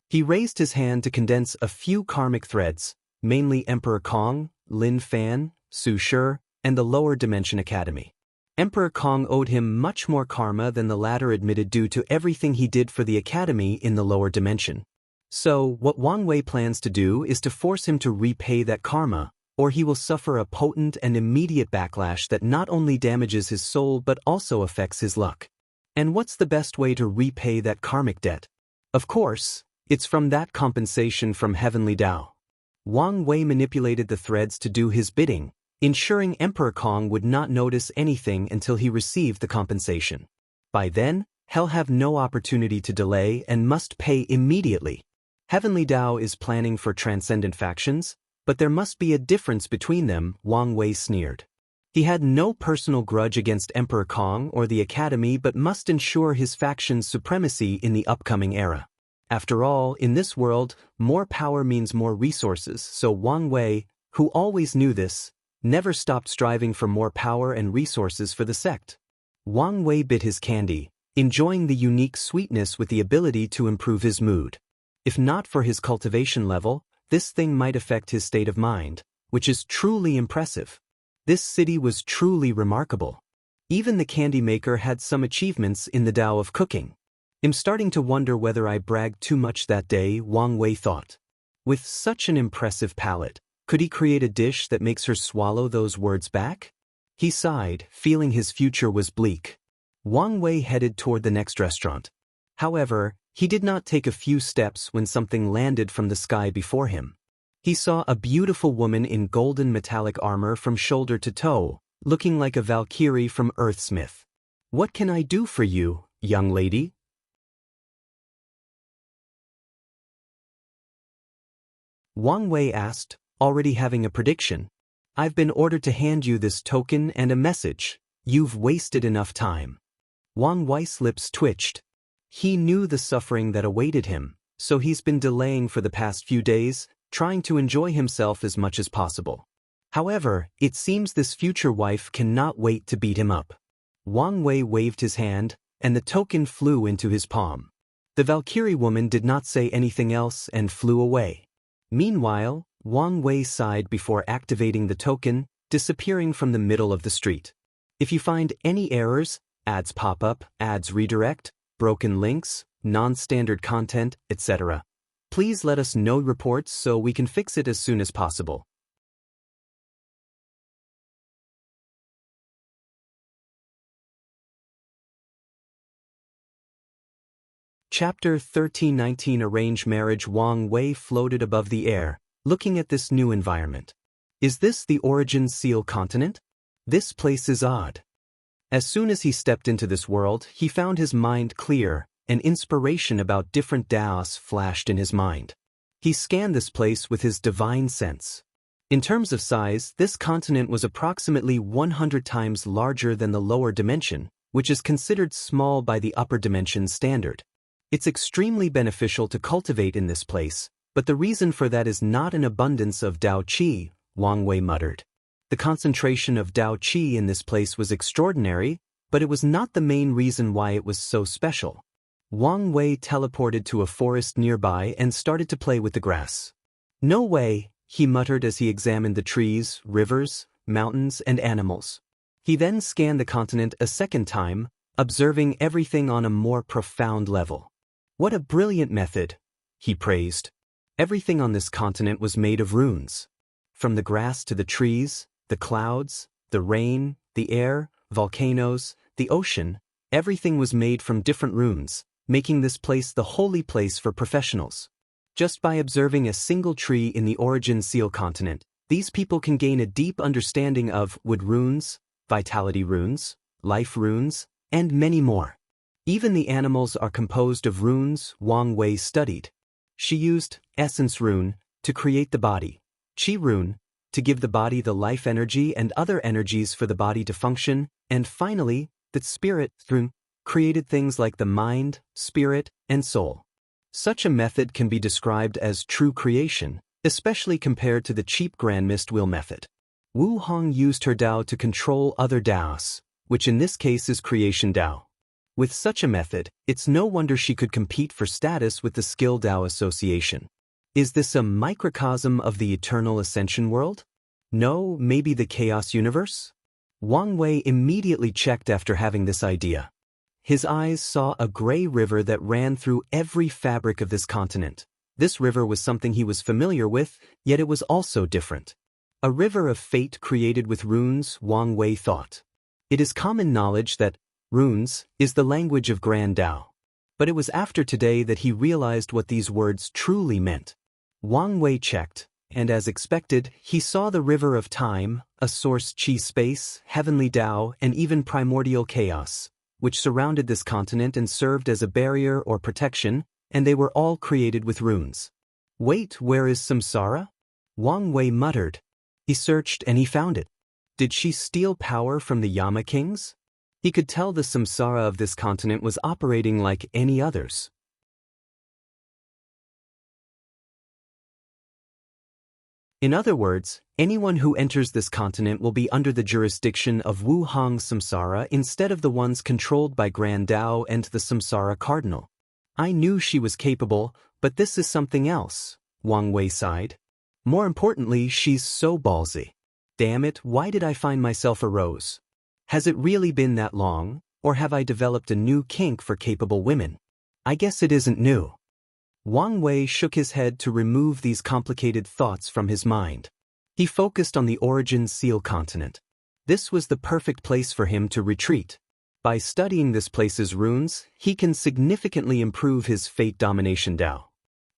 [SPEAKER 1] He raised his hand to condense a few karmic threads, mainly Emperor Kong, Lin Fan, Su Shi, and the Lower Dimension Academy. Emperor Kong owed him much more karma than the latter admitted due to everything he did for the academy in the lower dimension. So, what Wang Wei plans to do is to force him to repay that karma, or he will suffer a potent and immediate backlash that not only damages his soul but also affects his luck. And what's the best way to repay that karmic debt? Of course, it's from that compensation from Heavenly Dao. Wang Wei manipulated the threads to do his bidding, ensuring Emperor Kong would not notice anything until he received the compensation. By then, Hell have no opportunity to delay and must pay immediately. Heavenly Dao is planning for transcendent factions, but there must be a difference between them, Wang Wei sneered. He had no personal grudge against Emperor Kong or the Academy but must ensure his faction's supremacy in the upcoming era. After all, in this world, more power means more resources, so Wang Wei, who always knew this, never stopped striving for more power and resources for the sect. Wang Wei bit his candy, enjoying the unique sweetness with the ability to improve his mood. If not for his cultivation level, this thing might affect his state of mind, which is truly impressive. This city was truly remarkable. Even the candy maker had some achievements in the Tao of cooking. I'm starting to wonder whether I bragged too much that day, Wang Wei thought. With such an impressive palate, could he create a dish that makes her swallow those words back? He sighed, feeling his future was bleak. Wang Wei headed toward the next restaurant. However, he did not take a few steps when something landed from the sky before him. He saw a beautiful woman in golden metallic armor from shoulder to toe, looking like a Valkyrie from Earthsmith. "What can I do for you, young lady?" Wang Wei asked, already having a prediction. "I've been ordered to hand you this token and a message. You've wasted enough time." Wang Wei's lips twitched. He knew the suffering that awaited him, so he's been delaying for the past few days, trying to enjoy himself as much as possible. However, it seems this future wife cannot wait to beat him up. Wang Wei waved his hand, and the token flew into his palm. The Valkyrie woman did not say anything else and flew away. Meanwhile, Wang Wei sighed before activating the token, disappearing from the middle of the street. If you find any errors, ads pop up, ads redirect, broken links, non-standard content, etc., please let us know reports so we can fix it as soon as possible. Chapter 1319 Arranged Marriage. Wang Wei floated above the air, looking at this new environment. Is this the Origin Seal continent? This place is odd. As soon as he stepped into this world, he found his mind clear, and inspiration about different Daoists flashed in his mind. He scanned this place with his divine sense. In terms of size, this continent was approximately 100 times larger than the lower dimension, which is considered small by the upper dimension standard. It's extremely beneficial to cultivate in this place, but the reason for that is not an abundance of Dao Qi, Wang Wei muttered. The concentration of Dao Qi in this place was extraordinary, but it was not the main reason why it was so special. Wang Wei teleported to a forest nearby and started to play with the grass. "No way," he muttered as he examined the trees, rivers, mountains, and animals. He then scanned the continent a second time, observing everything on a more profound level. "What a brilliant method," he praised. Everything on this continent was made of runes. From the grass to the trees, the clouds, the rain, the air, volcanoes, the ocean, everything was made from different runes, making this place the holy place for professionals. Just by observing a single tree in the Origin Seal continent, these people can gain a deep understanding of wood runes, vitality runes, life runes, and many more. Even the animals are composed of runes. Wang Wei studied. She used essence rune to create the body, Qi rune to give the body the life energy and other energies for the body to function, and finally, the spirit rune created things like the mind, spirit, and soul. Such a method can be described as true creation, especially compared to the cheap Grand Mist Wheel method. Wu Hong used her Dao to control other Daoists, which in this case is creation Dao. With such a method, it's no wonder she could compete for status with the Skill Dao Association. Is this a microcosm of the eternal ascension world? No, maybe the chaos universe? Wang Wei immediately checked after having this idea. His eyes saw a gray river that ran through every fabric of this continent. This river was something he was familiar with, yet it was also different. A river of fate created with runes, Wang Wei thought. It is common knowledge that runes is the language of Grand Dao. But it was after today that he realized what these words truly meant. Wang Wei checked, and as expected, he saw the river of time, a source Qi space, heavenly Dao, and even primordial chaos. which surrounded this continent and served as a barrier or protection, and they were all created with runes. Wait, where is Samsara? Wang Wei muttered. He searched and he found it. Did she steal power from the Yama kings? He could tell the Samsara of this continent was operating like any others. In other words, anyone who enters this continent will be under the jurisdiction of Wu Hong's Samsara instead of the ones controlled by Grand Dao and the Samsara Cardinal. I knew she was capable, but this is something else, Wang Wei sighed. More importantly, she's so ballsy. Damn it, why did I find myself a rose? Has it really been that long, or have I developed a new kink for capable women? I guess it isn't new. Wang Wei shook his head to remove these complicated thoughts from his mind. He focused on the Origin Seal continent. This was the perfect place for him to retreat. By studying this place's runes, he can significantly improve his fate domination Dao.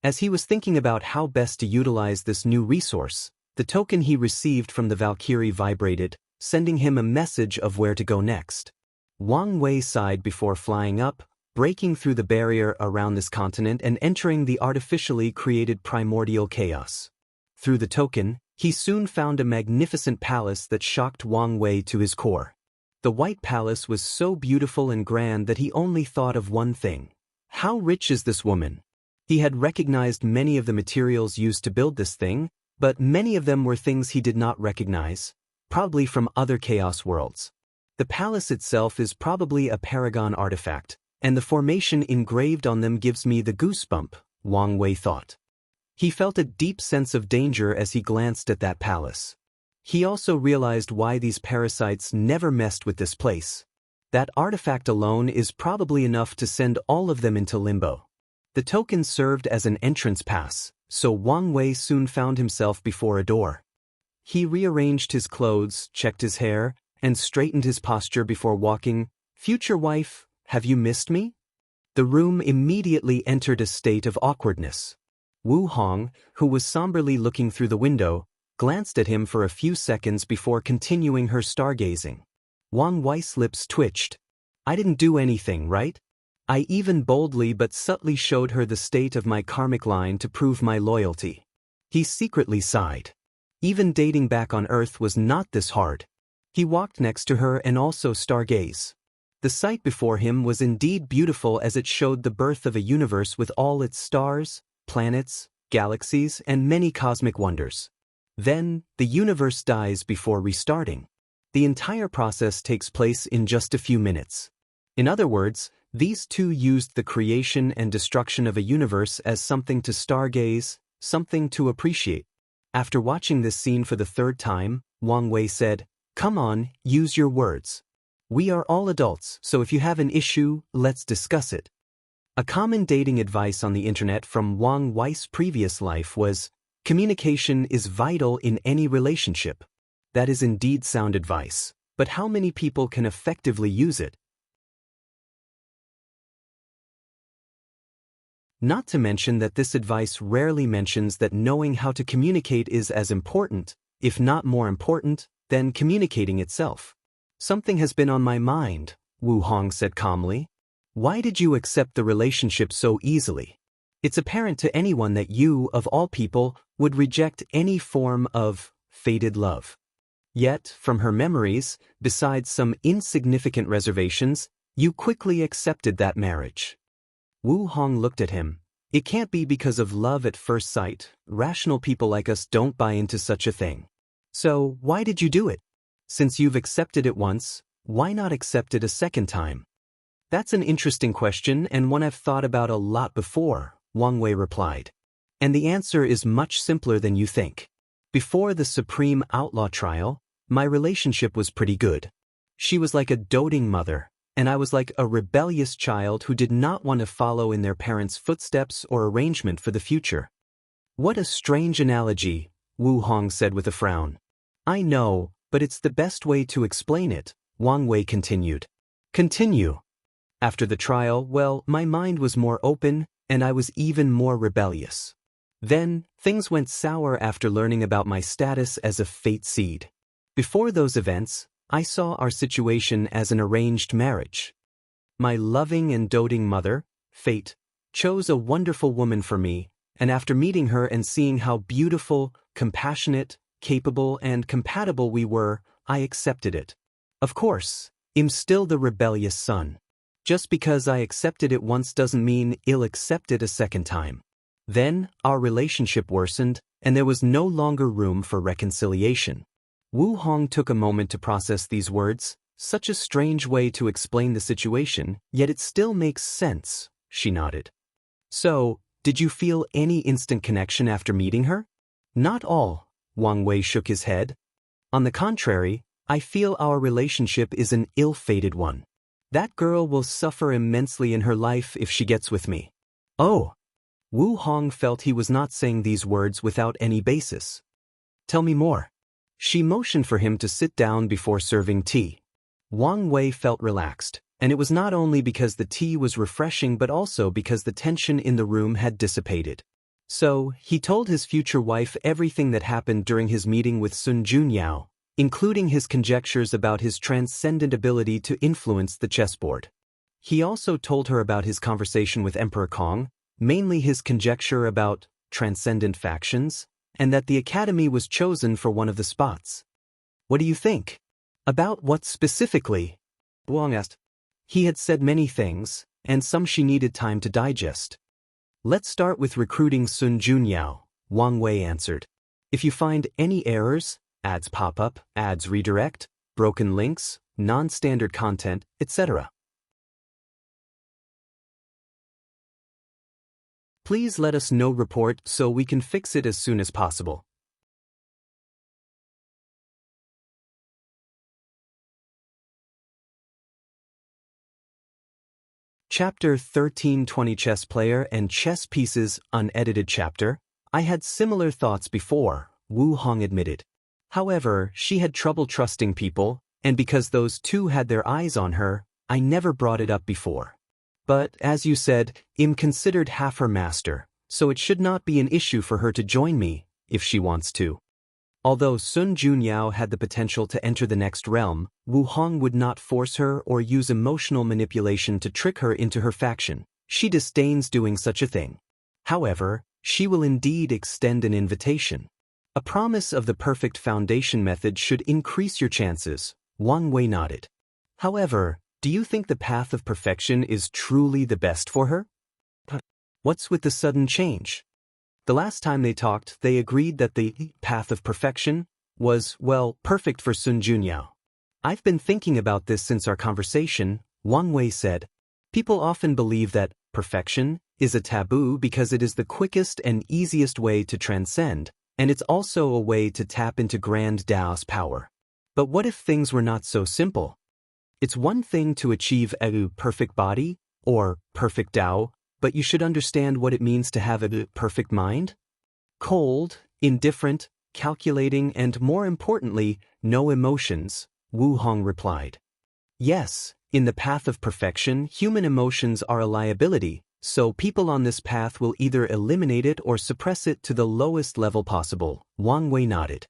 [SPEAKER 1] As he was thinking about how best to utilize this new resource, the token he received from the Valkyrie vibrated, sending him a message of where to go next. Wang Wei sighed before flying up, breaking through the barrier around this continent and entering the artificially created primordial chaos. Through the token, he soon found a magnificent palace that shocked Wang Wei to his core. The White Palace was so beautiful and grand that he only thought of one thing. How rich is this woman? He had recognized many of the materials used to build this thing, but many of them were things he did not recognize, probably from other chaos worlds. The palace itself is probably a paragon artifact, and the formation engraved on them gives me the goosebump, Wang Wei thought. He felt a deep sense of danger as he glanced at that palace. He also realized why these parasites never messed with this place. That artifact alone is probably enough to send all of them into limbo. The token served as an entrance pass, so Wang Wei soon found himself before a door. He rearranged his clothes, checked his hair, and straightened his posture before walking. "Future wife, have you missed me?" The room immediately entered a state of awkwardness. Wu Hong, who was somberly looking through the window, glanced at him for a few seconds before continuing her stargazing. Wang Wei's lips twitched. "I didn't do anything, right? I even boldly but subtly showed her the state of my karmic line to prove my loyalty." He secretly sighed. Even dating back on Earth was not this hard. He walked next to her and also stargaze. The sight before him was indeed beautiful as it showed the birth of a universe with all its stars, planets, galaxies, and many cosmic wonders. Then, the universe dies before restarting. The entire process takes place in just a few minutes. In other words, these two used the creation and destruction of a universe as something to stargaze, something to appreciate. After watching this scene for the third time, Wang Wei said, "Come on, use your words. We are all adults, so if you have an issue, let's discuss it." A common dating advice on the internet from Wang Wei's previous life was, "Communication is vital in any relationship." That is indeed sound advice, but how many people can effectively use it? Not to mention that this advice rarely mentions that knowing how to communicate is as important, if not more important, than communicating itself. "Something has been on my mind," Wu Hong said calmly. "Why did you accept the relationship so easily? It's apparent to anyone that you, of all people, would reject any form of fated love. Yet, from her memories, besides some insignificant reservations, you quickly accepted that marriage." Wu Hong looked at him. "It can't be because of love at first sight. Rational people like us don't buy into such a thing. So, why did you do it? Since you've accepted it once, why not accept it a second time?" "That's an interesting question and one I've thought about a lot before," Wang Wei replied. "And the answer is much simpler than you think. Before the Supreme Outlaw trial, my relationship was pretty good. She was like a doting mother, and I was like a rebellious child who did not want to follow in their parents' footsteps or arrangement for the future." "What a strange analogy," Wu Hong said with a frown. "I know, but it's the best way to explain it," Wang Wei continued. "Continue." "After the trial, well, my mind was more open, and I was even more rebellious. Then, things went sour after learning about my status as a fate seed. Before those events, I saw our situation as an arranged marriage. My loving and doting mother, fate, chose a wonderful woman for me, and after meeting her and seeing how beautiful, compassionate, capable, and compatible we were, I accepted it. Of course, I'm still the rebellious son. Just because I accepted it once doesn't mean I'll accept it a second time. Then, our relationship worsened, and there was no longer room for reconciliation. Wu Hong took a moment to process these words. Such a strange way to explain the situation, yet it still makes sense, she nodded. So, did you feel any instant connection after meeting her? Not all, Wang Wei shook his head. On the contrary, I feel our relationship is an ill-fated one. That girl will suffer immensely in her life if she gets with me. Oh! Wu Hong felt he was not saying these words without any basis. Tell me more. She motioned for him to sit down before serving tea. Wang Wei felt relaxed, and it was not only because the tea was refreshing but also because the tension in the room had dissipated. So, he told his future wife everything that happened during his meeting with Sun Junyao, including his conjectures about his transcendent ability to influence the chessboard. He also told her about his conversation with Emperor Kong, mainly his conjecture about transcendent factions, and that the academy was chosen for one of the spots. What do you think? About what specifically? Wang asked. He had said many things, and some she needed time to digest. Let's start with recruiting Sun Junyao, Wang Wei answered. If you find any errors, ads pop up, ads redirect, broken links, non-standard content, etc. Please let us know report so we can fix it as soon as possible. Chapter 13:20 Chess Player and Chess Pieces Unedited Chapter. I had similar thoughts before, Wu Hong admitted. However, she had trouble trusting people, and because those two had their eyes on her, I never brought it up before. But, as you said, I'm considered half her master, so it should not be an issue for her to join me, if she wants to. Although Sun Junyao had the potential to enter the next realm, Wu Hong would not force her or use emotional manipulation to trick her into her faction. She disdains doing such a thing. However, she will indeed extend an invitation. A promise of the perfect foundation method should increase your chances, Wang Wei nodded. However, do you think the path of perfection is truly the best for her? What's with the sudden change? The last time they talked, they agreed that the path of perfection was, well, perfect for Sun Junyao. I've been thinking about this since our conversation, Wang Wei said. People often believe that perfection is a taboo because it is the quickest and easiest way to transcend, and it's also a way to tap into grand Daoist power. But what if things were not so simple? It's one thing to achieve a perfect body, or perfect Dao, but you should understand what it means to have a perfect mind. Cold, indifferent, calculating, and more importantly, no emotions, Wu Hong replied. Yes, in the path of perfection, human emotions are a liability, so people on this path will either eliminate it or suppress it to the lowest level possible, Wang Wei nodded.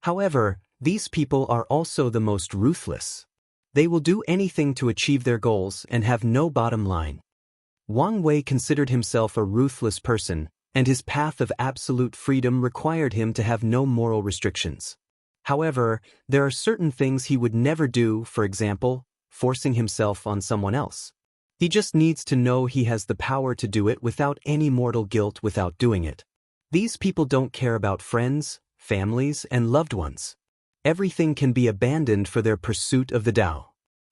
[SPEAKER 1] However, these people are also the most ruthless. They will do anything to achieve their goals and have no bottom line. Wang Wei considered himself a ruthless person, and his path of absolute freedom required him to have no moral restrictions. However, there are certain things he would never do, for example, forcing himself on someone else. He just needs to know he has the power to do it without any mortal guilt without doing it. These people don't care about friends, families, and loved ones. Everything can be abandoned for their pursuit of the Tao.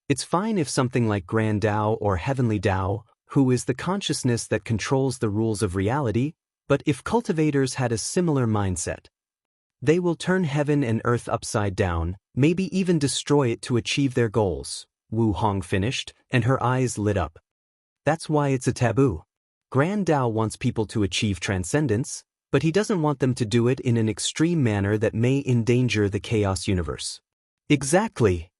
[SPEAKER 1] It's fine if something like Grand Tao or Heavenly Tao, who is the consciousness that controls the rules of reality, but if cultivators had a similar mindset, they will turn heaven and earth upside down, maybe even destroy it to achieve their goals, Wu Hong finished, and her eyes lit up. That's why it's a taboo. Grand Tao wants people to achieve transcendence, but he doesn't want them to do it in an extreme manner that may endanger the chaos universe. Exactly.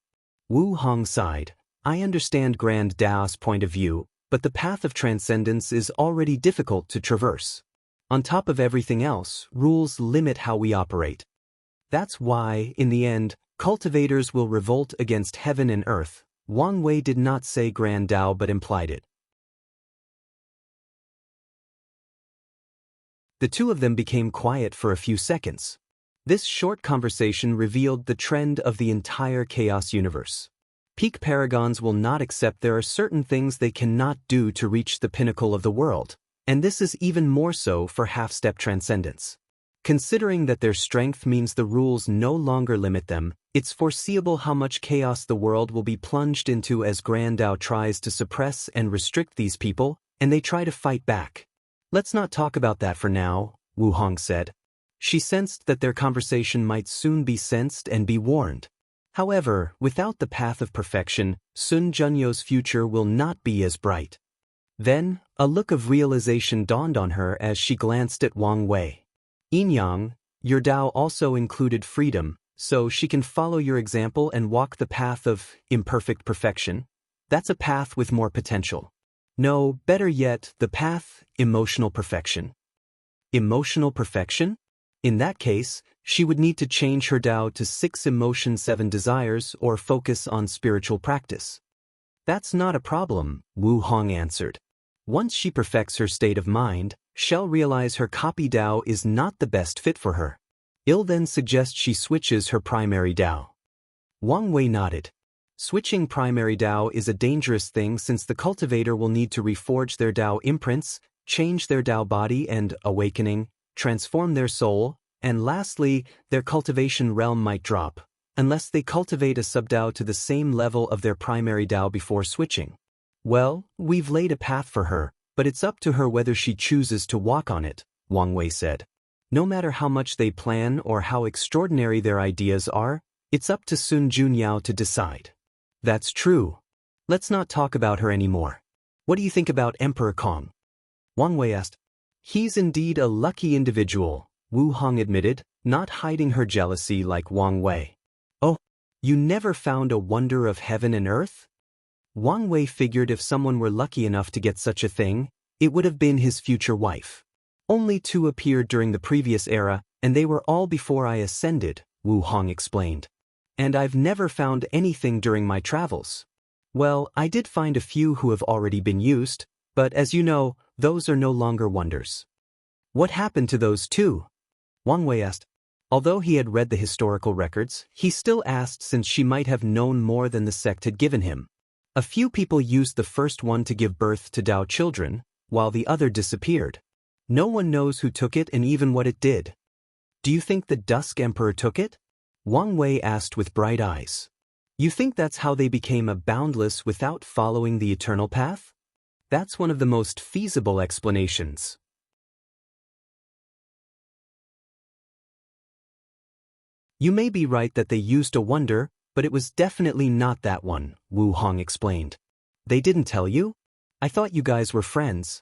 [SPEAKER 1] Wu Hong sighed. I understand Grand Tao's point of view, but the path of transcendence is already difficult to traverse. On top of everything else, rules limit how we operate. That's why, in the end, cultivators will revolt against heaven and earth, Wang Wei did not say Grand Dao but implied it. The two of them became quiet for a few seconds. This short conversation revealed the trend of the entire chaos universe. Peak paragons will not accept there are certain things they cannot do to reach the pinnacle of the world, and this is even more so for half-step transcendence. Considering that their strength means the rules no longer limit them, it's foreseeable how much chaos the world will be plunged into as Grand Dao tries to suppress and restrict these people, and they try to fight back. Let's not talk about that for now, Wu Hong said. She sensed that their conversation might soon be sensed and be warned. However, without the path of perfection, Sun Junyo's future will not be as bright. Then, a look of realization dawned on her as she glanced at Wang Wei. Yin-yang, your Dao also included freedom, so she can follow your example and walk the path of imperfect perfection. That's a path with more potential. No, better yet, the path, emotional perfection. Emotional perfection? In that case, she would need to change her Dao to 6 emotion 7 desires or focus on spiritual practice. That's not a problem, Wu Hong answered. Once she perfects her state of mind, she'll realize her copy Dao is not the best fit for her. I'll then suggest she switches her primary Dao. Wang Wei nodded. Switching primary Dao is a dangerous thing since the cultivator will need to reforge their Dao imprints, change their Dao body and awakening, transform their soul, and lastly, their cultivation realm might drop, unless they cultivate a sub-Dao to the same level of their primary Dao before switching. Well, we've laid a path for her, but it's up to her whether she chooses to walk on it, Wang Wei said. No matter how much they plan or how extraordinary their ideas are, it's up to Sun Junyao to decide. That's true. Let's not talk about her anymore. What do you think about Emperor Kong? Wang Wei asked. He's indeed a lucky individual, Wu Hong admitted, not hiding her jealousy like Wang Wei. Oh, you never found a wonder of heaven and earth? Wang Wei figured if someone were lucky enough to get such a thing, it would have been his future wife. Only 2 appeared during the previous era, and they were all before I ascended, Wu Hong explained. And I've never found anything during my travels. Well, I did find a few who have already been used, but as you know, those are no longer wonders. What happened to those 2? Wang Wei asked. Although he had read the historical records, he still asked since she might have known more than the sect had given him. A few people used the first one to give birth to Dao children, while the other disappeared. No one knows who took it and even what it did. Do you think the Dusk Emperor took it? Wang Wei asked with bright eyes. You think that's how they became a boundless without following the eternal path? That's one of the most feasible explanations. You may be right that they used a wonder, but it was definitely not that one, Wu Hong explained. They didn't tell you? I thought you guys were friends.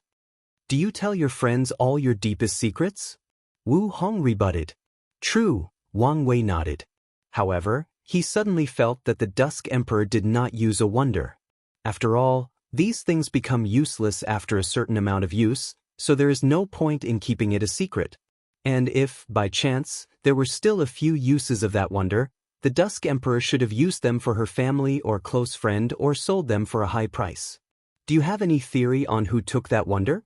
[SPEAKER 1] Do you tell your friends all your deepest secrets? Wu Hong rebutted. True, Wang Wei nodded. However, he suddenly felt that the Dusk Emperor did not use a wonder. After all, these things become useless after a certain amount of use, so there is no point in keeping it a secret. And if, by chance, there were still a few uses of that wonder, the Dusk Emperor should have used them for her family or close friend or sold them for a high price. Do you have any theory on who took that wonder?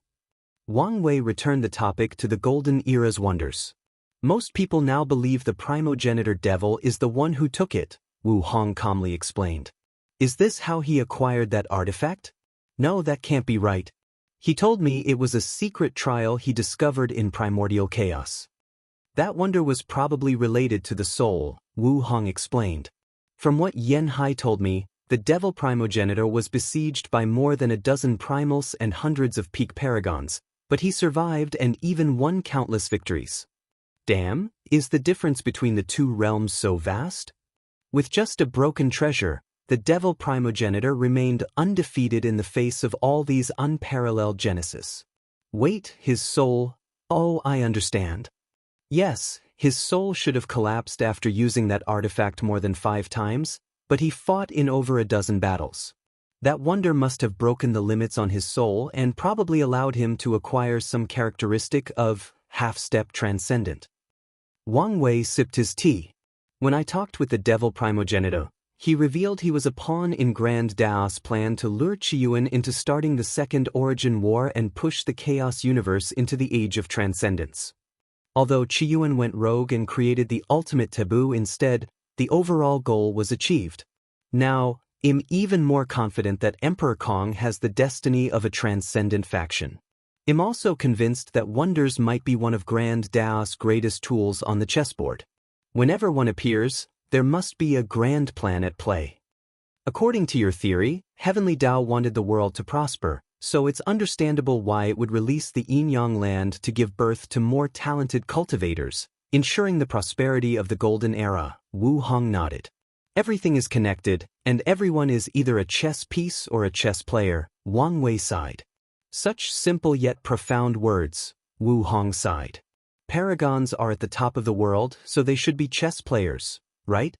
[SPEAKER 1] Wang Wei returned the topic to the Golden Era's wonders. Most people now believe the primogenitor devil is the one who took it, Wu Hong calmly explained. Is this how he acquired that artifact? No, that can't be right. He told me it was a secret trial he discovered in primordial chaos. That wonder was probably related to the soul, Wu Hong explained. From what Yen Hai told me, the devil primogenitor was besieged by more than a dozen primals and hundreds of peak paragons, but he survived and even won countless victories. Damn, is the difference between the 2 realms so vast? With just a broken treasure, the devil primogenitor remained undefeated in the face of all these unparalleled genesis. Wait, his soul? Oh, I understand. Yes, his soul should have collapsed after using that artifact more than 5 times, but he fought in over a dozen battles. That wonder must have broken the limits on his soul and probably allowed him to acquire some characteristic of half-step transcendent. Wang Wei sipped his tea. When I talked with the devil primogenitor, He revealed he was a pawn in Grand Daoist's plan to lure Qiyuan into starting the Second Origin War and push the Chaos Universe into the Age of Transcendence. Although Qiyuan went rogue and created the ultimate taboo instead, the overall goal was achieved. Now, I'm even more confident that Emperor Kong has the destiny of a transcendent faction. I'm also convinced that wonders might be one of Grand Daoist's greatest tools on the chessboard. Whenever one appears, there must be a grand plan at play. According to your theory, Heavenly Dao wanted the world to prosper, so it's understandable why it would release the Yin-Yang land to give birth to more talented cultivators, ensuring the prosperity of the Golden Era. Wu Hong nodded. Everything is connected, and everyone is either a chess piece or a chess player, Wang Wei sighed. Such simple yet profound words, Wu Hong sighed. Paragons are at the top of the world, so they should be chess players, right?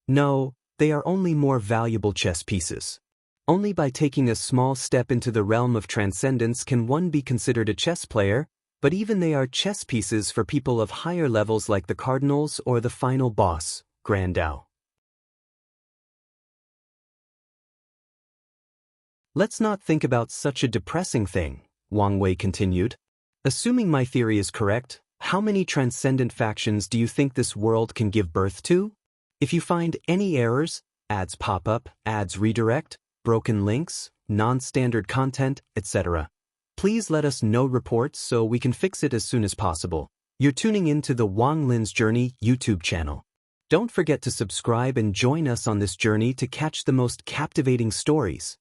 [SPEAKER 1] No, they are only more valuable chess pieces. Only by taking a small step into the realm of transcendence can one be considered a chess player, but even they are chess pieces for people of higher levels like the cardinals or the final boss, Grand Dao. Let's not think about such a depressing thing, Wang Wei continued. Assuming my theory is correct, how many transcendent factions do you think this world can give birth to? If you find any errors, ads pop up, ads redirect, broken links, non-standard content, etc., please let us know reports so we can fix it as soon as possible. You're tuning in to the Wang Lin's Journey YouTube channel. Don't forget to subscribe and join us on this journey to catch the most captivating stories.